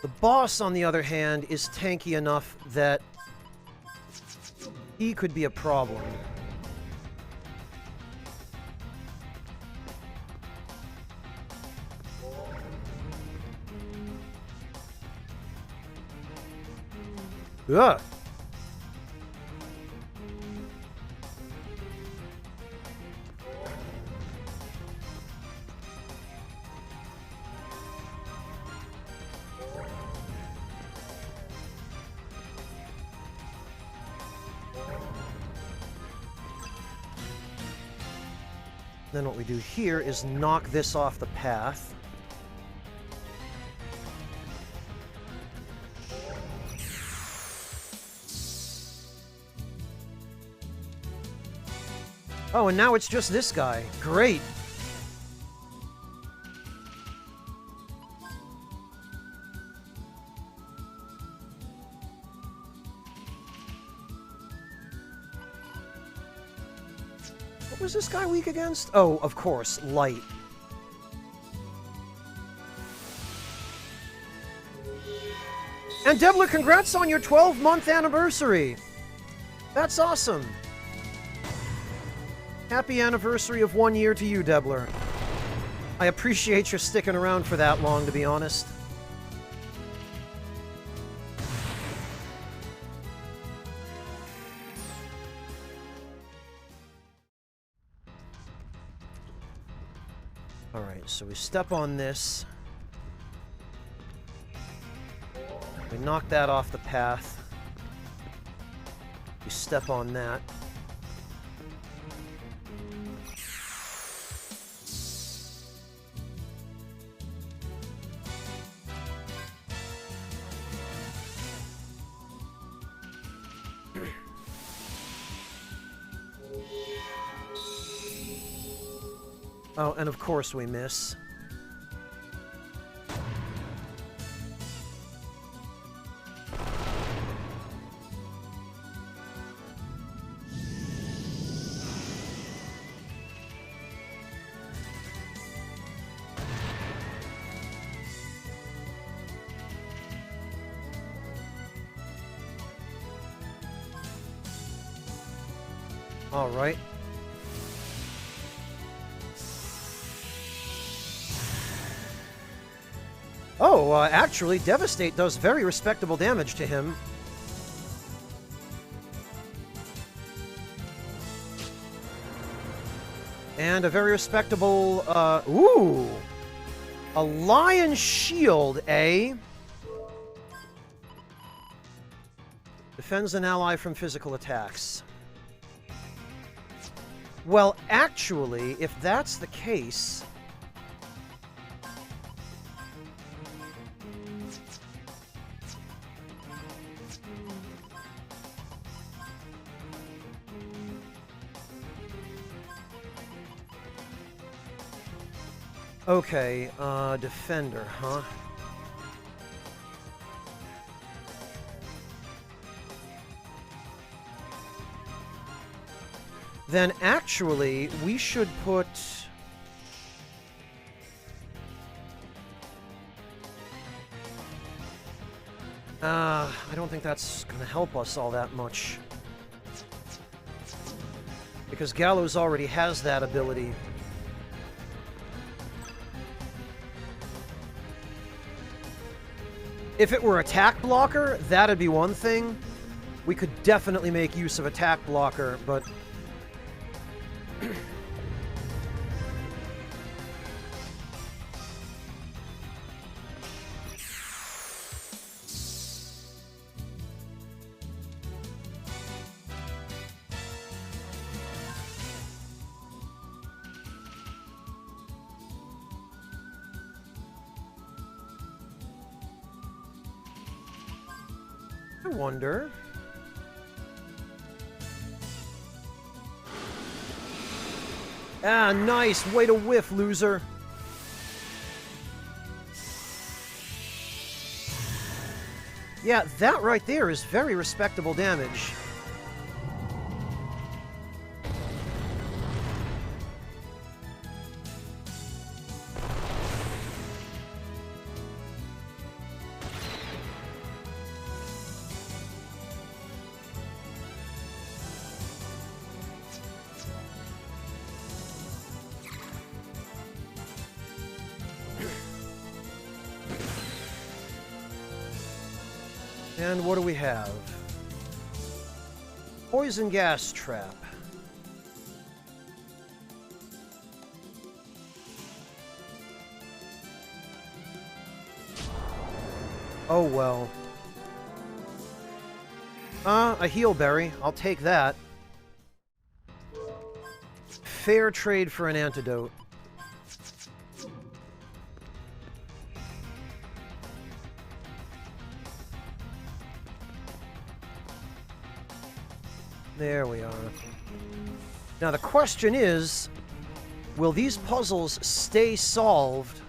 The boss, on the other hand, is tanky enough that he could be a problem. Ugh. Then what we do here is knock this off the path. Oh, and now it's just this guy. Great. What was this guy weak against? Oh, of course, light. And Debler, congrats on your 12-month anniversary! That's awesome! Happy anniversary of 1 year to you, Debler. I appreciate your sticking around for that long, to be honest. Alright, so we step on this. We knock that off the path. We step on that. Oh, and of course we miss. All right. Oh, actually, Devastate does very respectable damage to him. And a very respectable, ooh! A Lion Shield, eh? Defends an ally from physical attacks. Well, actually, if that's the case... Okay, Defender, huh? Then actually, we should put... I don't think that's gonna help us all that much. Because Gallows already has that ability. If it were attack blocker, that'd be one thing. We could definitely make use of attack blocker, but... I wonder... Ah, nice! Way to whiff, loser! Yeah, that right there is very respectable damage. And what do we have? Poison gas trap. Oh well. A heal berry. I'll take that. Fair trade for an antidote. There we are. Now the question is, will these puzzles stay solved?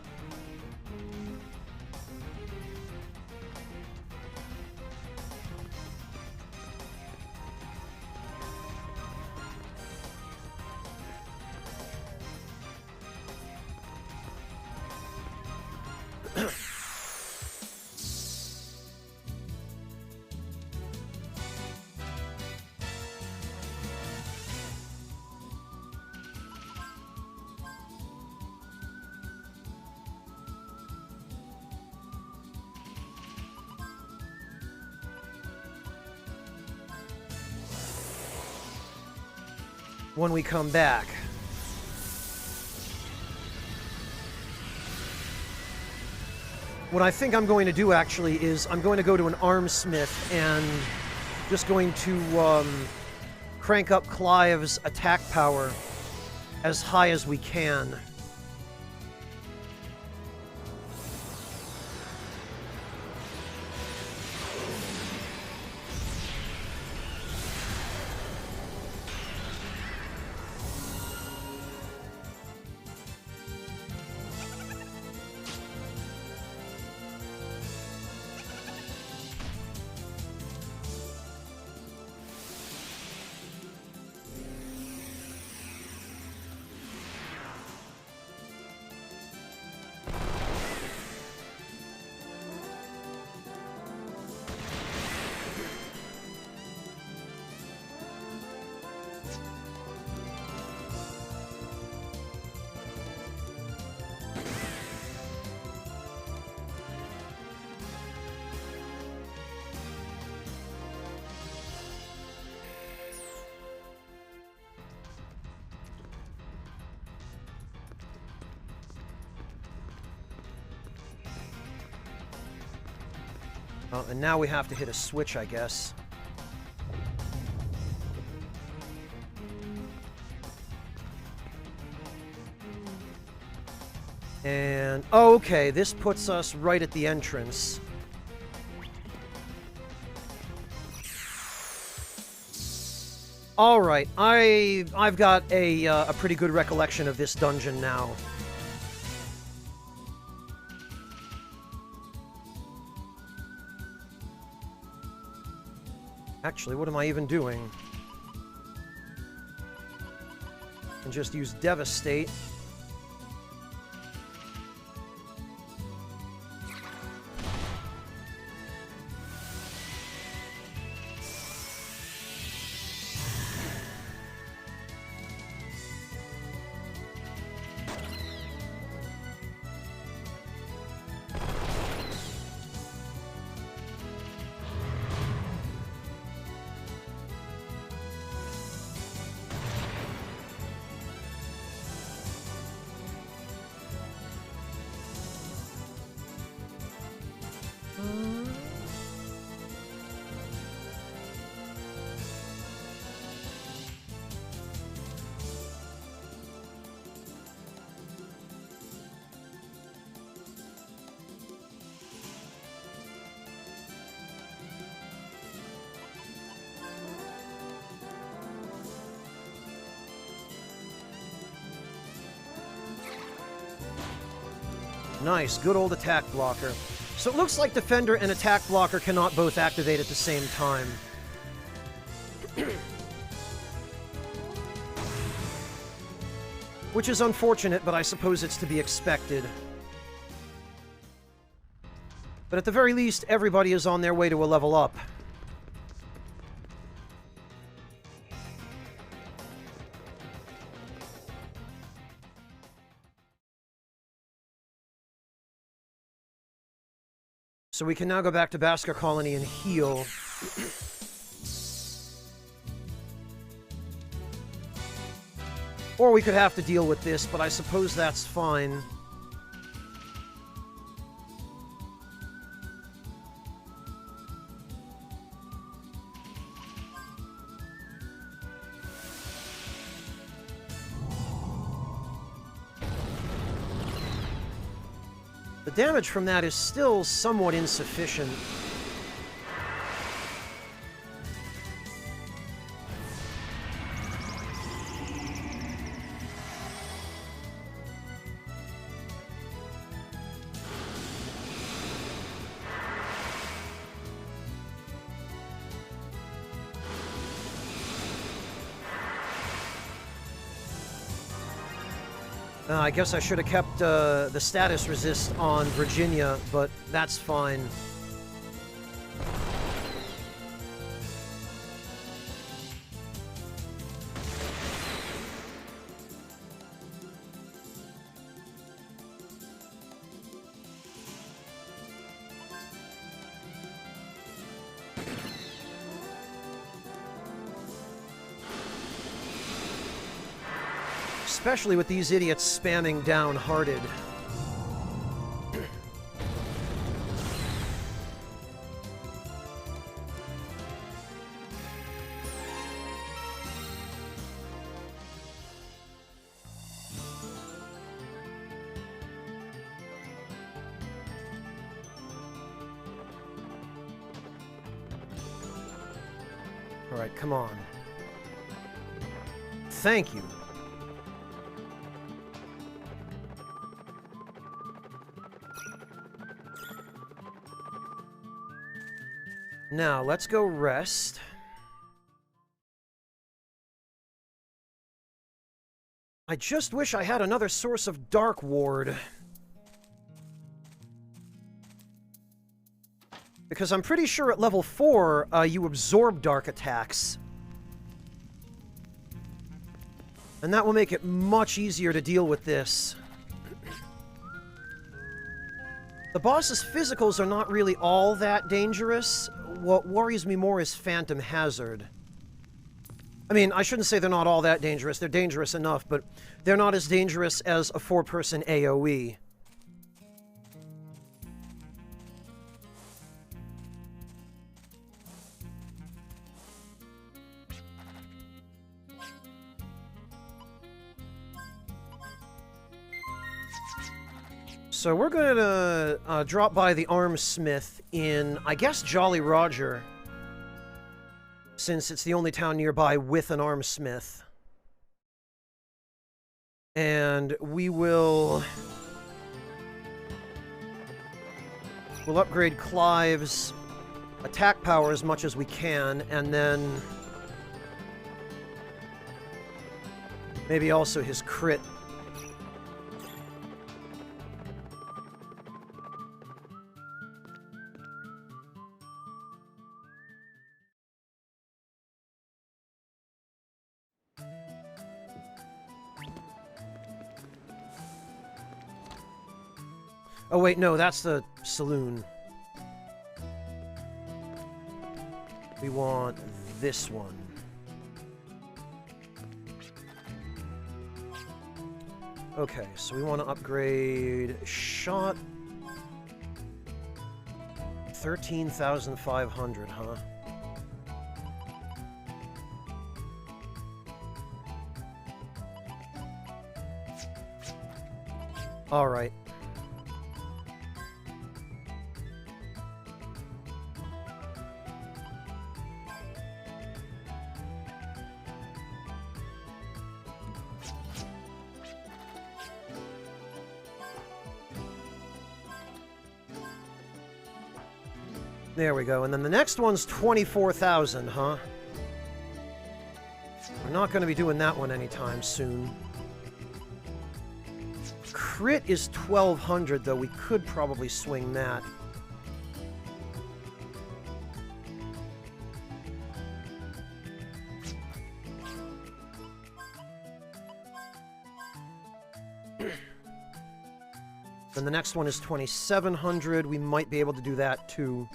When we come back. What I think I'm going to do, actually, is I'm going to go to an armsmith and just going to crank up Clive's attack power as high as we can. Oh, and now we have to hit a switch, I guess. And, okay, this puts us right at the entrance. Alright, I've got a pretty good recollection of this dungeon now. Actually, what am I even doing? I can just use Devastate. Nice, good old attack blocker. So it looks like Defender and attack blocker cannot both activate at the same time. Which is unfortunate, but I suppose it's to be expected. But at the very least, everybody is on their way to a level up. So we can now go back to Basker Colony and heal. Or we could have to deal with this, but I suppose that's fine. The damage from that is still somewhat insufficient. I guess I should have kept the status resist on Virginia, but that's fine. Especially with these idiots spamming downhearted. All right, come on. Thank you. Now, let's go rest. I just wish I had another source of Dark Ward. Because I'm pretty sure at level 4, you absorb dark attacks. And that will make it much easier to deal with this. The boss's physicals are not really all that dangerous. What worries me more is Phantom Hazard. I mean, I shouldn't say they're not all that dangerous. They're dangerous enough, but they're not as dangerous as a 4-person AoE. So we're going to drop by the Armsmith in, I guess, Jolly Roger, since it's the only town nearby with an Armsmith. And we'll upgrade Clive's attack power as much as we can, and then maybe also his crit. Oh wait, no, that's the saloon. We want this one. Okay, so we want to upgrade shot. 13,500, huh? All right. There we go. And then the next one's 24,000, huh? We're not going to be doing that one anytime soon. Crit is 1,200, though. We could probably swing that. Then the next one is 2,700. We might be able to do that, too.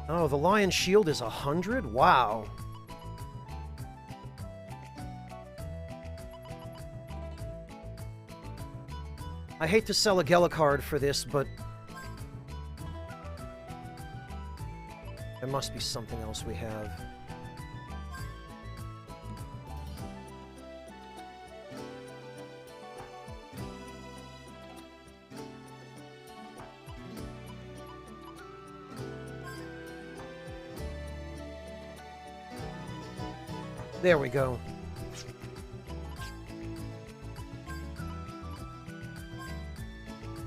Oh, the Lion Shield is 100? Wow. I hate to sell a Gela card for this, but there must be something else we have. There we go.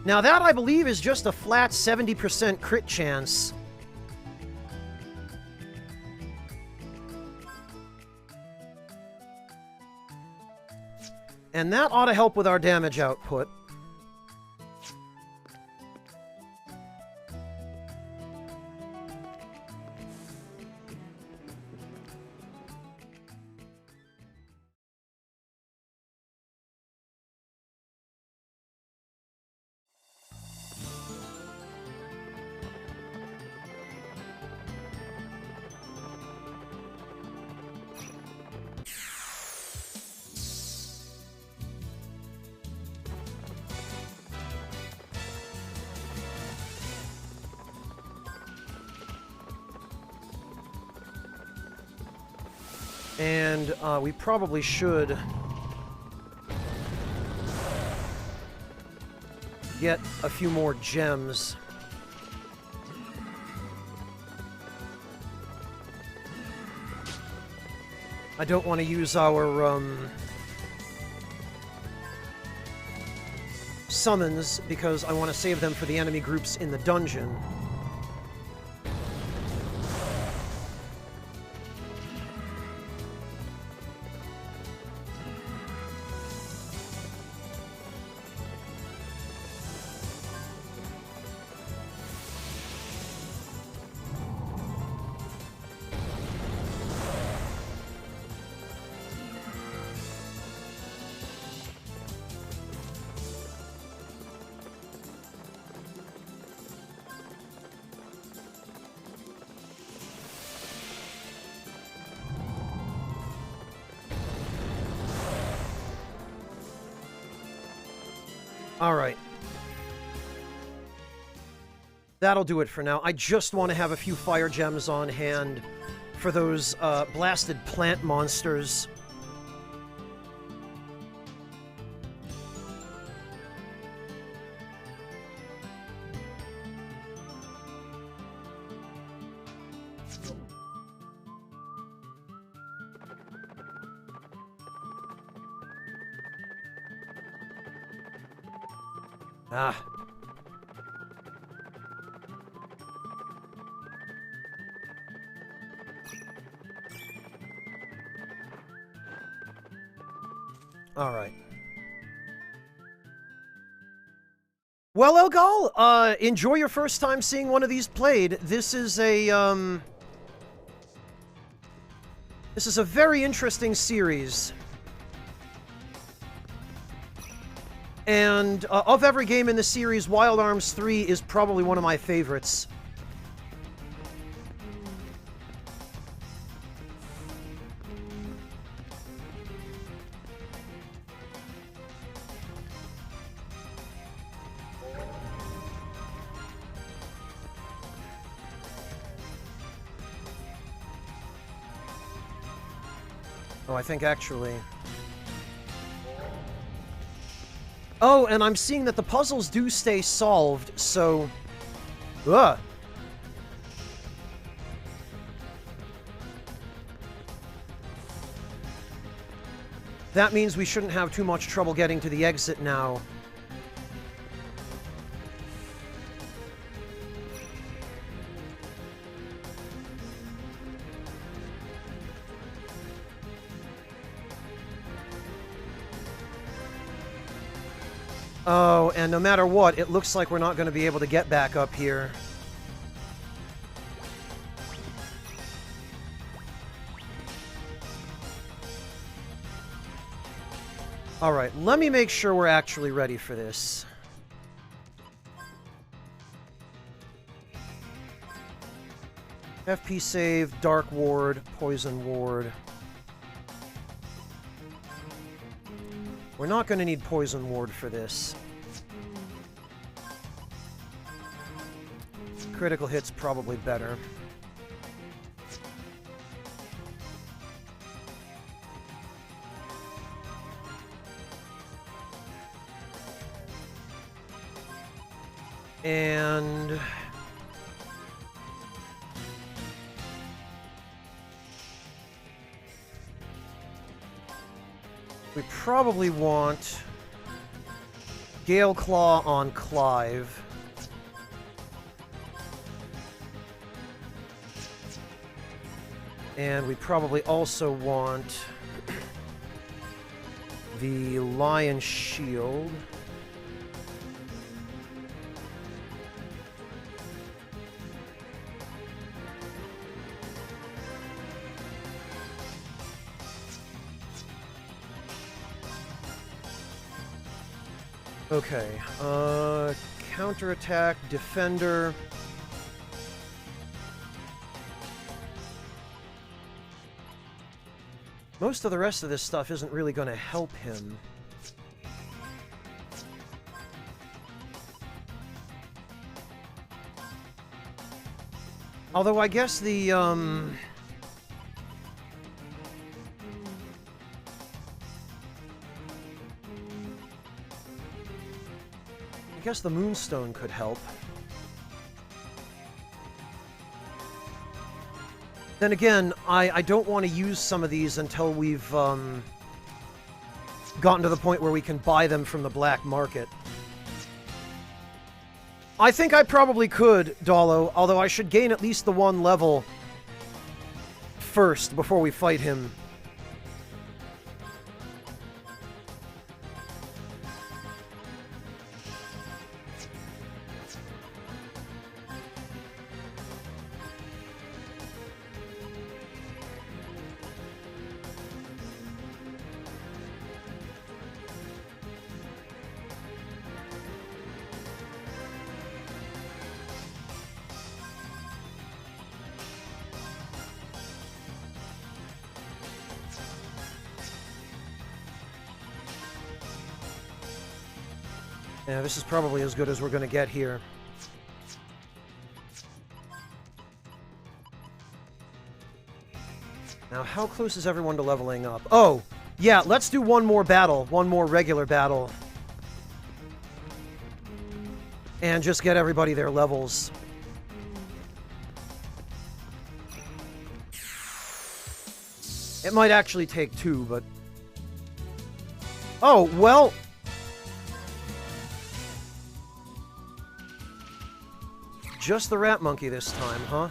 Now that, I believe, is just a flat 70% crit chance. And that ought to help with our damage output. And we probably should get a few more gems. I don't want to use our summons because I want to save them for the enemy groups in the dungeon. Alright. That'll do it for now. I just want to have a few fire gems on hand for those blasted plant monsters. Ah. All right. Well, Elgal, enjoy your first time seeing one of these played. This is a very interesting series. And of every game in the series, Wild Arms 3 is probably one of my favorites. Oh, I think actually... Oh, and I'm seeing that the puzzles do stay solved, so... Ugh. That means we shouldn't have too much trouble getting to the exit now. Oh, and no matter what, it looks like we're not going to be able to get back up here. Alright, let me make sure we're actually ready for this. FP save, Dark Ward, Poison Ward. We're not going to need Poison Ward for this. Critical hit's probably better. And... we probably want Gale Claw on Clive. And we probably also want the Lion Shield. Okay, counterattack, defender. Most of the rest of this stuff isn't really going to help him. Although I guess the, I guess the Moonstone could help. Then again, I don't want to use some of these until we've gotten to the point where we can buy them from the black market. I think I probably could, Dalo, although I should gain at least the one level first before we fight him. Yeah, this is probably as good as we're going to get here. Now, how close is everyone to leveling up? Oh, yeah, let's do one more battle, one more regular battle. And just get everybody their levels. It might actually take two, but... Oh, well... Just the rat monkey this time, huh?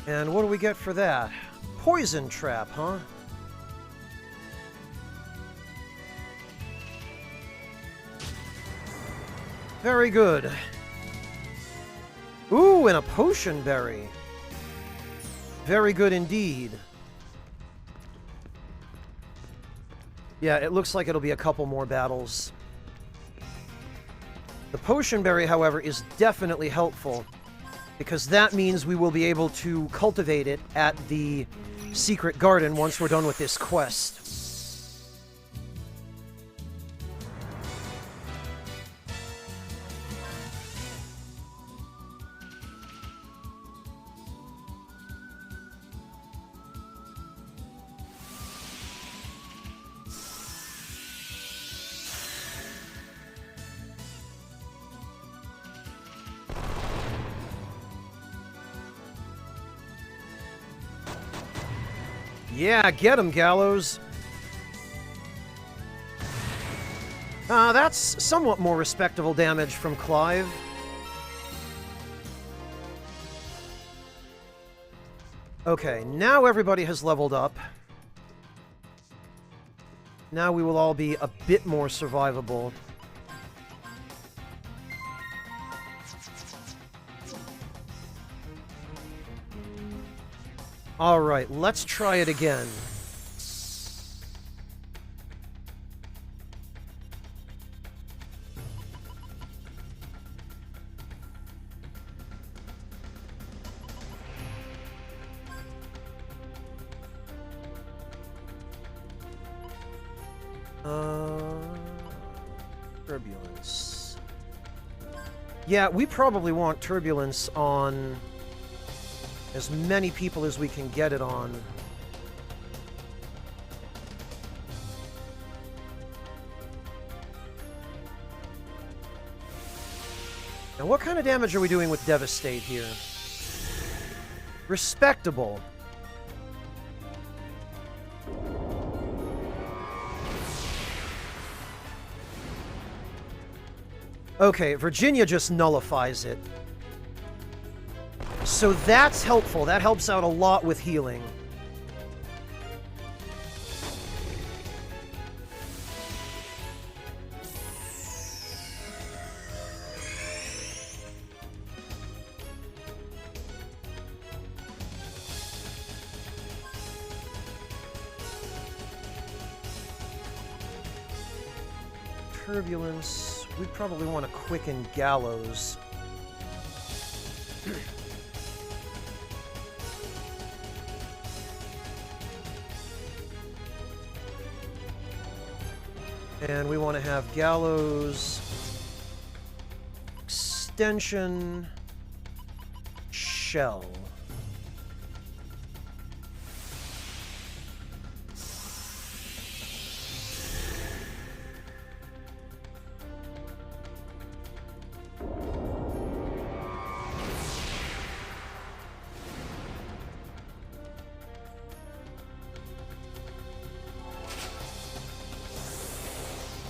And what do we get for that? Poison trap, huh? Very good. Ooh, and a potion berry. Very good indeed. Yeah, it looks like it'll be a couple more battles. The potion berry, however, is definitely helpful, because that means we will be able to cultivate it at the secret garden once we're done with this quest. Yeah, get him, Gallows. That's somewhat more respectable damage from Clive. Okay, now everybody has leveled up. Now we will all be a bit more survivable. Alright, let's try it again. Turbulence. Yeah, we probably want turbulence on as many people as we can get it on. Now, what kind of damage are we doing with Devastate here? Respectable. Okay, Virginia just nullifies it. So that's helpful. That helps out a lot with healing. Turbulence. We probably want to quicken Gallows. And we want to have Gallows, Extension, Shell.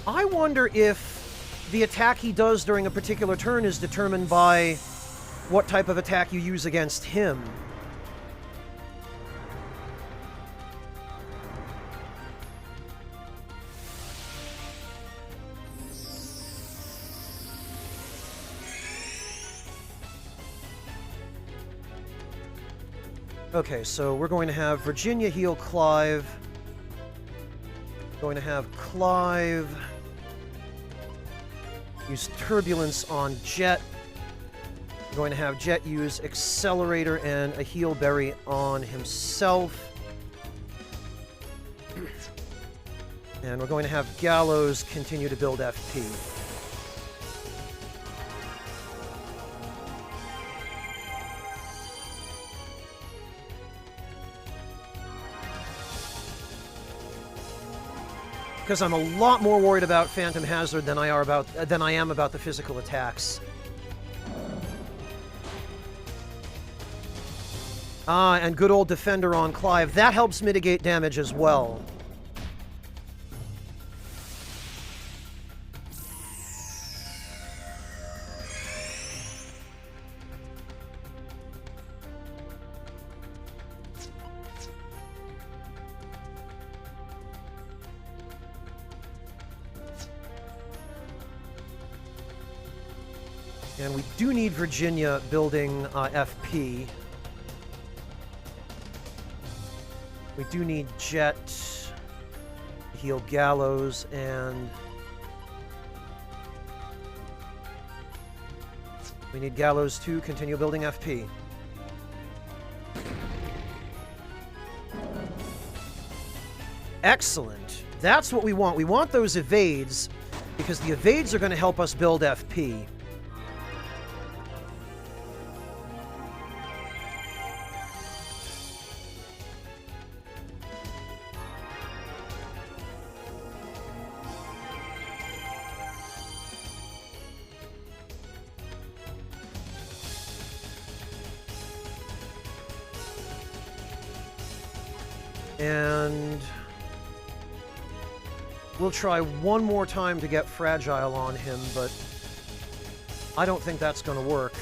I wonder if the attack he does during a particular turn is determined by what type of attack you use against him. Okay, so we're going to have Virginia heal Clive. Going to have Clive use Turbulence on Jet. We're going to have Jet use Accelerator and a Heal Berry on himself. And we're going to have Gallows continue to build FP. Because I'm a lot more worried about Phantom Hazard than I am about the physical attacks. Ah, and good old Defender on Clive. That helps mitigate damage as well. And we do need Virginia building FP. We do need Jet to heal Gallows, and we need Gallows to continue building FP. Excellent. That's what we want. We want those evades, because the evades are going to help us build FP. And we'll try one more time to get Fragile on him, but I don't think that's going to work.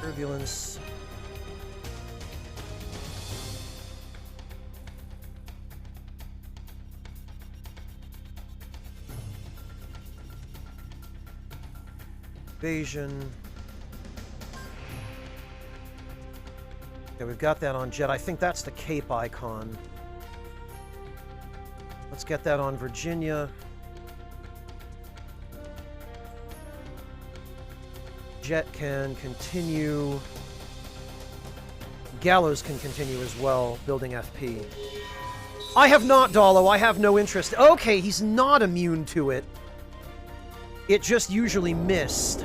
Turbulence. Evasion. Okay, we've got that on Jet. I think that's the cape icon. Let's get that on Virginia. Jet can continue. Gallows can continue as well, building FP. I have not, Dalo. I have no interest. Okay, he's not immune to it. It just usually missed.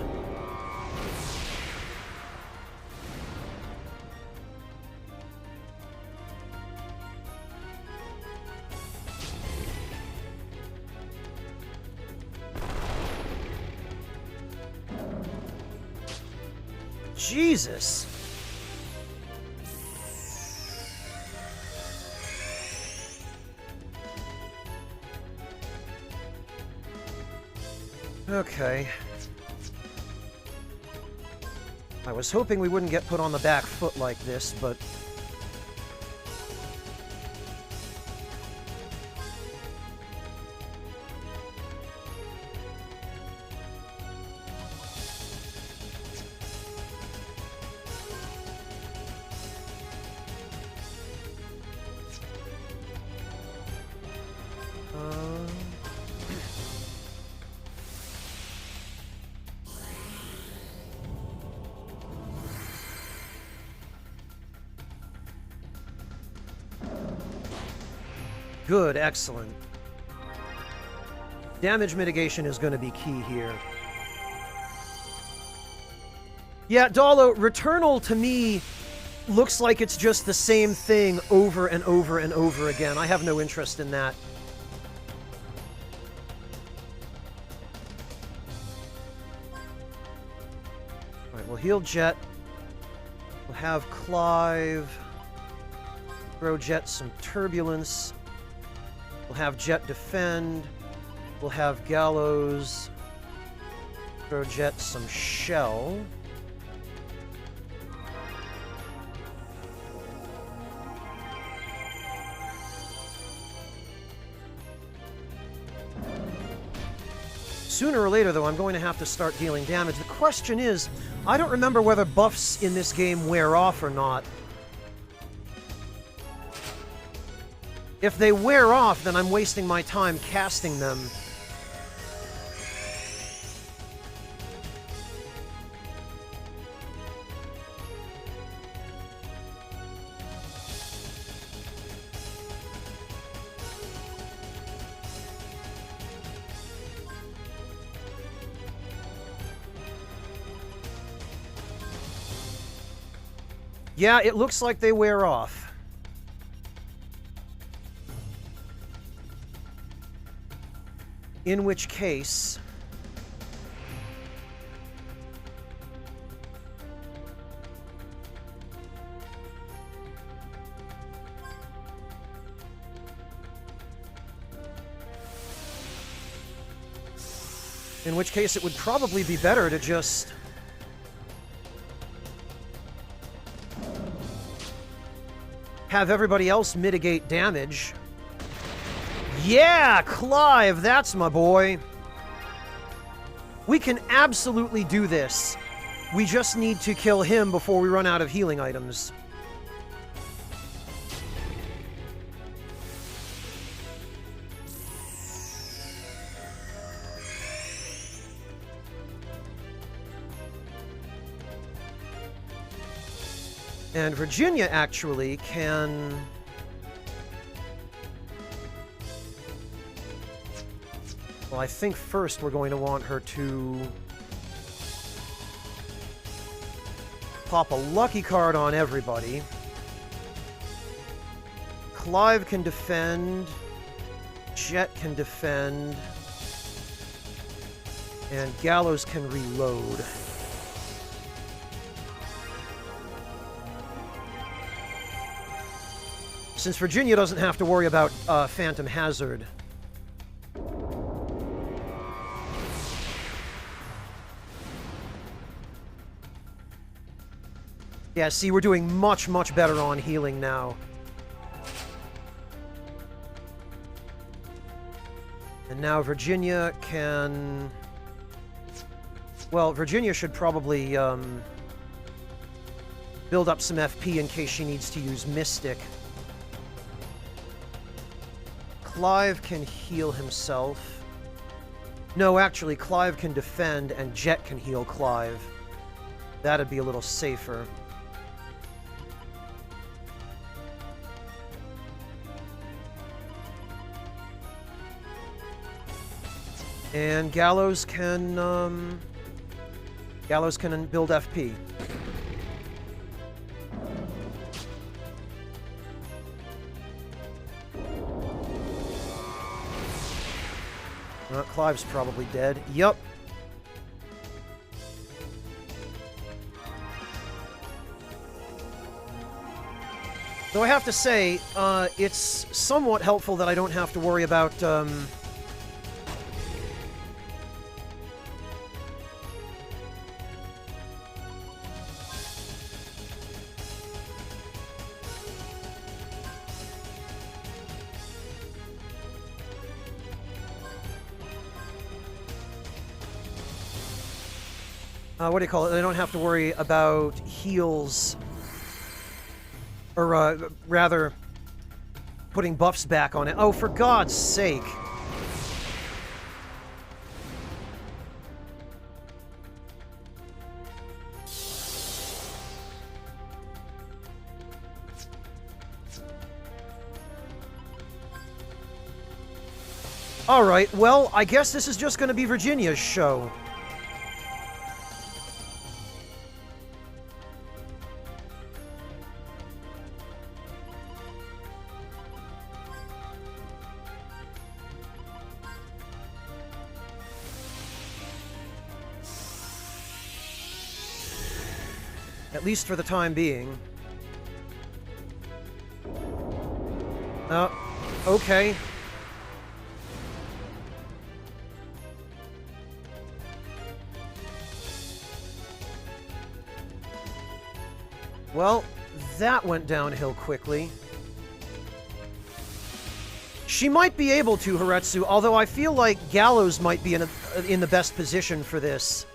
Jesus. Okay. I was hoping we wouldn't get put on the back foot like this, but... Good, excellent. Damage mitigation is going to be key here. Yeah, Dalo, Returnal to me looks like it's just the same thing over and over and over again. I have no interest in that. Alright, we'll heal Jet. We'll have Clive throw Jet some Turbulence. We'll have Jet defend. We'll have Gallows throw Jet some Shell. Sooner or later, though, I'm going to have to start dealing damage. The question is, I don't remember whether buffs in this game wear off or not. If they wear off, then I'm wasting my time casting them. Yeah, it looks like they wear off. In which case... In which case it would probably be better to just... have everybody else mitigate damage. Yeah, Clive, that's my boy. We can absolutely do this. We just need to kill him before we run out of healing items. And Virginia actually can... Well, I think first we're going to want her to pop a lucky card on everybody. Clive can defend. Jet can defend. And Gallows can reload. Since Virginia doesn't have to worry about Phantom Hazard. Yeah, see, we're doing much, much better on healing now. And now Virginia can... Well, Virginia should probably build up some FP in case she needs to use Mystic. Clive can heal himself. No, actually, Clive can defend and Jet can heal Clive. That'd be a little safer. And Gallows can build FP. Clive's probably dead. Yup. Though I have to say, it's somewhat helpful that I don't have to worry about, what do you call it? I don't have to worry about heals, or rather, putting buffs back on it. Oh, for God's sake. Alright, well, I guess this is just going to be Virginia's show. At least for the time being. Okay. Well, that went downhill quickly. She might be able to, Haretsu, although I feel like Gallows might be in the best position for this.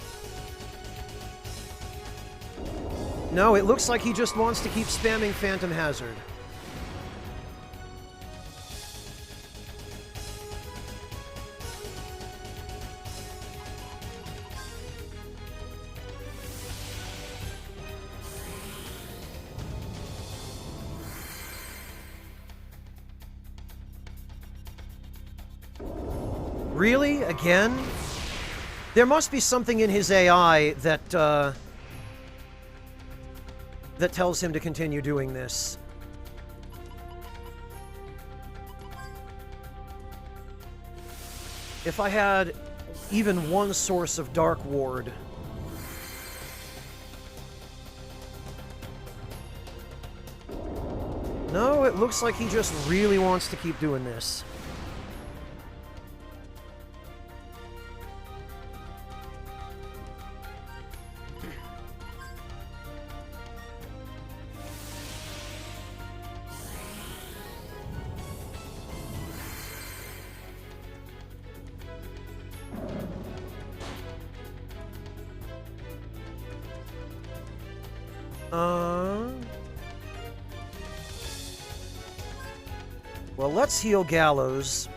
No, it looks like he just wants to keep spamming Phantom Hazard. Really? Again? There must be something in his AI that, that tells him to continue doing this. If I had even one source of Dark Ward... No, it looks like he just really wants to keep doing this. Well, let's heal Gallows.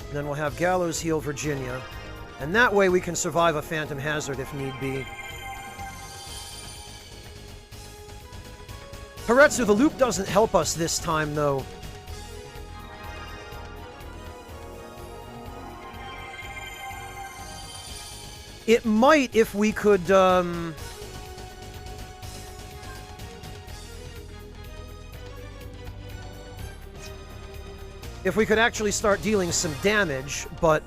And then we'll have Gallows heal Virginia. And that way we can survive a Phantom Hazard if need be. Haretsu, the loop doesn't help us this time, though. It might if we could, if we could actually start dealing some damage, but...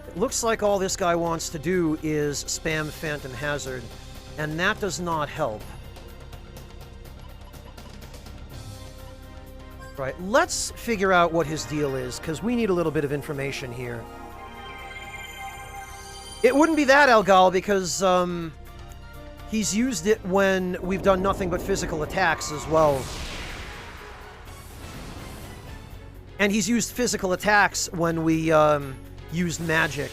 It looks like all this guy wants to do is spam Phantom Hazard. And that does not help. Right, let's figure out what his deal is, because we need a little bit of information here. It wouldn't be that, Elgal, because, he's used it when we've done nothing but physical attacks as well. And he's used physical attacks when we, used magic.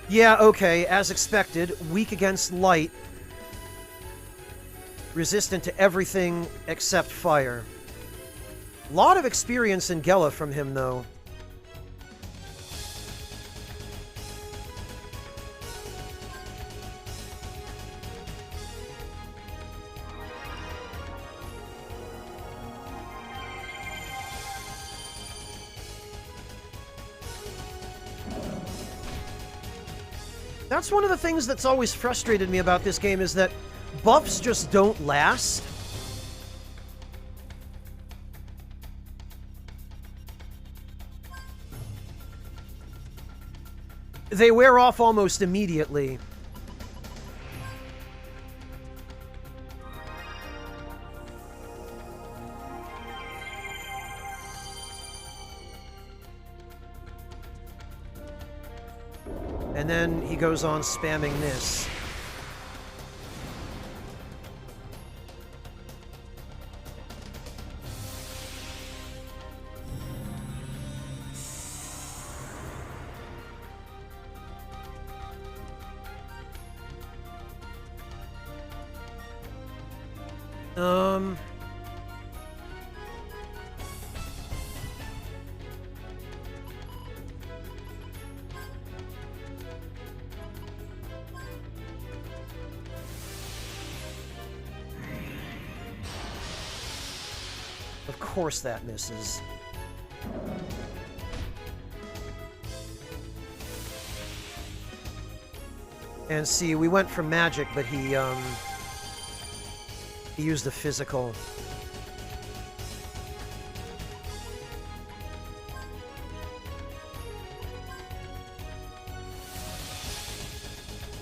Yeah, okay, as expected, weak against light. Resistant to everything except fire. Lot of experience in Gela from him, though. That's one of the things that's always frustrated me about this game, is that buffs just don't last. They wear off almost immediately. And then he goes on spamming this. Of course that misses. And see, we went for magic, but he used the physical.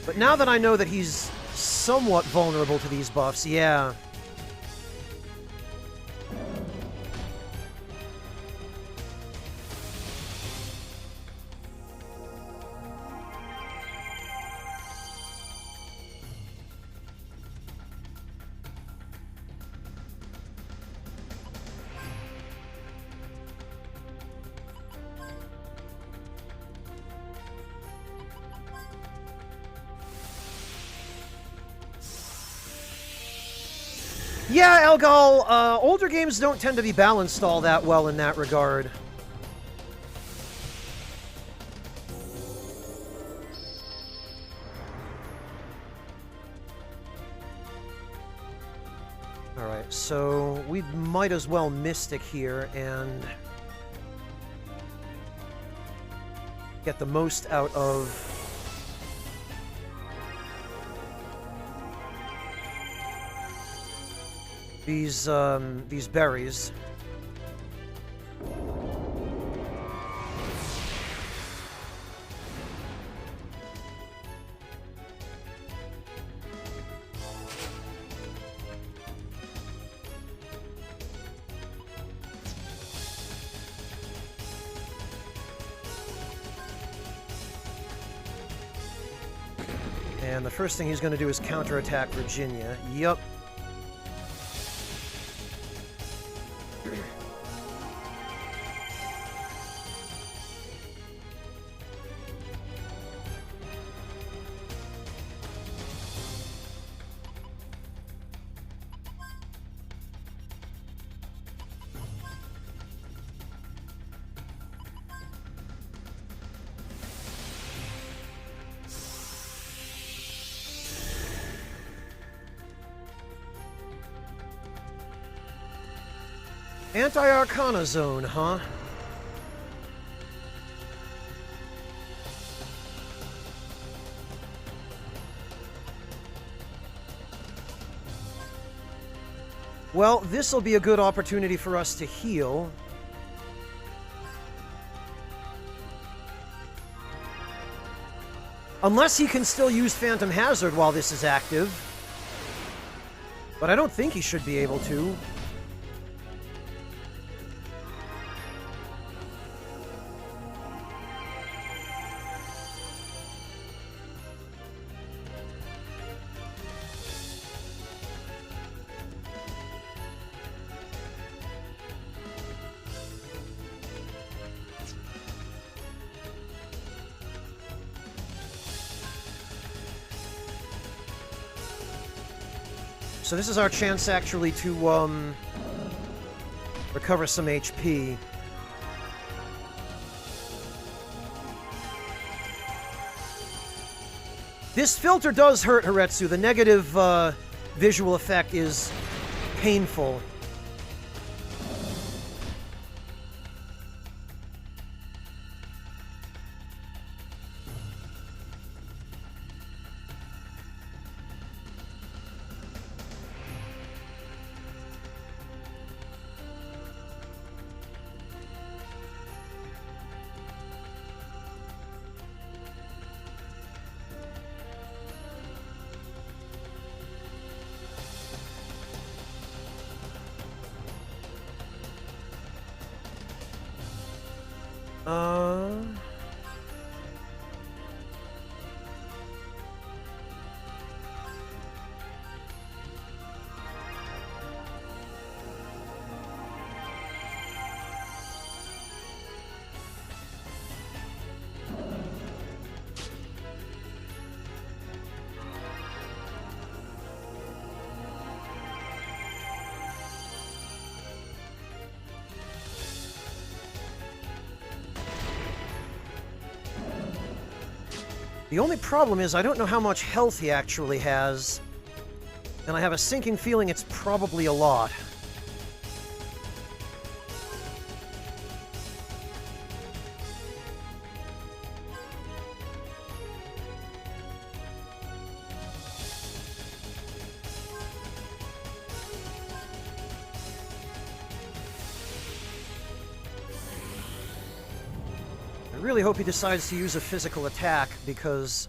But now that I know that he's somewhat vulnerable to these buffs, yeah. Yeah, Elgal, older games don't tend to be balanced all that well in that regard. Alright, so we might as well Mystic here and get the most out of these berries. And the first thing he's going to do is counterattack Virginia. Yup. Anti-Arcana Zone, huh? Well, this'll be a good opportunity for us to heal. Unless he can still use Phantom Hazard while this is active. But I don't think he should be able to. So this is our chance, actually, to, recover some HP. This filter does hurt Hiretsu. The negative, visual effect is painful. The only problem is I don't know how much health he actually has, and I have a sinking feeling it's probably a lot. I really hope he decides to use a physical attack, because...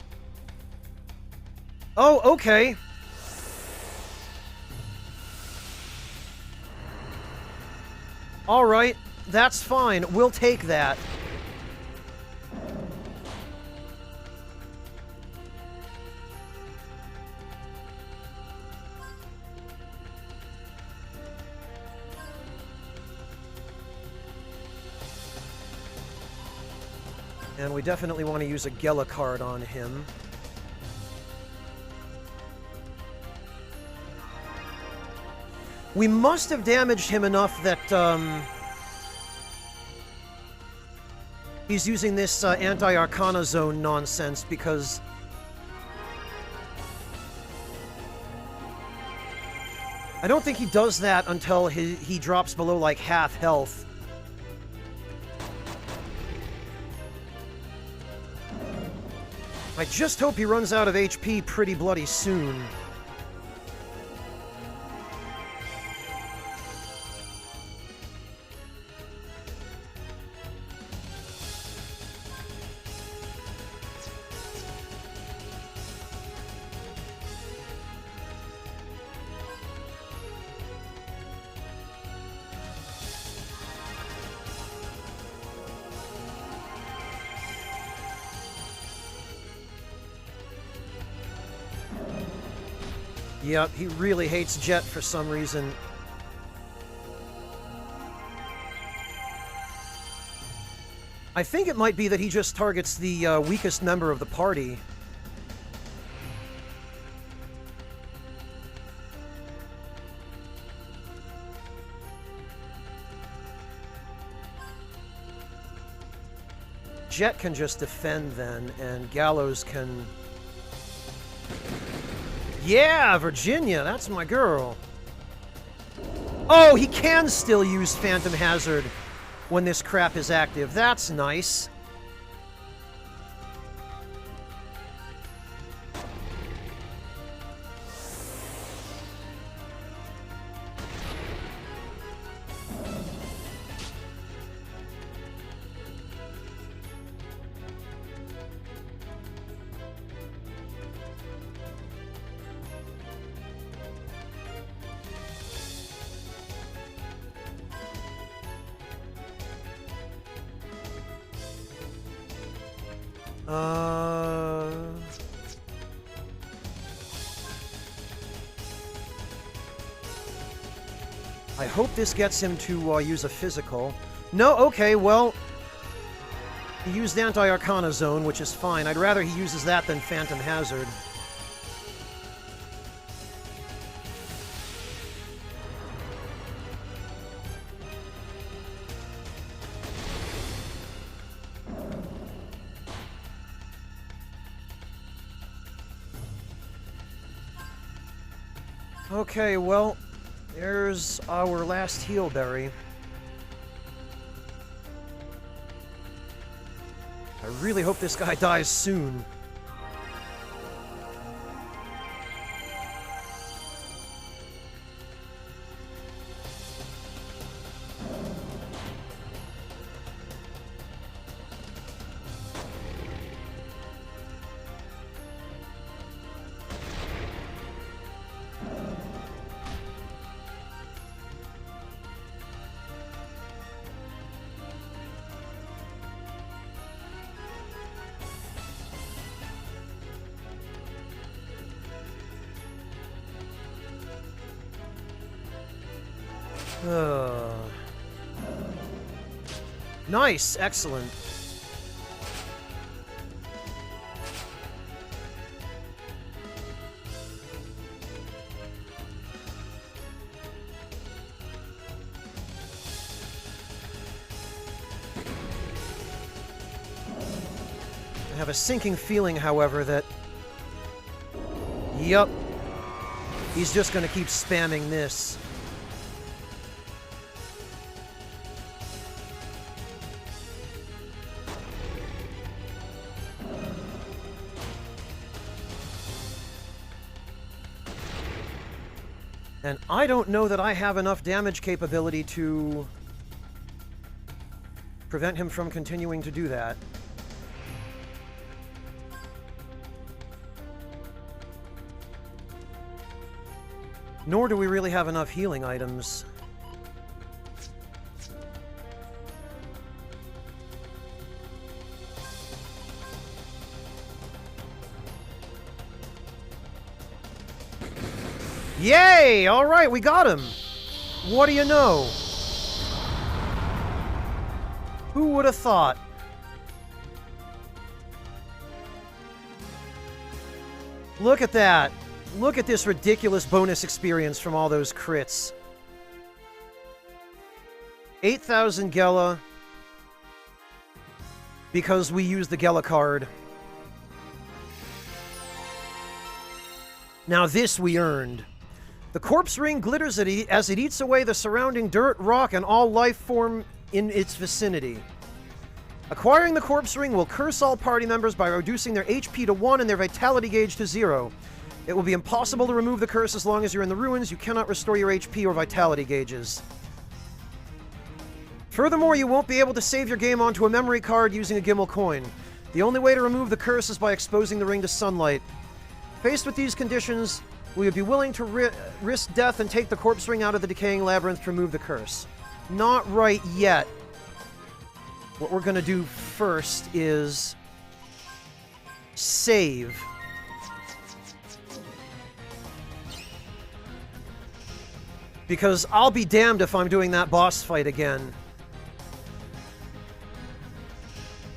Oh, okay. Alright, that's fine. We'll take that. And we definitely want to use a Gela card on him. We must have damaged him enough that, he's using this anti-Arcana zone nonsense, because I don't think he does that until he drops below, like, half health. I just hope he runs out of HP pretty bloody soon. Yep, he really hates Jet for some reason. I think it might be that he just targets the weakest member of the party. Jet can just defend then, and Gallows can... Yeah, Virginia, that's my girl. Oh, he can still use Phantom Hazard when this crap is active. That's nice. I hope this gets him to use a physical. No, okay, well... He used Anti-Arcana Zone, which is fine. I'd rather he uses that than Phantom Hazard. Okay, well... There's our last heal berry. I really hope this guy dies soon. Nice, excellent. I have a sinking feeling, however, that... Yup. He's just gonna keep spamming this. And I don't know that I have enough damage capability to prevent him from continuing to do that. Nor do we really have enough healing items. Yay! Alright, we got him! What do you know? Who would have thought? Look at that! Look at this ridiculous bonus experience from all those crits. 8,000 Gela. Because we use the Gela card. Now this we earned. The corpse ring glitters as it eats away the surrounding dirt, rock, and all life form in its vicinity. Acquiring the corpse ring will curse all party members by reducing their HP to 1 and their vitality gauge to 0. It will be impossible to remove the curse as long as you're in the ruins. You cannot restore your HP or vitality gauges. Furthermore, you won't be able to save your game onto a memory card using a Gimel coin. The only way to remove the curse is by exposing the ring to sunlight. Faced with these conditions, will you be willing to risk death and take the corpse ring out of the decaying labyrinth to remove the curse? Not right yet. What we're going to do first is save. Because I'll be damned if I'm doing that boss fight again.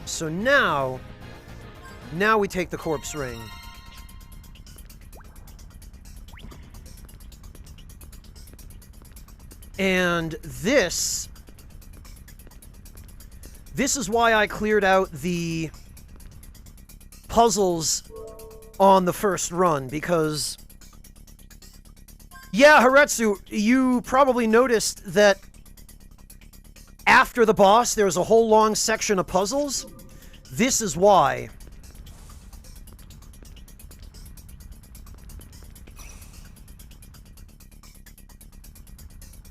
So now we take the corpse ring. And this is why I cleared out the puzzles on the first run, because... Yeah, Haretsu, you probably noticed that after the boss, there's a whole long section of puzzles. This is why.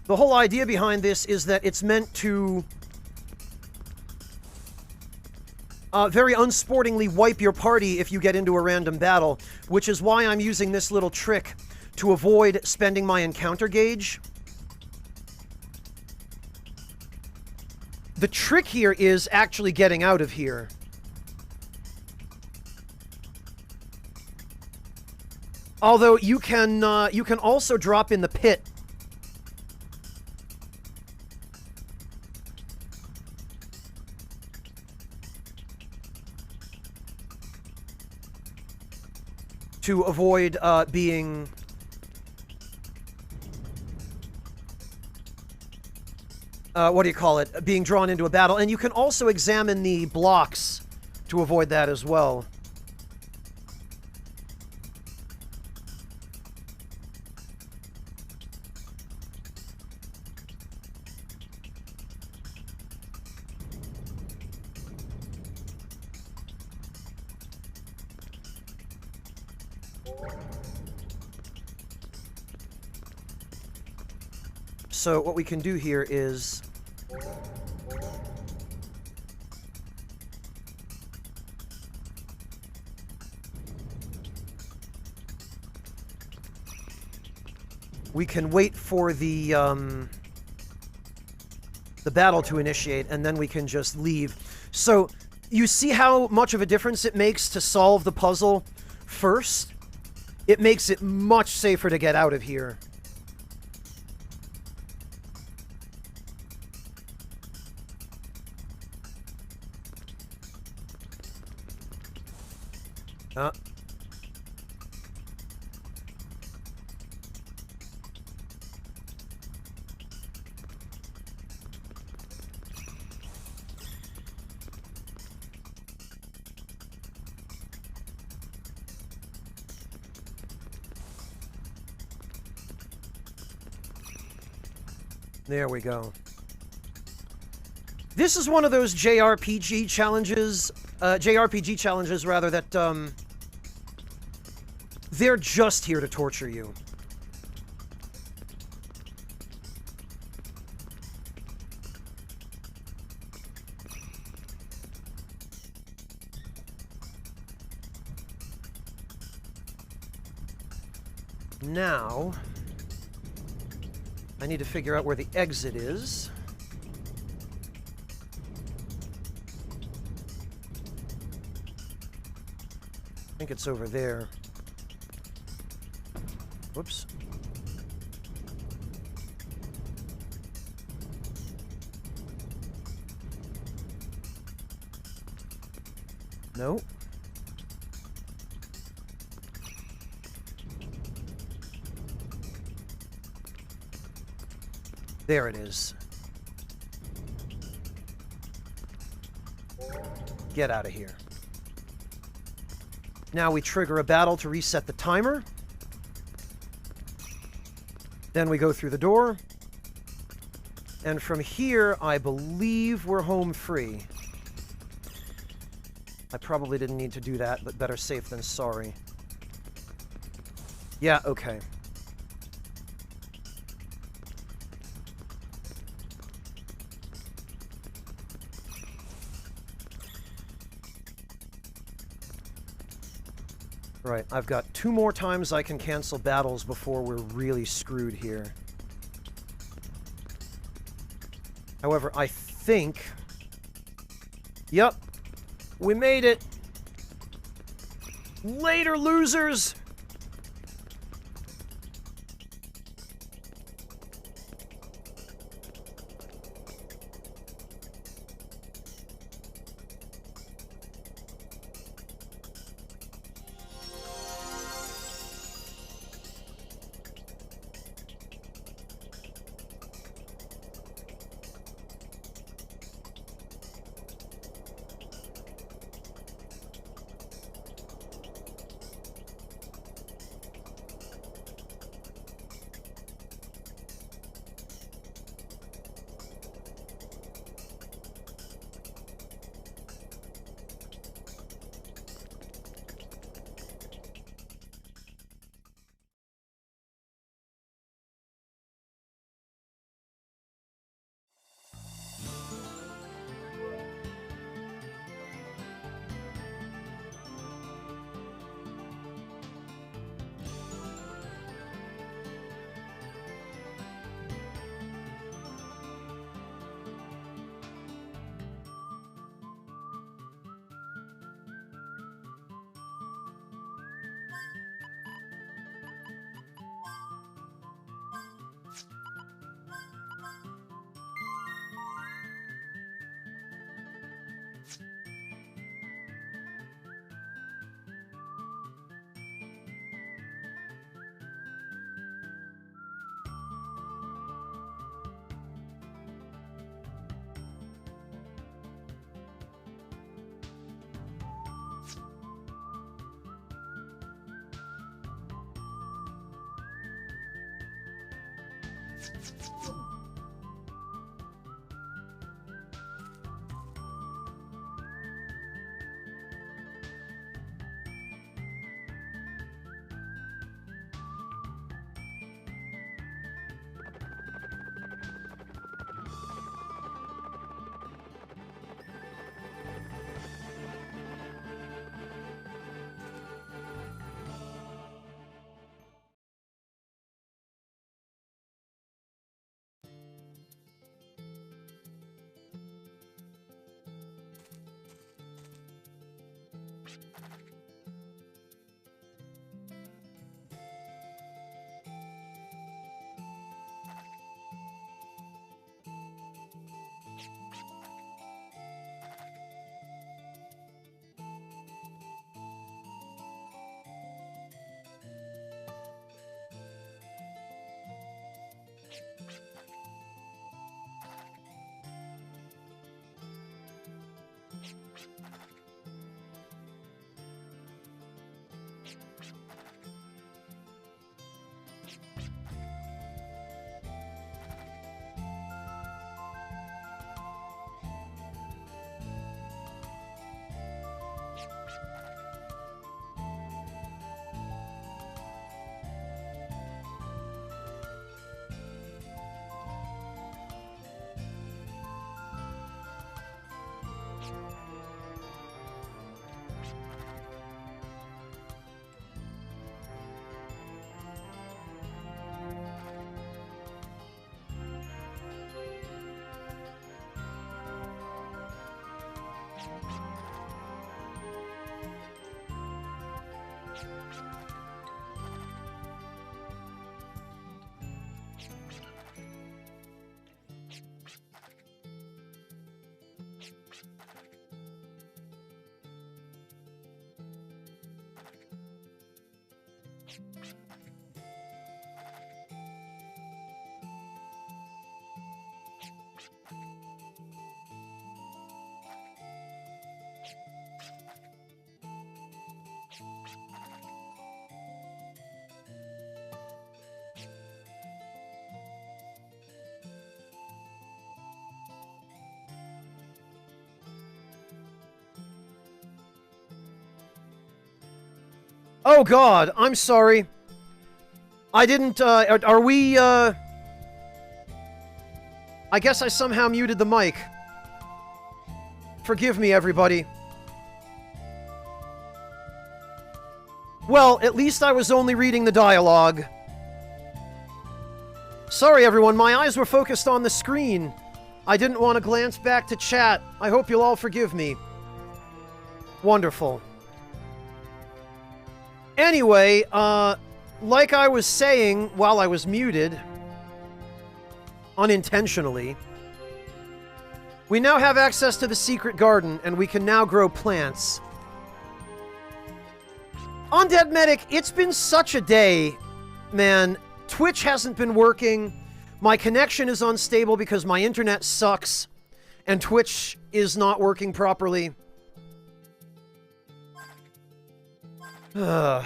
The whole idea behind this is that it's meant to very unsportingly wipe your party if you get into a random battle, which is why I'm using this little trick to avoid spending my encounter gauge. The trick here is actually getting out of here. Although you can also drop in the pit. To avoid being... what do you call it? Being drawn into a battle. And you can also examine the blocks to avoid that as well. So what we can do here is... we can wait for the battle to initiate, and then we can just leave. So, you see how much of a difference it makes to solve the puzzle first? It makes it much safer to get out of here. There we go. This is one of those JRPG challenges, rather, that, they're just here to torture you. Now, I need to figure out where the exit is. I think it's over there. Whoops. No. There it is. Get out of here. Now we trigger a battle to reset the timer. Then we go through the door. And from here, I believe we're home free. I probably didn't need to do that, but better safe than sorry. Yeah, okay. Right, I've got 2 more times I can cancel battles before we're really screwed here. However, I think... Yep, we made it! Later, losers! Oh God, I'm sorry. I didn't, are we, I guess I somehow muted the mic. Forgive me, everybody. Well, at least I was only reading the dialogue. Sorry, everyone, my eyes were focused on the screen. I didn't want to glance back to chat. I hope you'll all forgive me. Wonderful. Anyway, like I was saying while I was muted, unintentionally, we now have access to the secret garden, and we can now grow plants. Undead Medic, it's been such a day, man. Twitch hasn't been working. My connection is unstable because my internet sucks, and Twitch is not working properly. You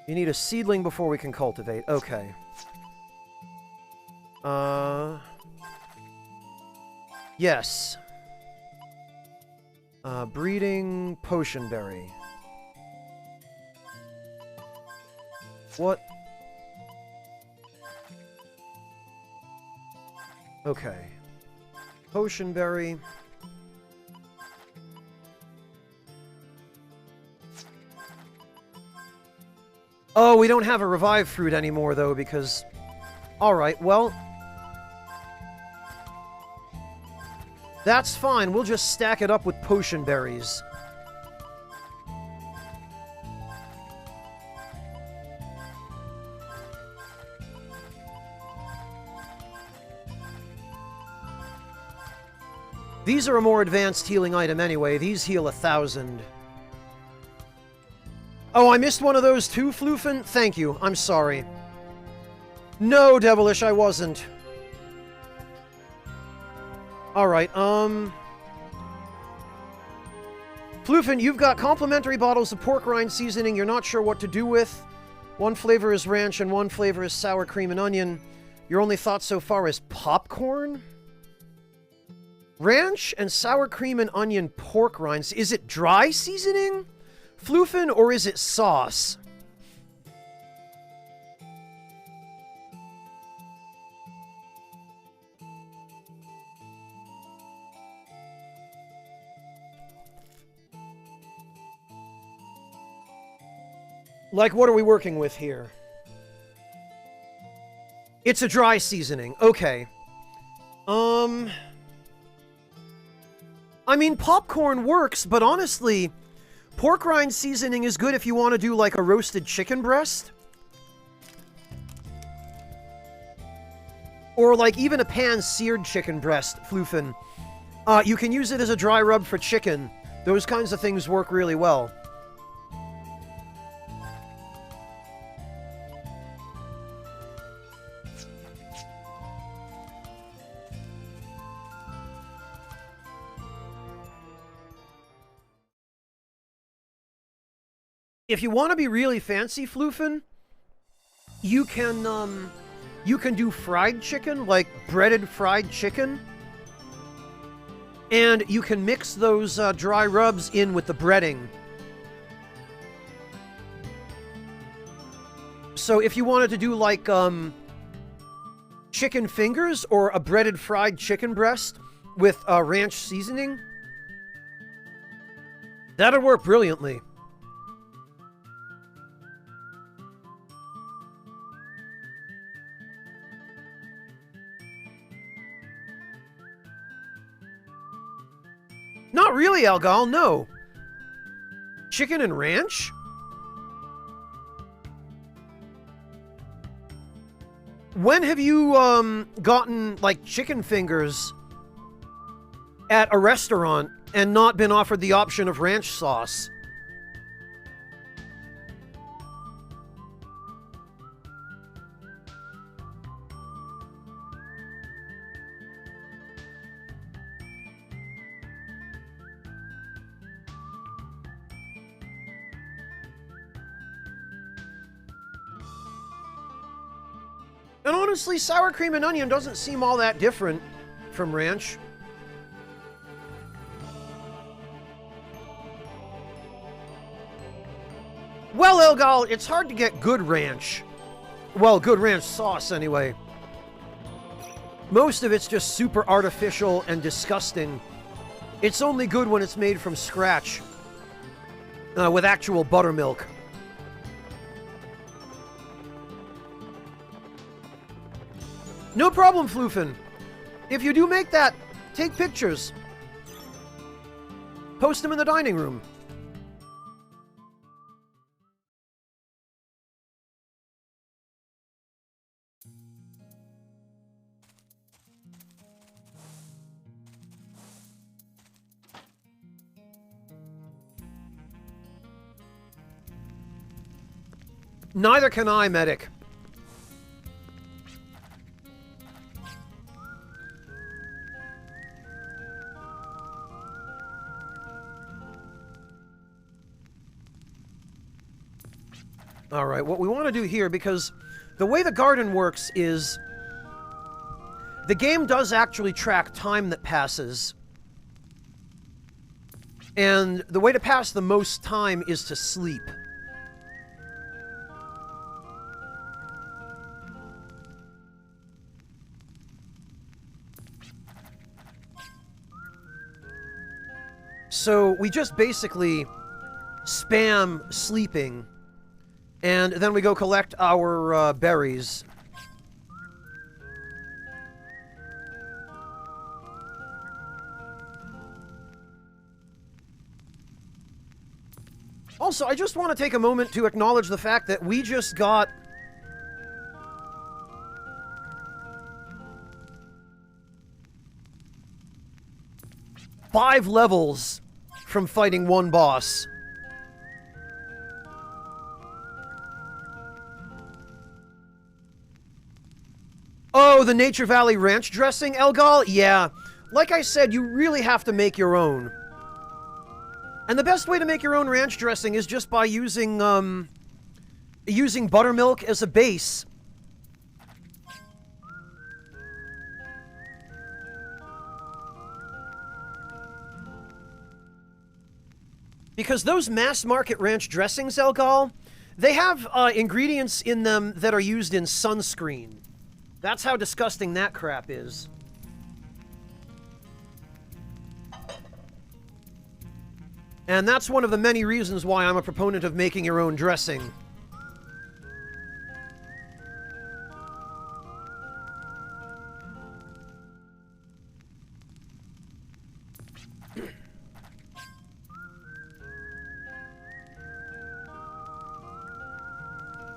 need a seedling before we can cultivate. Okay. Yes. Breeding potion berry. What? Okay. Potion berry. Oh, we don't have a revive fruit anymore, though, because... Alright, well... That's fine, we'll just stack it up with potion berries. These are a more advanced healing item anyway. These heal 1,000. Oh, I missed one of those too, Floofin? Thank you. I'm sorry. No, Devilish, I wasn't. Alright, Floofin, you've got complimentary bottles of pork rind seasoning you're not sure what to do with. One flavor is ranch and one flavor is sour cream and onion. Your only thought so far is popcorn? Ranch and sour cream and onion pork rinds. Is it dry seasoning, Floofin, or is it sauce? Like, what are we working with here? It's a dry seasoning. Okay. I mean, popcorn works, but honestly, pork rind seasoning is good if you want to do, like, a roasted chicken breast. Or, like, even a pan-seared chicken breast, Floofin. You can use it as a dry rub for chicken. Those kinds of things work really well. If you want to be really fancy, Floofin, you can do fried chicken, like breaded fried chicken. And you can mix those dry rubs in with the breading. So if you wanted to do like chicken fingers or a breaded fried chicken breast with ranch seasoning, that'd work brilliantly. Not really, Algal, no. Chicken and ranch? When have you, gotten, like, chicken fingers at a restaurant and not been offered the option of ranch sauce? And honestly, sour cream and onion doesn't seem all that different from ranch. Well, Elgal, it's hard to get good ranch. Well, good ranch sauce, anyway. Most of it's just super artificial and disgusting. It's only good when it's made from scratch. With actual buttermilk. No problem, Floofin. If you do make that, take pictures. Post them in the dining room. Neither can I, medic. All right, what we want to do here, because the way the garden works is the game does actually track time that passes. And the way to pass the most time is to sleep. So we just basically spam sleeping, and then we go collect our berries. Also, I just want to take a moment to acknowledge the fact that we just got five levels from fighting one boss. Oh, the Nature Valley Ranch dressing, Elgal? Yeah. Like I said, you really have to make your own. And the best way to make your own ranch dressing is just by using buttermilk as a base. Because those mass-market ranch dressings, Elgal, they have ingredients in them that are used in sunscreen. That's how disgusting that crap is. And that's one of the many reasons why I'm a proponent of making your own dressing.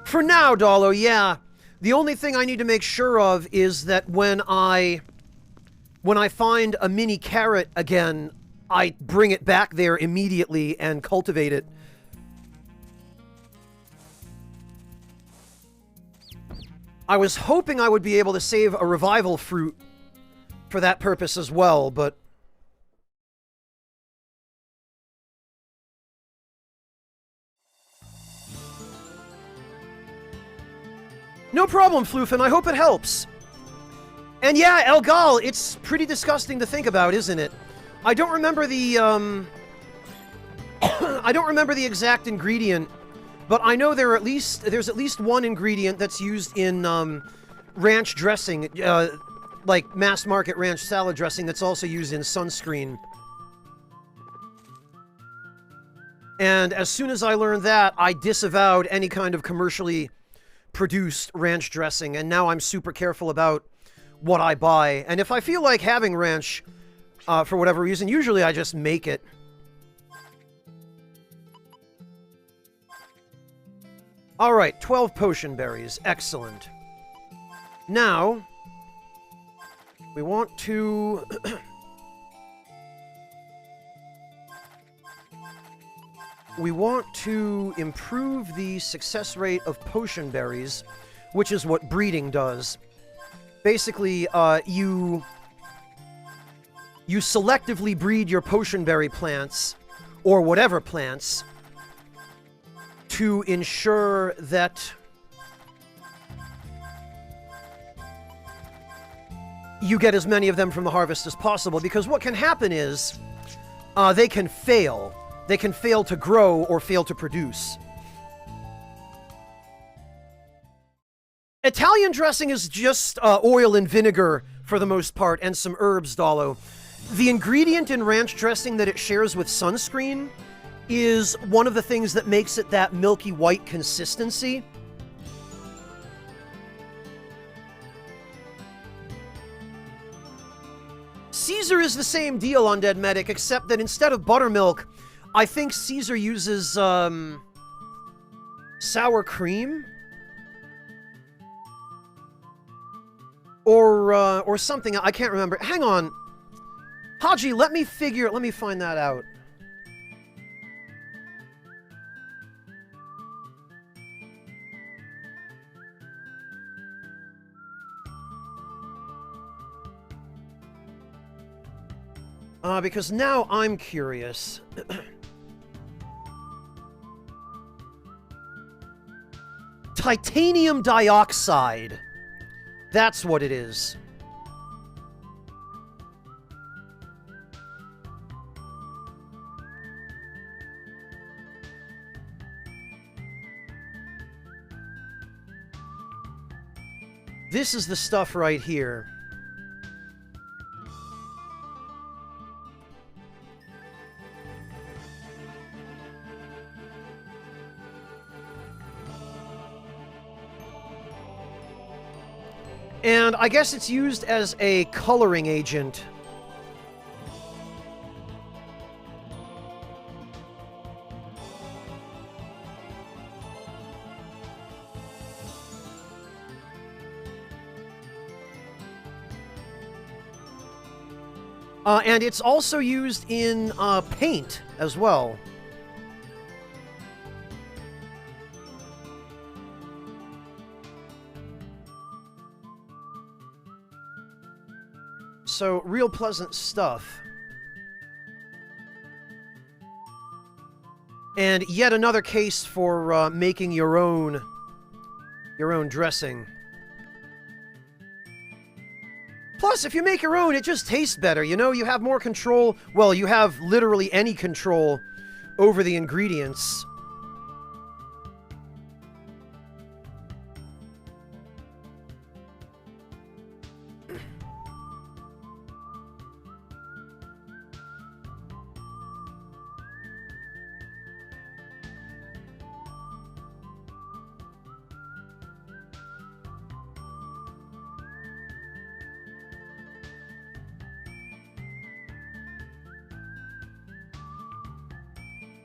For now, Dolo, yeah. The only thing I need to make sure of is that when I find a mini carrot again, I bring it back there immediately and cultivate it. I was hoping I would be able to save a revival fruit for that purpose as well, but... No problem, Floofin. I hope it helps. And yeah, Elgal, it's pretty disgusting to think about, isn't it? I don't remember the, I don't remember the exact ingredient, but I know there's at least one ingredient that's used in, ranch dressing, like mass-market ranch salad dressing that's also used in sunscreen. And as soon as I learned that, I disavowed any kind of commercially produced ranch dressing, and now I'm super careful about what I buy. And if I feel like having ranch, for whatever reason, usually I just make it. Alright, 12 potion berries. Excellent. Now, we want to... we want to improve the success rate of potion berries, which is what breeding does. Basically, you selectively breed your potion berry plants, or whatever plants, to ensure that you get as many of them from the harvest as possible, because what can happen is they can fail. They can fail to grow or fail to produce. Italian dressing is just oil and vinegar for the most part, and some herbs, Dalo. The ingredient in ranch dressing that it shares with sunscreen is one of the things that makes it that milky white consistency. Caesar is the same deal, Undead Medic, except that instead of buttermilk, I think Caesar uses, sour cream? Or something, I can't remember. Hang on. Haji, let me find that out. Because now I'm curious. Titanium dioxide. That's what it is. This is the stuff right here. And I guess it's used as a coloring agent. And it's also used in paint as well. So, real pleasant stuff. And yet another case for making your own dressing. Plus, if you make your own, it just tastes better, you know? You have more control. Well, you have literally any control over the ingredients.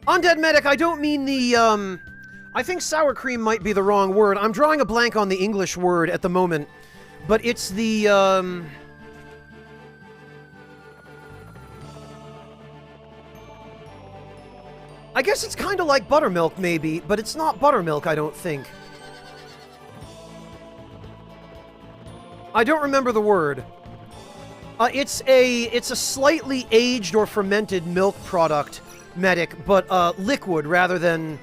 Undead Medic, I don't mean the, I think sour cream might be the wrong word. I'm drawing a blank on the English word at the moment. But it's the, I guess it's kind of like buttermilk, maybe, but it's not buttermilk, I don't think. I don't remember the word. It's a slightly aged or fermented milk product, Medic, but liquid rather than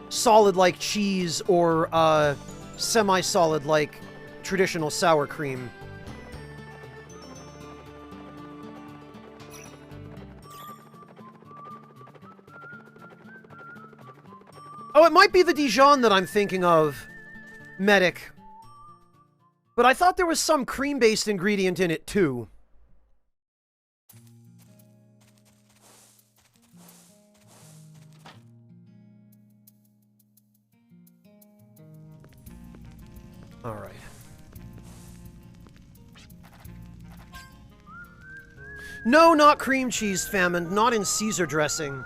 solid like cheese or semi-solid like traditional sour cream. Oh, it might be the Dijon that I'm thinking of, Medic. But I thought there was some cream-based ingredient in it, too. Alright. No, not cream cheese, Famine. Not in Caesar dressing.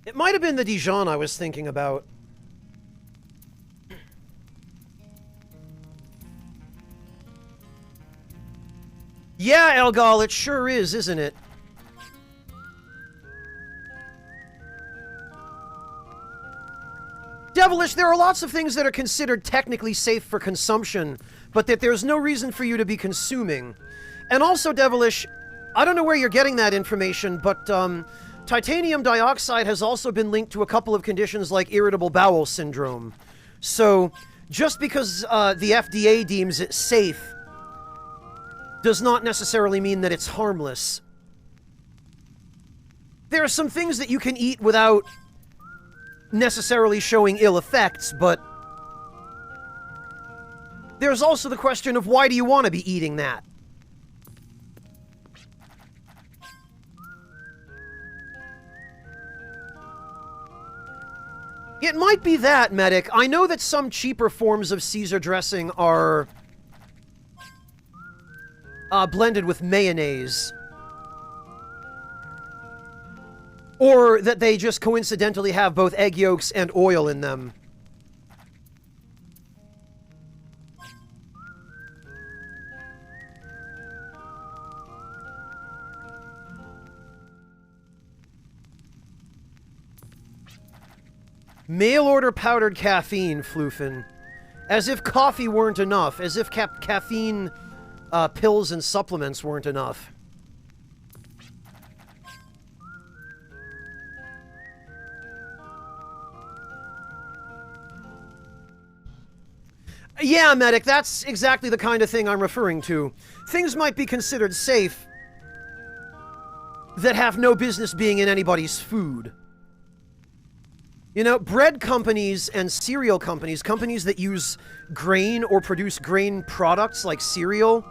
It might have been the Dijon I was thinking about. Yeah, Elgal, it sure is, isn't it? Devilish, there are lots of things that are considered technically safe for consumption, but that there's no reason for you to be consuming. And also, Devilish, I don't know where you're getting that information, but, titanium dioxide has also been linked to a couple of conditions like irritable bowel syndrome. So, just because the FDA deems it safe does not necessarily mean that it's harmless. There are some things that you can eat without necessarily showing ill effects, but there's also the question of why do you want to be eating that? It might be that, Medic. I know that some cheaper forms of Caesar dressing are blended with mayonnaise. Or that they just coincidentally have both egg yolks and oil in them. Mail-order powdered caffeine, Floofin. As if coffee weren't enough. As if caffeine pills and supplements weren't enough. Yeah, Medic, that's exactly the kind of thing I'm referring to. Things might be considered safe that have no business being in anybody's food. You know, bread companies and cereal companies, companies that use grain or produce grain products like cereal,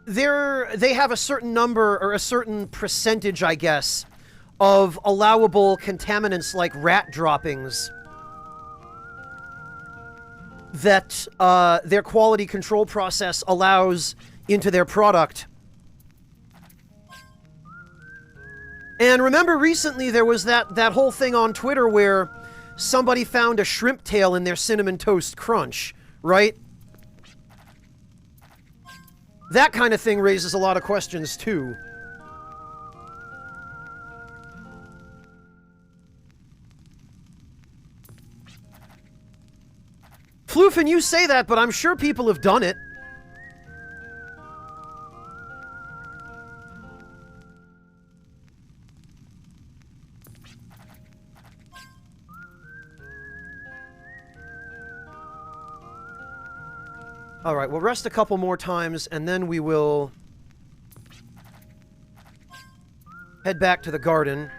they have a certain number or a certain percentage, I guess, of allowable contaminants like rat droppings that their quality control process allows into their product. And remember recently there was that whole thing on Twitter where somebody found a shrimp tail in their Cinnamon Toast Crunch, right? That kind of thing raises a lot of questions too. Floofin, you say that, but I'm sure people have done it. Alright, we'll rest a couple more times, and then we will head back to the garden.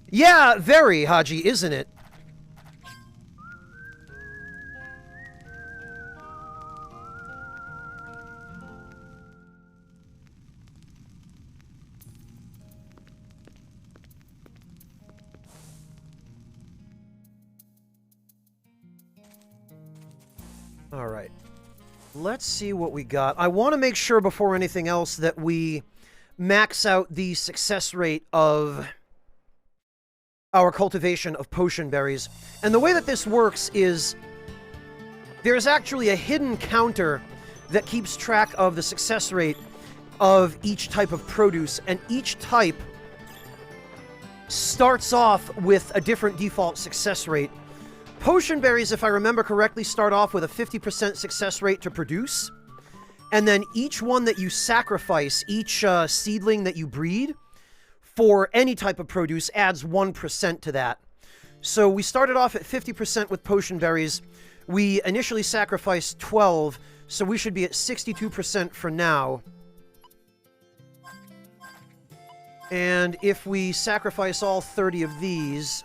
Yeah, very, Haji, isn't it? Alright. Let's see what we got. I want to make sure before anything else that we max out the success rate of our cultivation of potion berries. And the way that this works is there's actually a hidden counter that keeps track of the success rate of each type of produce, and each type starts off with a different default success rate. Potion berries, if I remember correctly, start off with a 50% success rate to produce, and then each one that you sacrifice, each seedling that you breed, for any type of produce adds 1% to that. So we started off at 50% with potion berries. We initially sacrificed 12, so we should be at 62% for now. And if we sacrifice all 30 of these,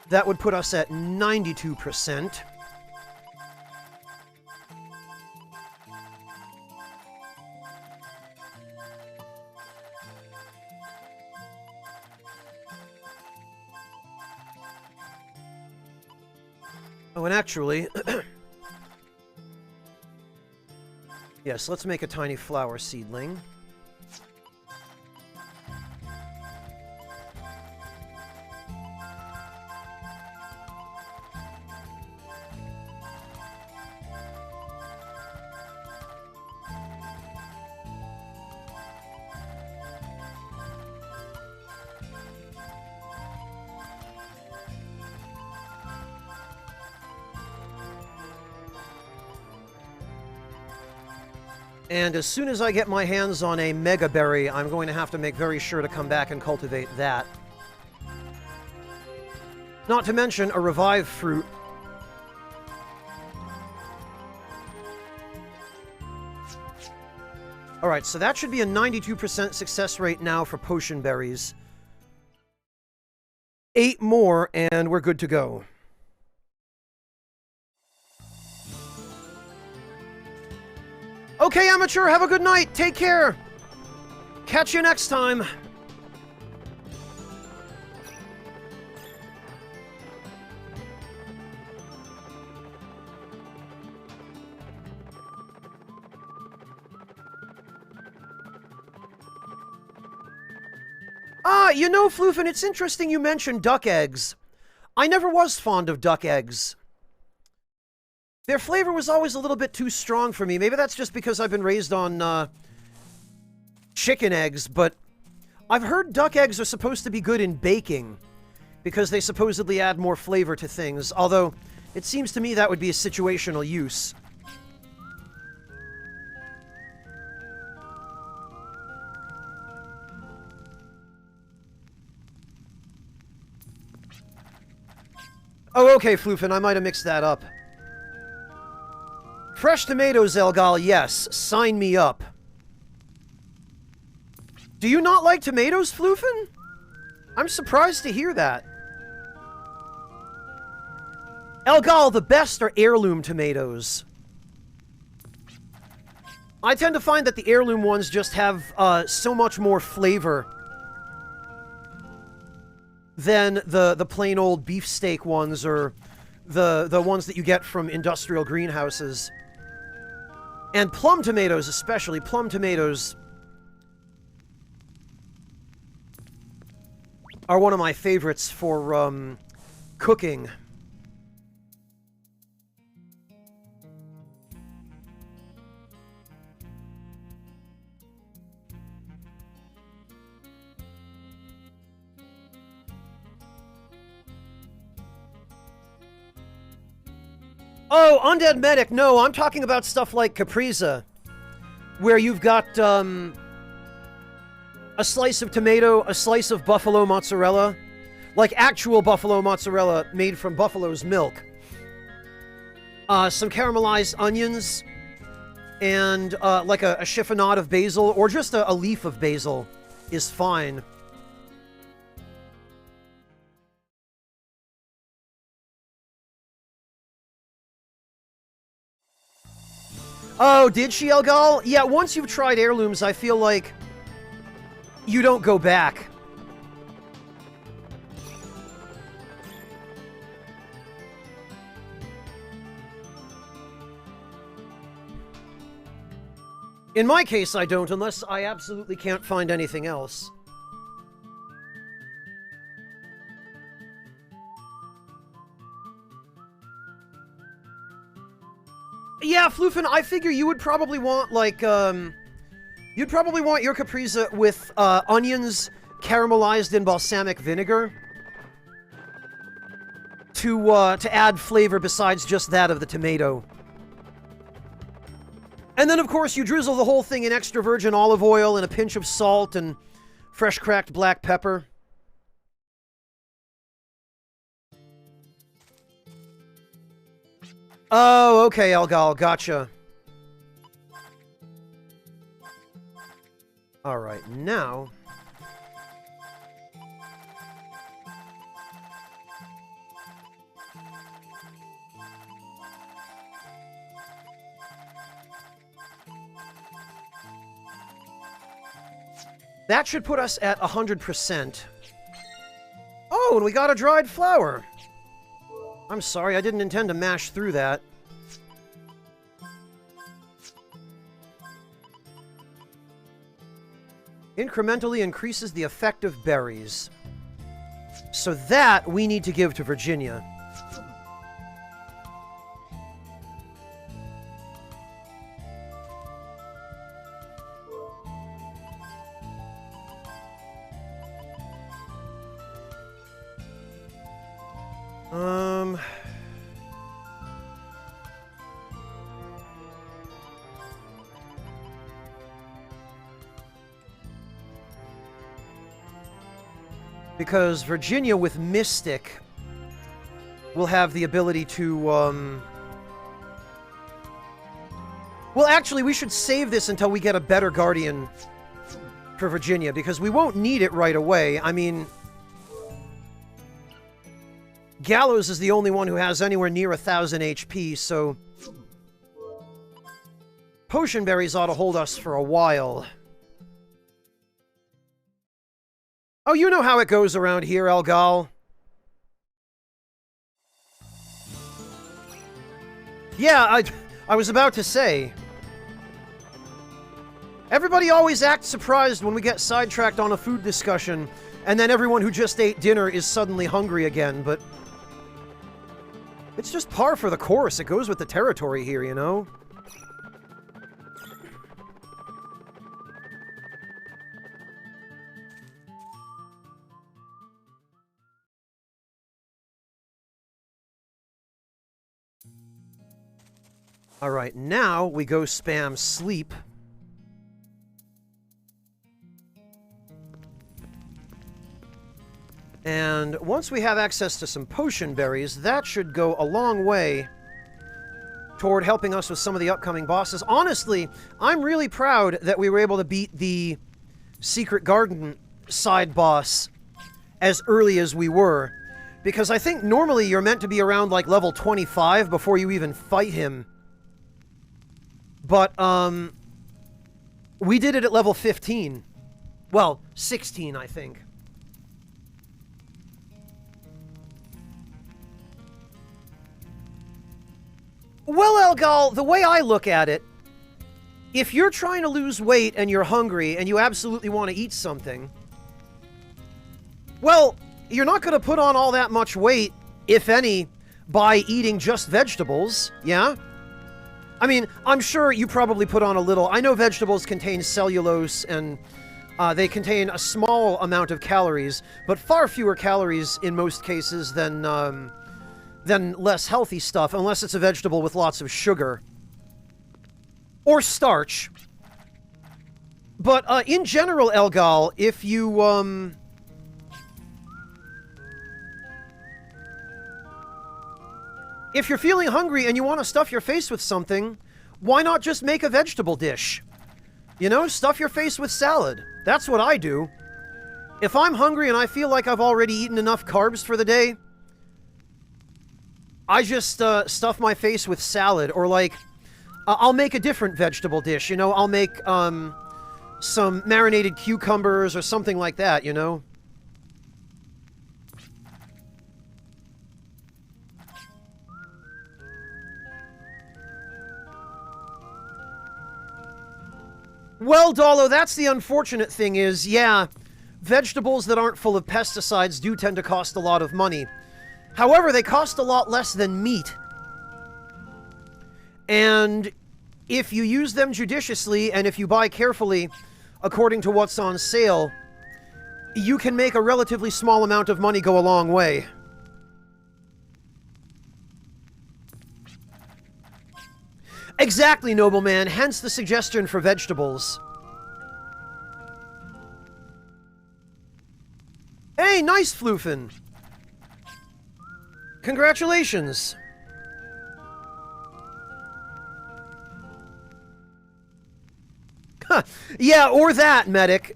that would put us at 92%. Oh, and actually, yes, let's make a tiny flower seedling. And as soon as I get my hands on a Mega Berry, I'm going to have to make very sure to come back and cultivate that. Not to mention a Revive Fruit, Alright, so that should be a 92% success rate now for potion berries. 8 more, and we're good to go. Okay, amateur, have a good night. Take care. Catch you next time. You know, Floofin, it's interesting you mentioned duck eggs. I never was fond of duck eggs. Their flavor was always a little bit too strong for me. Maybe that's just because I've been raised on, chicken eggs, but I've heard duck eggs are supposed to be good in baking, because they supposedly add more flavor to things, although it seems to me that would be a situational use. Oh, okay, Floofin, I might have mixed that up. Fresh tomatoes, Elgal, yes. Sign me up. Do you not like tomatoes, Floofin? I'm surprised to hear that. Elgal, the best are heirloom tomatoes. I tend to find that the heirloom ones just have so much more flavor than the plain old beefsteak ones or the ones that you get from industrial greenhouses. And plum tomatoes, especially. Plum tomatoes are one of my favorites for cooking. Oh, Undead Medic, no, I'm talking about stuff like Caprese, where you've got, a slice of tomato, a slice of buffalo mozzarella, like actual buffalo mozzarella made from buffalo's milk, some caramelized onions, and, like a chiffonade of basil, or just a leaf of basil is fine. Oh, did she, Elgal? Yeah, once you've tried heirlooms, I feel like you don't go back. In my case, I don't, unless I absolutely can't find anything else. Yeah, Floofin, I figure you would probably want, like, you'd probably want your Caprese with, onions caramelized in balsamic vinegar to add flavor besides just that of the tomato. And then, of course, you drizzle the whole thing in extra virgin olive oil and a pinch of salt and fresh cracked black pepper. Oh, okay, Elgal, gotcha. Alright, now... that should put us at 100%. Oh, and we got a dried flower. I'm sorry, I didn't intend to mash through that. Incrementally increases the effect of berries. So that we need to give to Virginia. Because Virginia with Mystic will have the ability to, will Well, actually, we should save this until we get a better Guardian for Virginia, because we won't need it right away. I mean, Gallows is the only one who has anywhere near 1,000 HP, so Potion Berries ought to hold us for a while. Oh, you know how it goes around here, Elgal. Yeah, I was about to say. Everybody always acts surprised when we get sidetracked on a food discussion, and then everyone who just ate dinner is suddenly hungry again, but it's just par for the course. It goes with the territory here, you know? Alright, now we go spam sleep. And once we have access to some potion berries, that should go a long way toward helping us with some of the upcoming bosses. Honestly, I'm really proud that we were able to beat the Secret Garden side boss as early as we were, because I think normally you're meant to be around like level 25 before you even fight him. But, we did it at level 15. Well, 16, I think. Well, Elgal, the way I look at it, if you're trying to lose weight and you're hungry and you absolutely want to eat something, well, you're not going to put on all that much weight, if any, by eating just vegetables, yeah? I mean, I'm sure you probably put on a little. I know vegetables contain cellulose and they contain a small amount of calories, but far fewer calories in most cases than less healthy stuff, unless it's a vegetable with lots of sugar. Or starch. But, in general, Elgal, if you, if you're feeling hungry and you want to stuff your face with something, why not just make a vegetable dish? You know, stuff your face with salad. That's what I do. If I'm hungry and I feel like I've already eaten enough carbs for the day, I just stuff my face with salad, or like, I'll make a different vegetable dish, you know? I'll make some marinated cucumbers or something like that, you know? Well, Dolo, that's the unfortunate thing is, yeah, vegetables that aren't full of pesticides do tend to cost a lot of money. However, they cost a lot less than meat. And if you use them judiciously, and if you buy carefully, according to what's on sale, you can make a relatively small amount of money go a long way. Exactly, nobleman, hence the suggestion for vegetables. Hey, nice, Floofin! Congratulations! Huh, yeah, or that, medic.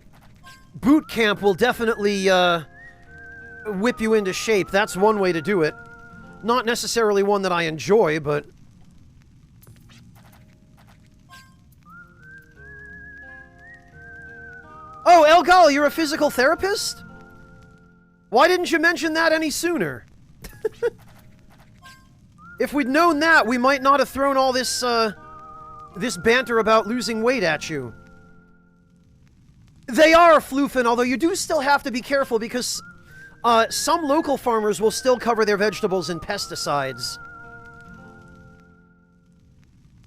Boot camp will definitely, whip you into shape. That's one way to do it. Not necessarily one that I enjoy, but... Oh, Elgal, you're a physical therapist? Why didn't you mention that any sooner? If we'd known that, we might not have thrown all this, this banter about losing weight at you. They are, Floofin, although you do still have to be careful because, some local farmers will still cover their vegetables in pesticides.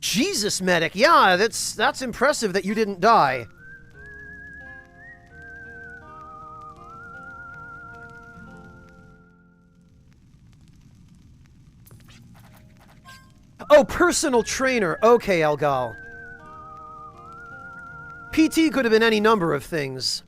Jesus, medic, yeah, that's impressive that you didn't die. Oh, personal trainer. Okay, Elgal. PT could have been any number of things.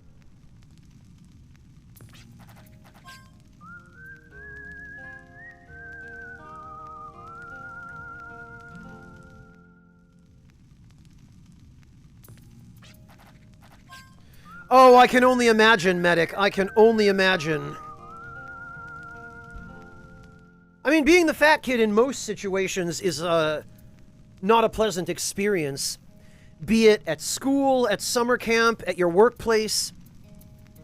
Oh, I can only imagine, Medic. I can only imagine. I mean, being the fat kid in most situations is not a pleasant experience. Be it at school, at summer camp, at your workplace.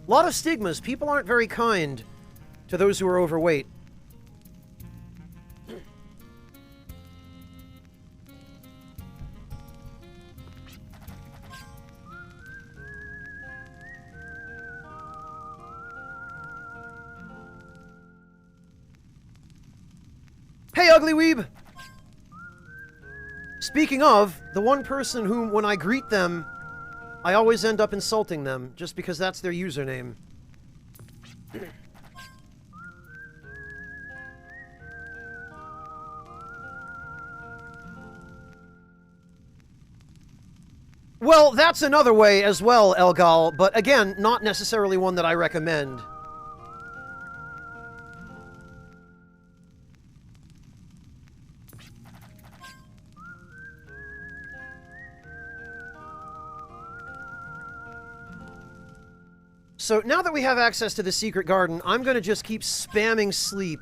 A lot of stigmas. People aren't very kind to those who are overweight. Hey, Ugly Weeb! Speaking of, the one person whom, when I greet them, I always end up insulting them, just because that's their username. Well, that's another way as well, Elgal, but again, not necessarily one that I recommend. So now that we have access to the secret garden, I'm going to just keep spamming sleep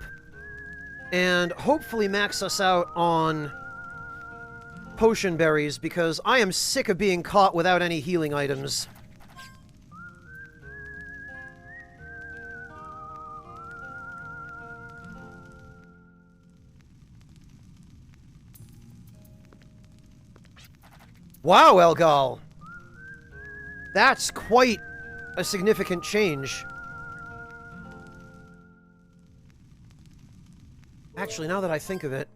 and hopefully max us out on potion berries, because I am sick of being caught without any healing items. Wow, Elgal! That's quite a significant change. Actually, now that I think of it...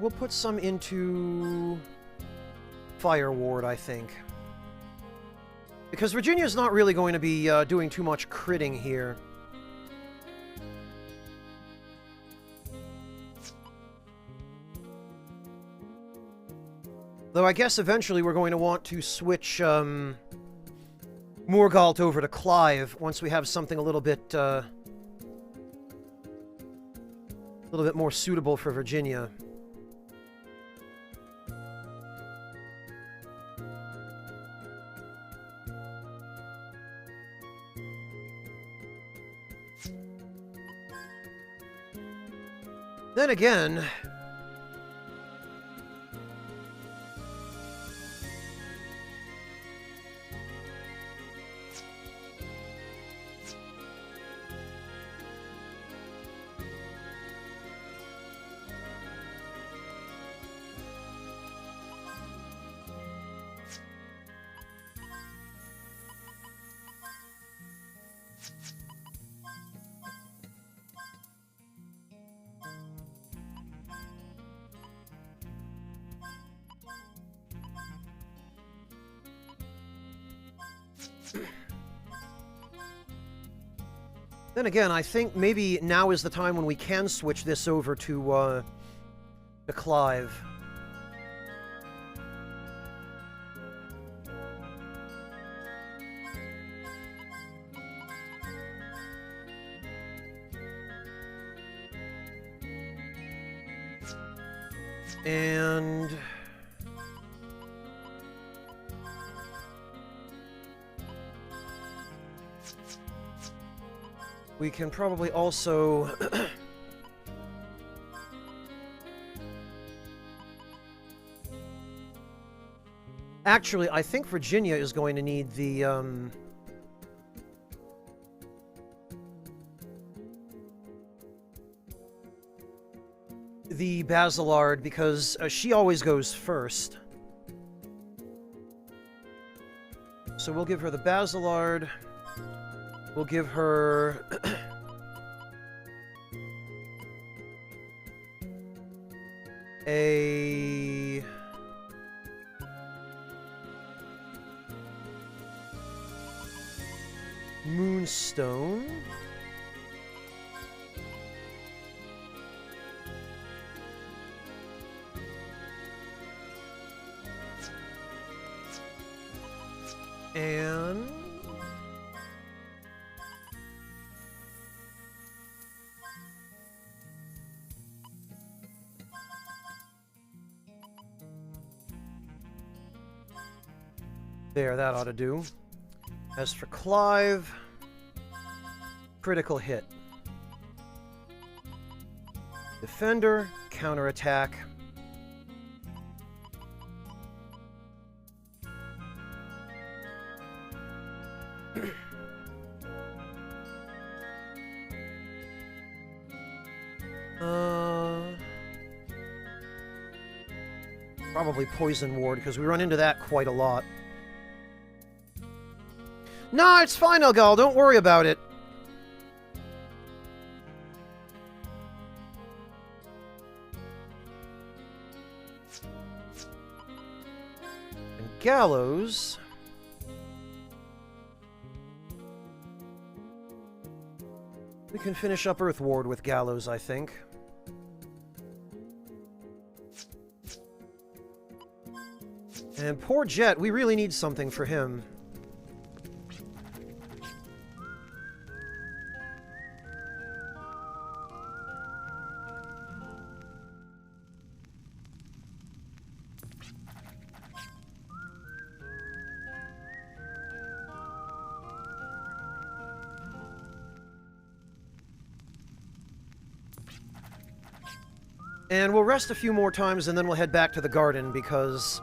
we'll put some into Fire Ward, I think. Because Virginia's not really going to be doing too much critting here. Though I guess eventually we're going to want to switch Morgalt over to Clive once we have something a little bit more suitable for Virginia. Then again... Then again, I think maybe now is the time when we can switch this over to Clive. And... we can probably also... Actually, I think Virginia is going to need the Basilard, because she always goes first. So we'll give her the Basilard. We'll give her a... Moonstone. And... there, that ought to do. As for Clive, critical hit. Defender, counterattack. Probably Poison Ward, because we run into that quite a lot. No, it's fine, Elgal. Don't worry about it. And Gallows... we can finish up Earth Ward with Gallows, I think. And poor Jet, we really need something for him. And we'll rest a few more times and then we'll head back to the garden because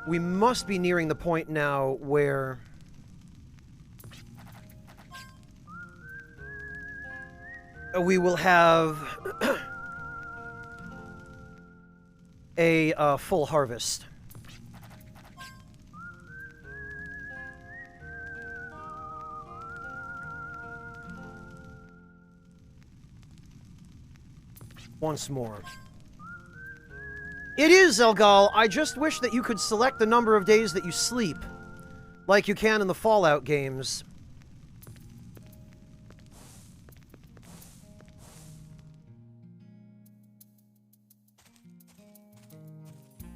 we must be nearing the point now where we will have a full harvest. Once more. It is, Elgal. I just wish that you could select the number of days that you sleep, like you can in the Fallout games.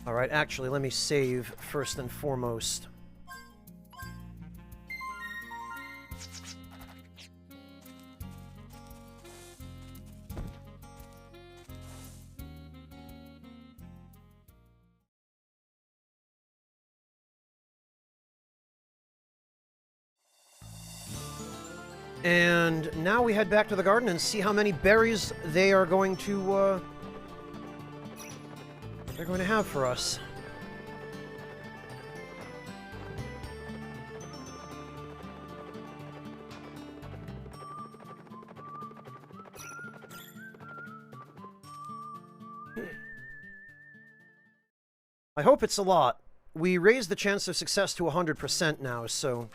Alright, actually, let me save first and foremost. And now we head back to the garden and see how many berries they are going to, they're going to have for us. I hope it's a lot. We raised the chance of success to 100% now, so...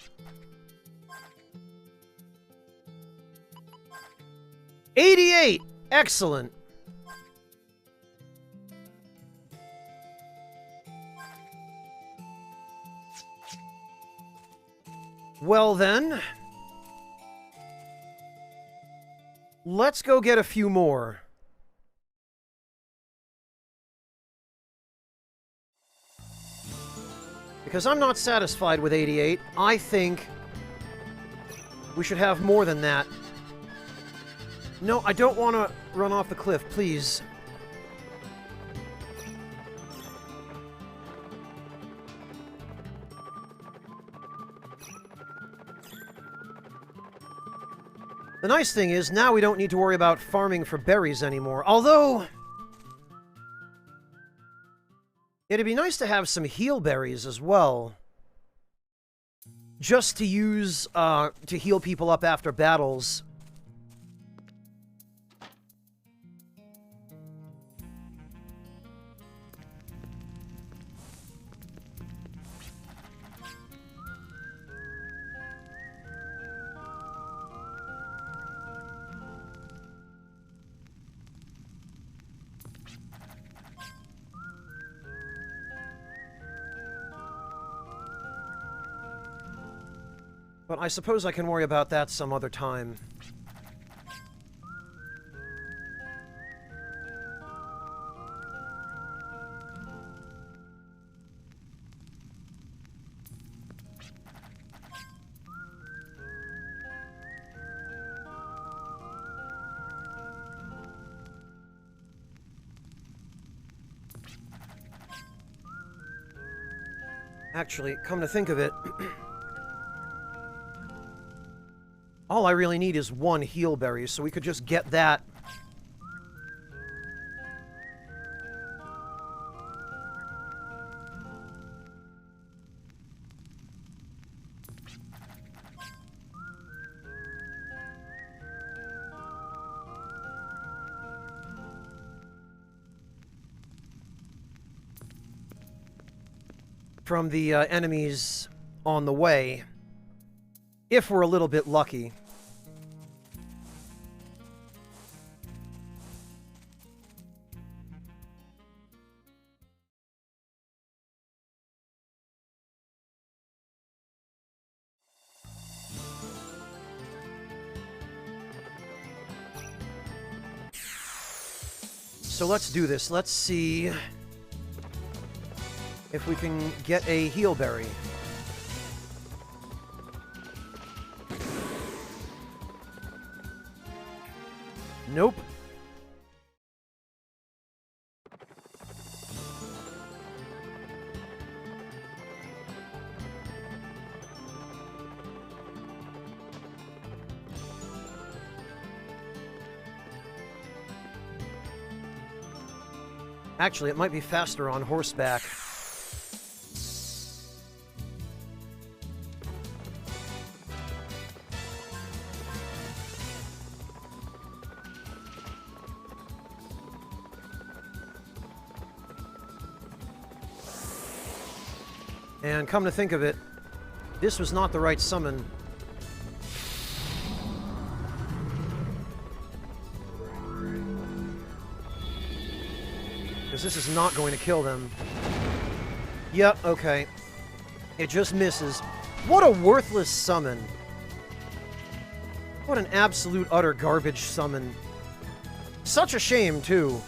88! Excellent! Well then... let's go get a few more. Because I'm not satisfied with 88. I think we should have more than that. No, I don't want to run off the cliff, please. The nice thing is, now we don't need to worry about farming for berries anymore. Although... it'd be nice to have some heal berries as well. Just to use, to heal people up after battles. But I suppose I can worry about that some other time. Actually, come to think of it, all I really need is one heal berry, so we could just get that. From the enemies on the way, if we're a little bit lucky. So let's do this. Let's see if we can get a heal berry. Nope. Actually, it might be faster on horseback. And come to think of it, this was not the right summon. Because this is not going to kill them. Yep, okay. It just misses. What a worthless summon. What an absolute utter garbage summon. Such a shame, too.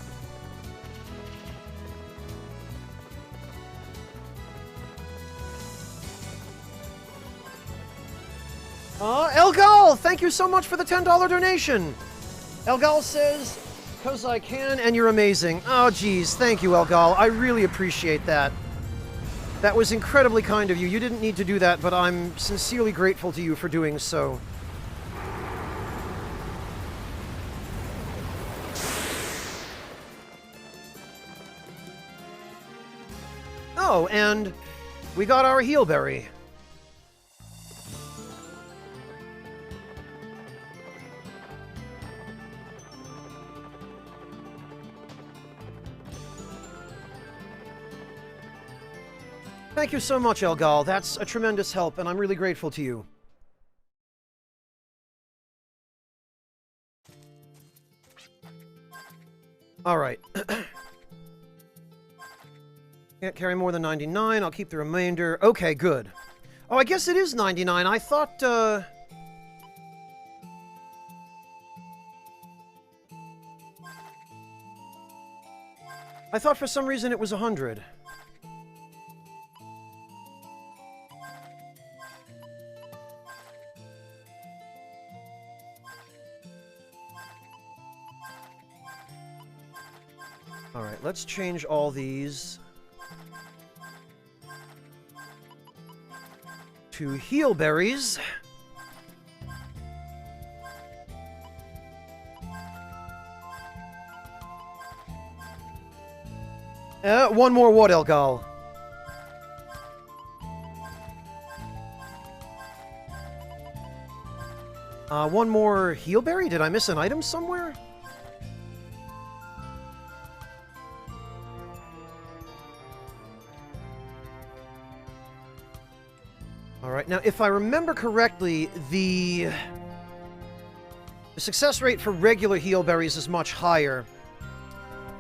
Elgal, thank you so much for the $10 donation. Elgal says, "'Cause I can, and you're amazing." Oh, geez, thank you, Elgal. I really appreciate that. That was incredibly kind of you. You didn't need to do that, but I'm sincerely grateful to you for doing so. Oh, and we got our heal berry. Thank you so much, Elgal. That's a tremendous help, and I'm really grateful to you. Alright. Can't carry more than 99. I'll keep the remainder. Okay, good. Oh, I guess it is 99. I thought, I thought for some reason it was 100. Alright, let's change all these to heal berries. One more what, Elgal? One more heal berry? Did I miss an item somewhere? Alright, now if I remember correctly, the success rate for regular heal berries is much higher.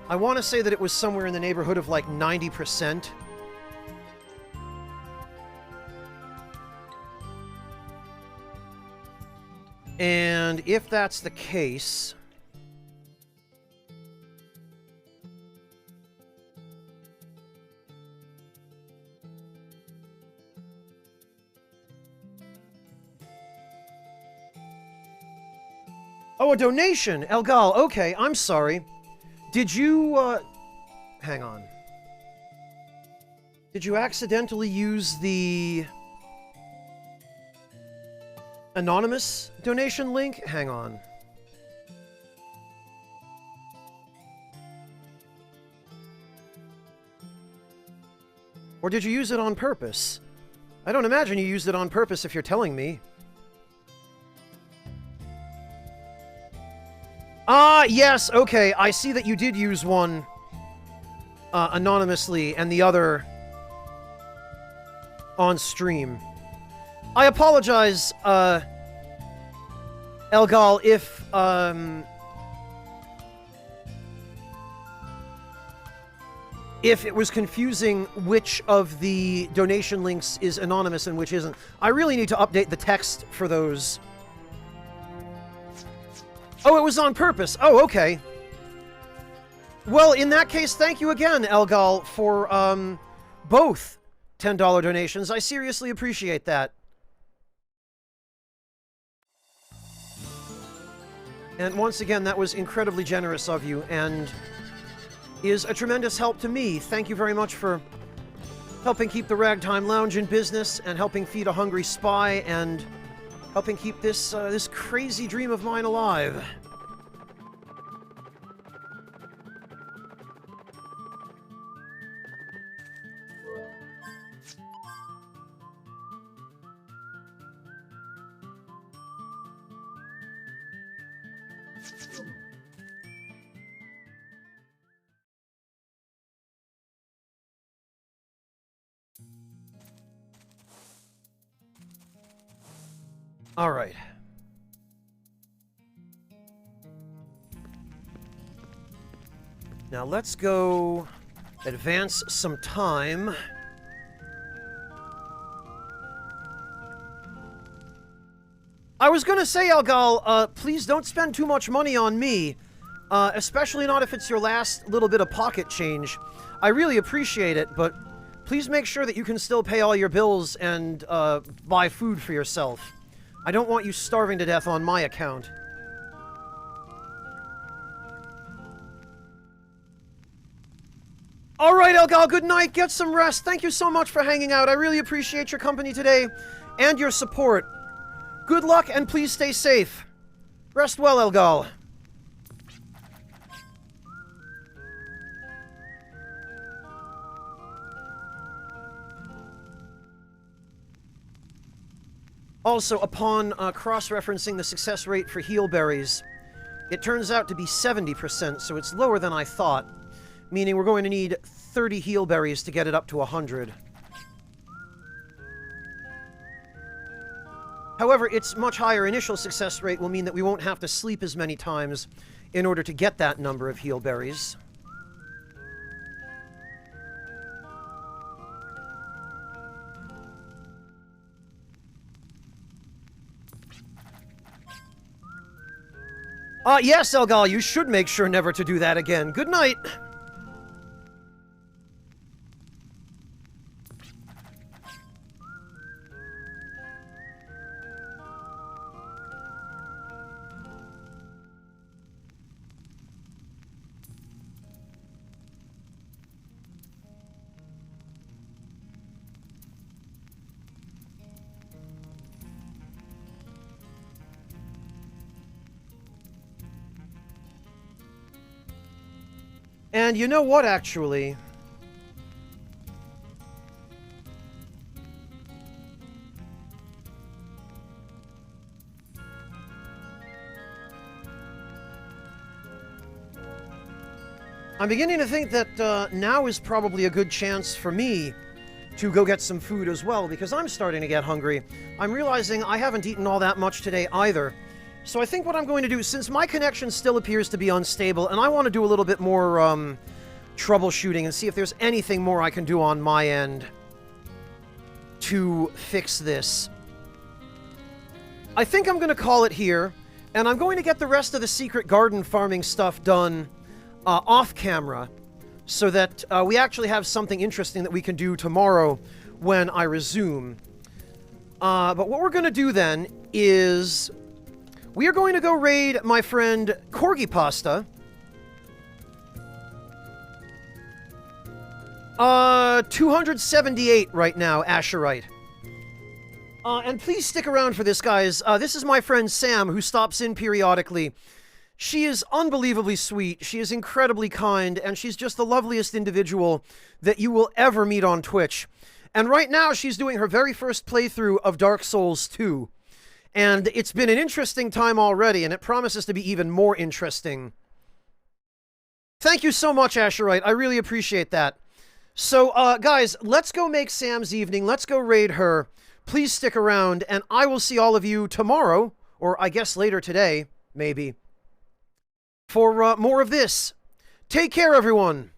I want to say that it was somewhere in the neighborhood of like 90%. And if that's the case... Oh, a donation! Elgal, okay, I'm sorry. Did you, hang on. Did you accidentally use the... anonymous donation link? Hang on. Or did you use it on purpose? I don't imagine you used it on purpose if you're telling me. Ah, yes, okay, I see that you did use one anonymously and the other on stream. I apologize, Elgal, if it was confusing which of the donation links is anonymous and which isn't. I really need to update the text for those. Oh, it was on purpose. Oh, okay. Well, in that case, thank you again, Elgal, for both $10 donations. I seriously appreciate that. And once again, that was incredibly generous of you, and is a tremendous help to me. Thank you very much for helping keep the Ragtime Lounge in business, and helping feed a hungry spy, and helping keep this, this crazy dream of mine alive. All right. Now let's go advance some time. I was gonna say, Elgal, please don't spend too much money on me, especially not if it's your last little bit of pocket change. I really appreciate it, but please make sure that you can still pay all your bills and buy food for yourself. I don't want you starving to death on my account. Alright, Elgal, good night. Get some rest. Thank you so much for hanging out. I really appreciate your company today and your support. Good luck, and please stay safe. Rest well, Elgal. Also, upon cross-referencing the success rate for heal berries, it turns out to be 70%, so it's lower than I thought, meaning we're going to need 30 heal berries to get it up to 100. However, its much higher initial success rate will mean that we won't have to sleep as many times in order to get that number of heal berries. Yes, Elgal, you should make sure never to do that again. Good night! And you know what, actually? I'm beginning to think that now is probably a good chance for me to go get some food as well, because I'm starting to get hungry. I'm realizing I haven't eaten all that much today either. So I think what I'm going to do, since my connection still appears to be unstable, and I want to do a little bit more troubleshooting and see if there's anything more I can do on my end to fix this. I think I'm going to call it here, and I'm going to get the rest of the secret garden farming stuff done off camera, so that we actually have something interesting that we can do tomorrow when I resume. But what we're going to do then is we are going to go raid my friend Corgi Pasta. 278 right now, Asherite. And please stick around for this, guys. This is my friend Sam, who stops in periodically. She is unbelievably sweet, she is incredibly kind, and she's just the loveliest individual that you will ever meet on Twitch. And right now, she's doing her very first playthrough of Dark Souls 2. And it's been an interesting time already, and it promises to be even more interesting. Thank you so much, Asherite. I really appreciate that. So, guys, let's go make Sam's evening. Let's go raid her. Please stick around, and I will see all of you tomorrow, or I guess later today, maybe, for more of this. Take care, everyone!